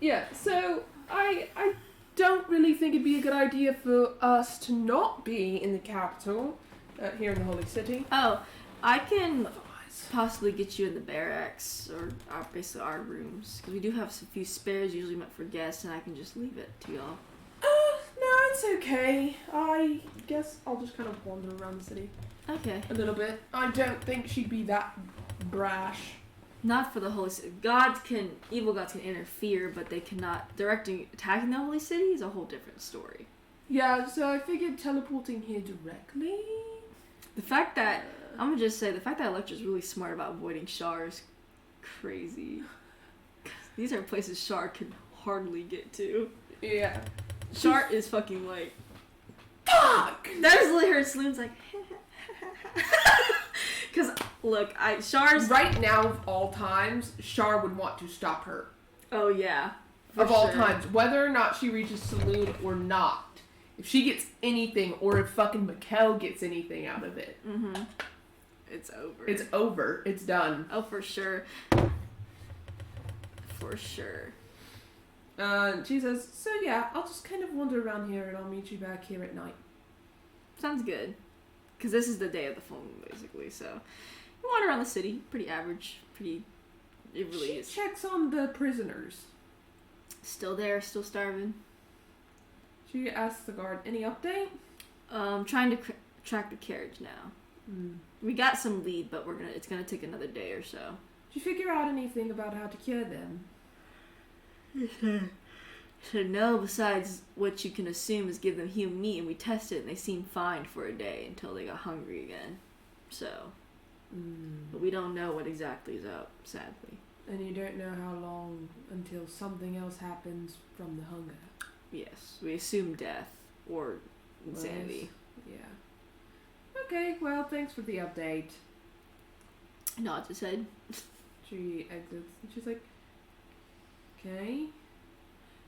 yeah, so I don't really think it'd be a good idea for us to not be in the capital, here in the Holy City. Oh, I can possibly get you in the barracks, or basically our rooms, because we do have a few spares usually meant for guests, and I can just leave it to y'all. No, it's okay. I guess I'll just kind of wander around the city. Okay. A little bit. I don't think she'd be that brash. Not for the Holy City. Evil gods can interfere, but they cannot. Attacking the Holy City is a whole different story. Yeah, so I figured teleporting here directly. The fact that I'm gonna just say the fact that Electra's really smart about avoiding Shar is crazy. These are places Shar can hardly get to. Yeah. Shar is fucking like, fuck. That is literally her saloon's like. Because look, Shar's right now of all times, Shar would want to stop her. Oh yeah. Of all times, whether or not she reaches Saloon or not, if she gets anything, or if fucking Mikkel gets anything out of it, it's over. It's over. It's done. Oh, for sure. For sure. She says, so yeah, I'll just kind of wander around here and I'll meet you back here at night. Sounds good. Because this is the day of the full moon, basically, so you wander around the city, pretty average, it really is. She checks on the prisoners. Still there, still starving. She asks the guard, any update? Trying to track the carriage now. We got some lead, but it's gonna take another day or so. Did you figure out anything about how to cure them? So no, besides what you can assume is give them human meat, and we tested it and they seemed fine for a day until they got hungry again. So, but we don't know what exactly is up, sadly. And you don't know how long until something else happens from the hunger? Yes, we assume death or insanity. Yeah. Okay, well, thanks for the update. Nods his head. She exits and she's like, okay.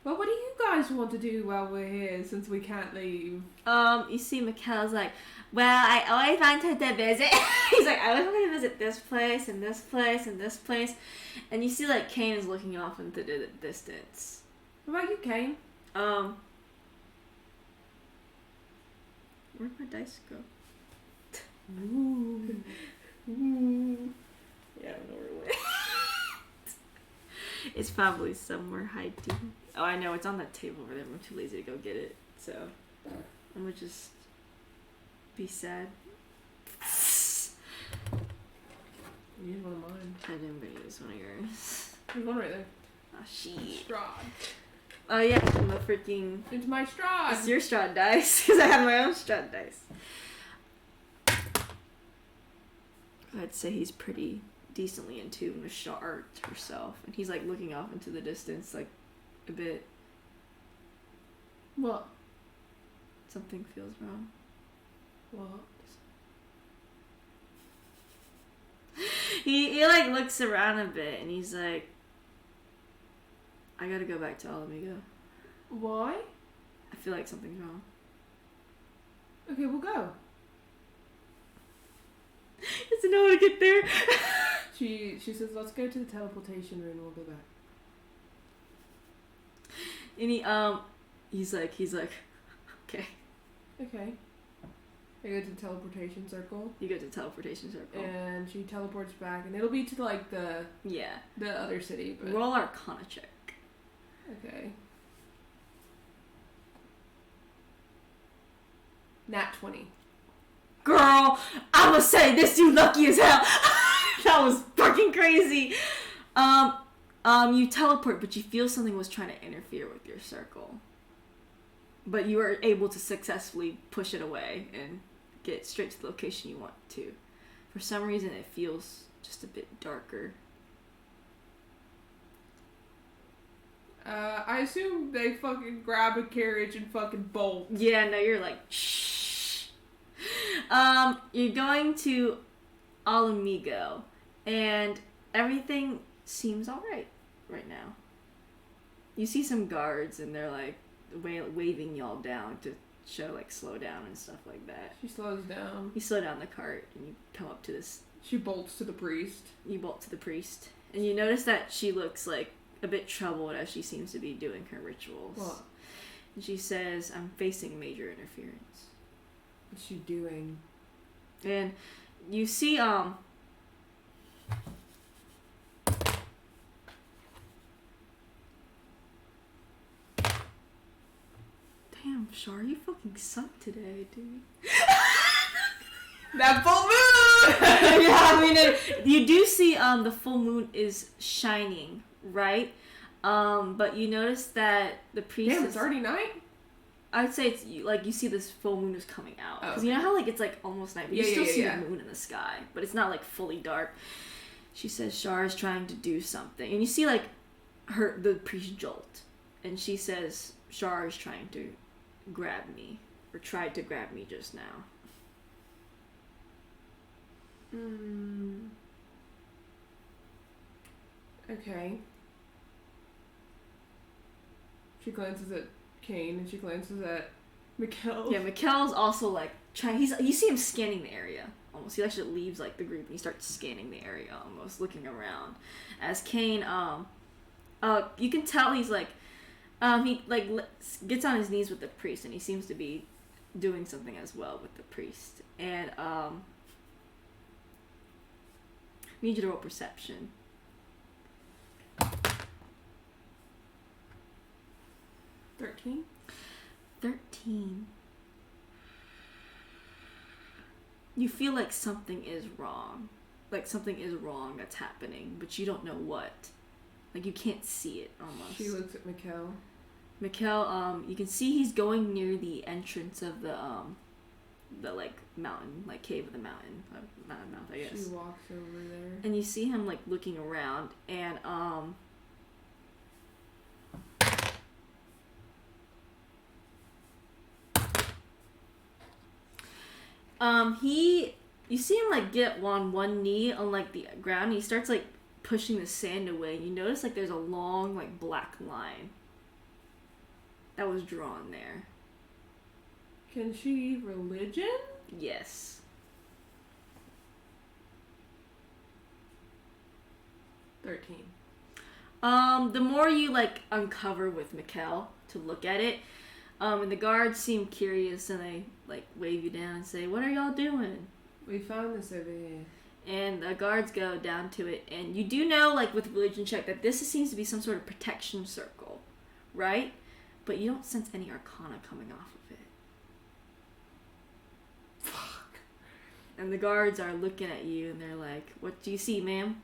Well, what do you guys want to do while we're here since we can't leave? You see Mikkel's like, well, I always wanted to visit. He's like, I always wanted to visit this place and this place and this place. And you see like Kane is looking off into the distance. What about you, Kane? Where'd my dice go? Ooh. Ooh. Yeah, I don't know where it went. It's probably somewhere hiding. Oh, I know, it's on that table over there. I'm too lazy to go get it. So, I'm gonna just be sad. You need one of mine. I didn't bring this one of yours. There's one right there. Oh, shit. Strahd. Oh, yeah, I'm a freaking... It's my Strahd. It's your Strahd dice, because I have my own Strahd dice. I'd say he's pretty decently in tune with Shar herself, and he's like looking off into the distance, like a bit. What? Something feels wrong. What? He like looks around a bit, and he's like, I gotta go back to Alamigo. Why? I feel like something's wrong. Okay, we'll go. Doesn't know how to get there. She says, let's go to the teleportation room and we'll go back. And he's like, okay. Okay. I go to the teleportation circle. You go to the teleportation circle. And she teleports back, and it'll be to like the other city. But... Roll Arcana check. Okay. Nat 20. Girl, I'ma say this dude lucky as hell. That was fucking crazy. You teleport, but you feel something was trying to interfere with your circle. But you were able to successfully push it away and get straight to the location you want to. For some reason, it feels just a bit darker. I assume they fucking grab a carriage and fucking bolt. Yeah, no, you're like, shh. You're going to Alamigo, and everything seems alright right now. You see some guards, and they're like waving y'all down to show like slow down and stuff like that. She slows down. You slow down the cart, and you come up to this She bolts to the priest. You bolt to the priest. And you notice that she looks like a bit troubled as she seems to be doing her rituals. What? And she says, I'm facing major interference. What's she doing? And you see, damn, Shar, you fucking suck today, dude. That full moon! Yeah, I mean, you do see, the full moon is shining, right? But you notice that the priest Damn, it's already night? I'd say it's, like, you see this full moon is coming out. Oh, Because you know how, like, it's, like, almost night, but you Yeah, still yeah, see yeah. the moon in the sky. But it's not, like, fully dark. She says Shar is trying to do something. And you see, like, the priest jolt. And she says Shar is trying to grab me. Or tried to grab me just now. Okay. She glances at Kane and she glances at Mikkel. Yeah, Mikkel's also, like, trying. You see him scanning the area. Almost. He actually leaves, like, the group and he starts scanning the area almost, looking around. As Kane, you can tell he's, like, he, like, gets on his knees with the priest and he seems to be doing something as well with the priest. And, need you to roll perception. 13. You feel like something is wrong. Like something is wrong that's happening, but you don't know what. Like you can't see it almost. She looks at Mikkel. Mikkel, you can see he's going near the entrance of the like mountain, like cave of the mountain. Mountain mouth, I guess. She walks over there. And you see him like looking around and you see him like get on one knee on like the ground. He starts like pushing the sand away. You notice like there's a long like black line that was drawn there. Can she religion? Yes. $13. The more you like uncover with Mikkel to look at it, and the guards seem curious and they like wave you down and say, "What are y'all doing?" We found this over here. And the guards go down to it, and you do know, like with religion check, that this seems to be some sort of protection circle, right? But you don't sense any arcana coming off of it. Fuck. And the guards are looking at you, and they're like, "What do you see, ma'am?"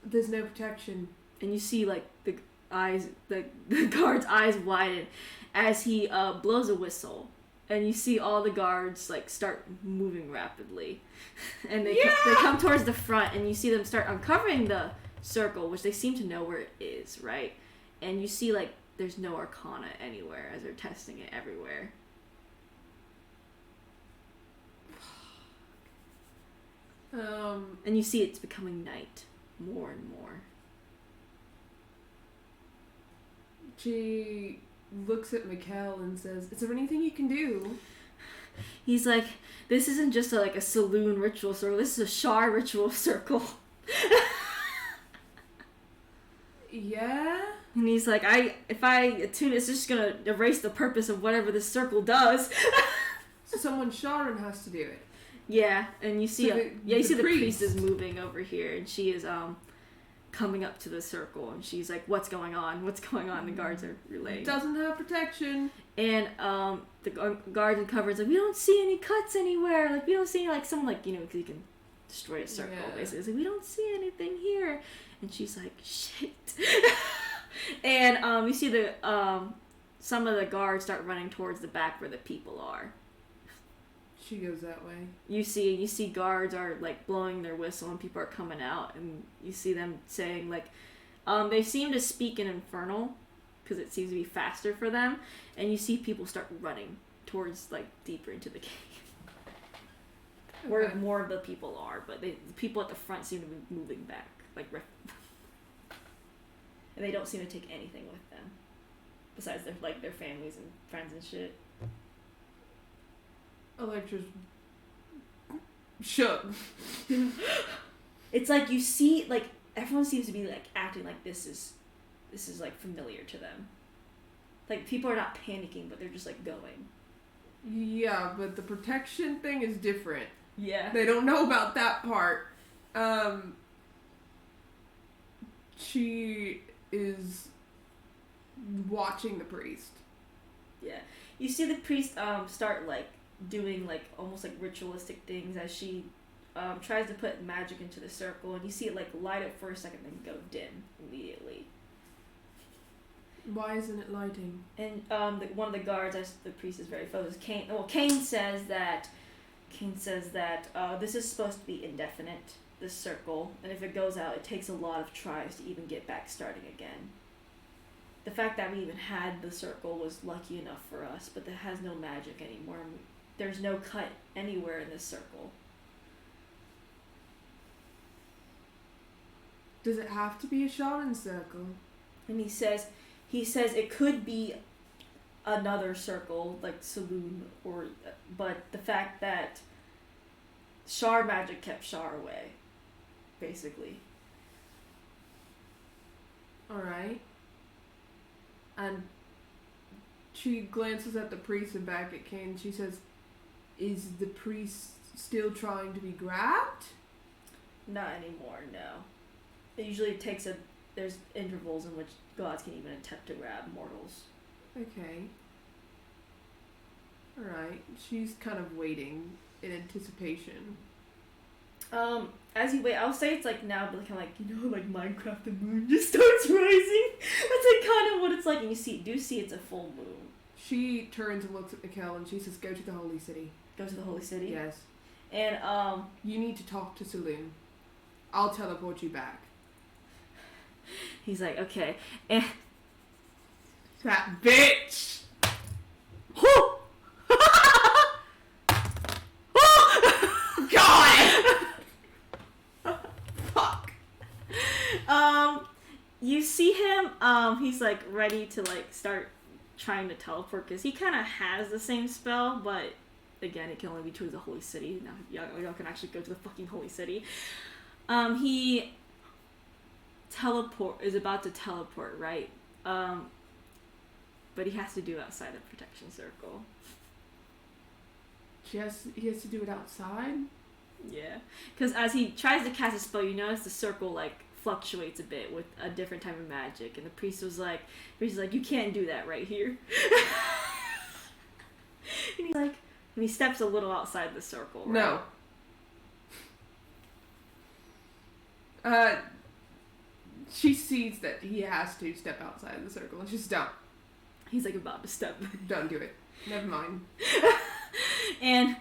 There's no protection. And you see, like, the guard's eyes widen as he blows a whistle. And you see all the guards, like, start moving rapidly. And they come towards the front, and you see them start uncovering the circle, which they seem to know where it is, right? And you see, like, there's no arcana anywhere as they're testing it everywhere. And you see it's becoming night more and more. She looks at Mikkel and says, "Is there anything you can do?" He's like, "This isn't just a saloon ritual circle. This is a Shar ritual circle." Yeah? And he's like, if I attune it, it's just gonna erase the purpose of whatever this circle does. So someone Sharon has to do it. Yeah, and you see, So you see the priest priest is moving over here, and she is coming up to the circle, and she's like, "What's going on? What's going on?" The guards are relaying. Doesn't have protection. And the guards and covers like, "We don't see any cuts anywhere. Like we don't see like someone like because you can destroy a circle basically. It's like we don't see anything here." And she's like, "Shit." And you see the some of the guards start running towards the back where the people are. She goes that way. You see guards are like blowing their whistle and people are coming out, and you see them saying like they seem to speak in Infernal because it seems to be faster for them, and you see people start running towards like deeper into the cave. Okay. Where more of the people are, but the people at the front seem to be moving back like and they don't seem to take anything with them besides their families and friends and shit. Electra's shook. It's like you see, like, everyone seems to be, like, acting like this is like, familiar to them. Like, people are not panicking, but they're just, like, going. Yeah, but the protection thing is different. Yeah. They don't know about that part. She is watching the priest. Yeah. You see the priest start, like, doing, like, almost, like, ritualistic things as she tries to put magic into the circle, and you see it, like, light up for a second, then go dim immediately. Why isn't it lighting? And one of the guards, as the priest is very focused, Cain says that this is supposed to be indefinite, this circle, and if it goes out, it takes a lot of tries to even get back starting again. The fact that we even had the circle was lucky enough for us, but it has no magic anymore. There's no cut anywhere in this circle. Does it have to be a shaman circle? And he says it could be another circle, like Saloon, but the fact that Shar magic kept Shar away, basically. Alright. And she glances at the priest and back at Cain. She says, is the priest still trying to be grabbed? Not anymore, no. It usually takes there's intervals in which gods can even attempt to grab mortals. Okay. Alright. She's kind of waiting in anticipation. As you wait, I'll say it's like now, but kind of like, you know, like Minecraft, the moon just starts rising. That's like kind of what it's like, and you see it's a full moon. She turns and looks at Mikkel and she says, go to the holy city. Go to the holy city? Yes. And, you need to talk to Saloon. I'll teleport you back. He's like, okay. And that bitch! God! Fuck. You see him, he's like ready to like start trying to teleport because he kind of has the same spell, but again, it can only be to the holy city. Now, y'all can actually go to the fucking holy city. He is about to teleport, right? But he has to do it outside the protection circle. He has to do it outside? Yeah. Because as he tries to cast a spell, you notice the circle, like, fluctuates a bit with a different type of magic. And the priest is like, you can't do that right here. And he's like, and he steps a little outside the circle, right? No. She sees that he has to step outside the circle, and she's don't. He's like about to step. Don't do it. Never mind. And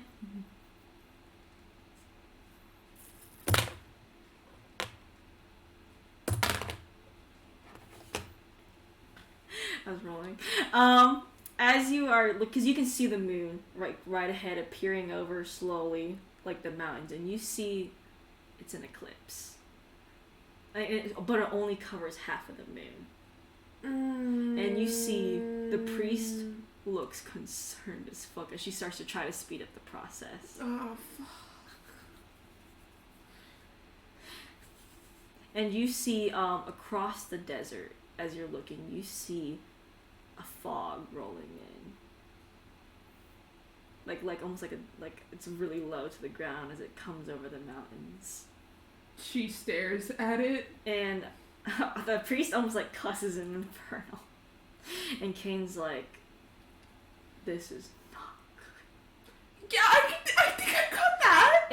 I was rolling. As you are, because you can see the moon right ahead, appearing over slowly, like the mountains, and you see it's an eclipse. But it only covers half of the moon. And you see the priest looks concerned as fuck as she starts to try to speed up the process. Oh, fuck. And you see across the desert, as you're looking, you see a fog rolling in. Like almost like it's really low to the ground as it comes over the mountains. She stares at it. And the priest almost like cusses in Infernal. And Cain's like, this is not good. Yeah, I think I got that.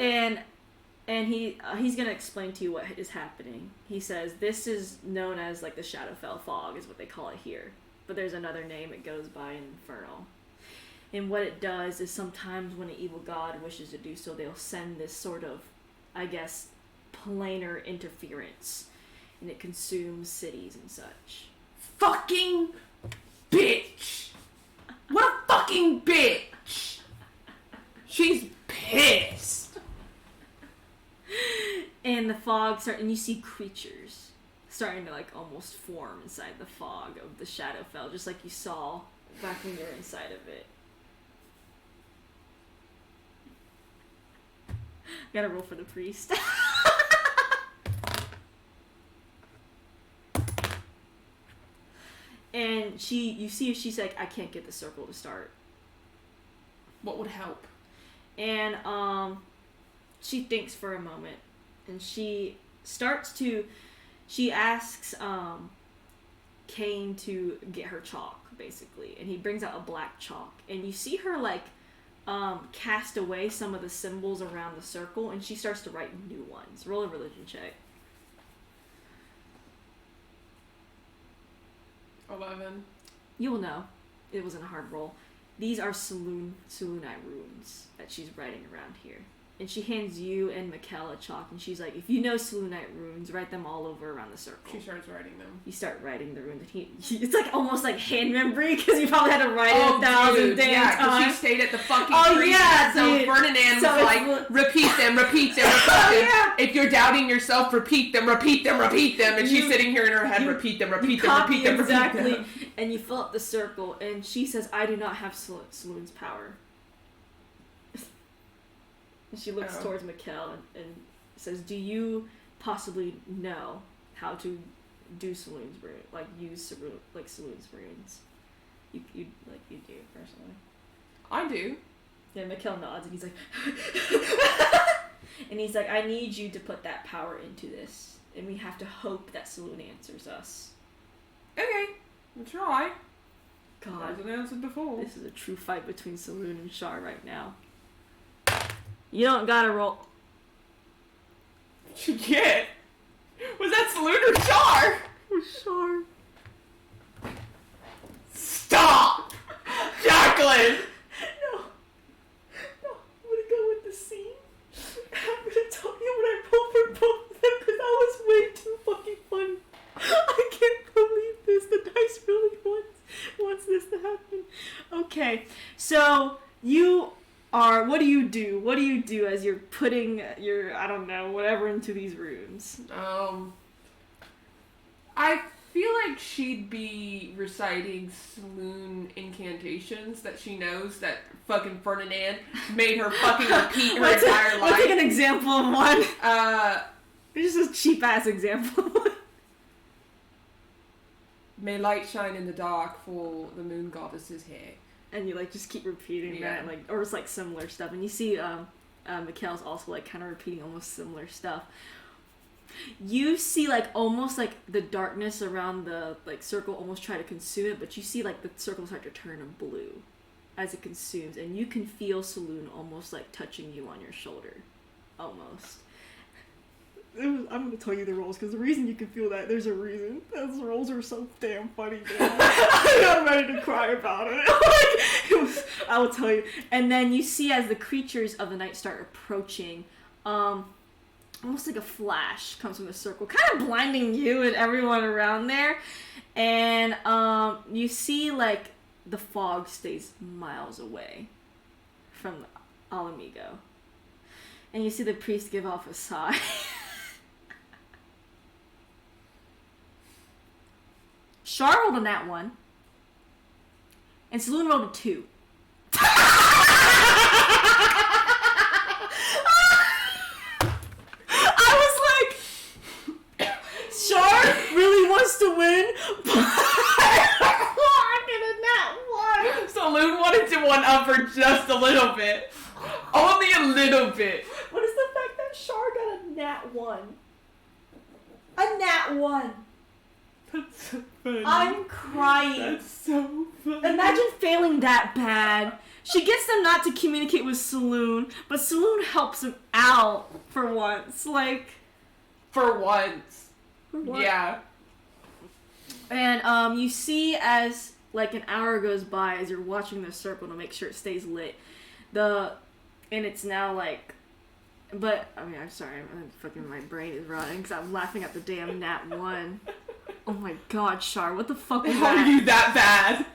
And he's gonna explain to you what is happening. He says this is known as like the Shadowfell fog is what they call it here, but there's another name it goes by in Infernal. And what it does is sometimes when an evil god wishes to do so, they'll send this sort of, I guess, planar interference, and it consumes cities and such. Fucking bitch! What a fucking bitch! She's pissed. And the fog and you see creatures starting to like almost form inside the fog of the Shadowfell, just like you saw back when you were inside of it. Gotta roll for the priest. And you see she's like, I can't get the circle to start. What would help? And she thinks for a moment, and she asks Kane to get her chalk, basically, and he brings out a black chalk, and you see her like cast away some of the symbols around the circle, and she starts to write new ones. Roll a religion check. 11. You'll know. It wasn't a hard roll. These are Selûnite runes that she's writing around here. And she hands you and Mikkel a chalk, and she's like, if you know Selûnite runes, write them all over around the circle. She starts writing them. You start writing the runes. It's like almost like hand memory, because you probably had to write it 1,000 damn times. She stayed at the fucking tree. Yeah, so dude. Ferdinand was like, repeat them. Yeah. If you're doubting yourself, repeat them. And she's sitting here in her head, repeat them. Exactly. And you fill up the circle, and she says, I do not have Selûne's power. And she looks towards Mikkel and says, do you possibly know how to do Selûne's runes? Like, use Selûne's runes? You do, personally. I do. Yeah, Mikkel nods, and he's like... and he's like, I need you to put that power into this. And we have to hope that Selûne answers us. Okay. We'll try. God. Hasn't answered before. This is a true fight between Selûne and Char right now. You don't gotta roll. Shit. Was that Selûne or Char? Char. Stop! Jacqueline! No. I'm gonna go with the scene. I'm gonna tell you what I rolled for both of them, because that was way too fucking funny. I can't believe this. The dice really wants this to happen. Okay, so what do you do? What do you do as you're putting your, I don't know, whatever into these runes? I feel like she'd be reciting Selûne incantations that she knows that fucking Ferdinand made her fucking repeat her entire life. Let's take an example of one. It's just a cheap-ass example. May light shine in the dark for the moon goddess's hair. And you just keep repeating that, or it's similar stuff. And you see Mikkel's also kind of repeating almost similar stuff. You see almost the darkness around the circle almost try to consume it, but you see the circle start to turn blue as it consumes, and you can feel Selûne almost touching you on your shoulder, almost. I'm gonna tell you the rolls, because the reason you can feel that, there's a reason. Those rolls are so damn funny, man. I'm not ready to cry about it. I will tell you. And then you see as the creatures of the night start approaching, almost like a flash comes from the circle, kind of blinding you and everyone around there. And you see the fog stays miles away from Alamigo. And you see the priest give off a sigh. Char rolled a nat 1. And Selûne rolled a 2. I was like, Char really wants to win, but I get a nat 1. Selûne wanted to one-up her just a little bit. Only a little bit. What is the fact that Char got a nat 1? A nat 1. That's so funny. I'm crying. That's so funny. Imagine failing that bad. She gets them not to communicate with Selûne, but Selûne helps him out for once. For once. For once. Yeah. And you see as an hour goes by as you're watching the circle to make sure it stays lit. And it's now but I mean, I'm sorry, my brain is rotting because I'm laughing at the damn nat 1. Oh my god, Char, what the fuck was How that? are you that bad?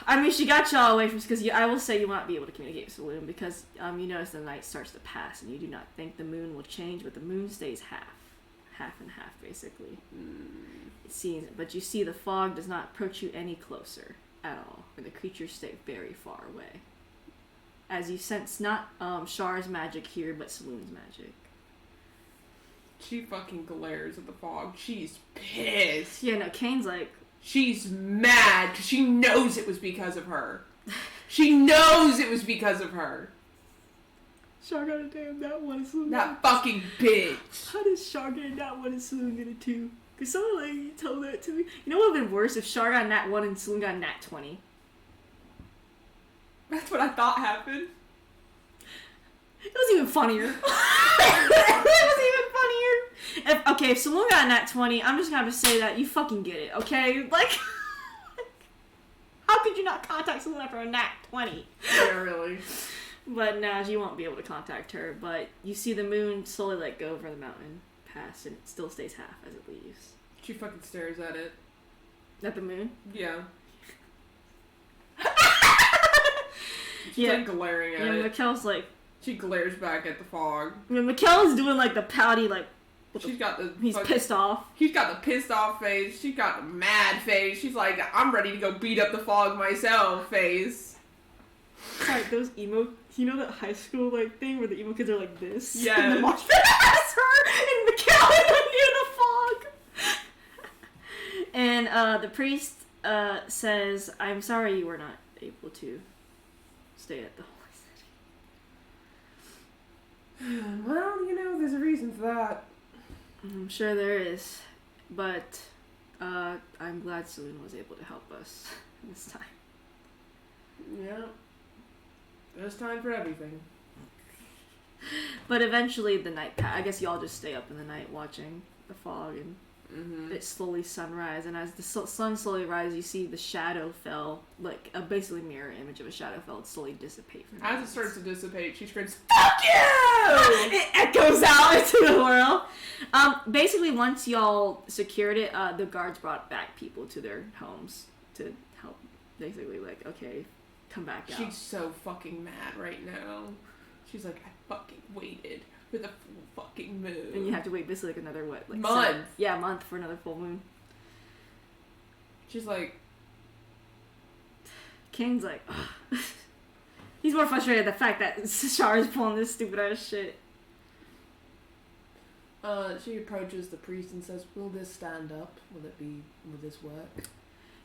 I mean, she got y'all away from, because I will say you will not be able to communicate with Selûne, because you notice the night starts to pass and you do not think the moon will change, but the moon stays half and half basically. It seems, but you see the fog does not approach you any closer at all, and the creatures stay very far away. as you sense not Char's magic here, but Saloon's magic. She fucking glares at the fog. She's pissed. Yeah, no, Kane's like... She's mad because she knows it was because of her. She knows it was because of her. Char got a damn that one, Saloon. That fucking bitch. How does Char get that one and Saloon get it too? Could someone like tell that to me? You know what would have been worse if Char got nat 1 and Saloon got nat 20? That's what I thought happened. It was even funnier. It was even funnier. If Saloon got nat 20, I'm just gonna have to say that you fucking get it, okay? Like, how could you not contact Saloon after a nat 20? Yeah, really. But now you won't be able to contact her. But you see the moon slowly like go over the mountain pass, and it still stays half as it leaves. She fucking stares at it. At the moon? Yeah. She's like glaring at it. Mikkel's like... She glares back at the fog. Mikkel's doing like the pouty like... He's pissed off. He's got the pissed off face. She's got the mad face. She's like, I'm ready to go beat up the fog myself face. Sorry, those emo... You know that high school like thing where the emo kids are like this? Yeah. And the mosh pit has her and Mikkel near the fog. And the priest says, I'm sorry you were not able to stay at the holy city. Well, you know, there's a reason for that. I'm sure there is. But I'm glad Saloon was able to help us this time. Yeah. There's time for everything. But eventually the night I guess y'all just stay up in the night watching the fog and it slowly sunrise. And as the sun slowly rises, you see the shadow fell, like a basically mirror image of a shadow fell, slowly dissipate. As it starts to dissipate, she screams, "Fuck you!" It echoes out into the world. Basically, once y'all secured it, the guards brought back people to their homes to help. Basically, like, okay, come back out. She's so fucking mad right now. She's like, I fucking waited for the full fucking moon. And you have to wait basically like another, what? Like month. A month for another full moon. She's like... Kane's like, ugh. He's more frustrated at the fact that Char is pulling this stupid ass shit. She approaches the priest and says, will this stand up? Will this work?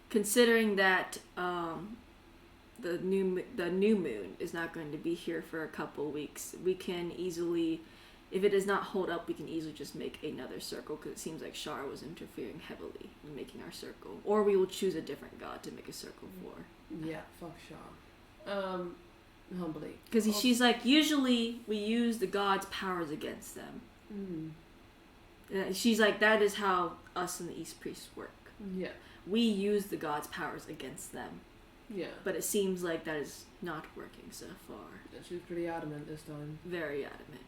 Considering that, the new moon is not going to be here for a couple weeks, we can easily, if it does not hold up, we can easily just make another circle, because it seems like Char was interfering heavily in making our circle. Or we will choose a different god to make a circle for. Yeah, fuck Char. Humbly. Because she's like, usually we use the god's powers against them. She's like, that is how us and the East Priests work. Yeah. We use the god's powers against them. Yeah. But it seems like that is not working so far. She was pretty adamant this time. Very adamant.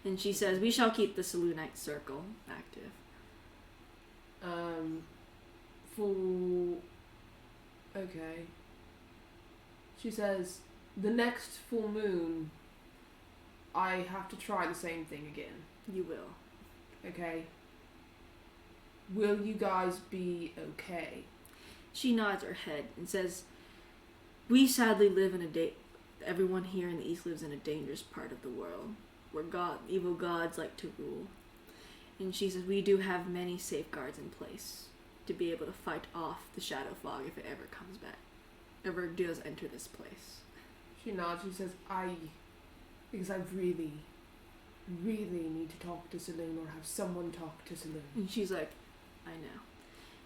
And she says, we shall keep the Saloonite circle active. Okay. She says, the next full moon, I have to try the same thing again. You will. Okay? Will you guys be okay? She nods her head and says, we sadly live in everyone here in the East lives in a dangerous part of the world, where evil gods like to rule. And she says, we do have many safeguards in place to be able to fight off the shadow fog if it ever comes back, ever does enter this place. She nods, she says, because I really, really need to talk to Saloon, or have someone talk to Saloon. And she's like, I know.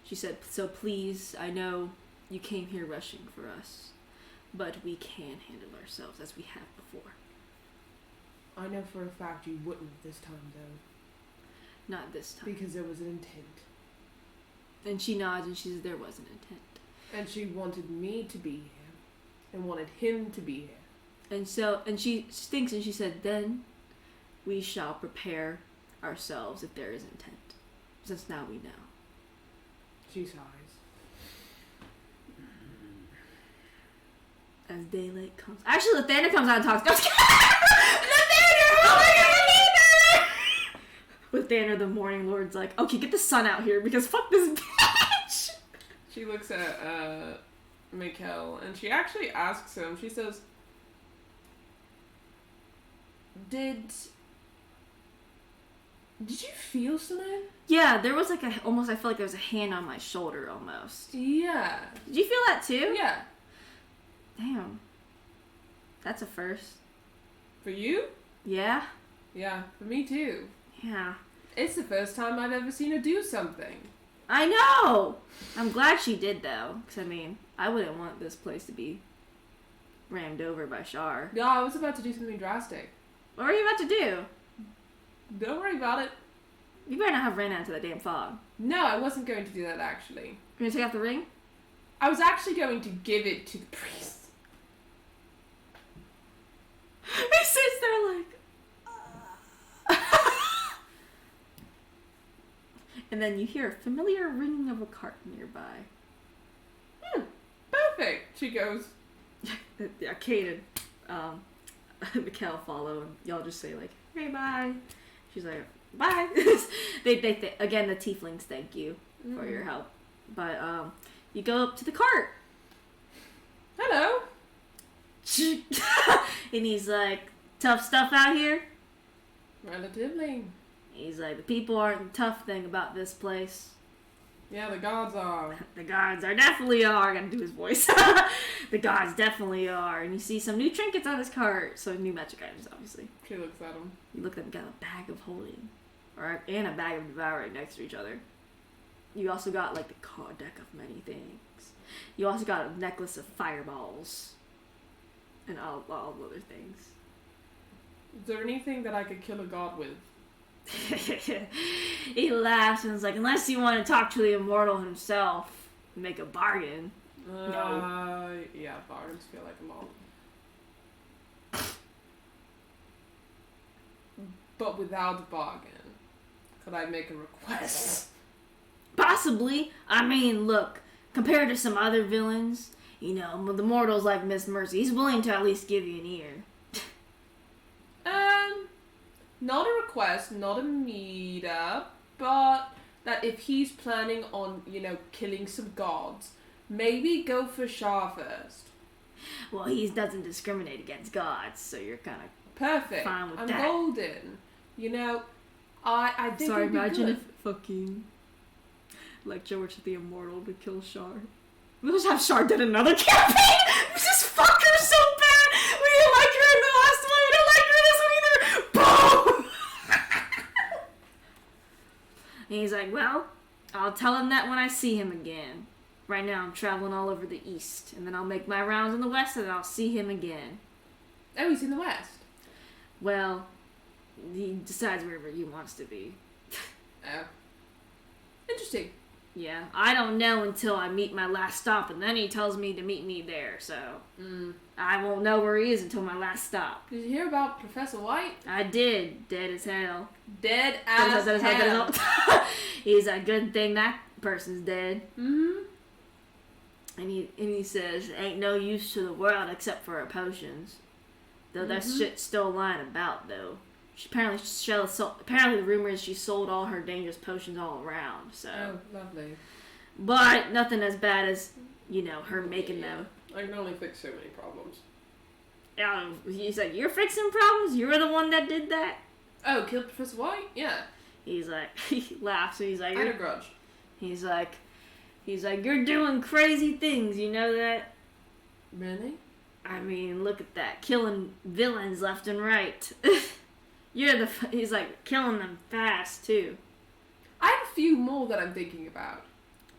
She said, so please, I know you came here rushing for us, but we can handle ourselves as we have before. I know for a fact you wouldn't this time, though. Not this time. Because there was an intent. And she nods and she says, there was an intent. And she wanted me to be here, and wanted him to be here. And she thinks and she said, then we shall prepare ourselves if there is intent, since now we know. She sighs. As daylight comes. Actually, Lathander comes out and talks. Lathander! Oh my god, Lathander, the Morning Lord's like, okay, get the sun out here because fuck this bitch. She looks at Mikkel and she actually asks him. She says, Did you feel something? Yeah, there was like I felt like there was a hand on my shoulder almost. Yeah. Did you feel that too? Yeah. Damn. That's a first. For you? Yeah? Yeah, for me too. Yeah. It's the first time I've ever seen her do something. I know! I'm glad she did though, because I mean, I wouldn't want this place to be rammed over by Shar. Yeah, I was about to do something drastic. What were you about to do? Don't worry about it. You better not have ran out into that damn fog. No, I wasn't going to do that actually. You're gonna take off the ring? I was actually going to give it to the priest. He sits there like... And then you hear a familiar ringing of a cart nearby. Perfect, she goes. Yeah, Kate and Mikkel follow, and y'all just say like, "Hey, bye." She's like, "Bye." they again, the tieflings thank you for your help, but you go up to the cart. Hello. And he's like, "Tough stuff out here." Relatively. He's like, "The people aren't the tough thing about this place. Yeah, the gods are. The guards are definitely are." I gotta do his voice. The guards definitely are. And you see some new trinkets on his cart. So new magic items, obviously. She looks at him. You look at them, got a bag of holding. And a bag of devour right next to each other. You also got like the card deck of many things. You also got a necklace of fireballs. And all other things. Is there anything that I could kill a god with? He laughs and is like, "Unless you want to talk to the immortal himself, make a bargain." No. Yeah, bargains feel like a lot. But without a bargain, could I make a request? Possibly. I mean, look, compared to some other villains, you know, the mortals like Miss Mercy, he's willing to at least give you an ear. Not a request, not a meetup, but that if he's planning on, killing some gods, maybe go for Shah first. Well, he doesn't discriminate against gods, so you're kind of perfect. fine with I'm that. golden. I think Sorry, it'd be imagine good. if fucking like George the Immortal to kill Shar. We'll just have Shar did another campaign. We just fuck her so bad. We didn't like her in the last one. We don't like her in this one either. Boom. And he's like, "Well, I'll tell him that when I see him again. Right now, I'm traveling all over the east, and then I'll make my rounds in the west, and I'll see him again." Oh, he's in the west. Well, he decides wherever he wants to be. Oh. Interesting. Yeah, I don't know until I meet my last stop, and then he tells me to meet me there, so I won't know where he is until my last stop. Did you hear about Professor White? I did. Dead as hell. Dead as hell. He's a good thing that person's dead. Mm-hmm. And he says, "Ain't no use to the world except for her potions. Though that shit's still lying about, though. Apparently the rumor is she sold all her dangerous potions all around, so." Oh, lovely. But nothing as bad as, her making them. I can only fix so many problems. He's like, "You're fixing problems? You were the one that did that?" Oh, killed Professor White? Yeah. He's like, he laughs, and he's like, I had a grudge. He's like, "You're doing crazy things, you know that?" Really? I mean, look at that. Killing villains left and right. He's like, killing them fast, too. I have a few more that I'm thinking about.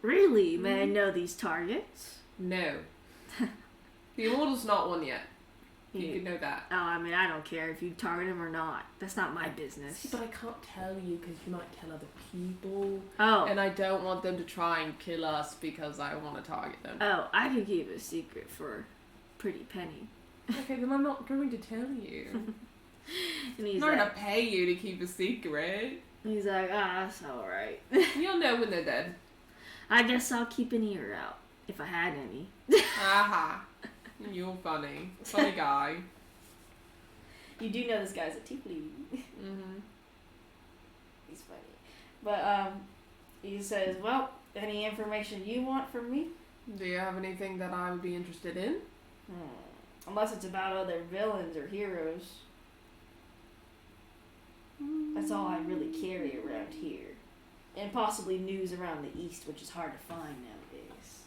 Really? May I know these targets? No. The Immortal's not one yet. You can know that. Oh, I mean, I don't care if you target him or not. That's not my business. See, but I can't tell you because you might tell other people. Oh. And I don't want them to try and kill us because I want to target them. Oh, I can keep it secret for a pretty penny. Okay, then I'm not going to tell you. And he's I'm not like, going to pay you to keep a secret. He's like, that's alright. You'll know when they're dead. I guess I'll keep an ear out, if I had any. Aha. You're funny. Funny guy. You do know this guy's a tiefling. Mm-hmm. He's funny. But, he says, "Well, any information you want from me?" Do you have anything that I would be interested in? Unless it's about other villains or heroes. That's all I really carry around here. And possibly news around the east, which is hard to find nowadays.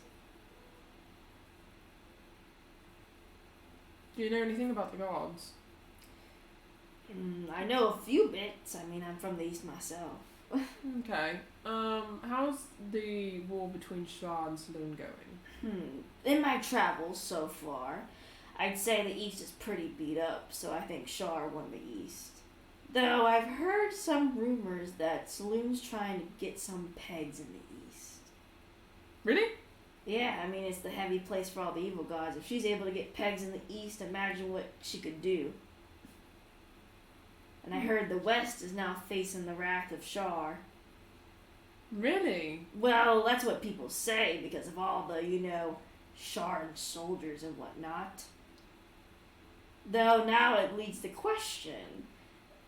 Do you know anything about the gods? I know a few bits. I mean, I'm from the east myself. Okay. How's the war between Shah and Saloon going? In my travels so far, I'd say the east is pretty beat up, so I think Shar won the east. Though I've heard some rumors that Saloon's trying to get some pegs in the east. Really? Yeah, I mean, it's the heavy place for all the evil gods. If she's able to get pegs in the east, imagine what she could do. And I heard the west is now facing the wrath of Shar. Really? Well, that's what people say because of all the, Sharn soldiers and whatnot. Though now it leads to question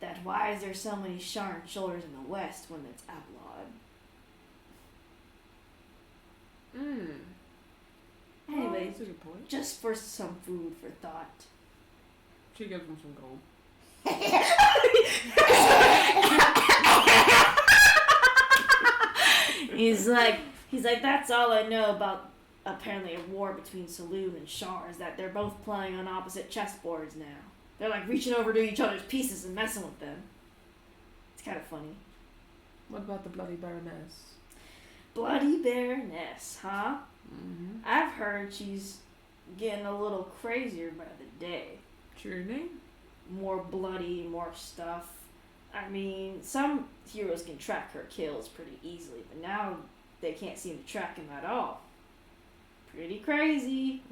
that why is there so many Sharn soldiers in the west when it's outlawed? Anyway, that's a good point. just for some food for thought. She gives him some gold. He's like, that's all I know about apparently a war between Saloon and Shar is that they're both playing on opposite chessboards now. They're like reaching over to each other's pieces and messing with them. It's kind of funny. What about the Bloody Baroness? Bloody Baroness, huh? Mm-hmm. I've heard she's getting a little crazier by the day. Truly? More bloody, more stuff. I mean, some heroes can track her kills pretty easily, but now they can't seem to track him at all. Pretty crazy.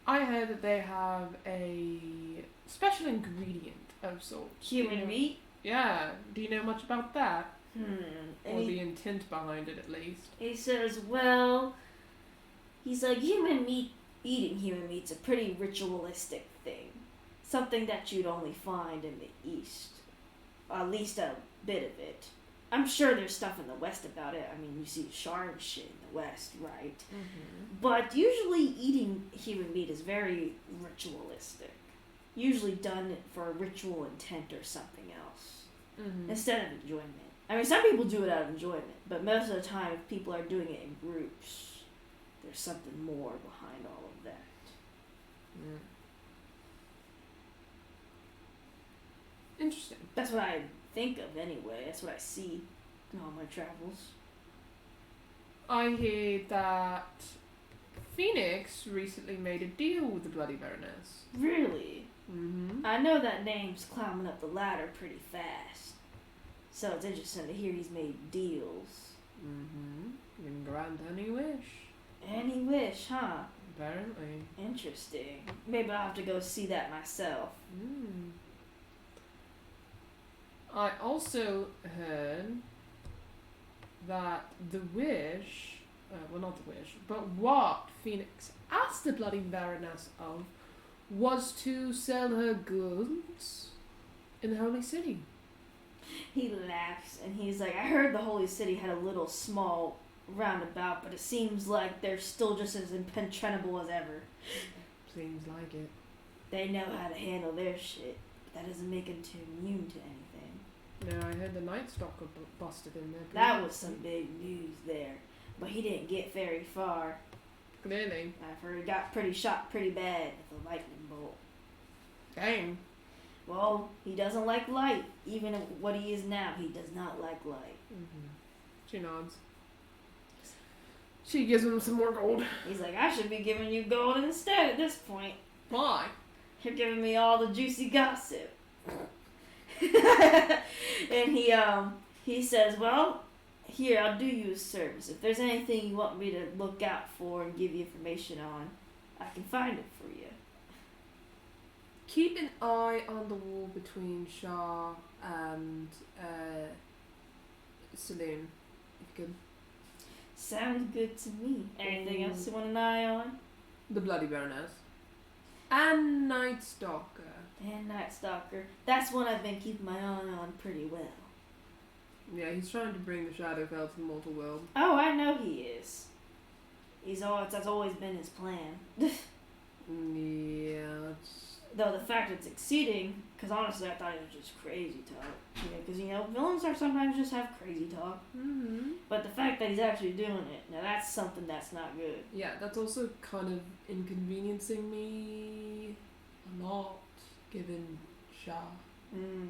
I heard that they have a special ingredient of sorts. Human meat? Yeah. Do you know much about that? And Or the intent behind it, at least? he says, he's like, eating human meat's a pretty ritualistic thing. Something that you'd only find in the East. At least a bit of it. I'm sure there's stuff in the West about it. I mean, you see Shar and shit in the West, right? Mm-hmm. But usually eating human meat is very ritualistic. Usually done for a ritual intent or something else. Mm-hmm. Instead of enjoyment. I mean, some people do it out of enjoyment, but most of the time, if people are doing it in groups, there's something more behind all of that. Interesting. That's what I think of anyway. That's what I see in all my travels. I hear that Phoenix recently made a deal with the Bloody Baroness. Really? Mm-hmm. I know that name's climbing up the ladder pretty fast. So it's interesting to hear he's made deals. Mm-hmm. You can grant any wish. Any wish, huh? Apparently. Interesting. Maybe I'll have to go see that myself. I also heard that the wish, well, not the wish, but what Phoenix asked the Bloody Baroness of was to sell her goods in the Holy City. He laughs and he's like, I heard the Holy City had a little small roundabout, but it seems like they're still just as impenetrable as ever. Seems like it. They know how to handle their shit, but that doesn't make them too immune to anything. No, I heard the Night Stalker busted in there. That was some big news there, but he didn't get very far. Clearly. I've heard he got shot pretty bad with a lightning bolt. Dang. Well, he doesn't like light. Even what he is now, he does not like light. Mm-hmm. She nods. She gives him some more gold. He's like, I should be giving you gold instead at this point. Why? You're giving me all the juicy gossip. And he says, well, here, I'll do you a service. If there's anything you want me to look out for and give you information on, I can find it for you. Keep an eye on the wall between Shah and Saloon, if you could. Sounds good to me. Anything else you want an eye on? The Bloody Baroness. And Night Stalker. And Night Stalker. That's one I've been keeping my eye on pretty well. Yeah, he's trying to bring the Shadowfell to the mortal world. Oh, I know he is. That's always been his plan. Yeah, Though the fact it's succeeding, because honestly I thought it was just crazy talk. Because, villains are sometimes just have crazy talk. Mm-hmm. But the fact that he's actually doing it, now that's something that's not good. Yeah, that's also kind of inconveniencing me a lot, given Shah.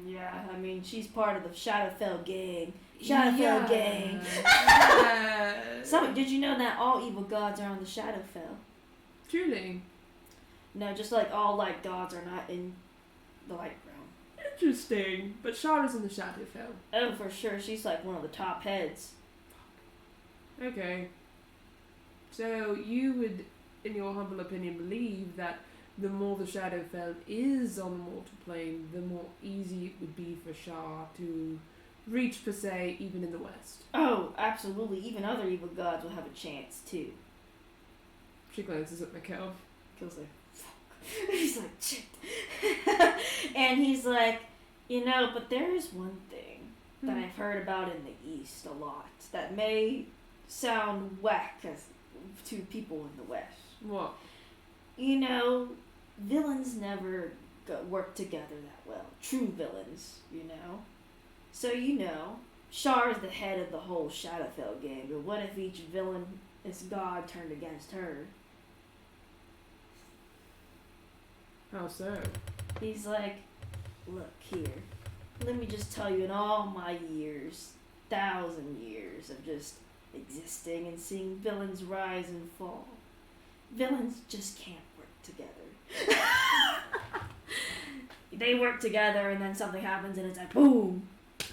Yeah, I mean, she's part of the Shadowfell gang. Shadowfell gang. So, did you know that all evil gods are on the Shadowfell? Truly. No, just like all light gods are not in the light realm. Interesting. But Shah is in the Shadowfell. Oh, for sure. She's like one of the top heads. Okay. So you would, in your humble opinion, believe that the more the Shadowfell is on the mortal plane, the more easy it would be for Shah to reach, per se, even in the West. Oh, absolutely. Even other evil gods will have a chance, too. She glances at Mikkel. Kills like, fuck. He's like, shit. And he's like, but there is one thing that I've heard about in the East a lot that may sound whack to people in the West. What? Villains never work together that well. True villains, So, Shar is the head of the whole Shadowfell gang, but what if each villain is God turned against her? How so? He's like, look here, let me just tell you, in all my years, 1,000 years of just existing and seeing villains rise and fall, villains just can't work together. They work together and then something happens and it's like, boom,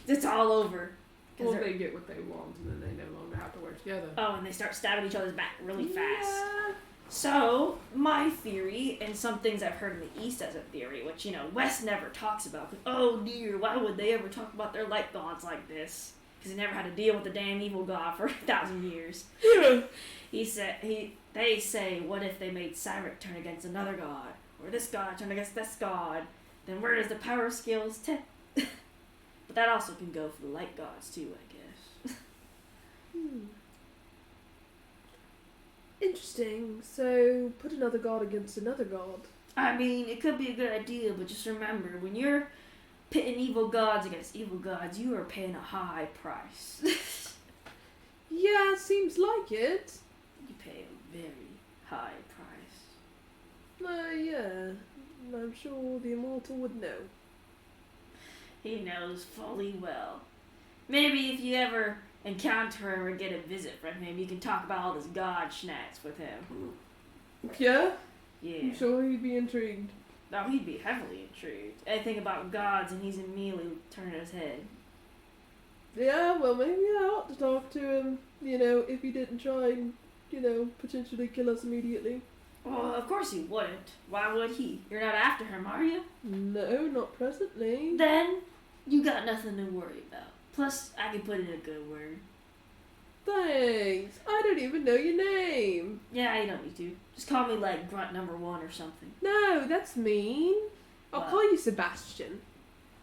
it's all over. Well, they get what they want and then they no longer have to work together. Oh, and they start stabbing each other's back really fast. Yeah. So, my theory, and some things I've heard in the East as a theory, which, West never talks about. Oh dear, why would they ever talk about their light gods like this? Because they never had to deal with the damn evil god for 1,000 years. Yeah. They say, what if they made Cyric turn against another god? Or this god turn against this god? Then where does the power scales tip? But that also can go for the light gods too, I guess. Interesting. So, put another god against another god. I mean, it could be a good idea, but just remember, when you're pitting evil gods against evil gods, you are paying a high price. Yeah, seems like it. You pay a very high price. Yeah. I'm sure the Immortal would know. He knows fully well. Maybe if you ever encounter him or get a visit from him, you can talk about all this god schnatz with him. Yeah? Yeah. I'm sure he'd be intrigued. Oh, he'd be heavily intrigued. I think about gods and he's immediately turning his head. Yeah, well, maybe I ought to talk to him, if he didn't try and, potentially kill us immediately. Well, of course he wouldn't. Why would he? You're not after him, are you? No, not presently. Then, you got nothing to worry about. Plus, I can put in a good word. Thanks. I don't even know your name. Yeah, you don't need to. Just call me, like, Grunt number 1 or something. No, that's mean. I'll What? call you Sebastian.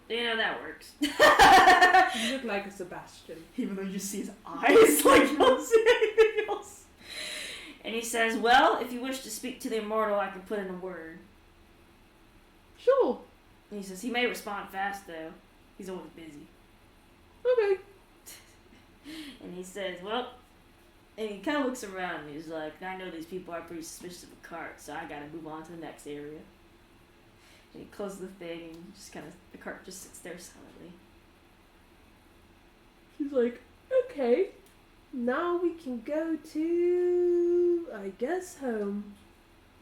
That works. You look like a Sebastian. Even though you just see his eyes, like, you don't see anything else. And he says, well, if you wish to speak to the immortal, I can put in a word. Sure. And he says, he may respond fast, though. He's always busy. Okay. And he says, well, and he kind of looks around and he's like, I know these people are pretty suspicious of a cart, so I gotta move on to the next area. And he closes the thing and just kind of, the cart just sits there silently. She's like, okay. Now we can go to, I guess, home.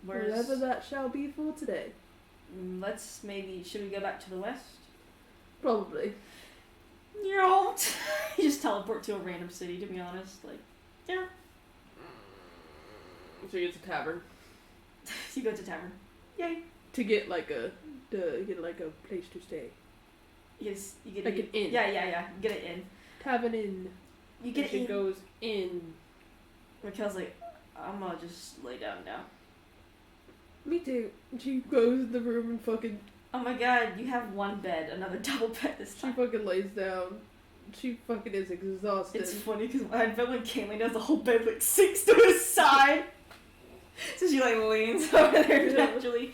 Wherever that shall be for today. Should we go back to the west? Probably. You don't. You just teleport to a random city, to be honest. Like, yeah. So you get to tavern. You go to tavern. Yay. To get like a place to stay. Yes, you get like an inn. Yeah. You get an inn. Tavern inn. You get it goes in. Raquel's like, I'm gonna just lay down now. Me too. She goes in the room and fucking. Oh my god, you have one bed, another double bed this time. She fucking lays down. She fucking is exhausted. It's funny because when Caitlin does, the whole bed like sinks to his side. So she like leans over there naturally.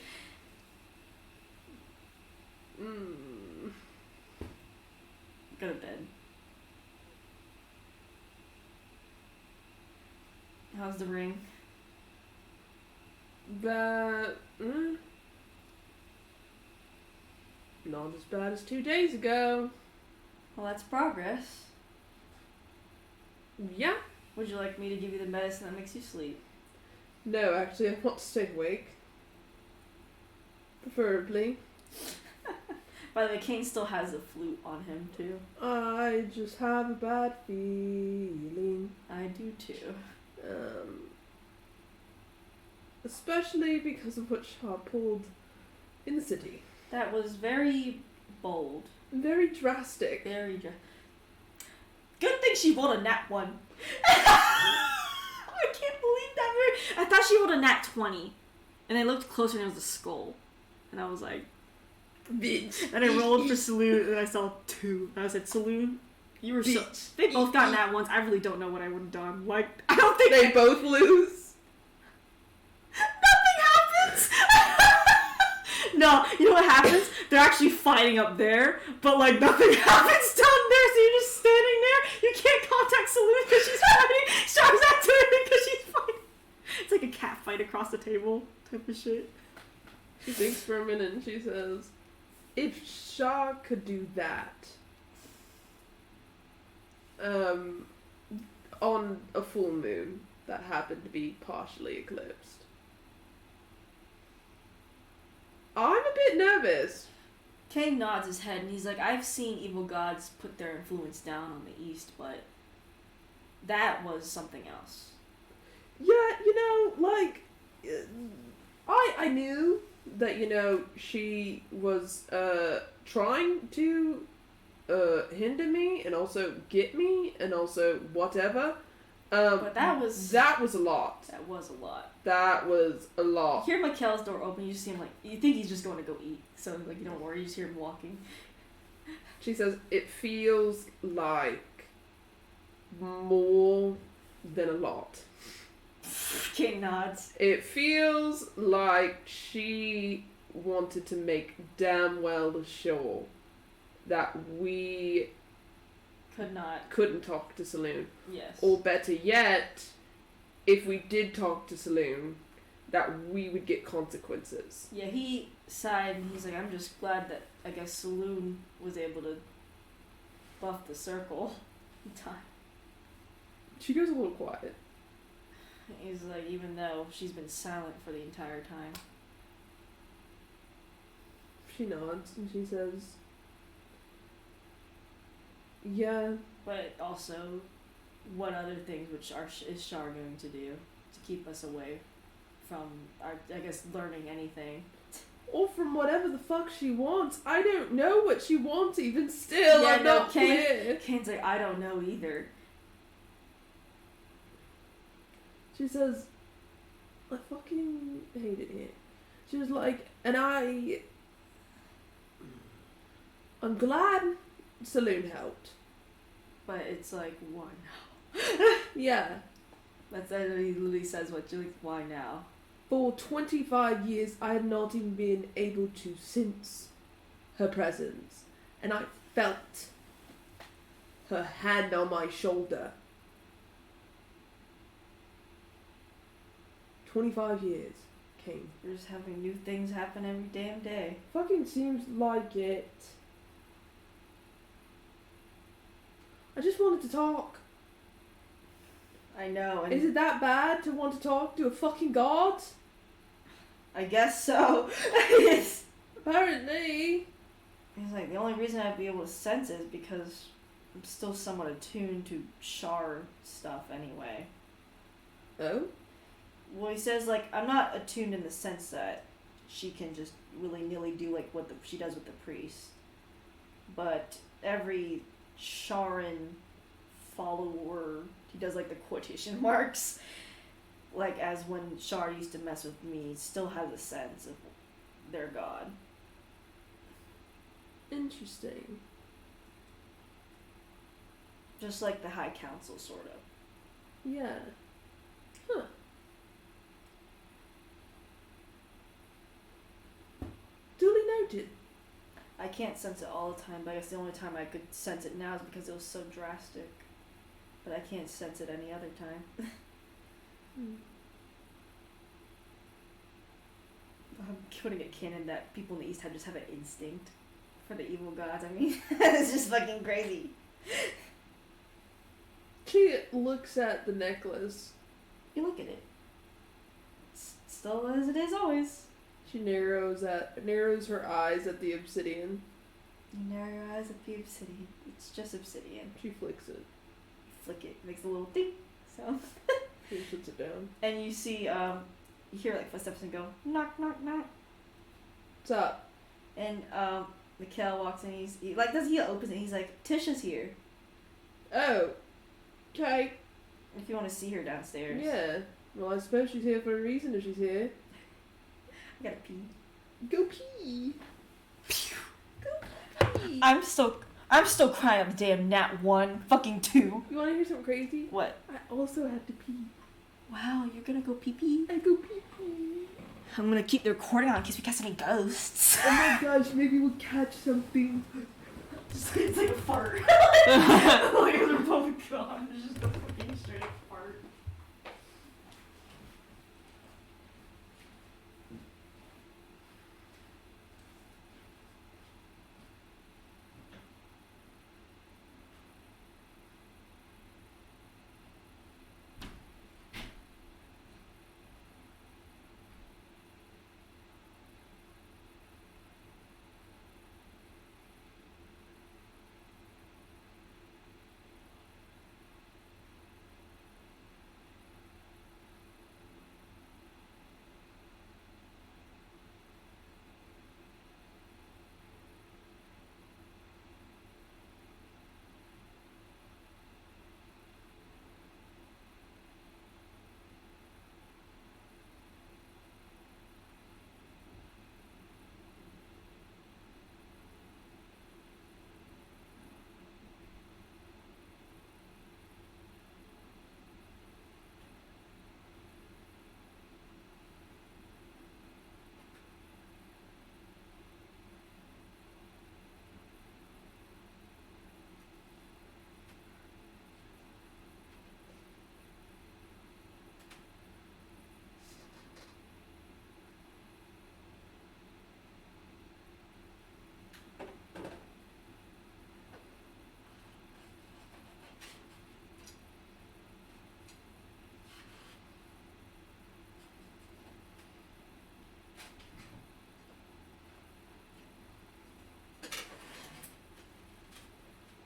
Go to bed. How's the ring? But not as bad as 2 days ago. Well, that's progress. Yeah. Would you like me to give you the medicine that makes you sleep? No, actually, I want to stay awake. Preferably. By the way, Kane still has a flute on him, too. I just have a bad feeling. I do, too. Especially because of what Shaw pulled in the city. That was very bold. Very drastic. Very Good thing she rolled a nat 1. I can't believe that. I thought she rolled a nat 20. And I looked closer and it was a skull. And I was like, bitch. And I rolled for Saloon and I saw 2. And I said, Saloon, you were so... They both got nat 1s. I really don't know what I would have done. Like, I don't think... They both lose? Nothing happens! No, you know what happens? They're actually fighting up there, but like nothing happens down there, so you're just standing there. You can't contact Saloon because she's fighting. Shaw's not doing it because she's fighting. It's like a cat fight across the table type of shit. She thinks for a minute and she says, if Shaw could do that, on a full moon that happened to be partially eclipsed, I'm a bit nervous. Kane nods his head and he's like, I've seen evil gods put their influence down on the east, but that was something else. Yeah, you know, like, I knew that, you know, she was trying to hinder me and also get me and also whatever. But that was a lot. That was a lot. That was a lot. You hear Mikhail's door open, you just see him like, you think he's just going to go eat. So like, you don't worry, you just hear him walking. She says, it feels like more than a lot. King nods. It feels like she wanted to make damn well sure that we couldn't talk to Saloon. Yes. Or better yet, if we did talk to Saloon, that we would get consequences. Yeah, he sighed and he's like, I'm just glad that I guess Saloon was able to buff the circle in time. She goes a little quiet. He's like, even though she's been silent for the entire time. She nods and she says, yeah. But also, what other things is Shar going to do to keep us away from, I guess, learning anything? Or from whatever the fuck she wants. I don't know what she wants even still. Yeah, I'm not clear. Kane's like, I don't know either. She says, I fucking hate it here. She was like, and I'm glad Saloon helped. But it's like, why now? Yeah. That's he literally says, why now? For 25 years, I had not even been able to sense her presence. And I felt her hand on my shoulder. 25 years, King. You're just having new things happen every damn day. Fucking seems like it. I just wanted to talk. I know. And is it that bad to want to talk to a fucking god? I guess so. Apparently. He's like, the only reason I'd be able to sense it is because I'm still somewhat attuned to Shar stuff anyway. Oh? Well, he says, like, I'm not attuned in the sense that she can just willy-nilly do, like, what she does with the priest. But every Sharan follower, he does, like, the quotation marks. Like, as when Shar used to mess with me, still has a sense of their god. Interesting. Just like the High Council, sort of. Yeah. Huh. Duly noted. I I can't sense it all the time, but I guess the only time I could sense it now is because it was so drastic. But I can't sense it any other time. I'm putting it canon that people in the East just have an instinct for the evil gods. I mean, it's just fucking crazy. She looks at the necklace. You look at it. It's still as it is always. She narrows her eyes at the obsidian. You narrow your eyes at the obsidian. It's just obsidian. She flicks it. Flick it. Makes a little ding sound. She puts it down. And you see, you hear like footsteps and go, knock, knock, knock. What's up? And, Mikhail walks in, he opens it, he's like, Tisha's here. Oh. Okay. If you want to see her downstairs. Yeah. Well, I suppose she's here for a reason if she's here. I gotta pee. Go pee. Go pee. I'm still crying on the damn nat 1, fucking 2. You wanna hear something crazy? What? I also have to pee. Wow, you're gonna go pee pee? I go pee pee. I'm gonna keep the recording on in case we catch any ghosts. Oh my gosh, maybe we'll catch something. It's like a fart. Like they're both gone. It's just a fucking straight up fart.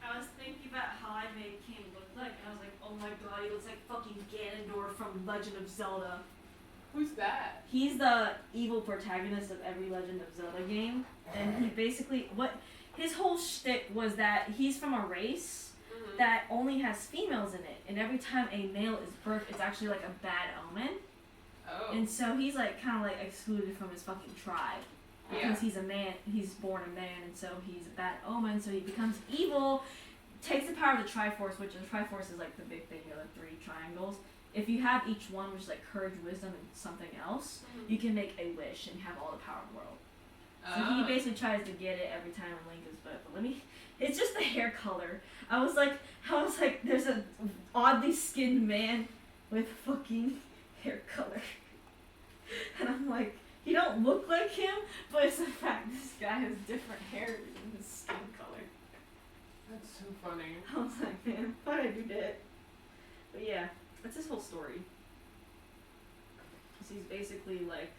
I was thinking about how I made King look like, and I was like, oh my god, he looks like fucking Ganondorf from Legend of Zelda. Who's that? He's the evil protagonist of every Legend of Zelda game, and he basically, his whole shtick was that he's from a race that only has females in it, and every time a male is birthed, it's actually like a bad omen. Oh. And so he's like kind of like excluded from his fucking tribe. Because he's a man, he's born a man, and so he's a bad omen, so he becomes evil, takes the power of the Triforce, which the Triforce is like the big thing, the 3 triangles. If you have each one, which is like courage, wisdom, and something else, you can make a wish and have all the power in the world. So he basically tries to get it every time Link is but it's just the hair color. I was like, there's an oddly skinned man with fucking hair color. And I'm like, he don't look like him, but it's the fact this guy has different hair in his skin color. That's so funny. I was like, man, why did I do that? But yeah, that's his whole story. Cause he's basically like,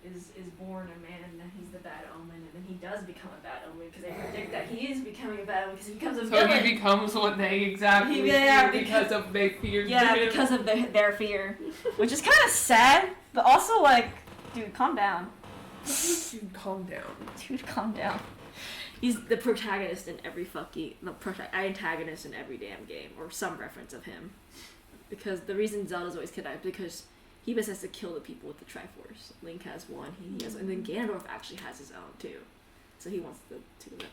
is born a man and then he's the bad omen and then he does become a bad omen because they predict that he is becoming a bad omen because he becomes a villain. So he becomes what they exactly fear because of their fear. Yeah, because of their fear. Which is kind of sad, but also like, dude, calm down. Dude, calm down. Dude, calm down. He's the protagonist in every antagonist in every damn game, or some reference of him. Because the reason Zelda's always kidnapped because he just has to kill the people with the Triforce. Link has one, he has, and then Ganondorf actually has his own too. So he wants the two of them.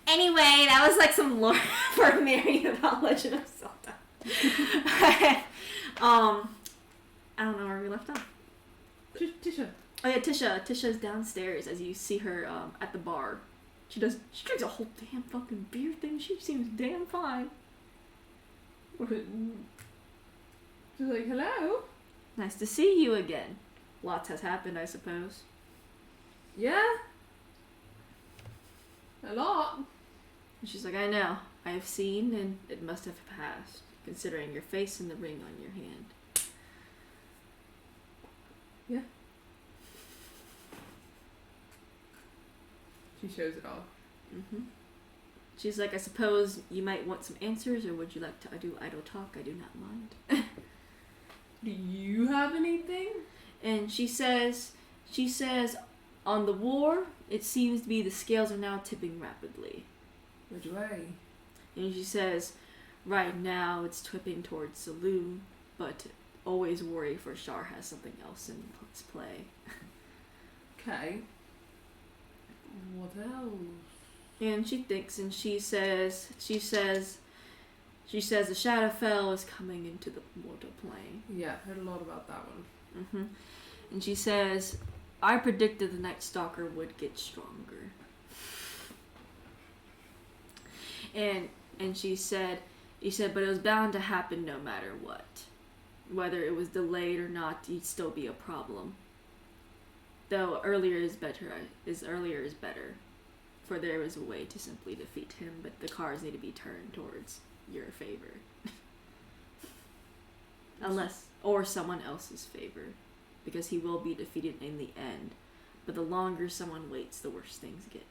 Anyway, that was like some lore for Mary about Legend of Zelda. I don't know where we left off. Tisha. Oh yeah, Tisha's downstairs as you see her at the bar. She drinks a whole damn fucking beer thing. She seems damn fine. She's like, hello? Nice to see you again. Lots has happened, I suppose. Yeah? A lot. And she's like, I know. I have seen, and it must have passed, considering your face and the ring on your hand. Yeah. She shows it off. Mm-hmm. She's like, I suppose you might want some answers, or would you like to do idle talk? I do not mind. Do you have anything? And she says, on the war, it seems to be the scales are now tipping rapidly. Which way? And she says, right now it's tipping towards Saloon, but always worry for Shar has something else in its play. Okay. What else? And she thinks, and she says the Shadowfell is coming into the mortal plane. Yeah, heard a lot about that one. Mm-hmm. And she says, I predicted the Night Stalker would get stronger. And she said, but it was bound to happen no matter what. Whether it was delayed or not, he'd still be a problem. Though earlier is better, for there is a way to simply defeat him, but the cards need to be turned towards your favor. Or someone else's favor, because he will be defeated in the end. But the longer someone waits, the worse things get.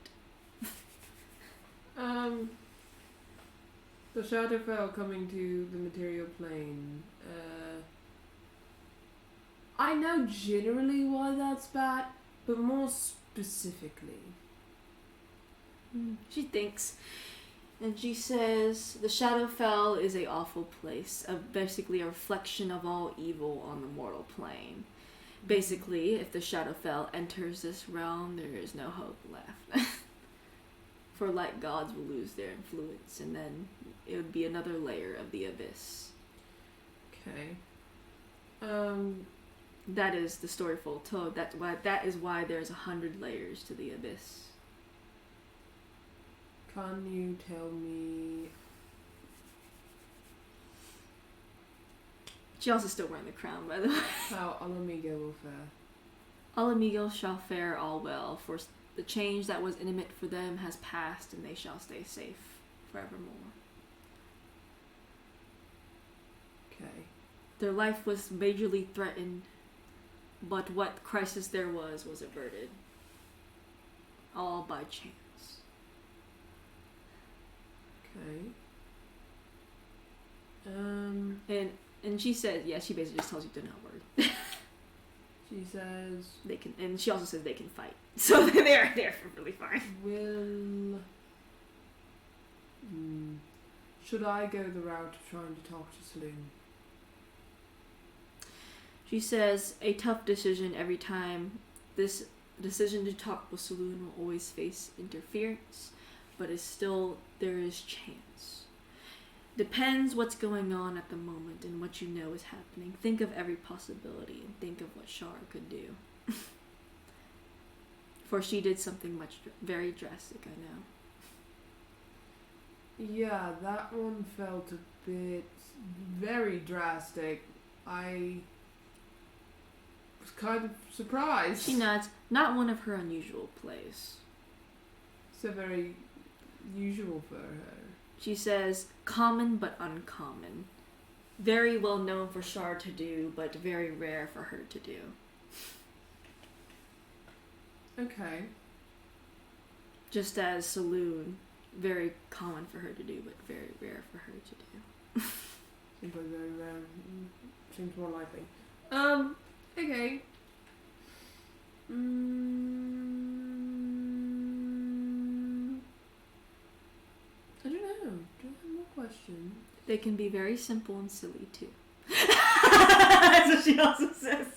The Shadowfell coming to the material plane. I know generally why that's bad, but more specifically. She thinks, and she says, the Shadowfell is a awful place, basically a reflection of all evil on the mortal plane. Basically, if the Shadowfell enters this realm, there is no hope left. For light gods will lose their influence, and then it would be another layer of the abyss. Okay. That is the story full told. That is why there's 100 layers to the abyss. Can you tell me? She also still wearing the crown, by the way. How Alamigo will fare? All amigos shall fare all well, for the change that was intimate for them has passed, and they shall stay safe forevermore. Okay. Their life was majorly threatened, but what crisis there was averted. All by chance. Okay. And she said, yeah, she basically just tells you to not worry. She says they can, and she also says they can fight, so they're really fine. Should I go the route of trying to talk to Saloon? She says, a tough decision every time. This decision to talk with Saloon will always face interference, but there is chance. Depends what's going on at the moment and what you know is happening. Think of every possibility and think of what Shar could do. For she did something very drastic, I know. Yeah, that one felt a bit very drastic. I was kind of surprised. She nods. Not one of her unusual plays. So very usual for her. She says, common but uncommon. Very well known for Shar to do, but very rare for her to do. Okay. Just as Saloon, very common for her to do, but very rare for her to do. Seems like very rare. Seems more likely. Okay. I don't know. Do I have more questions? They can be very simple and silly too. That's what she also says.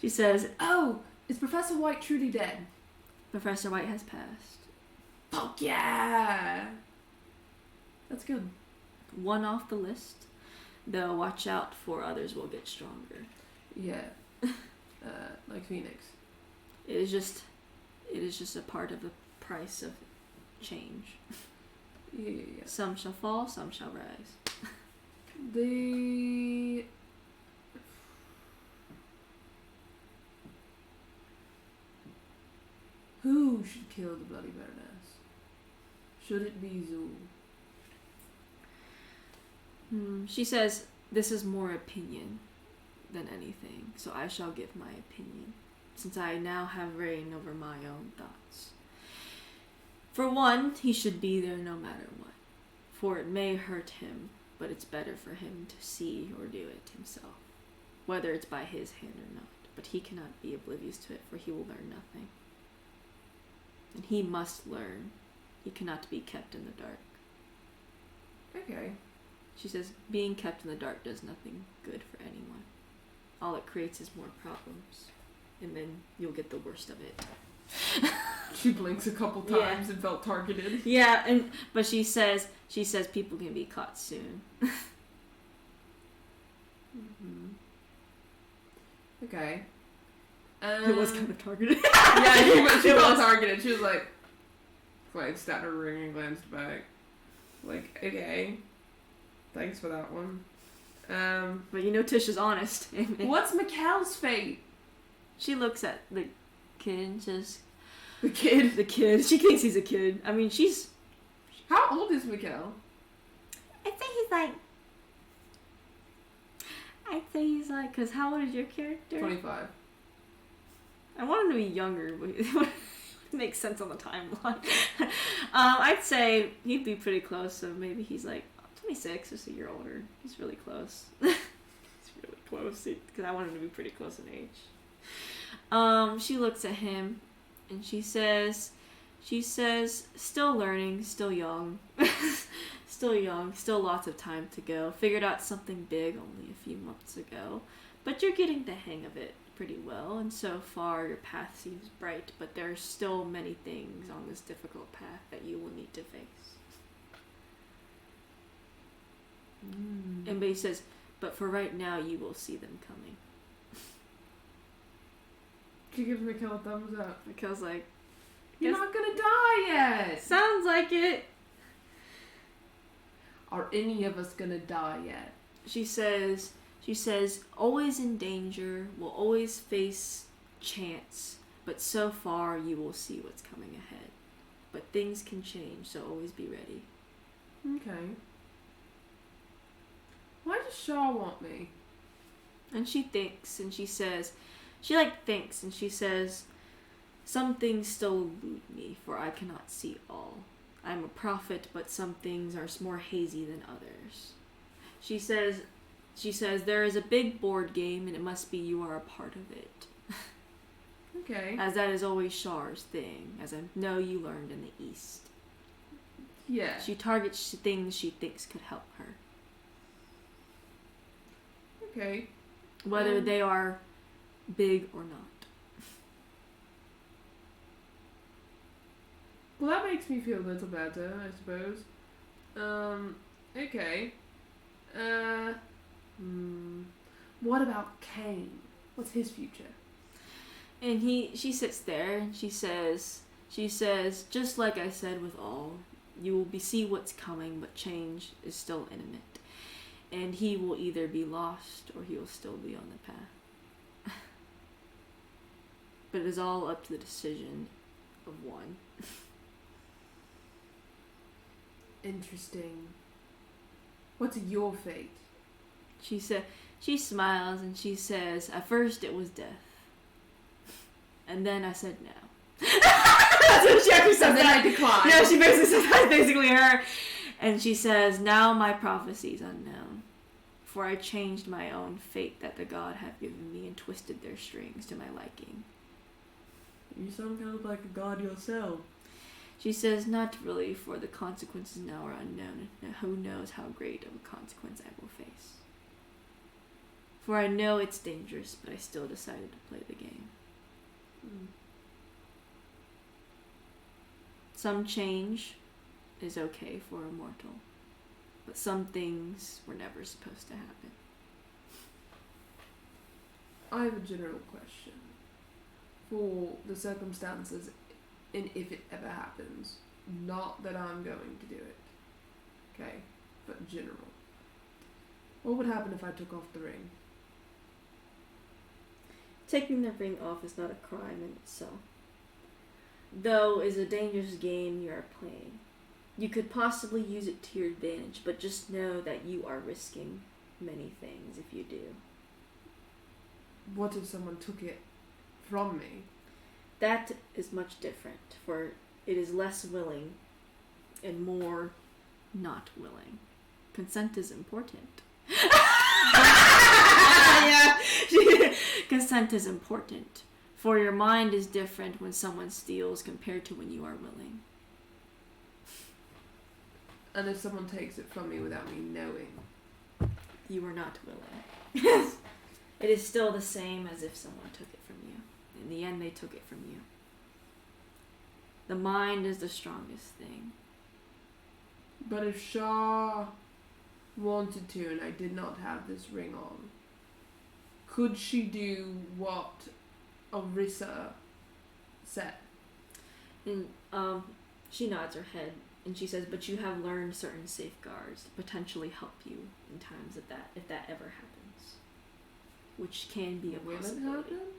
She says, Oh, is Professor White truly dead? Professor White has passed. Fuck yeah! That's good. One off the list, though watch out for others will get stronger. Yeah. Like Phoenix. It is just a part of the price of change. Yeah. Some shall fall, some shall rise. Who should kill the Bloody Baroness? Should it be Zul? She says, this is more opinion than anything, so I shall give my opinion, since I now have reign over my own thoughts. For one, he should be there no matter what, for it may hurt him, but it's better for him to see or do it himself, whether it's by his hand or not, but he cannot be oblivious to it, for he will learn nothing. And he must learn. He cannot be kept in the dark. Okay. She says, being kept in the dark does nothing good for anyone. All it creates is more problems. And then you'll get the worst of it. She blinks a couple times and felt targeted. Yeah, but she says people can be caught soon. Okay. It was kind of targeted. Yeah, she was targeted. She was like, glanced at her ring and glanced back. Like, okay. Thanks for that one. But you know Tish is honest. What's Mikkel's fate? She looks at the kid and says... The kid? The kid. She thinks he's a kid. I mean, she's... How old is Mikkel? I'd say he's like... Because how old is your character? 25. I want him to be younger, but it makes sense on the timeline. I'd say he'd be pretty close, so maybe he's like 26, just a year older. He's really close. He's really close, because I want him to be pretty close in age. She looks at him, and she says, still learning, still young. Still lots of time to go. Figured out something big only a few months ago, but you're getting the hang of it pretty well, and so far your path seems bright, but there are still many things on this difficult path that you will need to face. And he says, but for right now you will see them coming. She gives Mikkel a thumbs up. Mikkel's like, you're not gonna die yet! Sounds like it! Are any of us gonna die yet? She says, always in danger, will always face chance, but so far you will see what's coming ahead. But things can change, so always be ready. Okay. Why does Shaw want me? And she thinks, and she says, some things still elude me, for I cannot see all. I am a prophet, but some things are more hazy than others. She says, there is a big board game, and it must be you are a part of it. Okay. As that is always Shar's thing, as I know you learned in the East. Yeah. She targets things she thinks could help her. Okay. Whether they are big or not. Well, that makes me feel a little better, I suppose. Okay. What about Kane? What's his future? And she sits there and she says, just like I said with all, you will see what's coming, but change is still imminent. And he will either be lost or he will still be on the path. But it is all up to the decision of one. Interesting. What's your fate? She smiles and she says, at first it was death. And then I said no. That's what she actually says. And then I declined. Yeah, she basically says that's basically her. And she says, now my prophecy is unknown. For I changed my own fate that the god had given me and twisted their strings to my liking. You sound kind of like a god yourself. She says, not really, for the consequences now are unknown, and who knows how great of a consequence I will face. For I know it's dangerous, but I still decided to play the game. Some change is okay for a mortal, but some things were never supposed to happen. I have a general question. For the circumstances and if it ever happens. Not that I'm going to do it. Okay? But general. What would happen if I took off the ring? Taking the ring off is not a crime in itself. Though is a dangerous game you are playing. You could possibly use it to your advantage, but just know that you are risking many things if you do. What if someone took it from me? That is much different, for it is less willing and more not willing. Consent is important. Yeah. Consent is important, for your mind is different when someone steals compared to when you are willing. And if someone takes it from me without me knowing? You are not willing. It is still the same as if someone took it from you. In the end, they took it from you. The mind is the strongest thing. But if Shah wanted to and I did not have this ring on, could she do what Orissa said? And she nods her head and she says, "But you have learned certain safeguards to potentially help you in times of that, if that ever happens, which can be a Will it possibility." happen?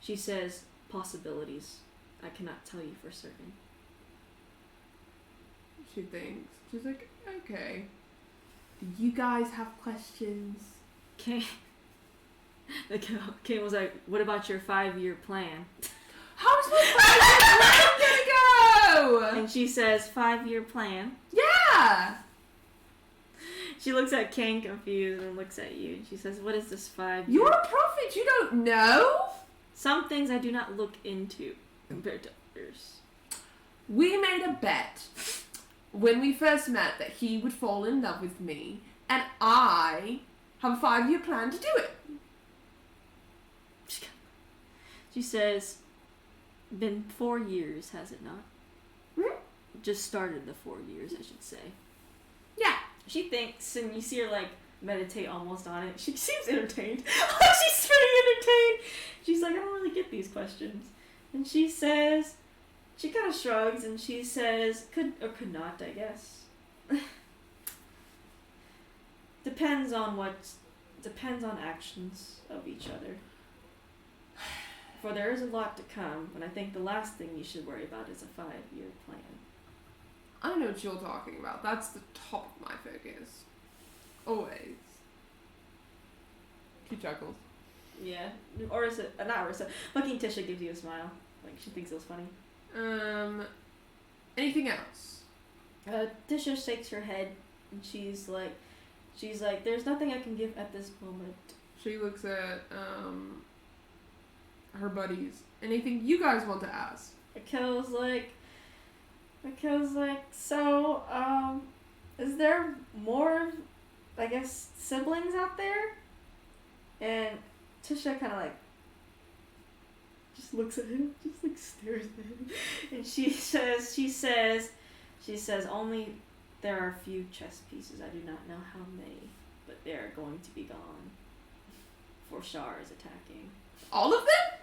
She says, "Possibilities. I cannot tell you for certain." She thinks. She's like, okay. Do you guys have questions? Kane was like, "What about your 5-year plan?" How's my 5-year plan gonna go? And she says, 5-year plan. Yeah! She looks at Kane confused and looks at you. And she says, "What is this 5-year?" You're a prophet, you don't know? Some things I do not look into compared to others. We made a bet when we first met that he would fall in love with me, and I have a 5-year plan to do it. She says, "Been 4 years, has it not?" Hmm? Just started the 4 years, I should say. Yeah. She thinks, and you see her like meditate almost on it. She seems entertained. She's pretty entertained. She's like, "I don't really get these questions." And she says, she kind of shrugs and she says, "Could or could not, I guess." Depends on actions of each other. For there is a lot to come, and I think the last thing you should worry about is a 5-year plan. I know what you're talking about. That's the top of my focus. Always. He chuckles. Yeah. Orissa, not Orissa. Fucking Tisha gives you a smile. Like, she thinks it was funny. Anything else? Tisha shakes her head, and she's like, "There's nothing I can give at this moment." She looks at, her buddies. Anything you guys want to ask? Raquel's like, "So, is there more, I guess, siblings out there?" And Tisha kind of like, just looks at him, just like stares at him. And she says, "Only there are a few chess pieces. I do not know how many, but they are going to be gone. For Shar is attacking." All of them?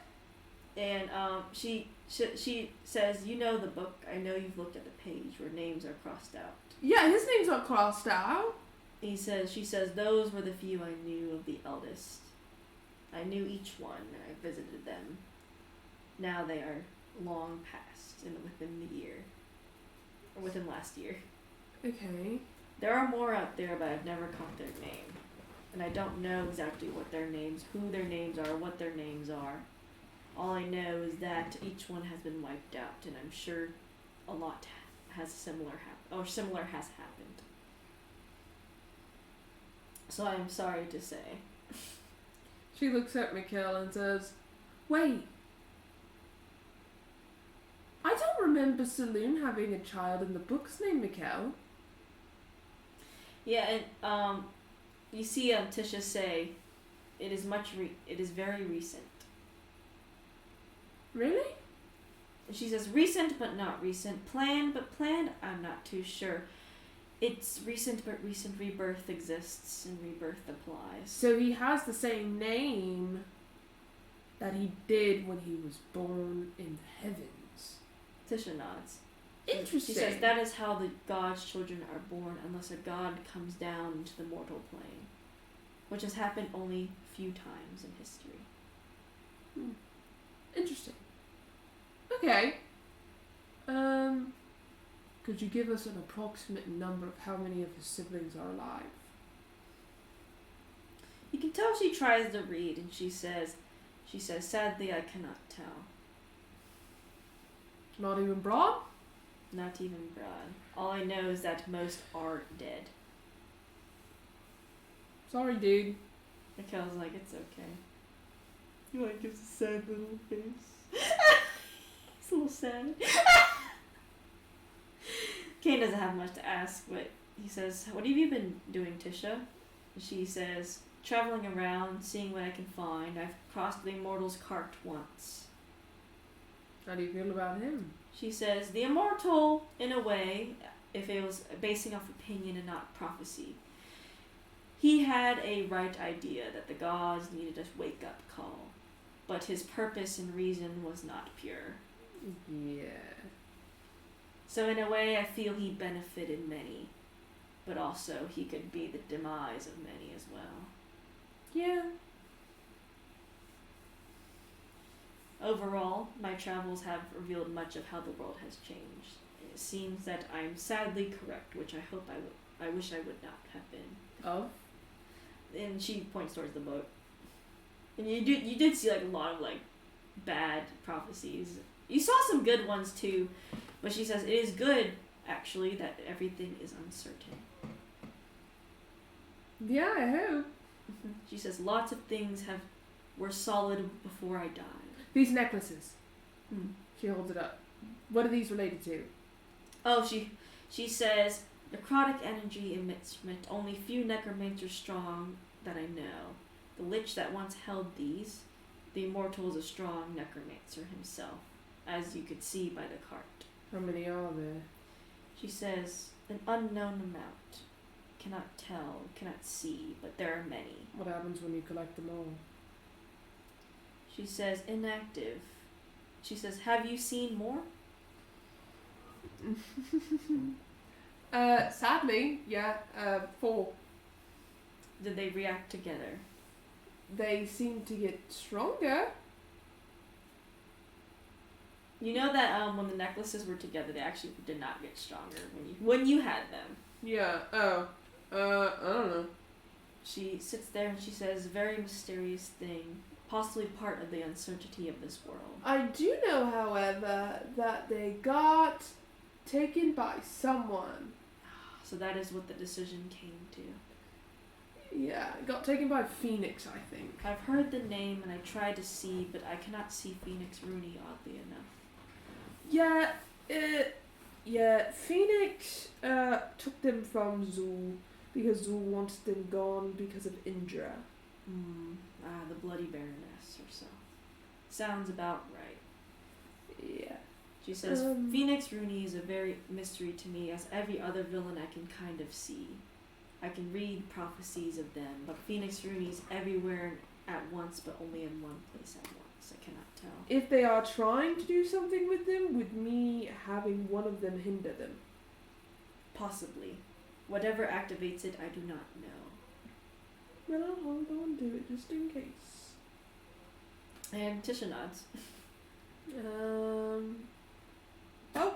And she says, "You know the book. I know you've looked at the page where names are crossed out." Yeah, his name's not crossed out. She says, "Those were the few I knew of the eldest. I knew each one, and I visited them. Now they are long past, and within the year, or within last year. Okay. There are more out there, but I've never caught their name, and I don't know exactly what their names, who their names are, what their names are. All I know is that each one has been wiped out, and I'm sure a lot has similar has happened. So I'm sorry to say." She looks at Mikhail and says, "Wait. I don't remember Saloon having a child in the books named Mikhail." Yeah, and you see Tisha say, it is very recent. Really? And she says, "Recent but not recent. Planned but planned, I'm not too sure. It's recent but recent. Rebirth exists and rebirth applies." So he has the same name that he did when he was born in the heavens. Tisha nods. Interesting. She says that is how the god's children are born unless a god comes down into the mortal plane, which has happened only a few times in history. Interesting. Okay. Could you give us an approximate number of how many of his siblings are alive? You can tell she tries to read, and she says, sadly, I cannot tell. Not even Broad? Not even Broad. All I know is that most are dead. Sorry, dude. Mikhail's like, it's okay. You like gives a sad little face. It's a little sad. Kane doesn't have much to ask, but he says, what have you been doing, Tisha? She says, traveling around, seeing what I can find. I've crossed the immortal's cart once. How do you feel about him? She says, the immortal, in a way, if it was basing off opinion and not prophecy, he had a right idea that the gods needed a wake-up call, but his purpose and reason was not pure. Yeah. So in a way, I feel he benefited many, but also he could be the demise of many as well. Yeah. Overall, my travels have revealed much of how the world has changed. It seems that I'm sadly correct, which I wish I would not have been. Of? And she points towards the boat. And you did see like a lot of like bad prophecies. You saw some good ones too, but she says it is good actually that everything is uncertain. Yeah, I hope. She says lots of things were solid before I died. These necklaces. Hmm. She holds it up. What are these related to? Oh, she says necrotic energy emits only few necromancers strong that I know. The lich that once held these, the immortal is a strong necromancer himself, as you could see by the cart. How many are there? She says an unknown amount. Cannot tell, cannot see, but there are many. What happens when you collect them all? She says inactive. She says, have you seen more? Sadly, yeah, 4. Did they react together? They seem to get stronger. You know that when the necklaces were together, they actually did not get stronger when you had them. Yeah, I don't know. She sits there and she says, very mysterious thing, possibly part of the uncertainty of this world. I do know, however, that they got taken by someone. So that is what the decision came to. Yeah, got taken by Phoenix, I think. I've heard the name and I tried to see, but I cannot see Phoenix Rooney, oddly enough. Yeah, Phoenix took them from Zul because Zul wants them gone because of Indra. The Bloody Baroness or so. Sounds about right. Yeah. She says, Phoenix Rooney is a very mystery to me, as every other villain I can kind of see. I can read prophecies of them, but Phoenix Rooney's everywhere at once, but only in one place at once. I cannot tell. If they are trying to do something with them, with me having one of them hinder them? Possibly. Whatever activates it, I do not know. Well, I'll hold on to it just in case. And Tisha nods. Oh.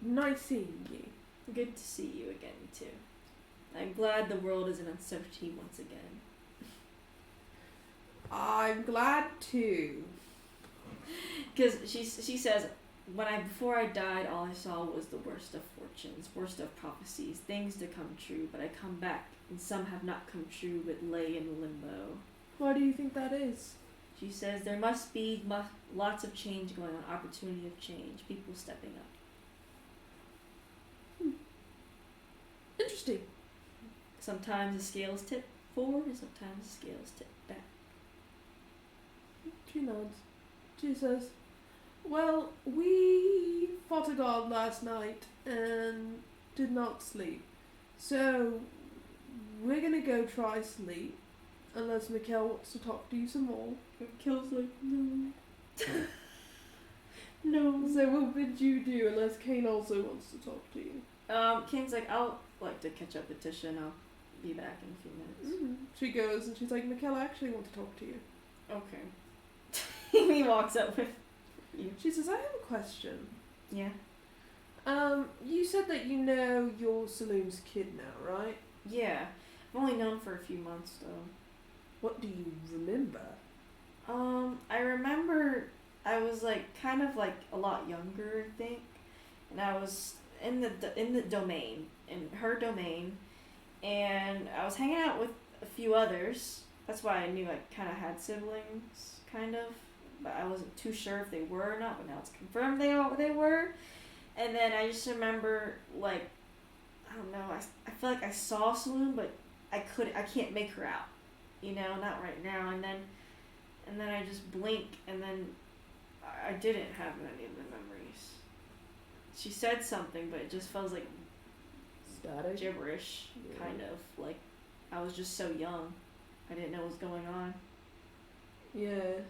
Nice seeing you. Good to see you again, too. I'm glad the world is in uncertainty once again. I'm glad too. Because she says, before I died, all I saw was the worst of fortunes, worst of prophecies, things to come true, but I come back, and some have not come true, but lay in limbo. Why do you think that is? She says there must be lots of change going on, opportunity of change, people stepping up. Interesting. Sometimes the scales tip forward, and sometimes the scales tip back. She nods. She says, well, we fought a god last night and did not sleep. So, we're gonna go try sleep. Unless Mikhail wants to talk to you some more. Mikhail's like, no. No. So what would you do unless Kane also wants to talk to you? Kane's like, I'll like to catch up with Tisha and I'll be back in a few minutes. Mm-hmm. She goes and she's like, Mikkel, I actually want to talk to you. Okay. He walks up with you. She says, I have a question. Yeah. You said that you know your saloon's kid now, right? Yeah. I've only known for a few months though. What do you remember? I remember I was like kind of like a lot younger, I think, and I was in the domain, in her domain, and I was hanging out with a few others. That's why I knew I kind of had siblings, kind of, but I wasn't too sure if they were or not. But now it's confirmed they were. And then I just remember like, I don't know. I feel like I saw Saloon, but I can't make her out. You know, not right now. And then I just blink, and then I didn't have any of the memories. She said something, but it just feels like Static? gibberish, Yeah. kind of. Like, I was just so young. I didn't know what was going on. Yeah.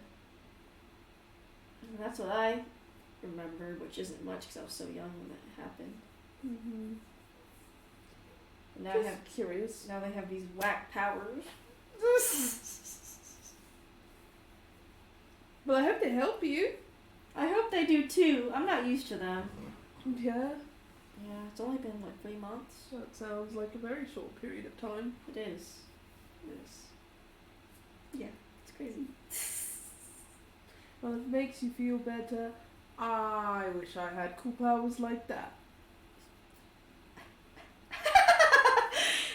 And that's what I remember, which isn't much because I was so young when that happened. Mm-hmm. And now Just curious. now they have these whack powers. Well, I hope they help you. I hope they do too. I'm not used to them. Yeah. Yeah, it's only been like 3 months. That sounds like a very short period of time. It is. It is. Yeah, it's crazy. Well, it makes you feel better. I wish I had cool powers like that.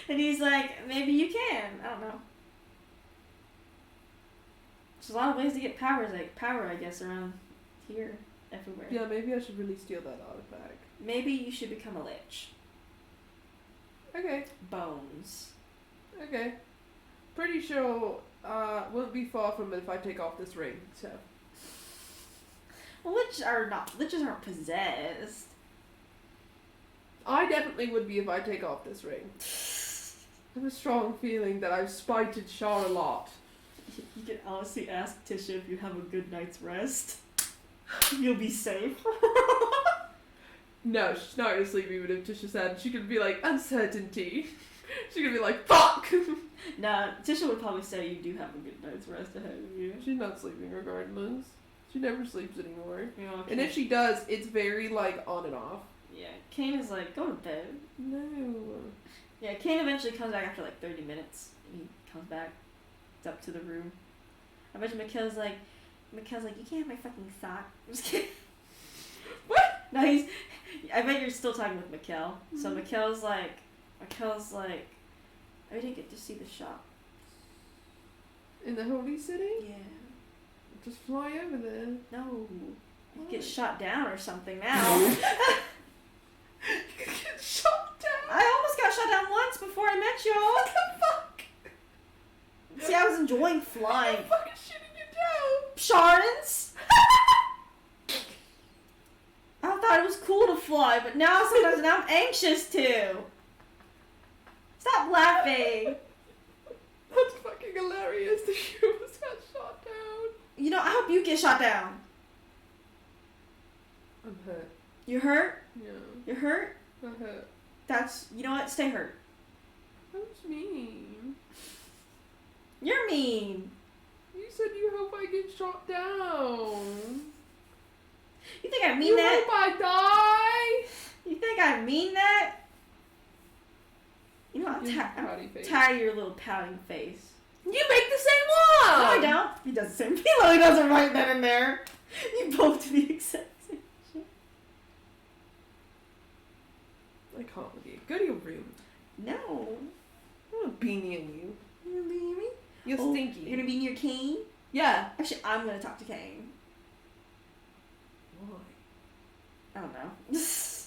And he's like, maybe you can. I don't know. There's a lot of ways to get powers, like power, I guess, around here, everywhere. Yeah, maybe I should really steal that artifact. Maybe you should become a lich. Okay. Bones. Okay. Pretty sure won't be far from it if I take off this ring, so. Well, liches aren't possessed. I definitely would be if I take off this ring. I have a strong feeling that I've spited Char a lot. You can honestly ask Tisha if you have a good night's rest. You'll be safe. No, she's not gonna sleep even if Tisha said. She could be like, uncertainty. She could be like, fuck! Nah, Tisha would probably say you do have a good night's rest ahead of you. She's not sleeping regardless. She never sleeps anymore. Yeah, okay. And if she does, it's very like on and off. Yeah, Kane is like, go to bed. No. Yeah, Kane eventually comes back after like 30 minutes. And he comes back. It's up to the room. I bet Mikkel's like, you can't have my fucking sock. I'm just kidding. What? No, I bet you're still talking with Mikkel. So Mikkel's like, I didn't get to see the shop. In the Holy City? Yeah. Just fly over there. No. You get shot down or something now. You could get shot down. I almost got shot down once before I met y'all. What the fuck? See, I was enjoying flying. I'm fucking shooting you down. Shardens? I thought it was cool to fly, but now I'm anxious to. Stop laughing. That's fucking hilarious that you almost got shot down. You know, I hope you get shot down. I'm hurt. You hurt? Yeah. You're hurt? I'm hurt. You know what? Stay hurt. That's mean. You're mean. You said you hope I get shot down. You think I mean you that? hope I die? You think I mean that? You know, I'm Your pouty face. tired of your little pouting face. You make the same one! No, I don't. He does the same. He literally doesn't write that in there. You both do the exact same shit. I can't with you. Go to your room. No. I'm gonna be near you. You gonna be near me? You're stinky. You're gonna be near Kane? Yeah. Actually, I'm gonna talk to Kane. Why? I don't know.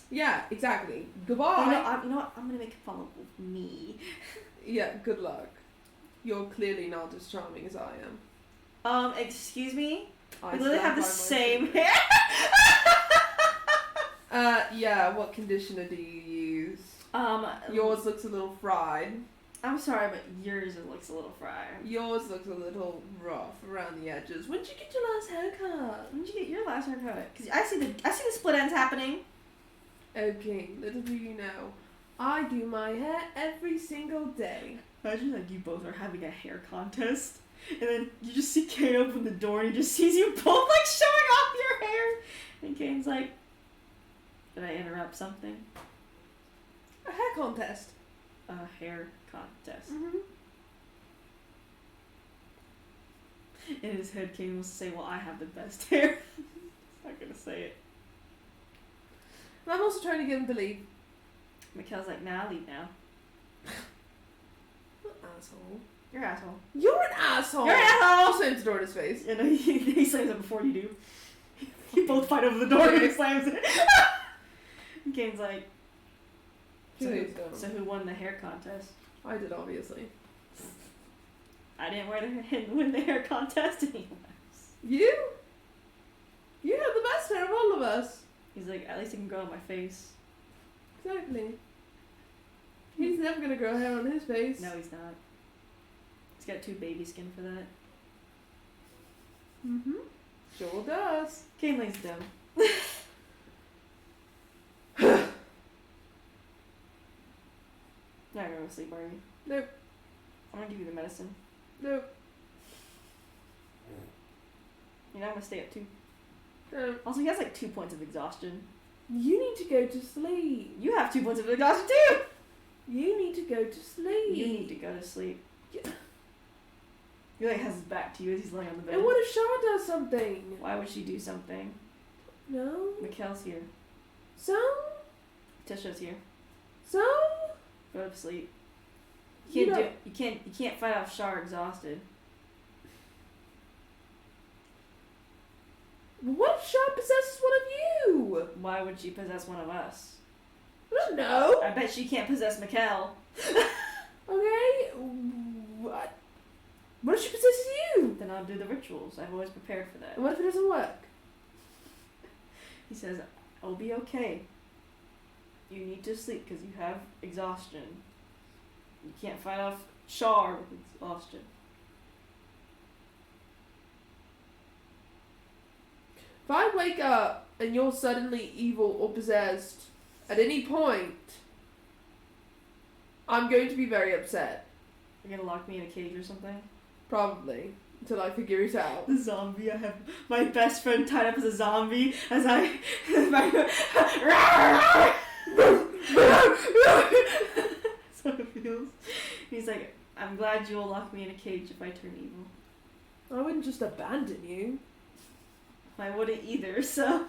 Yeah, exactly. Goodbye. You know what? I'm gonna make him follow up with me. Yeah, good luck. You're clearly not as charming as I am. Excuse me? I We literally stand have the by my same statement. hair. Yeah, what conditioner do you use? Yours looks a little fried. I'm sorry, but yours looks a little fried. Yours looks a little rough around the edges. When did you get your last haircut? When did you get your last haircut? Because I see the split ends happening. Okay, little do you know, I do my hair every single day. Imagine like you both are having a hair contest, and then you just see Kane open the door, and he just sees you both like showing off your hair, and Kane's like, "Did I interrupt something?" A hair contest. A hair contest. Mm-hmm. In his head, Kane wants to say, "Well, I have the best hair." He's not gonna say it. But I'm also trying to get him to leave. Mikhail's like, "Nah, I'll leave now." What asshole? You're an asshole. You're an asshole! You're an I'll asshole! slam the door in his face. You know, he slams it before you do. You both fight over the door and he slams it. And Kane's like, so who won the hair contest? I did, obviously. I didn't win the hair contest anyways. You? You have the best hair of all of us. He's like, at least it can grow on my face. Exactly. He's never gonna grow hair on his face. No, he's not. He's got too baby skin for that. Mm-hmm. Sure does. Kane lays down. Not gonna go to sleep, are you? Nope. I'm gonna give you the medicine. Nope. You know, I'm gonna stay up too. Nope. Also, he has like 2 points of exhaustion. You need to go to sleep. You have 2 points of exhaustion too! You need to go to sleep. You need to go to sleep. He like has his back to you as he's laying on the bed. And what if Shaw does something? Why would she do something? No. Mikhail's here. So? Tisha's here. So? Go to sleep. You You can't fight off Shar exhausted. What if Shaw possesses one of you? Why would she possess one of us? I don't know. I bet she can't possess Mikhail. Okay. What? What if she possesses you? Then I'll do the rituals. I've always prepared for that. And what if it doesn't work? He says, I'll be okay. You need to sleep because you have exhaustion. You can't fight off Shar with exhaustion. If I wake up and you're suddenly evil or possessed at any point, I'm going to be very upset. You're gonna lock me in a cage or something? Probably. Until I figure it out. The zombie. I have my best friend tied up as a zombie as I. So it feels. He's like, I'm glad you will lock me in a cage if I turn evil. I wouldn't just abandon you. I wouldn't either, so.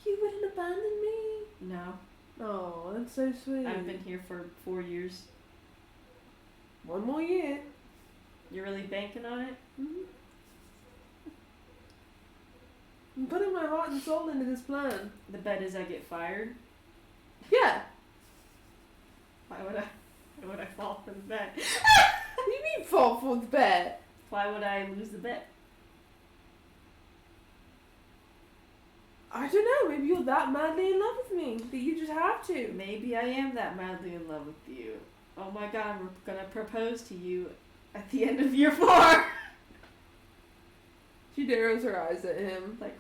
You wouldn't abandon me? No. Oh, that's so sweet. I've been here for 4 years. One more year. You're really banking on it? Mm-hmm. I'm putting my heart and soul into this plan. The bet is I get fired. Yeah. Why would I fall for the bet? What do you mean fall for the bet? Why would I lose the bet? I don't know, maybe you're that madly in love with me that you just have to. Maybe I am that madly in love with you. Oh my god, I'm gonna propose to you at the end of year 4. She narrows her eyes at him. Like,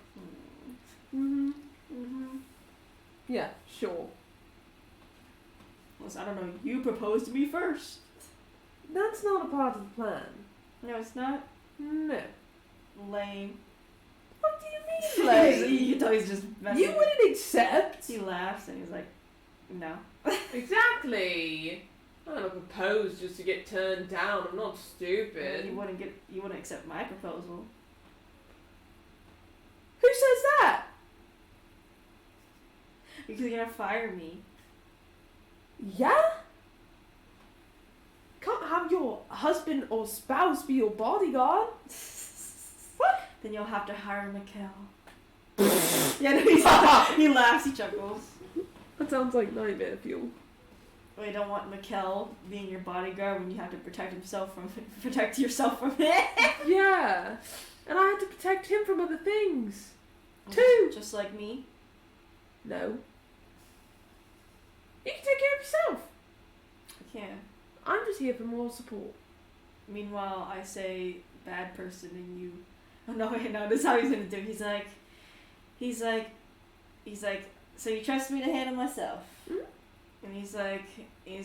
Mm-hmm. mm-hmm. Yeah, sure. Listen, I don't know, you proposed to me first. That's not a part of the plan. No, it's not. No. Lame. What do you mean, lame? You can tell he's just messing. You wouldn't accept? He laughs and he's like, no. Exactly. I'm not gonna propose just to get turned down. I'm not stupid. You wouldn't accept my proposal. Who says that? Because you're gonna fire me. Yeah? Can't have your husband or spouse be your bodyguard. What? Then you'll have to hire Mikhail. Yeah, no, he laughs, he chuckles. That sounds like nightmare fuel. Well, you don't want Mikhail being your bodyguard when you have to protect yourself from it. Yeah. And I had to protect him from other things. Too. Just like me. No. You can take care of yourself. I can. I'm just here for moral support. Meanwhile, I say bad person and you. Oh, no, wait, no, this is how he's gonna do it. He's like, so you trust me to handle myself? Mm-hmm. And he's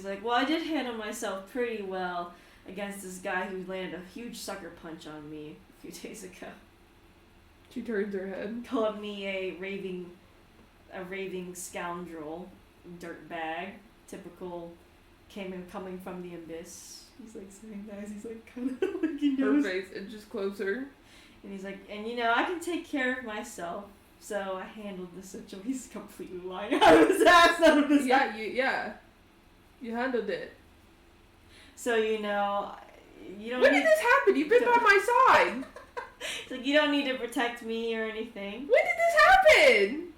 like, well, I did handle myself pretty well against this guy who landed a huge sucker punch on me a few days ago. She turns her head. Called me a raving scoundrel, dirtbag, typical, coming from the abyss. He's like saying that as he's like kind of like he Her knows. face inches closer. And he's like, and you know, I can take care of myself. So I handled the situation. He's completely lying out of his ass, out of his ass. You handled it. So you know, you don't. When did this happen? You've been by my side. It's like, you don't need to protect me or anything. When did this happen?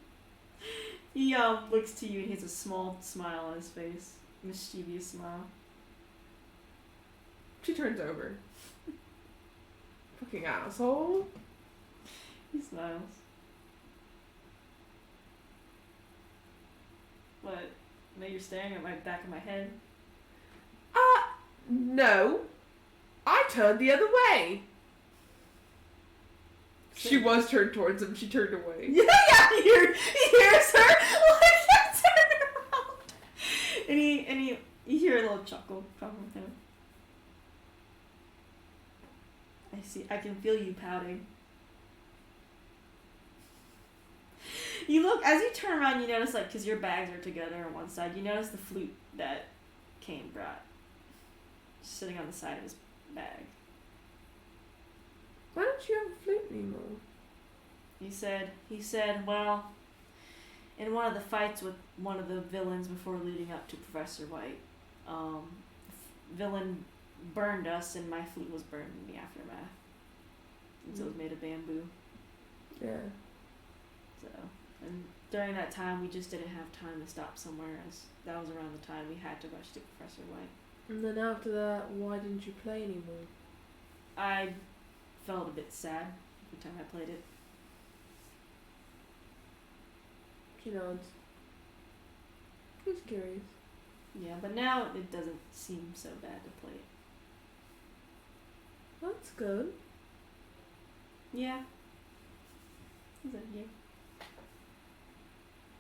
He looks to you and he has a small smile on his face, mischievous smile. She turns over. Fucking asshole. He smiles. What? Now you're staring at my back of my head. No. I turned the other way. She was turned towards him. She turned away. Yeah, he hears her. Like, turn around. And you hear a little chuckle from him. I can feel you pouting. You look, as you turn around, you notice, like, because your bags are together on one side, you notice the flute that Kane brought. Just sitting on the side of his bag. Why don't you have a flute anymore? He said, well, in one of the fights with one of the villains before leading up to Professor White, villain burned us and my flute was burned in the aftermath. And so it was made of bamboo. Yeah. So, and during that time, we just didn't have time to stop somewhere, as that was around the time we had to rush to Professor White. And then after that, why didn't you play anymore? I felt a bit sad every time I played it. She nods. Just curious. Yeah, but now it doesn't seem so bad to play it. That's good. Yeah. Is that you?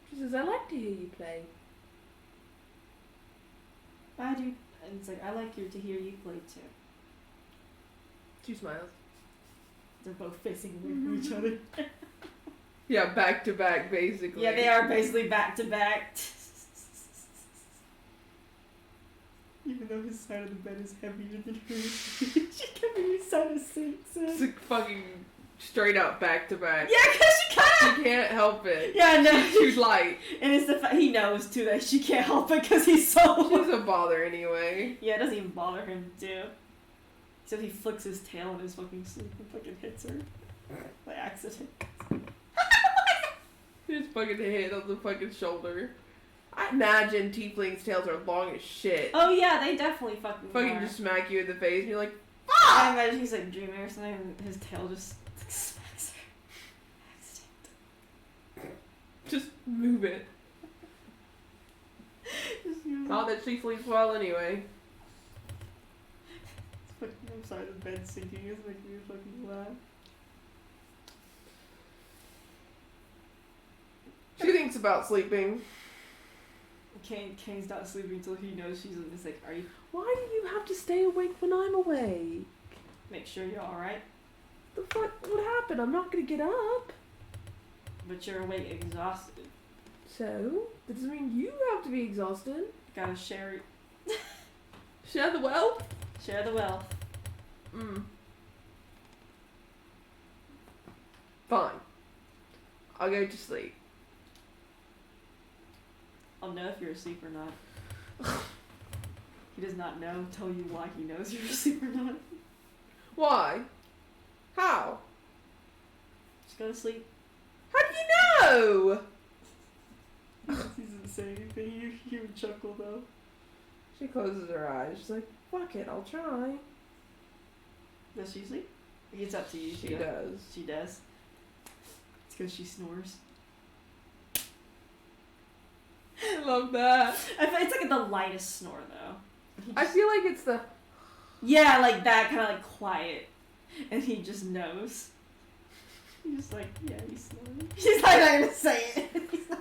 She says, I like to hear you play. I do. And it's like, I like to hear you play too. She smiles. They're both facing away from each other. Yeah, back to back, basically. Yeah, they are basically back to back. Even though his side of the bed is heavier than hers, she can be side of sinks. It's like fucking straight up back to back. Yeah, because she kind She can't help it. Yeah, no. She's too light. And it's the fact he knows too that she can't help it because he's so. She doesn't bother anyway. Yeah, it doesn't even bother him to. Except he flicks his tail in his fucking sleep and fucking hits her by accident. He just fucking hit on the fucking shoulder. I imagine tieflings' tails are long as shit. Oh yeah, they definitely fucking. Fucking are. just smack you in the face and you're like, I imagine he's like dreaming or something and his tail just smacks her. Accident. just move it. Just use Not that she sleeps well anyway. I'm sorry, the bed's sinking. It's making me fucking laugh. She thinks about sleeping. Kane's not sleeping until he knows she's in this. Like, are you? Why do you have to stay awake when I'm awake? Make sure you're all right. The fuck? What happened? I'm not gonna get up. But you're awake, exhausted. So? That doesn't mean you have to be exhausted. Gotta share it. Share the wealth? Share the wealth. Fine. I'll go to sleep. I'll know if you're asleep or not. He does not know. Tell you why he knows you're asleep or not. Why? How? Just go to sleep. How do you know? He doesn't say anything. You would chuckle though. She closes her eyes. She's like, fuck it, I'll try. Does she sleep? It's up to you. She does. She does. It's because she snores. I love that. It's like the lightest snore though. I feel like it's the... Yeah, like that kind of like quiet, and he just knows. just like, yeah, he's snoring. She's like, not gonna say it.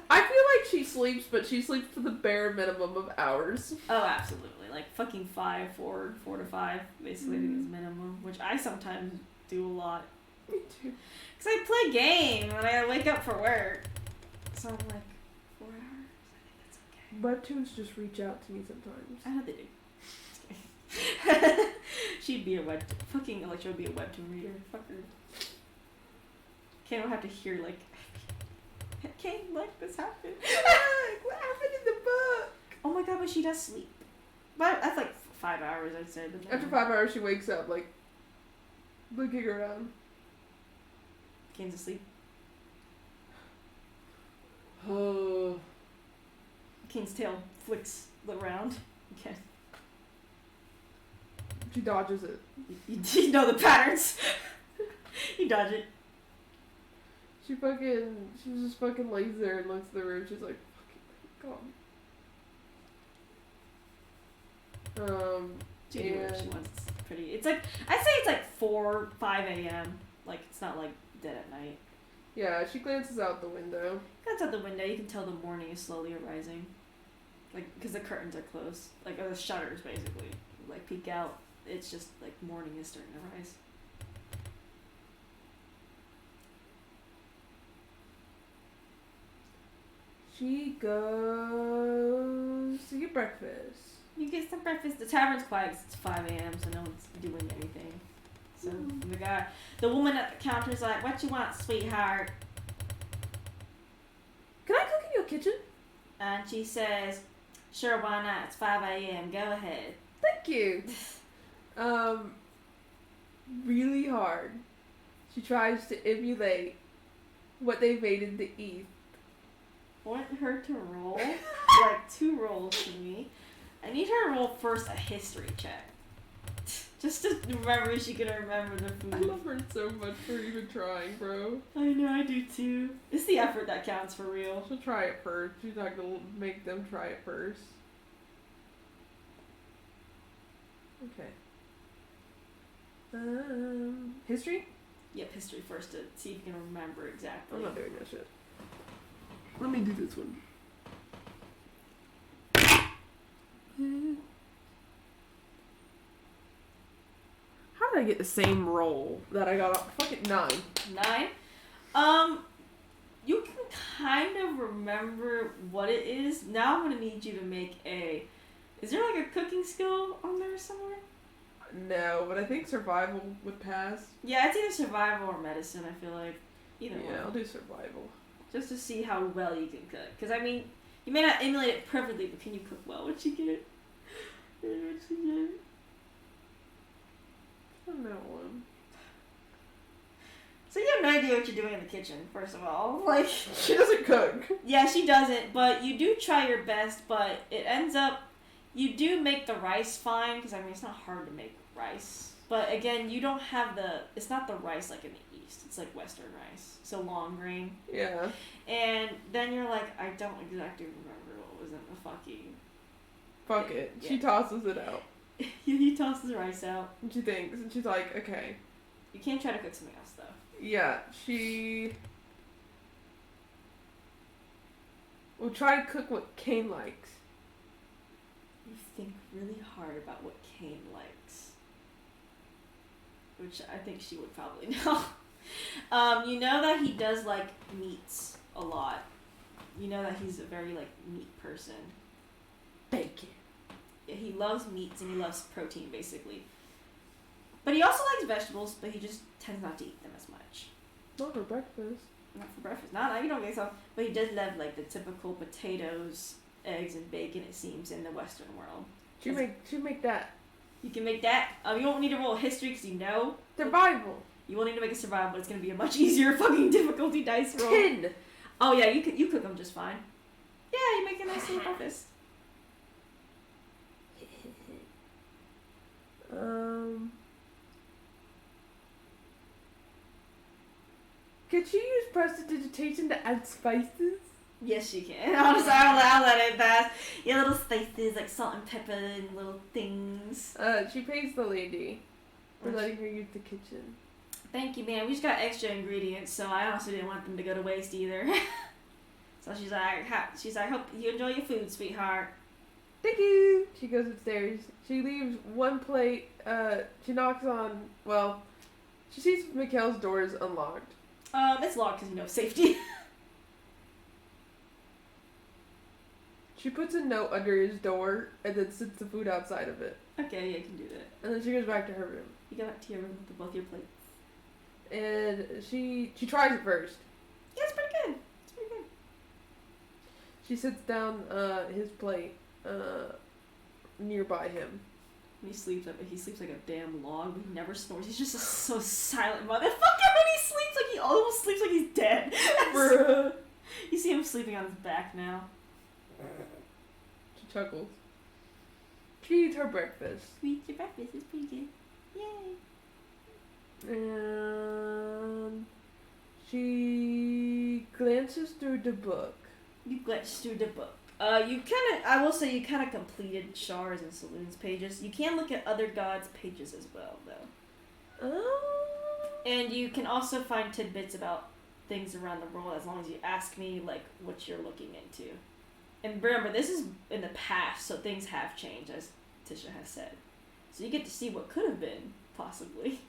I feel like she sleeps, but she sleeps for the bare minimum of hours. Oh, absolutely. Like, fucking 4 to 5, basically, I think is minimum. Which I sometimes do a lot. Me too. Because I play game, and I wake up for work. So I'm like, 4 hours? I think that's okay. Webtoons just reach out to me sometimes. I know they do. She'd be a fucking Electra would be a webtoon reader. Fuck her. Kane will have to hear like, Kane, like this happened. What happened in the book? Oh my god, but she does sleep. But that's like 5 hours, I'd say. But After 5 hours, she wakes up like looking around. Kane's asleep. Oh. Kane's tail flicks around. Okay. She dodges it. You know the patterns. You dodge it. She just fucking lays there and looks at the room. She's like, fucking God. She can do whatever she wants. It's pretty. It's like, I'd say it's like 4, 5 a.m. Like, it's not like dead at night. Yeah, she glances out the window. That's out the window. You can tell the morning is slowly arising. Like, because the curtains are closed. Like, or the shutters, basically. Like, peek out. It's just, like, morning is starting to rise. She goes to get breakfast. You get some breakfast. The tavern's quiet 'cause it's 5 a.m., so no one's doing anything. So, the woman at the counter's like, what you want, sweetheart? Can I cook in your kitchen? And she says, sure, why not? It's 5 a.m. Go ahead. Thank you. Really hard. She tries to emulate what they made in the East. Want her to roll like 2 rolls for me. I need her to roll first a history check. Just to remember if she can remember the food. I love her so much for even trying, bro. I know, I do too. It's the effort that counts for real. She'll try it first. She's not gonna make them try it first. Okay. History? Yep, history first to see if you can remember exactly. I'm not doing that shit. Let me do this one. How did I get the same roll that I got off? Fucking 9. 9? You can kind of remember what it is. Now I'm gonna need you to make a... Is there like a cooking skill on there somewhere? No, but I think survival would pass. Yeah, it's either survival or medicine, I feel like. Either one. Yeah, I'll do survival. Just to see how well you can cook. Because, I mean, you may not emulate it perfectly, but can you cook well? What'd you get? What'd you get? On that one. So you have no idea what you're doing in the kitchen, first of all. Like, she doesn't cook. Yeah, she doesn't, but you do try your best, but it ends up... You do make the rice fine, because, I mean, it's not hard to make rice. But, again, you don't have the... It's not the rice like in the East. It's like Western rice. So long grain. Yeah. And then you're like, I don't exactly remember what was in the fucking... Fuck it. Yeah. She tosses it out. He tosses the rice out. And she thinks, and she's like, okay. You can't try to cook something else, though. Yeah, she... will try to cook what Kane likes. You think really hard about what Kane likes. Which I think she would probably know. You know that he does like meats a lot. You know that he's a very like meat person. Bacon. Yeah, he loves meats and he loves protein basically. But he also likes vegetables, but he just tends not to eat them as much. Not for breakfast. Not for breakfast. Not you don't think so. But he does love like the typical potatoes, eggs, and bacon. It seems in the Western world. She make that. You can make that. You won't need to roll a history because you know survival. You will need to make a survival, but it's gonna be a much easier fucking difficulty dice roll. 10. Oh yeah, you cook them just fine. Yeah, you make a nice little breakfast. Could she use prestidigitation to add spices? Yes, you can. Honestly, I'll let it pass. Yeah, little spices like salt and pepper and little things. She pays the lady for letting her use the kitchen. thank you, man. We just got extra ingredients, so I also didn't want them to go to waste either. So she's like, hope you enjoy your food, sweetheart. Thank you. She goes upstairs. She leaves one plate. She knocks on. Well, she sees Mikhail's door is unlocked. It's locked because safety. She puts a note under his door and then sits the food outside of it. Okay, yeah, you can do that. And then she goes back to her room. You go back to your room with both your plates. And she tries it first. Yeah, it's pretty good. It's pretty good. She sits down his plate nearby him. He sleeps like a damn log. He never snores. He's just so silent motherfucker. When he almost sleeps like he's dead. Bruh. You see him sleeping on his back now. She chuckles. She eats her breakfast. Sweet, your breakfast is pretty good. Yay. And she glances through the book. You glance through the book. I will say you kind of completed Shars and Saloon's pages. You can look at other gods' pages as well, though. Oh. And you can also find tidbits about things around the world as long as you ask me, like, what you're looking into. And remember, this is in the past, so things have changed, as Tisha has said. So you get to see what could have been, possibly.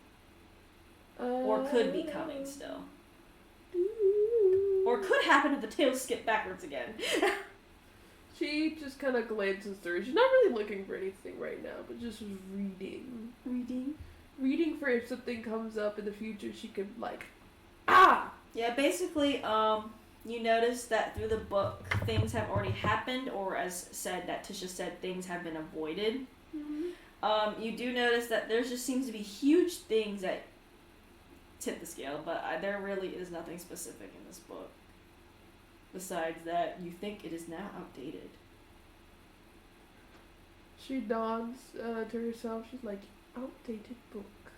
Or could be coming still. Or could happen if the tails skip backwards again. She just kind of glances through. She's not really looking for anything right now, but just reading. Reading for if something comes up in the future, she could, like, Yeah, basically, you notice that through the book, things have already happened, or as Tisha said, things have been avoided. Mm-hmm. You do notice that there just seems to be huge things that tip the scale, but there really is nothing specific in this book. Besides that, you think it is now outdated. She nods to herself. She's like, outdated book.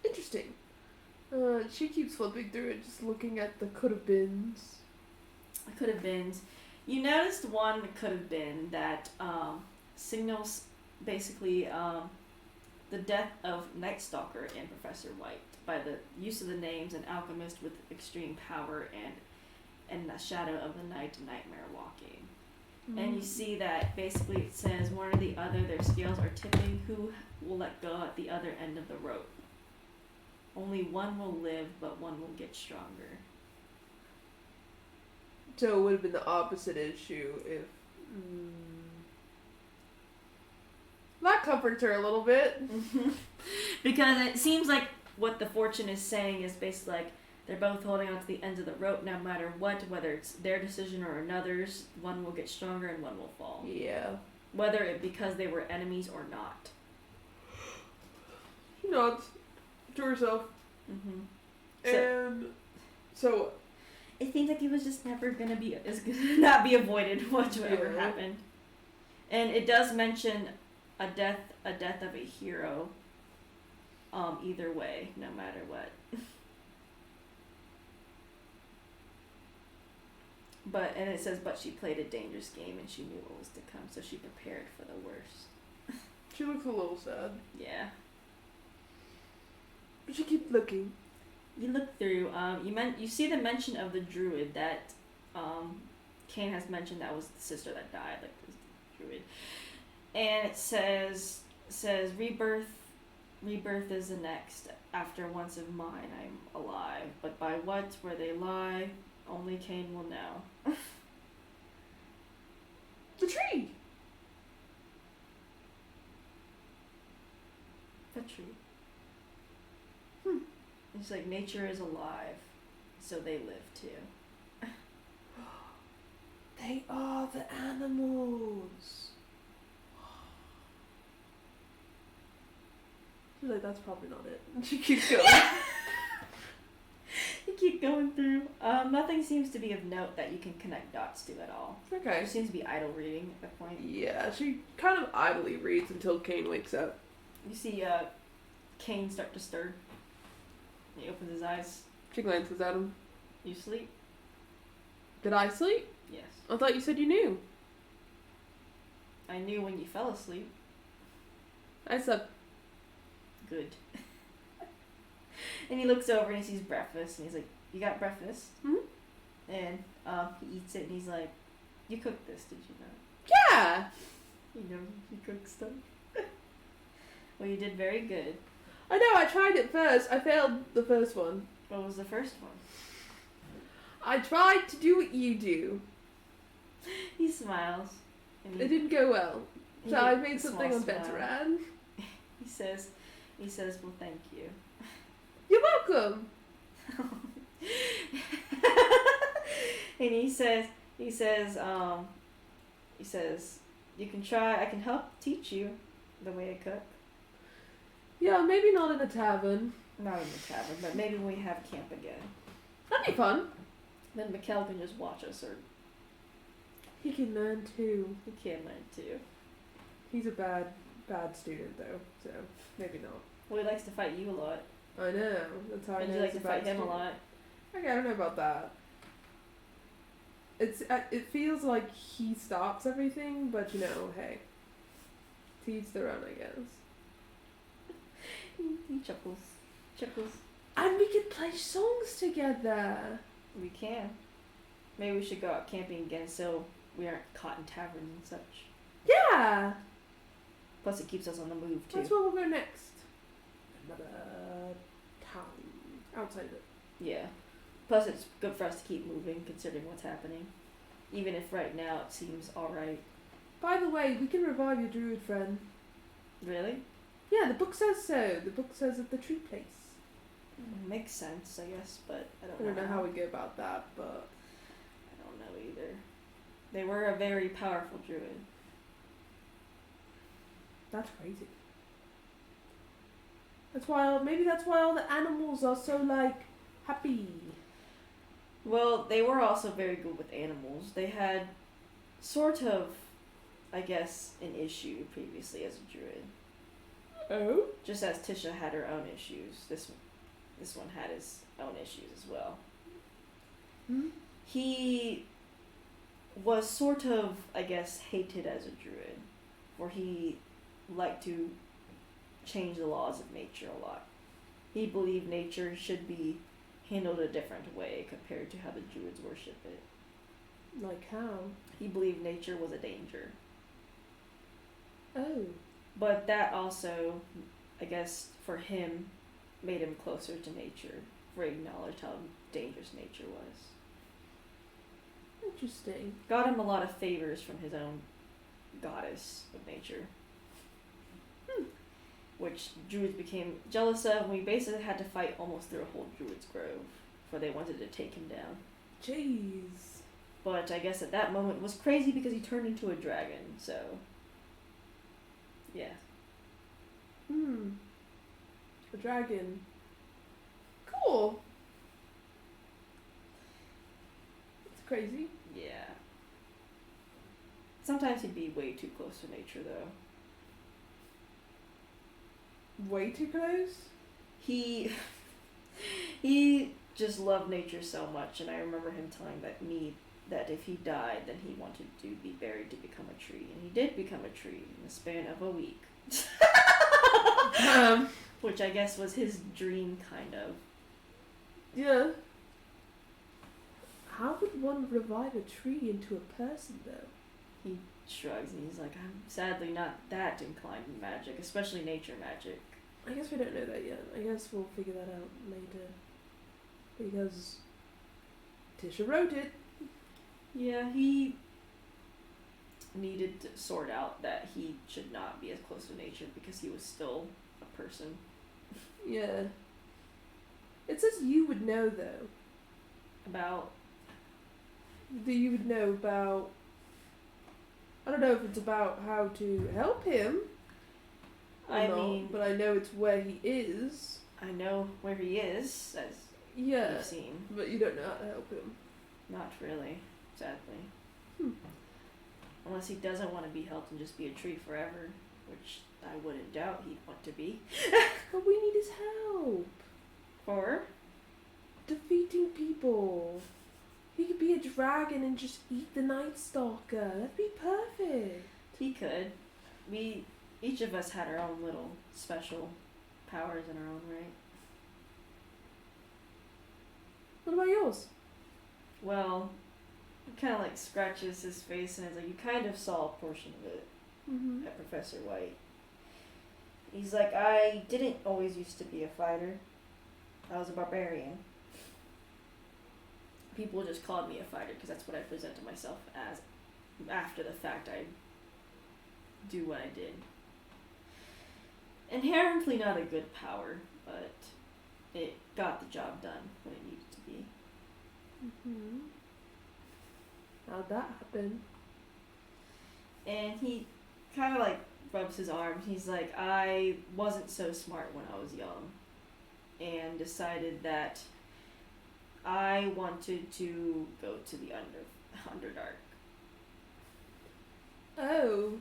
Interesting. She keeps flipping through it, just looking at the could-have-beens. Could-have-beens. You noticed one could-have been that signals, basically, the death of Night Stalker and Professor White by the use of the names an alchemist with extreme power and the shadow of the night nightmare walking. Mm-hmm. And you see that basically it says one or the other, their scales are tipping, who will let go at the other end of the rope. Only one will live, but one will get stronger. So it would have been the opposite issue if... That comforts her a little bit. Because it seems like what the fortune is saying is basically like they're both holding on to the ends of the rope no matter what, whether it's their decision or another's, one will get stronger and one will fall. Yeah. Whether it because they were enemies or not. She nods to herself. Mm-hmm. And so it seems like it was just never gonna be not be avoided whatever happened. And it does mention a death of a hero. Either way, no matter what. And it says, but she played a dangerous game and she knew what was to come, so she prepared for the worst. She looks a little sad. Yeah. But she keeps looking. You look through, you see the mention of the druid that, Kane has mentioned that was the sister that died, like this druid. And it says Rebirth is the next. After once of mine, I'm alive. But by what, where they lie, only Cain will know. The tree! The tree. It's like nature is alive, so they live too. They are the animals. She's like, that's probably not it. And she keeps going. You keep going through. Nothing seems to be of note that you can connect dots to at all. Okay. It seems to be idle reading at that point. Yeah, she kind of idly reads until Cain wakes up. You see Cain start to stir. He opens his eyes. She glances at him. You sleep? Did I sleep? Yes. I thought you said you knew. I knew when you fell asleep. I slept. Good. And he looks over and he sees breakfast and he's like, "You got breakfast?" Hmm? And he eats it and he's like, "You cooked this, did you not?" Yeah. You know, he cooks stuff. Well, you did very good. I know, I tried it first. I failed the first one. What was the first one? I tried to do what you do. He smiles. And It didn't go well. So I made a something small on veteran. He says, "Well, thank you." You're welcome. And he says, "You can try. I can help teach you the way to cook. Yeah, maybe not in a tavern. Not in the tavern, but maybe when we have camp again. That'd be fun. Then Mikkel can just watch us, or He can learn too. he can learn too. He's a bad student though, so maybe not. Well, he likes to fight you a lot. I know. That's how I And know you like he's to a bad fight him a student. lot. Okay, I don't know about that. It feels like he stops everything, but you know, hey, to each their own, I guess. He chuckles. And we could play songs together. We can. Maybe we should go out camping again so we aren't caught in taverns and such. Yeah. Plus, it keeps us on the move too. That's where we'll go next. Another town outside of it. Yeah. Plus, it's good for us to keep moving considering what's happening. Even if right now it seems alright. By the way, we can revive your druid friend. Really? Yeah, the book says so. The book says at the tree place. Makes sense, I guess, but I I don't don't know how we go about that, but I don't know either. They were a very powerful druid. that's crazy. That's why. Maybe that's why all the animals are so like happy. Well, they were also very good with animals. They had sort of, I guess, an issue previously as a druid. Oh. Just as Tisha had her own issues, this one had his own issues as well. Hmm? He was sort of, I guess, hated as a druid, for he liked to change the laws of nature a lot. He believed nature should be handled a different way compared to how the druids worship it. Like how? He believed nature was a danger. Oh. But that also, I guess, for him, made him closer to nature, for he acknowledged how dangerous nature was. Interesting. Got him a lot of favors from his own goddess of nature. Which druids became jealous of, and we basically had to fight almost through a whole druid's grove, for they wanted to take him down. Jeez. But I guess at that moment it was crazy because he turned into a dragon, so... yeah. A dragon. Cool. It's crazy. Yeah. Sometimes he'd be way too close to nature, though. Way too close? He just loved nature so much, and I remember him telling that if he died, then he wanted to be buried to become a tree, and he did become a tree in the span of a week. Which I guess was his dream, kind of. Yeah. How would one revive a tree into a person, though? He shrugs and he's like, "I'm sadly not that inclined in magic, especially nature magic." I guess we don't know that yet. I guess we'll figure that out later. Because Tisha wrote it. Yeah, he needed to sort out that he should not be as close to nature because he was still a person. Yeah. It says you would know, though. About... That you would know about... I don't know if it's about how to help him. I mean... But I know it's where he is. I know where he is, as Yeah. you've seen. But you don't know how to help him. Not really, sadly. Hmm. Unless he doesn't want to be helped and just be a tree forever, which I wouldn't doubt he'd want to be. But we need his help. For? Defeating people. He could be a dragon and just eat the Night Stalker. That'd be perfect. He could. Each of us had our own little special powers in our own right. yours? Well, he kind of like scratches his face and is like, you kind of saw a portion of it Mm-hmm. at Professor White. He's like, I didn't always used to be a fighter. I was a barbarian. People just called me a fighter because that's what I presented myself as. After the fact, I do what I did. Inherently not a good power, but it got the job done when it needed to be. Mm-hmm. How'd that happen? And he kind of like rubs his arm. He's like, I wasn't so smart when I was young and decided that I wanted to go to the Underdark. Oh.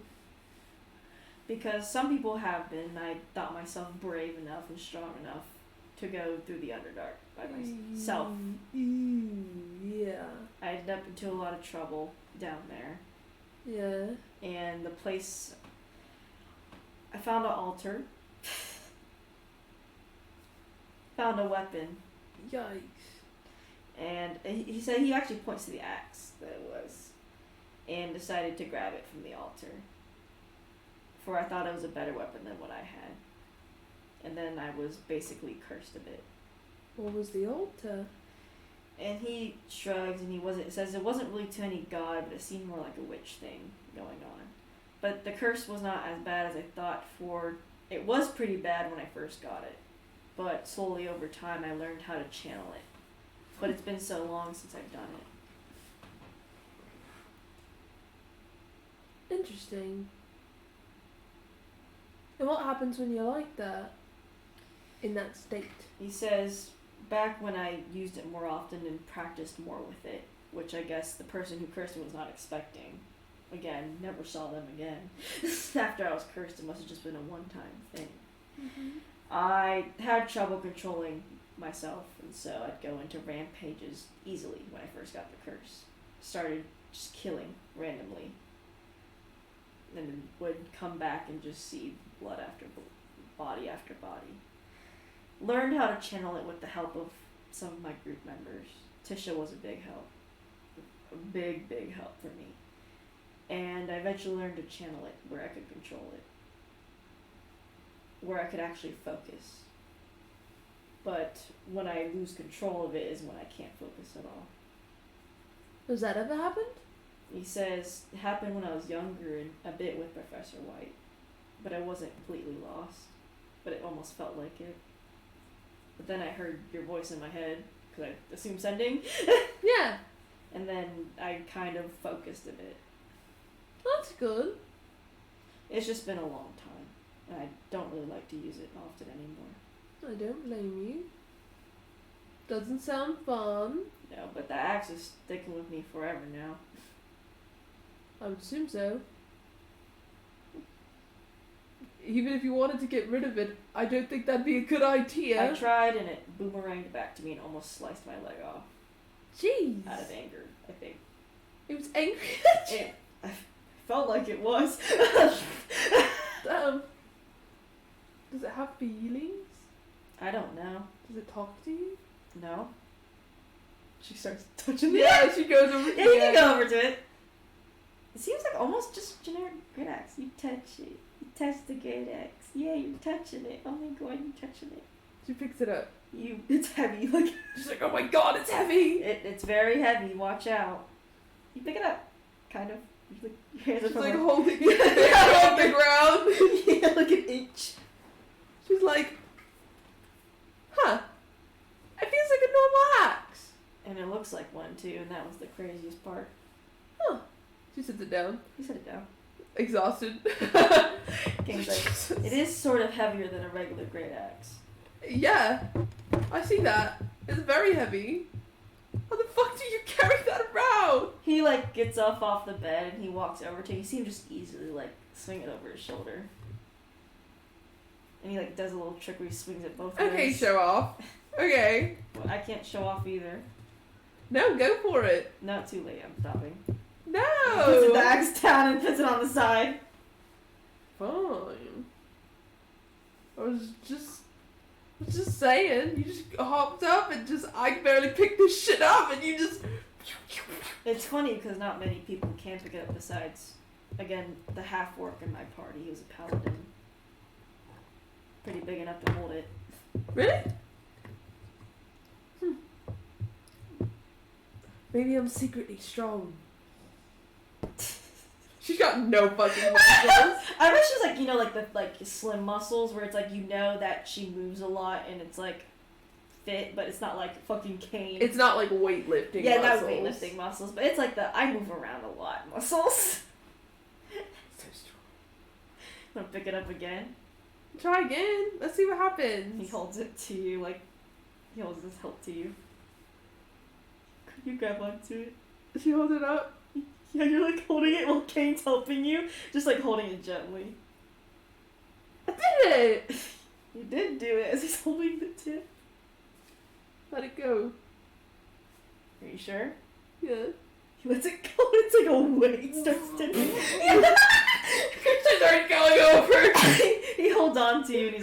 Because some people have been, and I thought myself brave enough and strong enough to go through the Underdark by myself. Yeah. I ended up into a lot of trouble down there. Yeah. And the place, I found an altar, found a weapon, Yikes. and he said he actually points to the axe that it was, and decided to grab it from the altar. For I thought it was a better weapon than what I had. And then I was basically cursed a bit. What was the altar? And he shrugs and says it wasn't really to any god, but it seemed more like a witch thing going on. But the curse was not as bad as I thought for. It was pretty bad when I first got it. But slowly over time I learned how to channel it. But it's been so long since I've done it. Interesting. And what happens when you're like that? In that state? He says, back when I used it more often and practiced more with it, which I guess the person who cursed me was not expecting. Again, never saw them again. After I was cursed, it must have just been a one-time thing. Mm-hmm. I had trouble controlling myself, and so I'd go into rampages easily when I first got the curse. Started just killing randomly. And then would come back and just see blood after body after body. Learned how to channel it with the help of some of my group members. Tisha was a big help. A big, big help for me. And I eventually learned to channel it where I could control it. Where I could actually focus. But when I lose control of it is when I can't focus at all. Has that ever happened? He says it happened when I was younger and a bit with Professor White. But I wasn't completely lost. But it almost felt like it. But then I heard your voice in my head, because I assumed sending. Yeah. And then I kind of focused a bit. That's good. It's just been a long time. And I don't really like to use it often anymore. I don't blame you. Doesn't sound fun. No, but the axe is sticking with me forever now. I would assume so. Even if you wanted to get rid of it, I don't think that'd be a good idea. I tried and it boomeranged back to me and almost sliced my leg off. Jeez. Out of anger, I think. It was angry at you. I felt like it was. Damn. Does it have feelings? I don't know. Does it talk to you? No. She starts touching me. Yeah, she goes over. Yeah, you can go over to it. It seems like almost just generic great axe. You touch it. You touch the great axe. Yeah, you're touching it. Oh my god, you're touching it. She picks it up. It's heavy. Like She's like, oh my god, it's heavy. it's very heavy. Watch out. You pick it up. Kind of. Your hands are She's from like her. holding it on the ground. Yeah, like an inch. She's like, huh? It feels like a normal axe. And it looks like one too, and that was the craziest part. Huh. She sits it down. He set it down. Exhausted. King's like, it is sort of heavier than a regular great axe. Yeah, I see that. It's very heavy. How the fuck do you carry that around? He like gets up off the bed and he walks over to it. You see him just easily like swing it over his shoulder. And he like does a little trick where he swings it both ways. Okay, show off. Okay. Well, I can't show off either. No, go for it. Not too late, I'm stopping. No. He puts the axe down and puts it on the side. Fine. I was just was just saying, you just hopped up and I barely picked this shit up and you just... It's funny because not many people can pick it up besides, again, the half-orc in my party. He was a paladin. Pretty big enough to hold it. Really? Maybe I'm secretly strong. She's got no fucking muscles. I bet she's like, like the slim muscles where it's like, that she moves a lot and it's like fit, but it's not like fucking cane. It's not like weightlifting muscles. muscles. Not weightlifting muscles, but it's like the I move around a lot muscles. So strong. I'm gonna pick it up again. Try again. Let's see what happens. He holds it to you, like, he holds his hilt to you. Could you grab onto it? She holds it up. Yeah, you're like holding it while Kane's helping you. Just like holding it gently. I did it! You did do it as he's holding the tip. Let it go. Are you sure? Yeah. He lets it go. It's like a weight starts tipping. She started going over. He holds on to you and he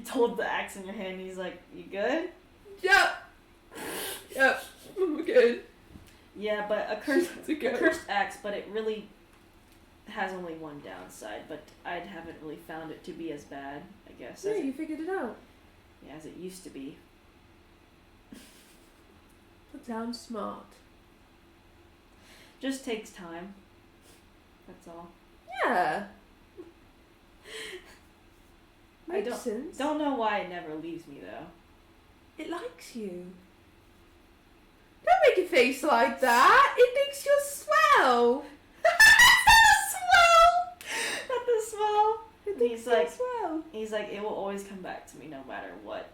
holds the axe in your hand and he's like, you good? Yep. Yep. I'm good. Yeah, but a cursed axe, but it really has only one downside, but I haven't really found it to be as bad, I guess. Yeah, you figured it out. Yeah, as it used to be. That sounds smart. Just takes time. That's all. Yeah. Makes sense. Don't know why it never leaves me though. It likes you. Don't make a face like that. It thinks you're swell. Swell. Not the swell. It thinks you're swell. He's like, it will always come back to me no matter what,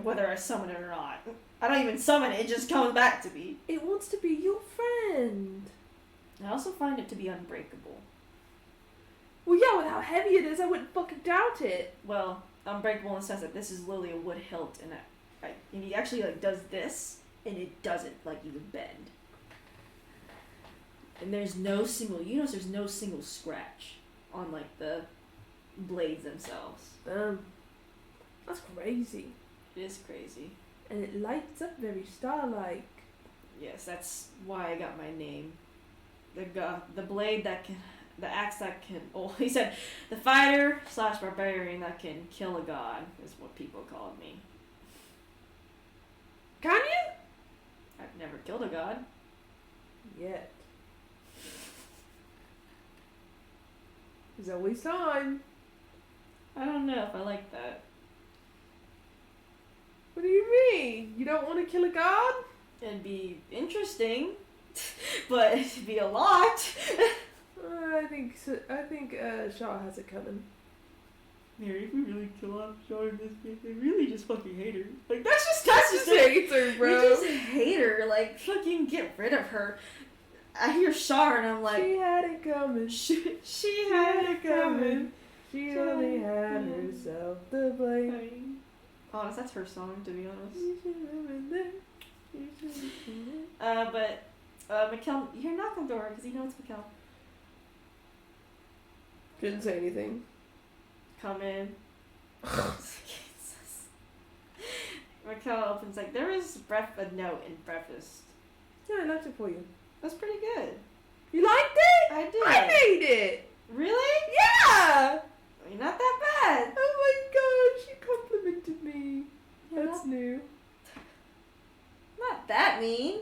whether I summon it or not. I don't even summon it; it just comes back to me. It wants to be your friend. I also find it to be unbreakable. Well, yeah, with how heavy it is, I wouldn't fucking doubt it. Well, unbreakable in the sense that this is literally a wood hilt, and and he actually like does this, and it doesn't like even bend. And there's no single, there's no single scratch on like the blades themselves. That's crazy. It is crazy. And it lights up very star-like. Yes, that's why I got my name. The blade that can, the axe that can, he said, the fighter / barbarian that can kill a god is what people called me. Can you? I've never killed a god. Yet. There's always time. I don't know if I like that. What do you mean? You don't want to kill a god? It'd be interesting, but it'd be a lot. I think Shaw has it coming. Mary, if we really kill off Shaw in this game, they really just fucking hate her. Like, That's just hates her, bro. We just hate her. Like, fucking get rid of her. I hear Shaw and I'm like, she had it coming. She had it coming. She only had herself to blame. Honest, that's her song, to be honest. But Mikkel, you're knocking on the door because you know it's Mikkel. Didn't say anything. Come in. Mikkel opens like, there is a note in breakfast. Yeah, I left it for you. That's pretty good. You liked it? I did. I made it. Really? Yeah. I mean, not that bad. Oh my god, she complimented me. Yeah. That's new. Not that mean.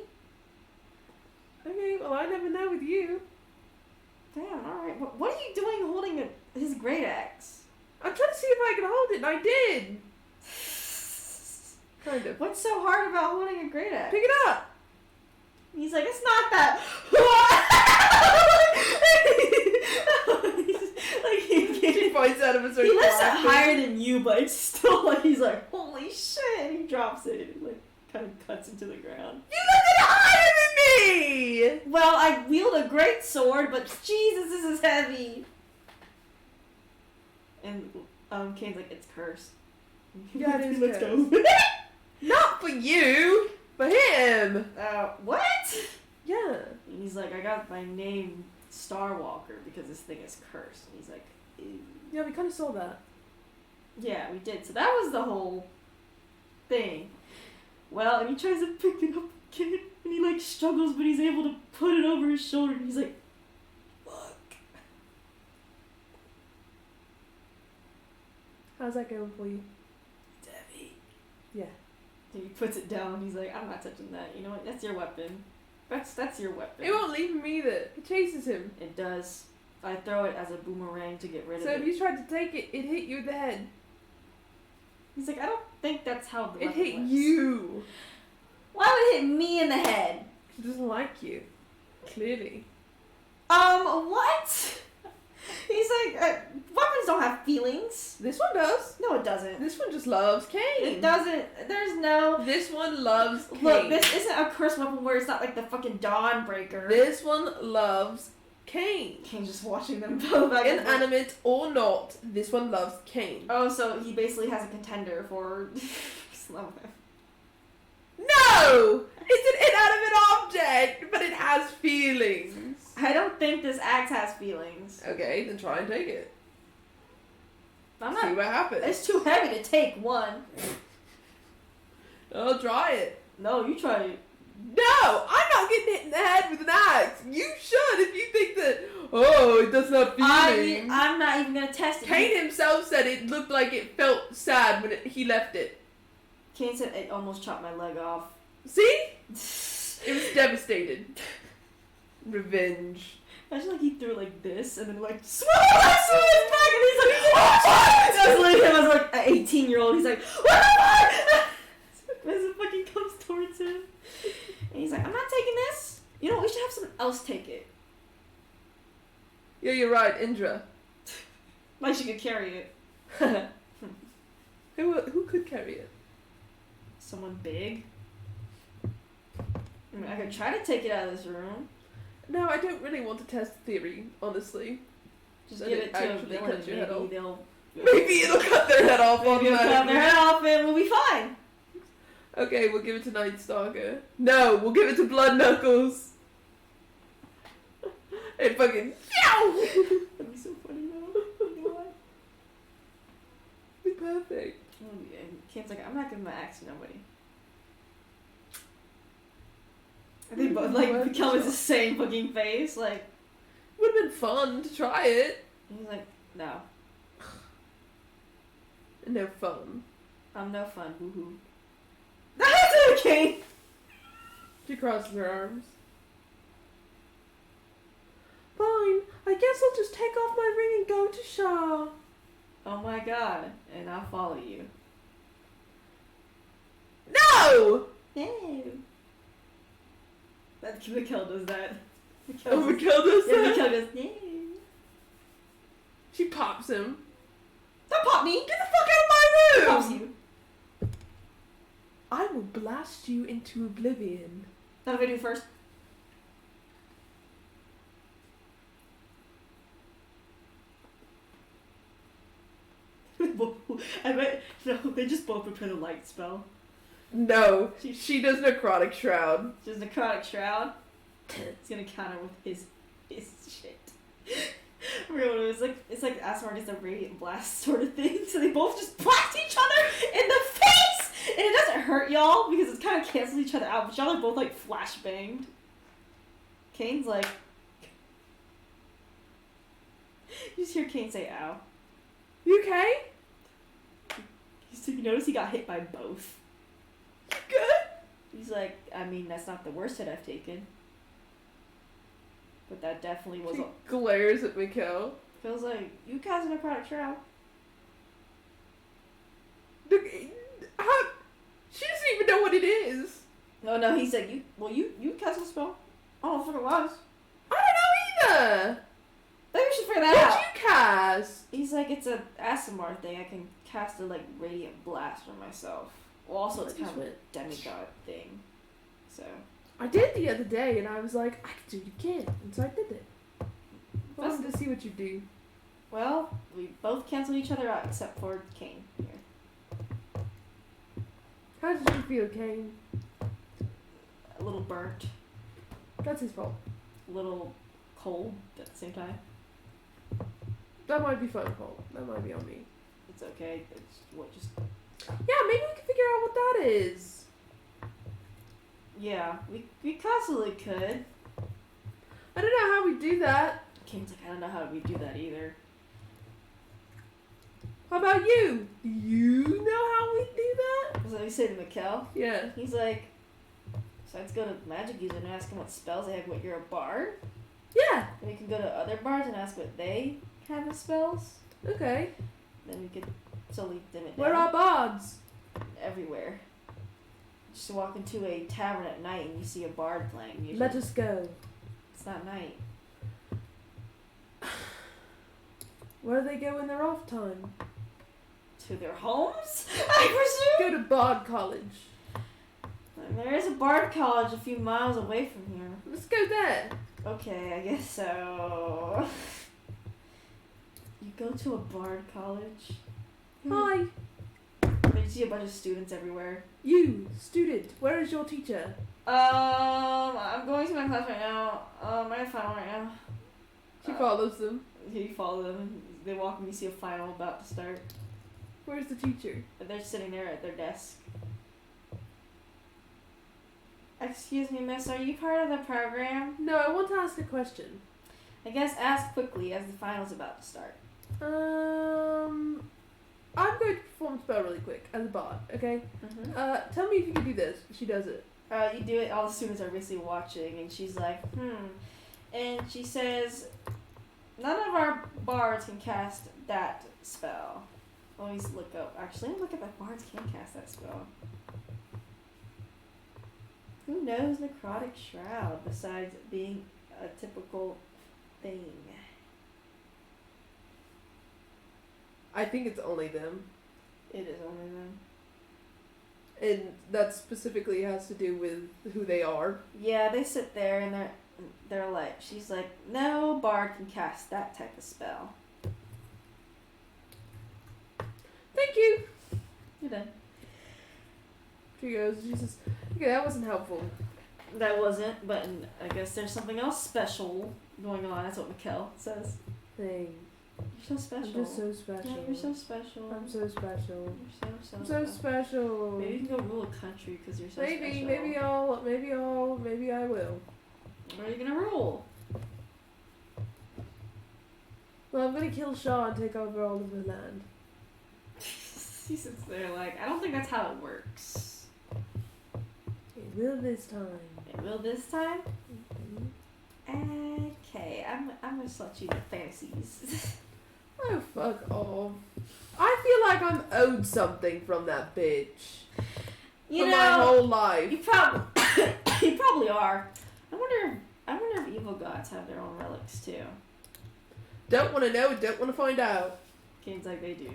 Okay, well I never know with you. Damn, alright. What are you doing holding his great axe? I'm trying to see if I can hold it, and I did. Kind of. What's so hard about holding a great axe? Pick it up. He's like, it's not that. He points out of his own. He lifts it higher than you, but it's still like he's like, holy shit! And he drops it and like kind of cuts into the ground. You lifted it higher than me. Well, I wield a great sword, but Jesus, this is heavy. And Kane's like, it's cursed. Yeah, it is Let's cursed. go. Not for you, for him. What? Yeah. And he's like, I got my name Starwalker because this thing is cursed. And he's like, ew. Yeah, we kind of saw that. Yeah, we did. So that was the whole thing. Well, and he tries to pick it up again, and he like struggles, but he's able to put it over his shoulder, and he's like, fuck. How's that going for you? It's heavy. Yeah. And he puts it down, and he's like, I'm not touching that. You know what? That's your weapon. That's your weapon. It won't leave him either. It chases him. It does. I throw it as a boomerang to get rid So of if it. you tried to take it, it hit you in the head. He's like, I don't think that's how the It weapon hit works. you. Why would it hit me in the head? He doesn't like you. Clearly. What? He's like, weapons don't have feelings. This one does. No, it doesn't. This one just loves Cain. It doesn't. There's no. This one loves Cain. Look, this isn't a cursed weapon where it's not like the fucking Dawnbreaker. This one loves Cain. Kane's just watching them go back and forth. Inanimate or not, this one loves Cain. Oh, so he basically has a contender for slow. No! It's an inanimate object, but it has feelings. I don't think this axe has feelings. Okay, then try and take it. I'm See not. what happens. It's too heavy to take one. I'll try it. No, you try it. No! I'm not getting hit in the head with an axe. You should if you think that, oh, it does not feelings. I'm not even gonna test it. Cain himself said it looked like it felt sad when he left it. Kane said it almost chopped my leg off. See? It was devastated. Revenge. Imagine like he threw it like this and then like swung his back and he's like, oh fuck! That's like him as like an 18-year-old. He's like, what the fuck? As it fucking comes towards him. And he's like, I'm not taking this. You know what? We should have someone else take it. Yeah, you're right, Indra. Like she could carry it. Who could carry it? Someone big. I mean, I could try to take it out of this room. No, I don't really want to test the theory, honestly. Just That give it it to a actually villain. cuts your head Maybe off. they'll. Maybe it'll cut their head off Maybe it'll cut their head off and we'll be fine. Okay, we'll give it to Night Stalker. No, we'll give it to Blood Knuckles. And fucking yow! That'd be so funny though. You know what? Be perfect. And Kane's like, I'm not giving my axe to nobody. And they both like become the same fucking face, like. Would have been fun to try it. And he's like, no, No fun. I'm no fun. Woohoo. That's it, Kane. She crosses her arms. Fine, I guess I'll just take off my ring and go to Shah. Oh my god, and I'll follow you. No! No. That Mikkel does that. Oh, Mikkel does Yeah, that? Mikkel goes, no. She pops him. Don't pop me. Get the fuck out of my room! Pops you. I will blast you into oblivion. What am I gonna do first? I bet no. They just both prepare the light spell. No, she does necrotic shroud. Just a necrotic shroud. It's gonna counter with his shit. I forgot what it was. It's like Asmar gets a radiant blast sort of thing. So they both just blast each other in the face, and it doesn't hurt y'all because it's kind of cancels each other out. But y'all are both like flashbanged. Kane's like, you just hear Kane say, "Ow." You okay? You notice he got hit by both. You good? He's like, I mean, that's not the worst hit I've taken. But that definitely was She a... glares at Mikkel. Feels like, you cast a necrotic shroud. How? She doesn't even know what it is. No, he said, you cast a spell. I don't know what it was. I don't know either. Maybe we should figure that What'd out. you cast? He's like, it's a Asimar thing. I can cast a, like, radiant blast for myself. Well, also, it's kind of a demigod thing. So... I did the other day, and I was like, I could do it again, and so I did it. I wanted to see what you do. Well, we both canceled each other out except for Kane here. How did you feel, Kane? A little burnt. That's his fault. A little cold at the same time. That might be phone fault. That might be on me. it's okay. It's what just. Yeah, maybe we can figure out what that is. Yeah, we possibly could. I don't know how we do that. Kane's like, I don't know how we do that either. How about you? Do you know how we do that? So we say to Mikkel. Yeah. He's like, so let's go to Magic User and ask him what spells they have. What, you're a bard? Yeah. And we can go to other bards and ask what they have as spells. Okay. Then we could slowly dim it down. Where are bards? Everywhere. Just walk into a tavern at night and you see a bard playing music. Let us go. It's not night. Where do they go in their off time? To their homes, I presume? Go to Bard College. And there is a bard college a few miles away from here. Let's go there. Okay, I guess so. You go to a bard college? Hi. You see a bunch of students everywhere. You, student, where is your teacher? I'm going to my class right now. I have final right now. She follows them. You follow them. They walk and you see a final about to start. Where's the teacher? But they're sitting there at their desk. Excuse me, miss, are you part of the program? No, I want to ask a question. I guess ask quickly as the final's about to start. I'm going to perform a spell really quick as a bard, okay? Mm-hmm. Tell me if you can do this. She does it. You do it, all the students are basically watching, and she's like, And she says, none of our bards can cast that spell. Always look up. Actually, let me look up if bards can cast that spell. Who knows Necrotic Shroud besides being a typical thing? I think it's only them. It is only them. And that specifically has to do with who they are. Yeah, they sit there and they're like, she's like, no bard can cast that type of spell. Thank you. You're done. She goes, Jesus. Okay, that wasn't helpful. That wasn't, but I guess there's something else special going on. That's what Mikkel says. Thanks. You're so special. I'm just so special. Yeah, you're so special. I'm so special. You're so I'm so special. Maybe you can go rule a country because you're so special. Maybe I will. Where are you gonna rule? Well, I'm gonna kill Shaw and take over all of the land. He sits there like, I don't think that's how it works. It will this time. It will this time? Mm-hmm. Okay, I'm gonna let you the fantasies. Oh, fuck off. I feel like I'm owed something from that bitch. You for know, my whole life. You probably you probably are. I wonder if evil gods have their own relics too. Don't want to know, don't want to find out. Seems like they do.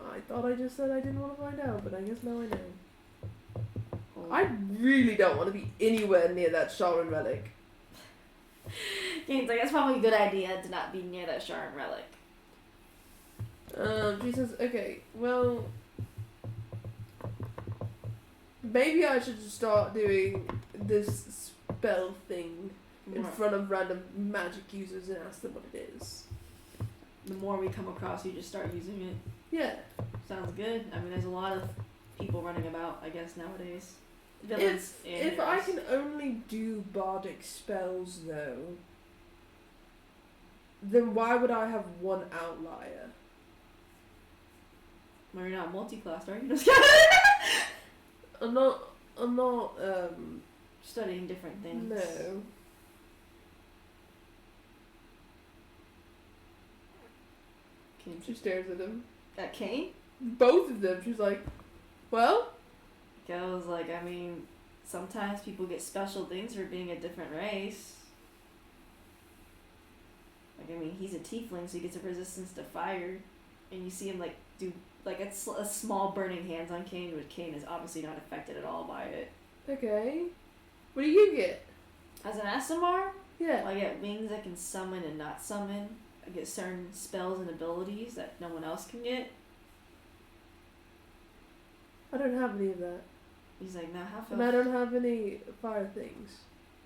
I thought I just said I didn't want to find out, but I guess now I know. Oh. I really don't want to be anywhere near that Sharon relic. Seems like that's probably a good idea to not be near that Sharon relic. She says, okay, well, maybe I should just start doing this spell thing in front of random magic users and ask them what it is. The more we come across, you just start using it. Yeah. Sounds good. I mean, there's a lot of people running about, I guess, nowadays. If I can only do bardic spells, though, then why would I have one outlier? Well, you're not multi-classed, are you? I'm not, studying different things. no. She stares at him. At Kane? Both of them. She's like, well? I was like, I mean, sometimes people get special things for being a different race. Like, I mean, he's a tiefling, so he gets a resistance to fire. And you see him, like, do, like, a small burning hands on Kane, which Kane is obviously not affected at all by it. Okay. What do you get? As an SMR, Yeah. I get wings I can summon and not summon. I get certain spells and abilities that no one else can get. I don't have any of that. He's like, now half And I don't have any fire things.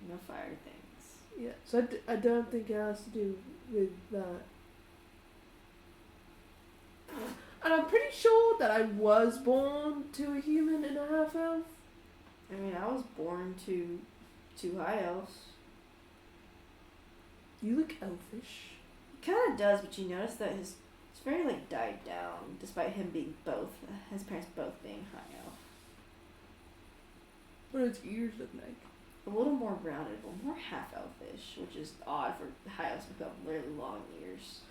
no fire things. Yeah. So I don't think it has to do with that. And I'm pretty sure that I was born to a human and a half elf. I mean, I was born to two high elves. You look elfish. He kind of does, but you notice that it's very like died down, despite him being both, his parents both being high elf. What do its ears look like? A little more rounded, but more half elfish, which is odd for high elves to become really long ears.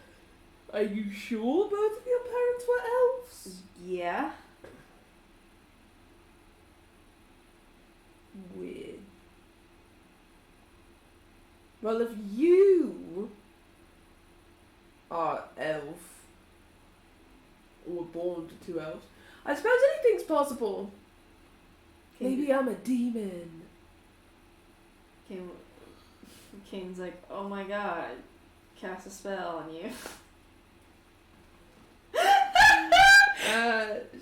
Are you sure both of your parents were elves? Yeah. Weird. Well, if you are elf, or were born to two elves, I suppose anything's possible. Maybe I'm a demon. Kane's like, oh my god, cast a spell on you.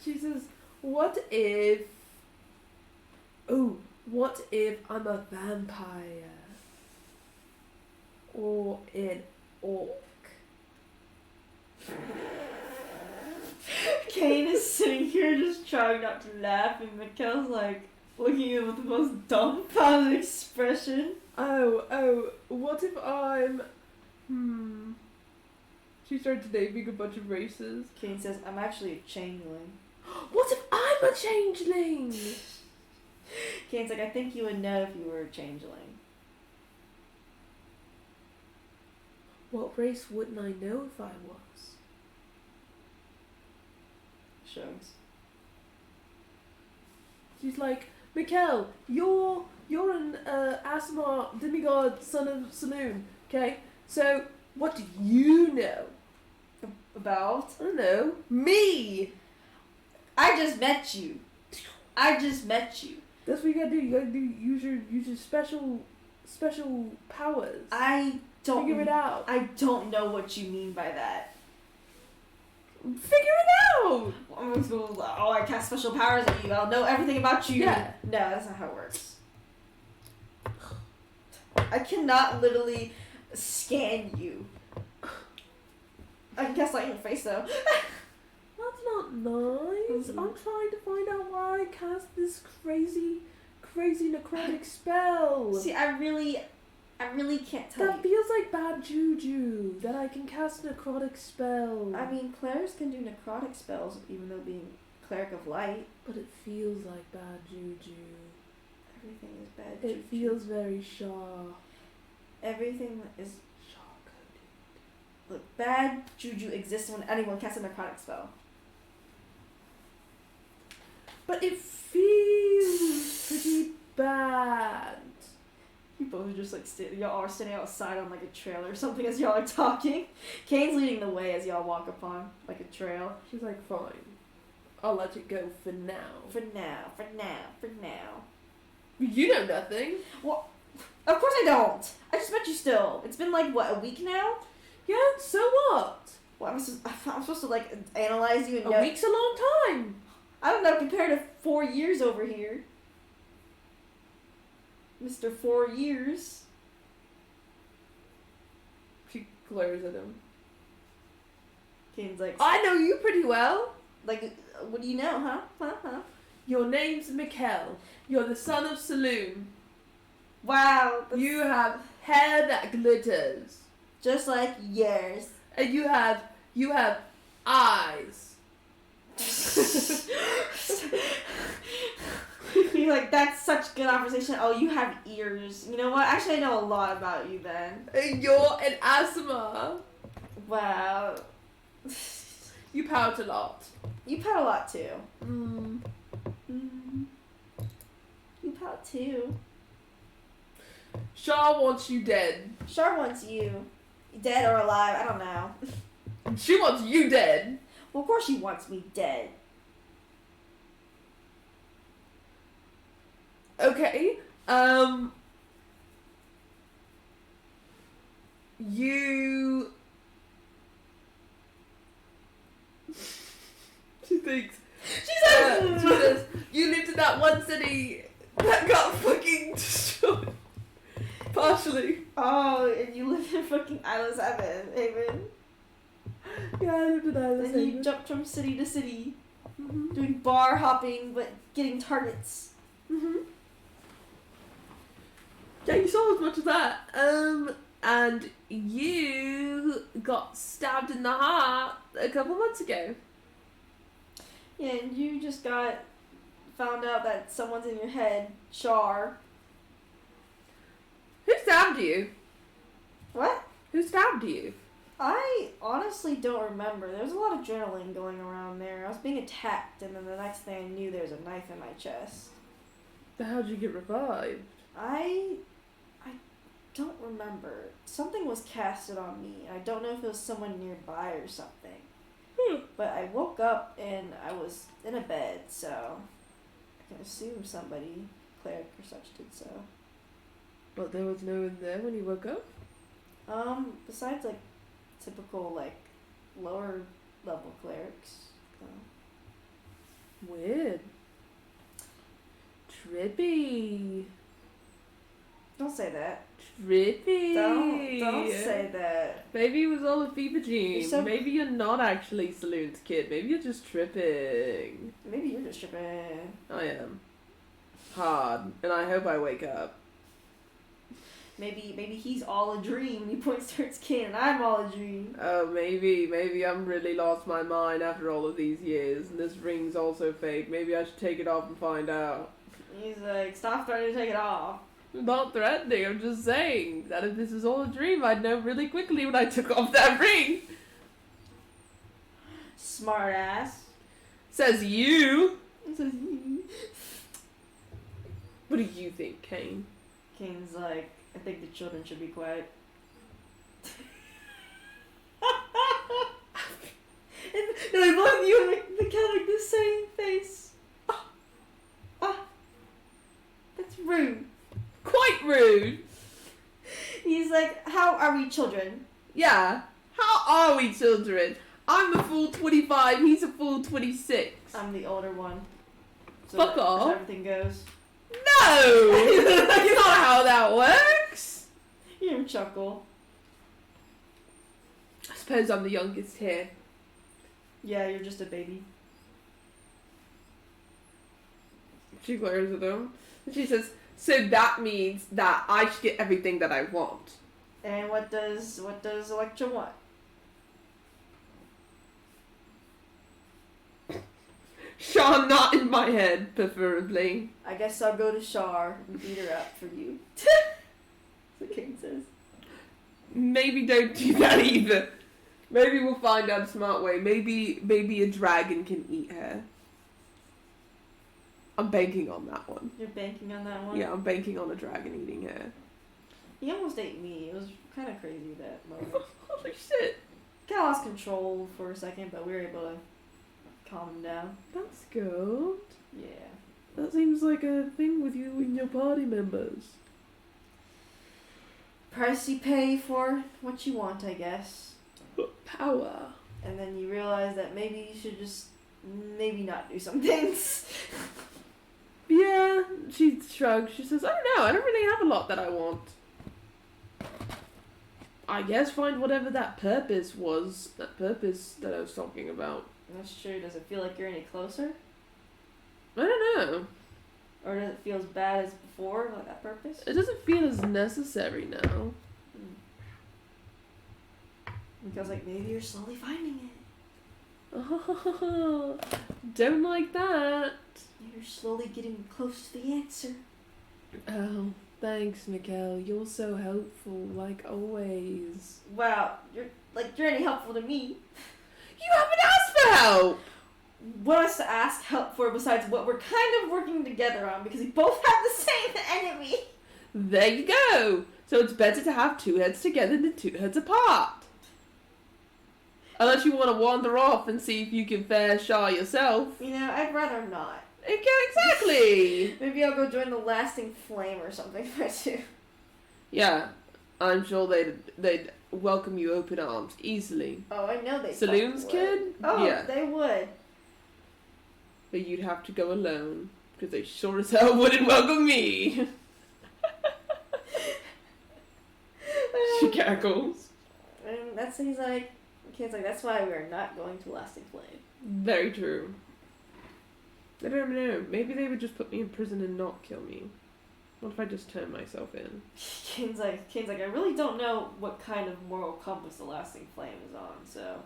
She says, what if I'm a vampire? Or an orc? Kane is sitting here just trying not to laugh, and Mikkel's like looking at him with the most dumbfounded expression. Oh, what if I'm... She started naming a bunch of races. Kane says, I'm actually a changeling. What if I'm a changeling? Kane's like, I think you would know if you were a changeling. What race wouldn't I know if I was? Shrugs. She's like, Mikkel, you're an Asmar demigod son of Saloon, okay? So, what do you know? About? I don't know. Me! I just met you. That's what you gotta do. You gotta use your special powers. I don't figure it out. I don't know what you mean by that. Figure it out! Oh, I cast special powers on you. I'll know everything about you. Yeah. No, that's not how it works. I cannot literally scan you. I can cast light in your face though. That's not nice. Mm-hmm. I'm trying to find out why I cast this crazy necrotic spell. See, I really can't tell That you. feels like bad juju, that I can cast a necrotic spell. I mean, clerics can do necrotic spells, even though being cleric of light. But it feels like bad juju. Everything is bad. It feels very Shaw. Everything is. Shaw-coded. Look, bad juju exists when anyone casts a necrotic spell. But it feels pretty bad. You both are just like y'all are standing outside on like a trail or something as y'all are talking. Kane's leading the way as y'all walk upon like a trail. She's like, fine. I'll let it go for now. For now. You know nothing. Well, of course I don't. I just met you still. It's been like, what, a week now? Yeah, so what? Well, I'm supposed to like analyze you and A know. week's a long time. I don't know, compared to 4 years over here. Mr. 4 years. She glares at him. Kane's like, I know you pretty well. like, what do you know, huh? Your name's Mikkel. You're the son of Saloon. Wow. That's You have hair that glitters. just like yours. And you have eyes. You're like, that's such good conversation. Oh, you have ears. You know what? Actually, I know a lot about you then. And you're an asthma. Wow. You pout a lot. You pout a lot too. Mm. You pout too. Shaw wants you dead. Char wants you. Dead or alive, I don't know. And she wants you dead. Well, of course she wants me dead. Okay. You... She thinks... She says, you lived in that one city that got fucking destroyed. Partially. oh, and you live in fucking Isla 7, Haven. Yeah, I lived in Island. Then you jumped from city to city, Mm-hmm. doing bar hopping, but getting targets. Mm-hmm. Yeah, you saw as much of that. And you got stabbed in the heart a couple months ago. Yeah, and you just found out that someone's in your head, Char. Who stabbed you? What? Who stabbed you? I honestly don't remember. There was a lot of adrenaline going around there. I was being attacked, and then the next thing I knew, there was a knife in my chest. How'd you get revived? I don't remember. Something was casted on me. I don't know if it was someone nearby or something. But I woke up and I was in a bed, so I can assume somebody, cleric or such, did so. But there was no one there when you woke up? Besides like typical like lower level clerics. So. Weird. Trippy. Don't say that. Trippy. Don't say that. Maybe it was all a fever dream. You're so- Maybe you're not actually Saloon's kid. Maybe you're just tripping. Maybe you're just tripping. I am. Hard. And I hope I wake up. Maybe he's all a dream and he points towards Ken and I'm all a dream. Oh, maybe I'm really lost my mind after all of these years. And this ring's also fake. Maybe I should take it off and find out. He's like, stop trying to take it off. I'm not threatening, I'm just saying that if this is all a dream, I'd know really quickly when I took off that ring. Smart ass. Says you. Says you. What do you think, Kane? Kane's like, I think the children should be quiet. and I both you and the cat like the same face. That's rude. Quite rude. He's like, how are we children? Yeah. How are we children? I'm a full 25, he's a full 26. I'm the older one. So Fuck that's off. how everything goes. No! That's not how that works. You hear him chuckle. I suppose I'm the youngest here. Yeah, you're just a baby. She glares at him. And she says, so that means that I should get everything that I want. And what does Electra want? Sean, not in my head, preferably. I guess I'll go to Shar and beat her up for you. That's what King says. Maybe don't do that either. Maybe we'll find out a smart way. Maybe a dragon can eat her. I'm banking on that one. You're banking on that one? Yeah, I'm banking on a dragon eating her. He almost ate me. It was kind of crazy that moment. Holy shit. Kind of lost control for a second, but we were able to calm him down. That's good. Yeah. That seems like a thing with you and your party members. Price you pay for what you want, I guess. Power. And then you realize that maybe you should just maybe not do some things. Yeah, she shrugs. She says, I don't know, I don't really have a lot that I want. I guess find whatever that purpose was. That purpose that I was talking about. That's true. Does it feel like you're any closer? I don't know. Or does it feel as bad as before, like that purpose? It doesn't feel as necessary now. It feels like maybe you're slowly finding it. Oh, don't like that. You're slowly getting close to the answer. Oh, thanks, Mikkel. You're so helpful, like always. Wow, you're any helpful to me. You haven't asked for help! What else to ask help for besides what we're kind of working together on because we both have the same enemy? There you go. So it's better to have two heads together than two heads apart. Unless you want to wander off and see if you can fare Shah yourself. You know, I'd rather not. Okay, exactly. Maybe I'll go join the Lasting Flame or something if I do. Yeah, I'm sure they'd welcome you open arms easily. Oh, I know they Saloon's would. kid? Oh, Yeah. they would. But you'd have to go alone, because they sure as hell wouldn't welcome me. She cackles. And that's he's like, Kane's like, that's why we're not going to Lasting Flame. Very true. I don't know. Maybe they would just put me in prison and not kill me. What if I just turn myself in? Kane's like, I really don't know what kind of moral compass the Lasting Flame is on, so...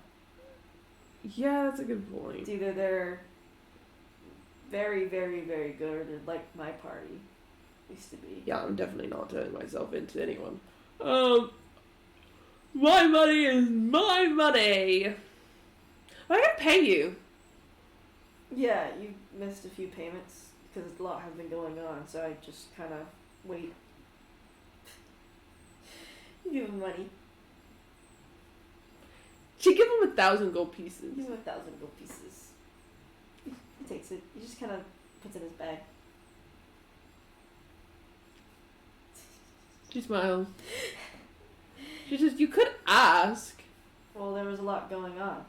Yeah, that's a good point. It's either they're very, very, very good, or they're like my party used to be. Yeah, I'm definitely not turning myself into anyone. My money is my money! I gotta pay you. Yeah, you missed a few payments because a lot has been going on, so I just kind of wait. You give him money. She give him 1,000 gold pieces. Give him 1,000 gold pieces. He takes it. He just kind of puts it in his bag. She smiles. She says, you could ask. Well, there was a lot going on.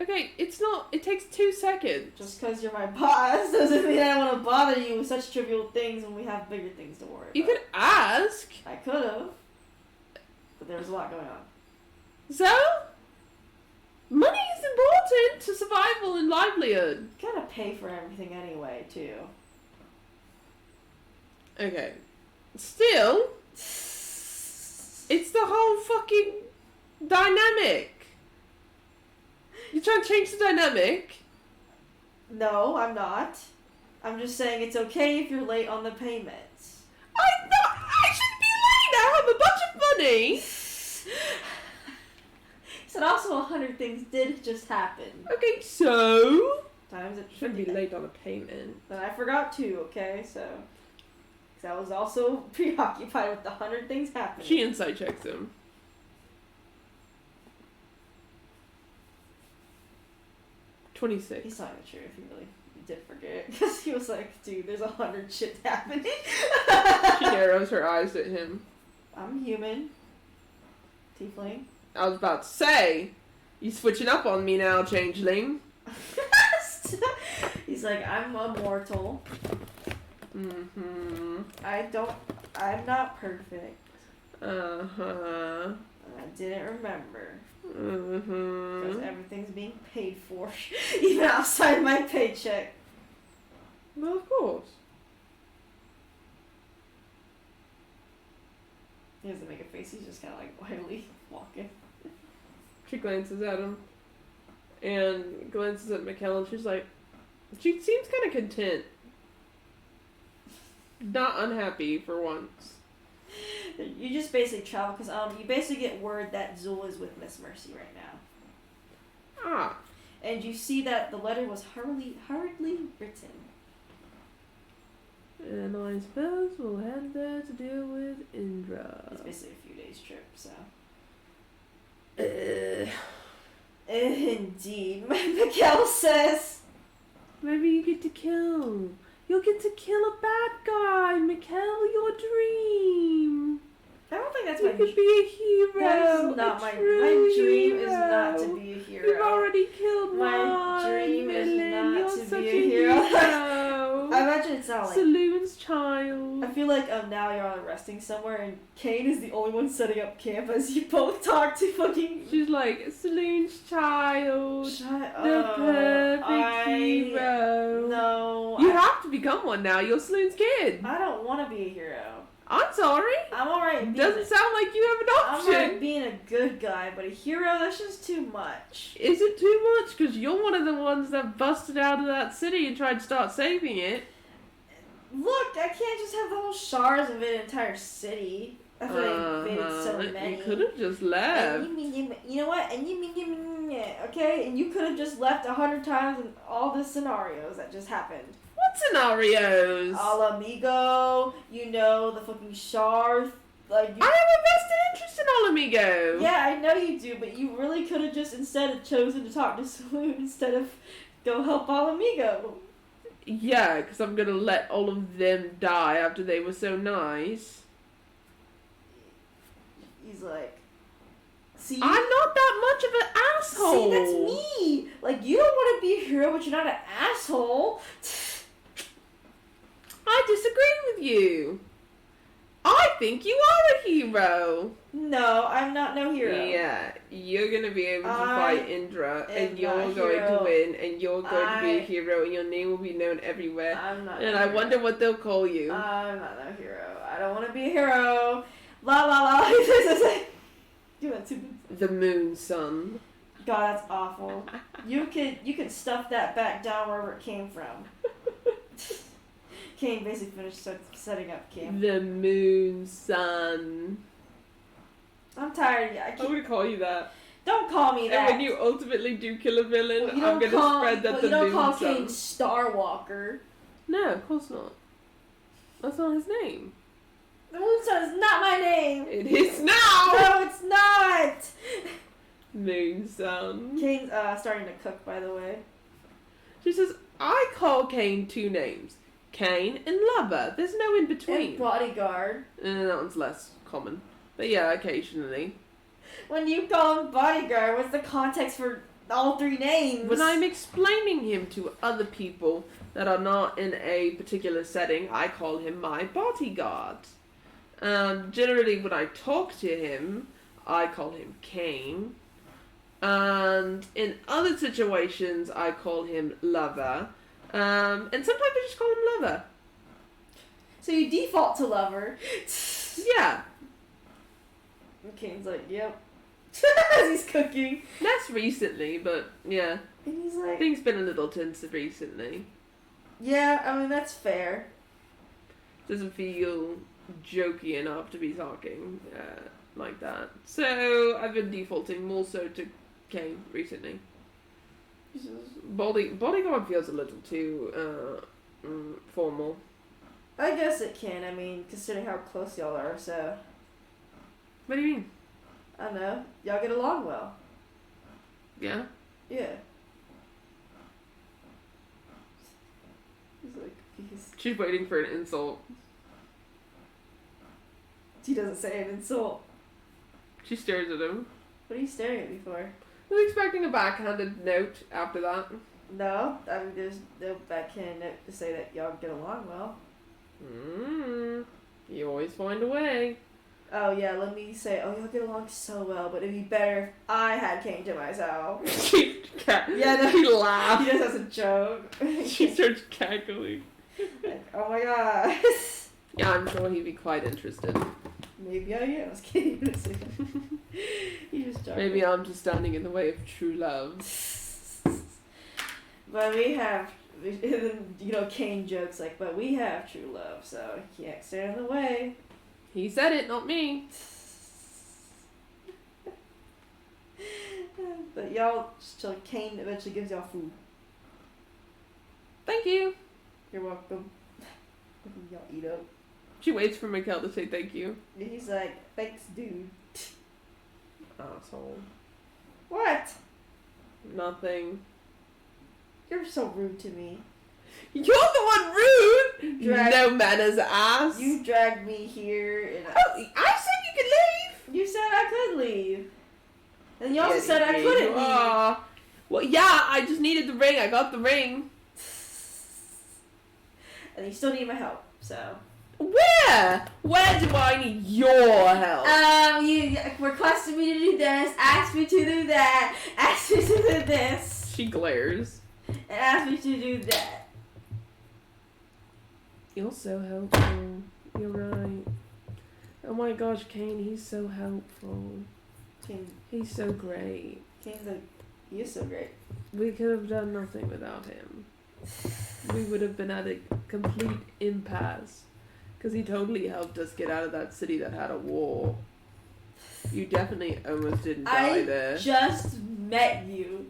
Okay, it's not. It takes 2 seconds. Just because you're my boss doesn't mean I want to bother you with such trivial things when we have bigger things to worry about. You could ask. I could have. But there was a lot going on. So? Money is important to survival and livelihood. You gotta pay for everything anyway, too. Okay. Still, it's the whole fucking dynamic. You're trying to change the dynamic? No, I'm not. I'm just saying it's okay if you're late on the payments. I shouldn't be late. I have a bunch of money. And also 100 things did just happen. Okay, so Times it shouldn't be late on a payment. Then I forgot too, okay? So, because I was also preoccupied with the 100 things happening. She insight checks him. 26. He's telling the truth. He did forget. Because he was like, dude, there's 100 shit happening. She narrows her eyes at him. I'm human. Tiefling. I was about to say, you switching up on me now, changeling. He's like, I'm immortal. Mm-hmm. I'm not perfect. Uh-huh. I didn't remember. Mm-hmm. Because everything's being paid for, even outside my paycheck. Well, of course. He doesn't make a face, he's just kind of like wildly walking. She glances at him and glances at McKellen. She's like, she seems kind of content. Not unhappy for once. You just basically travel because you basically get word that Zul is with Miss Mercy right now. Ah. And you see that the letter was hurriedly written. And I suppose we'll head there to deal with Indra. It's basically a few days trip, so. Uh, Indeed, Miguel says. Maybe you get to kill. You'll get to kill a bad guy, Mikkel, your dream. I don't think that's You my could be a hero. That is not my dream is not to be a hero. You've already killed My dream is villain. not You're to such be a hero. I imagine it's not like Saloon's child. I feel like now you're on resting somewhere and Kane is the only one setting up camp as you both talk to fucking She's like, Saloon's child. Shut The up. perfect hero. No. You have to become one now. You're Saloon's kid. I don't want to be a hero. I'm sorry. I'm alright. Doesn't sound like you have an I'm option. alright being a good guy, but a hero, that's just too much. Is it too much? Because you're one of the ones that busted out of that city and tried to start saving it. Look, I can't just have the whole shards of an entire city. After I invaded so many. You could have just left. You know what? Okay? And you could have just left 100 times in all the scenarios that just happened. What scenarios? Al Amigo, the fucking shard. Like I have a vested interest in Al Amigo. Yeah, I know you do, but you really could have just instead chosen to talk to Saloon instead of go help Al Amigo. Yeah, because I'm going to let all of them die after they were so nice. He's like, see? I'm not that much of an asshole. See, that's me. Like, you don't want to be a hero, but you're not an asshole. I disagree with you. I think you are a hero. No, I'm not no hero. Yeah, you're gonna be able to fight Indra, and you're not a going to hero. win, and you're going to be a hero, and your name will be known everywhere. I'm not. And no I hero. wonder what they'll call you. I'm not no hero. I don't want to be a hero. La la la. Do that too. The moon sun. God, that's awful. You could stuff that back down wherever it came from. Kane basically finished setting up camp. The moon sun. I'm tired. I I'm can't. gonna call you that. Don't call me that. And when you ultimately do kill a villain, Well, you I'm don't gonna call, spread that well, the you don't moon call sun. Kane Starwalker. No, of course not. That's not his name. The Moon Sun is not my name. It is now. No, it's not. Moon sun. Kane's starting to cook, by the way. She says, I call Kane 2 names. Kane and Lover. There's no in between. And Bodyguard. That one's less common. But yeah, occasionally. When you call him Bodyguard, what's the context for all 3 names? When I'm explaining him to other people that are not in a particular setting, I call him my bodyguard. Generally, when I talk to him, I call him Kane. And in other situations, I call him Lover. And sometimes I just call him Lover. So you default to Lover. Yeah. And Kane's like, yep. As he's cooking. Less recently, but yeah. And he's like, Things been a little tense recently. yeah, I mean, that's fair. Doesn't feel jokey enough to be talking like that. So I've been defaulting more so to Kane recently. Bodyguard feels a little too formal. I guess it can, I mean, considering how close y'all are, so. What do you mean? I don't know. Y'all get along well. Yeah? Yeah. He's like, She's waiting for an insult. he doesn't say an insult. She stares at him. What are you staring at me for? I was expecting a backhanded note after that. No, I mean, there's no backhand note to say that y'all get along well. You always find a way. Oh yeah, let me say, oh y'all get along so well, but it'd be better if I had Kane to myself. Yeah, no, He laughed. He does as a joke. She starts cackling. Like, oh my god. Yeah, I'm sure he'd be quite interested. Maybe I am. I was kidding. You just joking. Maybe I'm just standing in the way of true love. But we have, you know, Kane jokes like, but we have true love, so you can't stand in the way. He said it, not me. But y'all just chill. Kane eventually gives y'all food. Thank you. You're welcome. Y'all eat up. She waits for Mikhail to say thank you. And he's like, thanks, dude. Asshole. What? Nothing. You're so rude to me. You're the one rude! Drag- No manners, ass. You dragged me here, and Oh, I said you could leave! you said I could leave. And you also Yeah, said I you couldn't leave. are. Well, yeah, I just needed the ring. I got the ring. And you still need my help, so. Where? Where do I need your help? You requested me to do this, asked me to do that, asked me to do this, She glares. and asked me to do that. You're so helpful. You're right. Oh my gosh, Kane, he's so helpful. King, He's so great. King's like, you're so great. We could have done nothing without him. We would have been at a complete impasse. Because he totally helped us get out of that city that had a war. You definitely almost didn't die there. Just met you.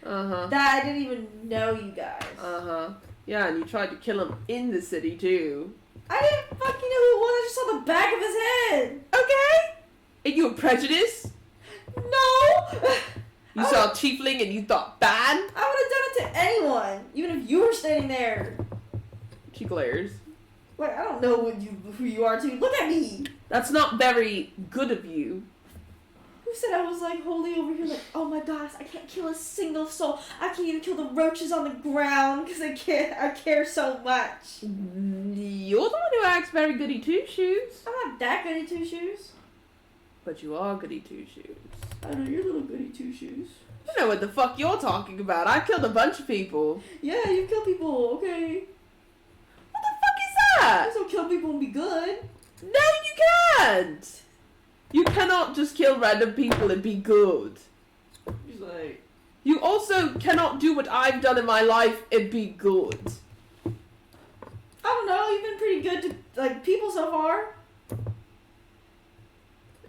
Uh-huh. That I didn't even know you guys. Uh-huh. Yeah, and you tried to kill him in the city, too. I didn't fucking know who it was. I just saw the back of his head. Okay. And you were prejudiced? No. You saw a tiefling and you thought bad? I would have done it to anyone, even if you were standing there. She glares. Like, I don't know who you are, too. Look at me. That's not very good of you. Who said I was like holding over here like, oh my gosh, I can't kill a single soul. I can't even kill the roaches on the ground because I care so much. You're the one who Mac's very goody two shoes. I'm not that goody two shoes. But you are goody two shoes. I know you're little goody two shoes. I know what the fuck you're talking about. I killed a bunch of people. Yeah, you kill people, okay. What the fuck is that? You don't kill people and be good. No, you can't. You cannot just kill random people and be good. He's like... You also cannot do what I've done in my life and be good. I don't know, you've been pretty good to, like, people so far.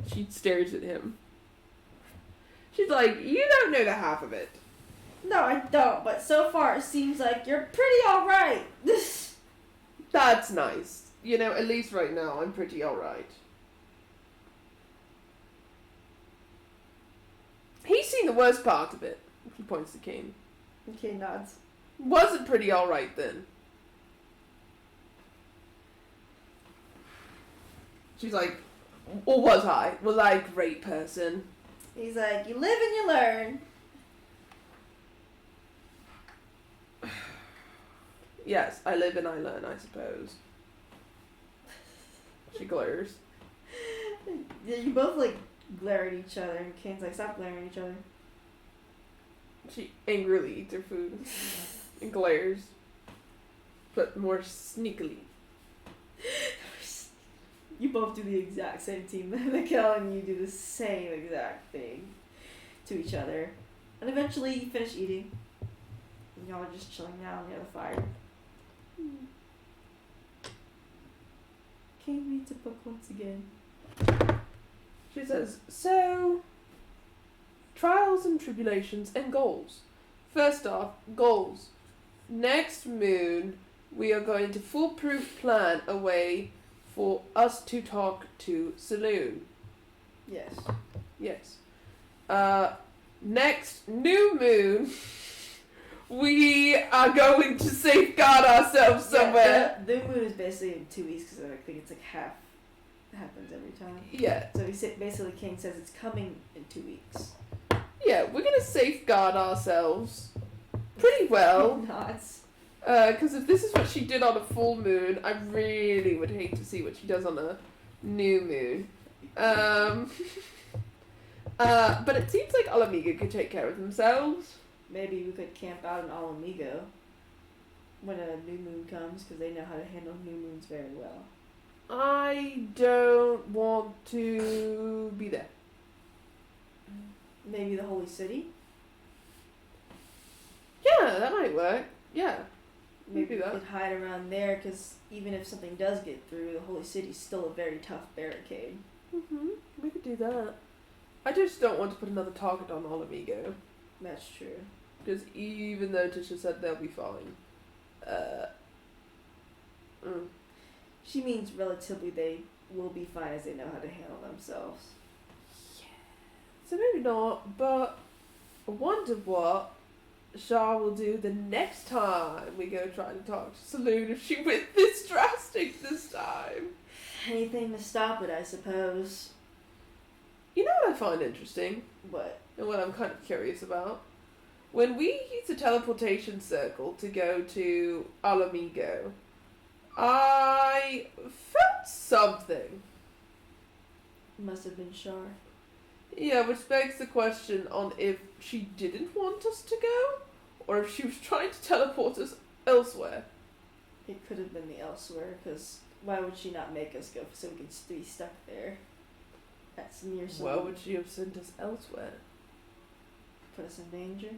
She stares at him. She's like, you don't know the half of it. No, I don't, but so far it seems like you're pretty alright. That's nice. You know, at least right now, I'm pretty alright. He's seen the worst part of it. He points to Kane. Okay, nods. Wasn't pretty alright then. She's like, or was I? Was I a great person? He's like, you live and you learn. Yes, I live and I learn, I suppose. She glares. Yeah, you both, like, glare at each other, and Kane's like, stop glaring at each other. She angrily eats her food and glares, but more sneakily. You both do the exact same thing. Mikkel and you do the same exact thing to each other. And eventually you finish eating. And y'all are just chilling out near the fire. Kane reads a book once again. She says, so, trials and tribulations and goals. First off, goals. Next moon, we are going to foolproof plan a way for us to talk to Saloon. Yes. Yes. Next new moon, we are going to safeguard ourselves somewhere. Yeah, the moon is basically in 2 weeks because I think it's like half. It happens every time. Yeah. So basically King says it's coming in 2 weeks. Yeah, we're going to safeguard ourselves pretty well. Nods. Because if this is what she did on a full moon, I really would hate to see what she does on a new moon. But it seems like Alamiga could take care of themselves. Maybe we could camp out in Alamigo when a new moon comes because they know how to handle new moons very well. I don't want to be there. Maybe the Holy City? Yeah, that might work. Yeah. Maybe we that. could hide around there because even if something does get through, the Holy City's still a very tough barricade. We could do that. I just don't want to put another target on Alamigo. That's true. Because even though Tisha said they'll be fine, She means relatively they will be fine as they know how to handle themselves. So maybe not, but I wonder what Shah will do the next time we go try to talk to Saloon if she went this drastic this time. Anything to stop it, I suppose. You know what I find interesting? What? And what I'm kind of curious about? When we used the teleportation circle to go to Alamigo, I felt something. Must have been Shar. Yeah, which begs the question on if she didn't want us to go, or if she was trying to teleport us elsewhere. It could have been the elsewhere, because why would she not make us go so we could be stuck there? That's near someone. Why would she have sent us elsewhere? Put us in danger?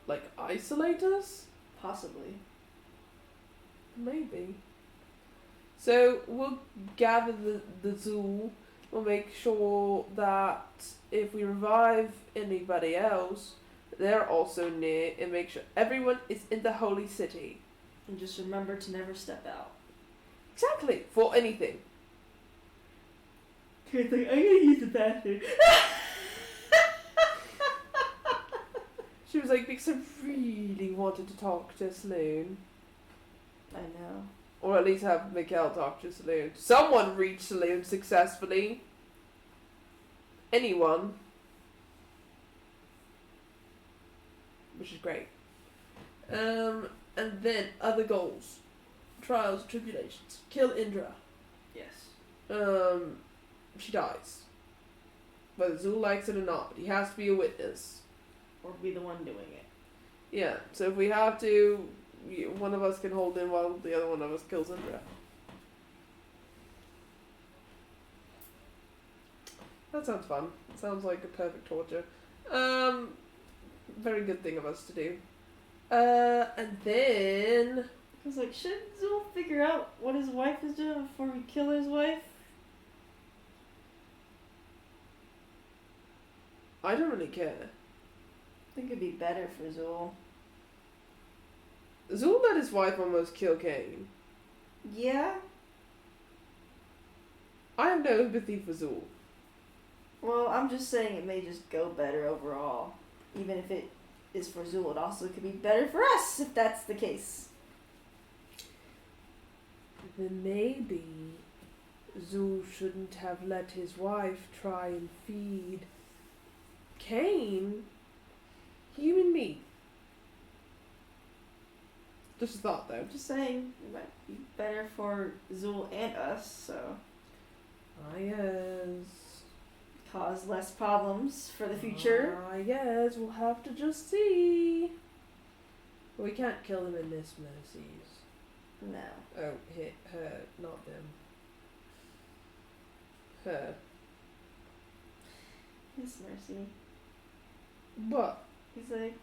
Like, isolate us? Possibly. Maybe. So, we'll gather the zoo. We'll make sure that if we revive anybody else, they're also near, and make sure everyone is in the holy city. And just remember to never step out. Exactly. For anything. It's like, I'm gonna use the bathroom. She was like, because I really wanted to talk to Saloon. I know. Or at least have Mikhail talk to Saloon. Someone reached Saloon successfully. Anyone. Which is great. And then other goals. trials, tribulations. Kill Indra. Yes. She dies. Whether Zul likes it or not, but he has to be a witness. Or be the one doing it. Yeah, so if we have to, one of us can hold him while the other one of us kills Indra. That sounds fun. Sounds like a perfect torture. Very good thing of us to do. And then... I was like, should Zul figure out what his wife is doing before we kill his wife? I don't really care. I think it'd be better for Zul. Zul let his wife almost kill Cain. Yeah? I have no empathy for Zul. Well, I'm just saying it may just go better overall. Even if it is for Zul, it also could be better for us if that's the case. Then maybe Zul shouldn't have let his wife try and feed Cain human meat. Just a thought, though. I'm just saying it might be better for Zul and us, so Yes. cause less problems for the future. Yes, we'll have to just see. We can't kill them in Miss Mercy's. No. Oh, hit her, not them. Her. Miss Mercy. What? He's like,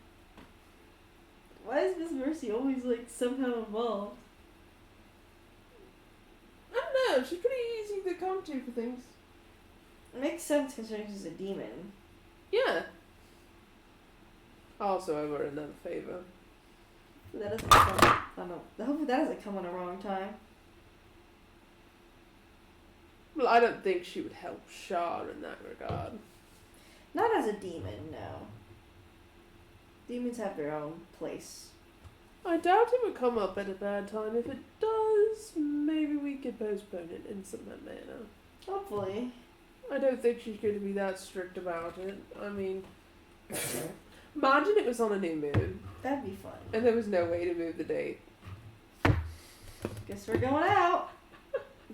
why is Miss Mercy always like somehow involved? I don't know, she's pretty easy to come to for things. It makes sense considering she's a demon. Yeah. Also, I were another favor. That doesn't come. I don't know. Hopefully that doesn't come on a wrong time. Well, I don't think she would help Shah in that regard. Not as a demon, no. Demons have their own place. I doubt it would come up at a bad time. If it does, maybe we could postpone it in some manner. Hopefully. I don't think she's going to be that strict about it. I mean, imagine it was on a new moon, That'd be fun. and there was no way to move the date. Guess we're going out.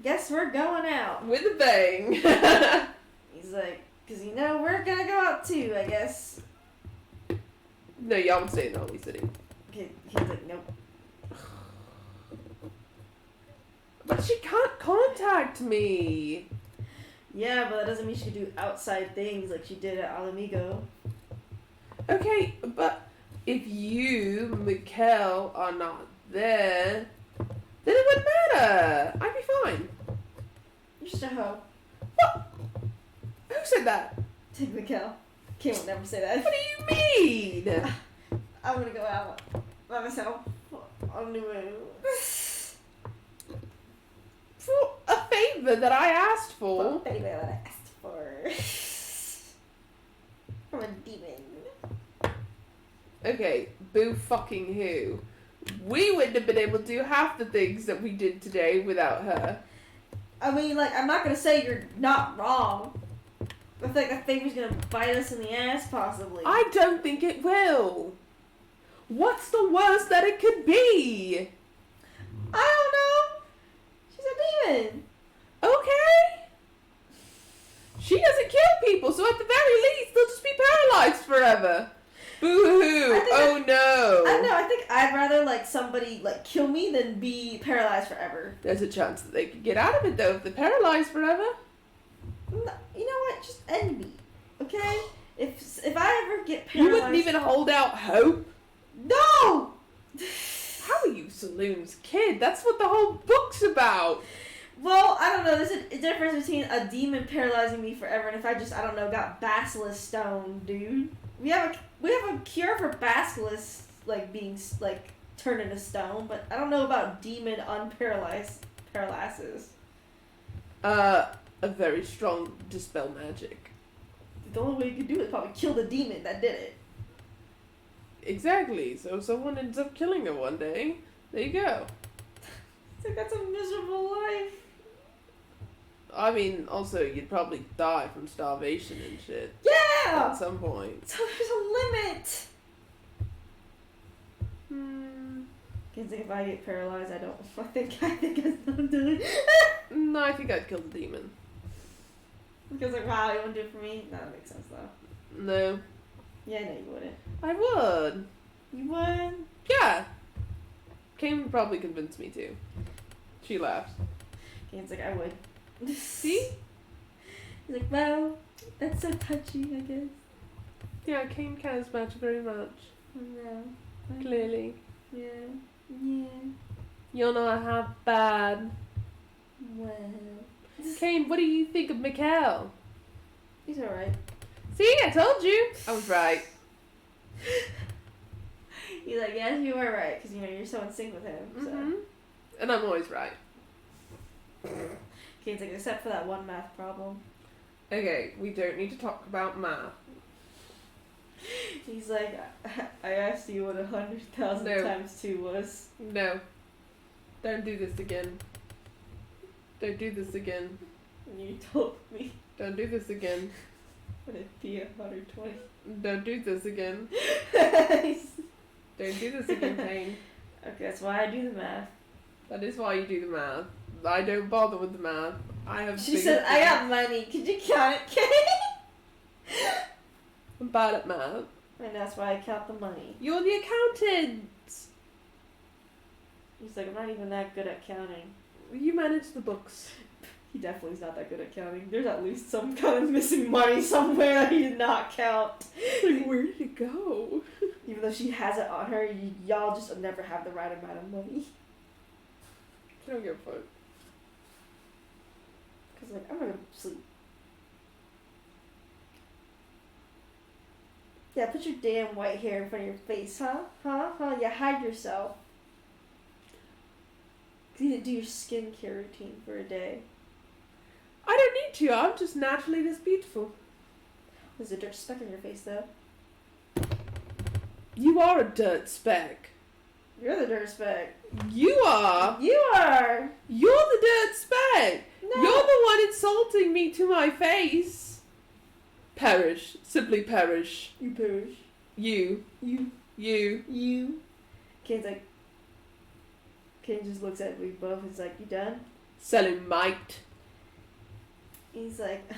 Guess we're going out. With a bang! He's like, because you know we're gonna go out too, I guess. No, y'all would stay in the Holy City. He's like, nope. But she can't contact me! Yeah, but that doesn't mean she can do outside things like she did at Alamigo. Okay, but if you, Mikkel, are not there, then it wouldn't matter. I'd be fine. You're just a hoe. What? Who said that? Take Mikkel. Kim would never say that. What do you mean? I'm gonna go out by myself on the moon. For a favor that I asked for. Baby, what I asked for. From a demon. Okay, boo fucking who? We wouldn't have been able to do half the things that we did today without her. I mean, like, I'm not gonna say you're not wrong. I feel like that favor's gonna bite us in the ass, possibly. I don't think it will. What's the worst that it could be? I don't know. She's a demon. Okay. She doesn't kill people, so at the very least, they'll just be paralyzed forever. Boo-hoo. Oh no. I don't know. I think I'd rather, like, somebody, like, kill me than be paralyzed forever. There's a chance that they could get out of it, though, if they're paralyzed forever. No, you know what? Just end me. Okay? If I ever get paralyzed... You wouldn't even hold out hope? No! How are you Saloon's kid? That's what the whole book's about. Well, I don't know. There's a difference between a demon paralyzing me forever and if I just, I don't know, got Basilisk Stone, dude. We have a cure for Basilisk, like, being, like, turned into stone, but I don't know about demon paralysis. A very strong dispel magic. The only way you could do it is probably kill the demon that did it. Exactly. So if someone ends up killing her one day, there you go. It's like, that's a miserable life. I mean, also, you'd probably die from starvation and shit. Yeah! At some point. So there's a limit. Kane's like, if I get paralyzed, I don't. I think I'm done. No, I think I'd kill the demon. Because like, wow, you wouldn't do it for me? No, that makes sense though. No. Yeah, no, you wouldn't. I would. You would? Yeah. Kane would probably convince me to. She laughed. Kane's like, I would. See? He's like, well, that's so touchy, I guess. Yeah, Kane cares much very much. No. Clearly. Yeah. Yeah. You're not half bad. Well. Kane, what do you think of Mikhail? He's alright. See, I told you. I was right. He's like, yes, you were right, because, you know, you're so in sync with him, so. Mm-hmm. And I'm always right. Kane's like, except for that one math problem. Okay, we don't need to talk about math. He's like, I asked you what 100,000 No. times 2 was. No. Don't do this again. Don't do this again. And you told me. Don't do this again. Would it be 120? Don't do this again. Okay, Don't do this again, Kane. that's why I do the math. That is why you do the math. I don't bother with the math. I have. She bigger said, I things. got money. Could you count it, Kane? I'm bad at math. And that's why I count the money. You're the accountant. He's like, I'm not even that good at counting. You manage the books. He definitely is not that good at counting. There's at least some kind of missing money somewhere that he did not count. Like, where did it go? Even though she has it on her, y'all just never have the right amount of money. I don't give a fuck. Because, like, I'm gonna sleep. Yeah, put your damn white hair in front of your face, huh? Huh? Yeah, hide yourself. You need to do your skincare routine for a day. I don't need to. I'm just naturally this beautiful. There's a dirt speck on your face, though. You are a dirt speck. You're the dirt speck. You are. You are! You're the dirt speck. No! You're the one insulting me to my face. Perish. Simply perish. You perish. You. You. Kane's like... Kane just looks at me both and is like, you done? Selling might. He's like,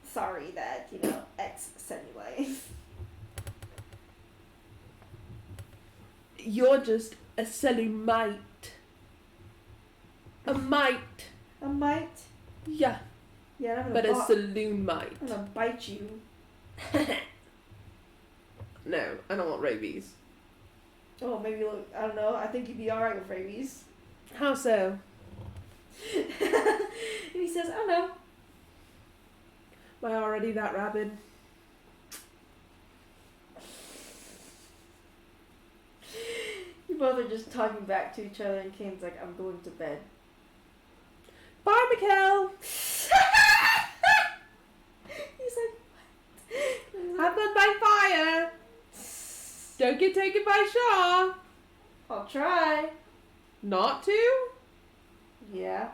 sorry that, you know, X sent me life. You're just a selling mite. A mite. I might. Yeah. Yeah, I'm But gonna a saloon mite. I'm gonna bite you. No, I don't want rabies. Oh, maybe look, I don't know. I think you'd be alright with rabies. How so? And he says, I don't know. Am I already that rabid? You both are just talking back to each other, and Kane's like, I'm going to bed. Bye, Mikhail. He's like, what? Have fun by fire. Don't get taken by Shaw. I'll try. Not to? Yeah.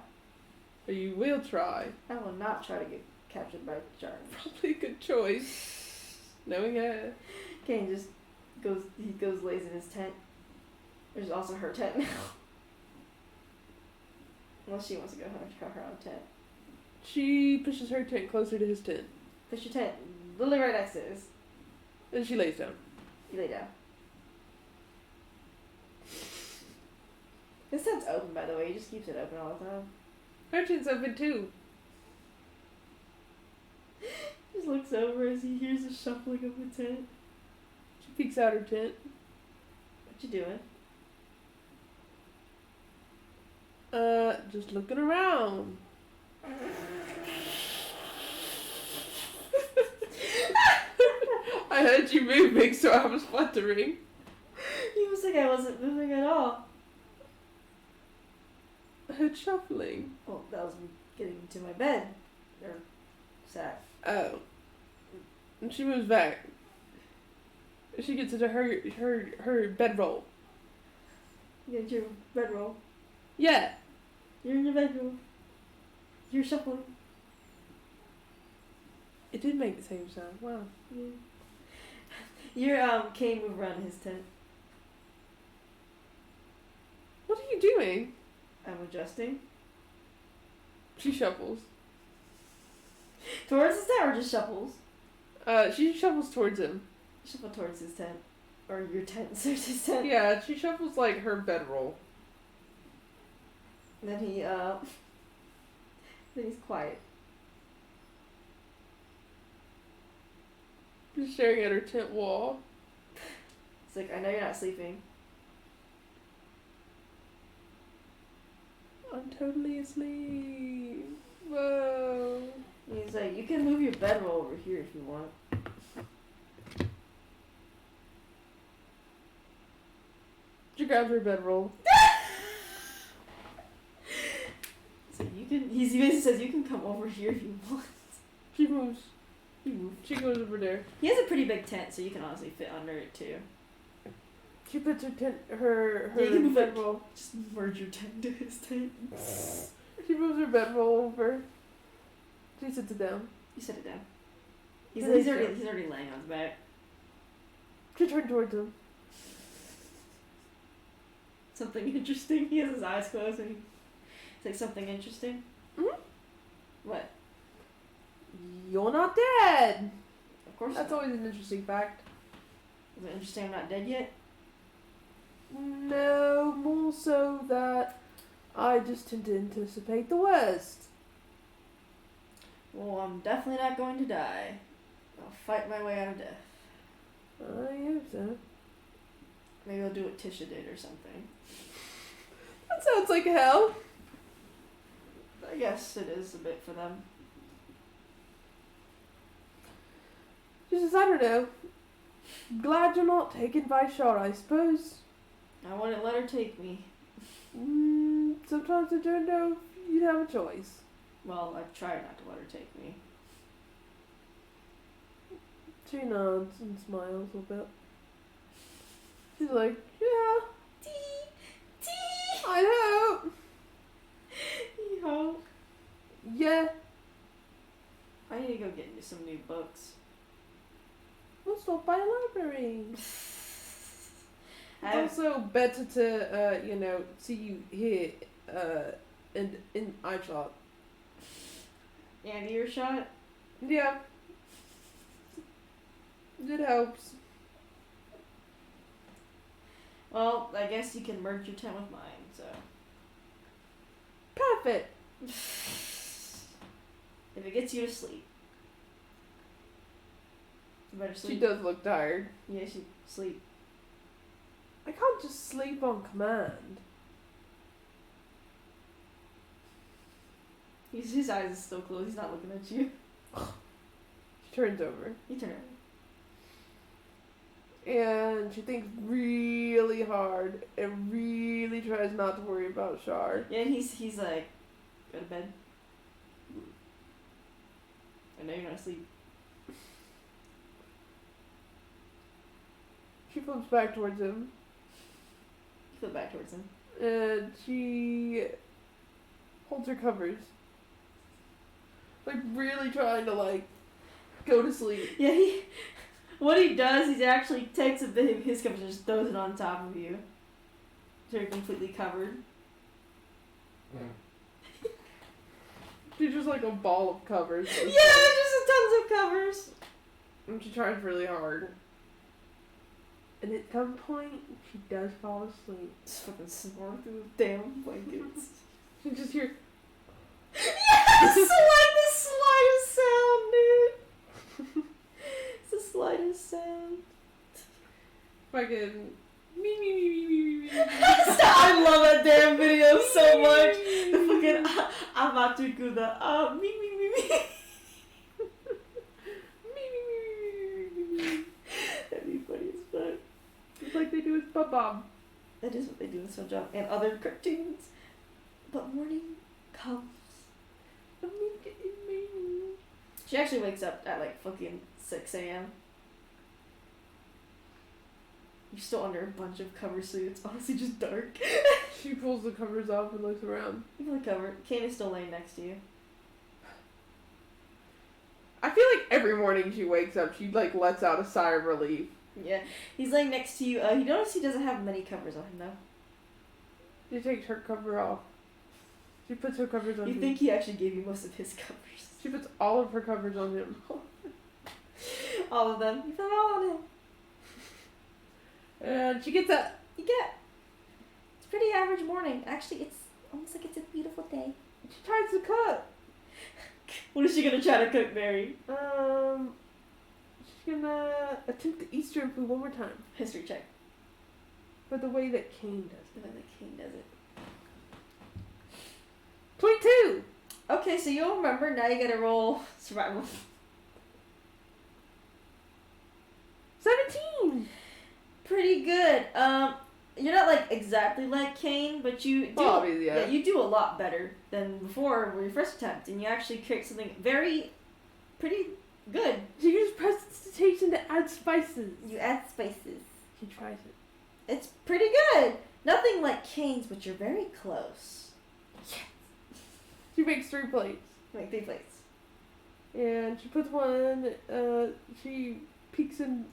Or you will try. I will not try to get captured by sharks. Probably a good choice. Knowing her. Kane just goes lays in his tent. There's also her tent now. Unless she wants to go her own tent. She pushes her tent closer to his tent. Push your tent literally right next to his. And she lays down. You lay down. This tent's open, by the way. He just keeps it open all the time. Her tent's open too. Just looks over as he hears the shuffling of the tent. She peeks out her tent. What you doing? Just looking around. I heard you moving, so I was wondering. He was like, I wasn't moving at all. I heard shuffling. Well, that was me getting into my bed. Or sack. Oh. And she moves back. She gets into her bedroll. You get your bedroll. Yeah. You're in your bedroom. You're shuffling. It did make the same sound. Wow. Yeah. Your Kane move around his tent. What are you doing? I'm adjusting. She shuffles. Towards his tent or just shuffles? She shuffles towards him. Shuffle towards his tent. Or your tent, so his tent. Yeah, she shuffles like her bedroll. And then he, then he's quiet. She's staring at her tent wall. He's like, I know you're not sleeping. I'm totally asleep. Whoa. He's like, you can move your bedroll over here if you want. She grabs her bedroll. So you can. He basically says you can come over here if you want. She moves. He moves. She goes over there. He has a pretty big tent, so you can honestly fit under it too. She puts her tent, her Yeah, you can move it. bedroll. Just merge your tent to his tent. She moves her bedroll over. She sits it down. You set it down. He's Yeah, already laying on his back. She turned towards him. Something interesting. He has his eyes closed and he's like, something interesting. Mm-hmm. What? You're not dead. Of course. That's not. always an interesting fact. Is it interesting I'm not dead yet? No, more so that I just tend to anticipate the worst. Well, I'm definitely not going to die. I'll fight my way out of death. I hope so. Maybe I'll do what Tisha did or something. That sounds like hell. I guess it is a bit for them. She says, I don't know. Glad you're not taken by shot, I suppose. I wouldn't let her take me. Sometimes I don't know if you'd have a choice. Well, I try not to let her take me. She nods and smiles a bit. She's like, yeah, I hope. You hope. Yeah. I need to go get some new books. We'll stop by a library. It's I also better to, see you here, in iShot. and earshot. Yeah. It helps. Well, I guess you can merge your tent with mine, so. Perfect. If it gets you to sleep. You better She sleep. does look tired. Yeah, she sleep. I can't just sleep on command. His eyes are still closed. He's not looking at you. She turns over. You turn around. And she thinks really hard and really tries not to worry about Shar. Yeah, and he's like, go to bed. I know you're not asleep. She flips back towards him. You flip back towards him. And she holds her covers. Like, really trying to, go to sleep. Yeah, what he does, he actually takes a bit of his covers and just throws it on top of you. So you're completely covered. She's just like a ball of covers. Yeah, just tons of covers. And she tries really hard. And at some point, she does fall asleep. Just fucking snore through the damn blankets. She just hears... Yes! Like the slightest sound, dude! It's the slightest sound. Fucking... Me, me, me, me, me, me, me. I love that damn video so much. The fucking Amatukuda. Me, me, me, me. That'd be funny as fuck. It's like they do with Bob. That is what they do in SpongeBob and other cartoons. But morning comes. She actually wakes up at like fucking 6 a.m. You're still under a bunch of cover suits. Honestly, just dark. She pulls the covers off and looks around. You can cover. Kane is still laying next to you. I feel like every morning she wakes up, she lets out a sigh of relief. Yeah, he's laying next to you. You notice he doesn't have many covers on him though. She takes her cover off. She puts her covers on You him. think he actually gave you most of his covers? She puts all of her covers on him. All of them. You put them all on him. And she gets up. You get. It's a pretty average morning. Actually, it's almost like it's a beautiful day. She tries to cook. What is she gonna try to cook, Mary? She's gonna attempt the Eastern food one more time. History check. But the way that Cain does The way the king does it. 22! Okay, so you'll remember. Now you gotta roll survival. 17! Pretty good. You're not like exactly like Cain, but you do. Obviously, yeah. You do a lot better than before with your first attempt, and you actually create something pretty good. She uses prestidigitation to add spices. You add spices. She tries it. It's pretty good. Nothing like Cain's, but you're very close. She makes 3 plates. Like 3 plates. And she puts one, she peeks in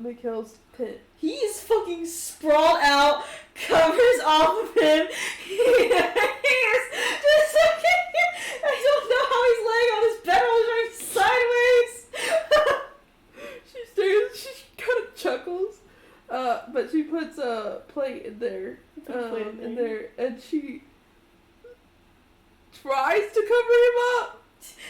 Mikhail's pit. He's fucking sprawled out, covers off of him. He is just fucking. I don't know how he's laying on his bed while he's running sideways. She stares, she kind of chuckles, but she puts a plate in there, and she tries to cover him up.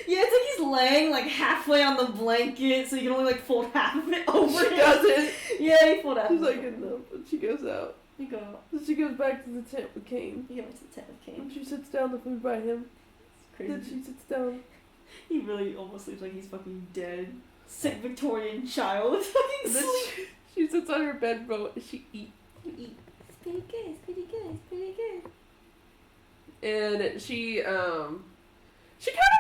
Yeah, it's like he's laying like halfway on the blanket, so you can only like fold half of it over. She doesn't. Yeah, you fold half. She's of like, it. enough, and she goes out. You go out. So she goes back to the tent with Cain. You go to the tent with Cain. And she sits down the food by him. It's crazy. Then she sits down. He really almost looks like he's fucking dead. Sick Victorian child. Fucking And then sleep. she sits on her bed, bro, and she eats. You eat. It's pretty good. It's pretty good. It's pretty good. And she kind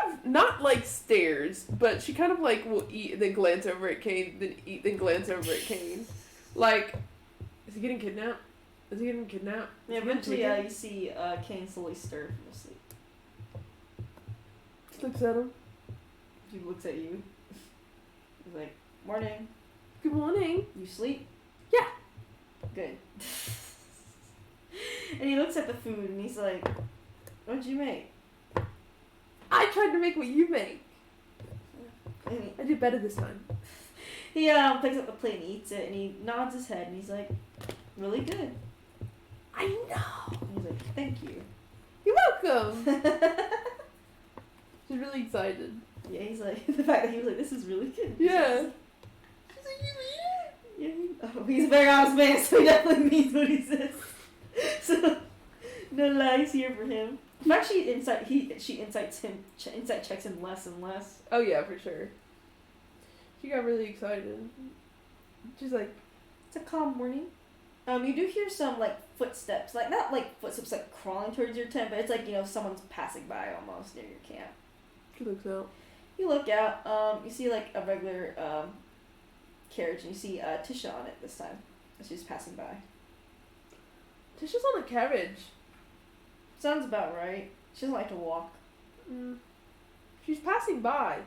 of, not like stares, but she kind of like will eat and then glance over at Cain, then eat, then glance over at Cain. Like, is he getting kidnapped? Is he getting kidnapped? Yeah, eventually, you see Cain slowly stir from his sleep. She looks at him. He looks at you. He's like, morning. Good morning. You sleep? Yeah. Good. And he looks at the food and he's like, what'd you make? I tried to make what you make. And I did better this time. he picks up the plate and eats it and he nods his head and he's like, really good. I know. And he's like, thank you. You're welcome. She's really excited. Yeah, he's like, the fact that he was like, this is really good. Yeah. She's like, you mean it? Yeah. Oh, he's a very honest man, so he definitely means what he says. So, no lies here for him. In fact, she insight checks him less and less. Oh yeah, for sure. She got really excited. She's like, It's a calm morning. You do hear some like footsteps, like not like footsteps like crawling towards your tent, but it's like, you know, someone's passing by almost near your camp. she looks out. You look out, you see like a regular carriage, and you see Tisha on it this time as she's passing by. Tisha's on a carriage. Sounds about right. She doesn't like to walk. She's passing by.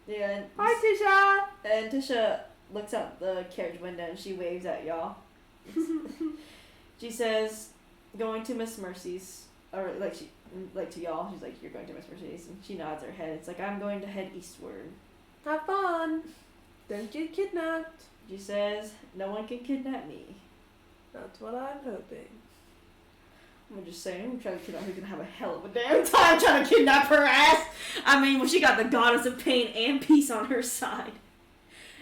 Yeah. And Hi, Tisha. And Tisha looks out the carriage window and she waves at y'all. She says, "Going to Miss Mercy's," or like to y'all. She's like, "You're going to Miss Mercy's," and she nods her head. It's like, "I'm going to head eastward." Have fun. Don't get kidnapped. She says, "No one can kidnap me." That's what I'm hoping. I'm just saying, I'm trying to kidnap her. Who's gonna have a hell of a damn time trying to kidnap her ass. I mean, well, she got the goddess of pain and peace on her side.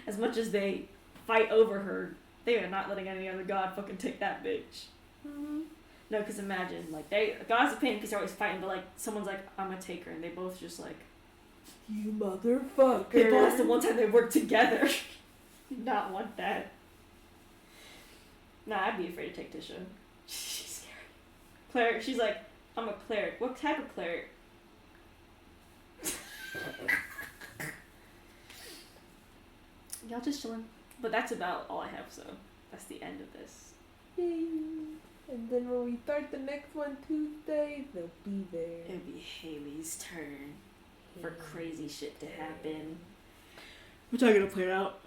As much as they fight over her, they are not letting any other god fucking take that bitch. Mm-hmm. No, because imagine, like, goddess of pain and peace are always fighting, but like, someone's like, I'm gonna take her, and they both just like, You motherfucker. they both, that's the one time they work together. Not want that. Nah, I'd be afraid to take Tisha. She's scary. Cleric, she's like, I'm a cleric. What type of cleric? Y'all just chilling. But that's about all I have, so that's the end of this. Yay. And then when we start the next one Tuesday, they'll be there. It'll be Haley's turn for crazy shit to happen. We're not gonna play it out.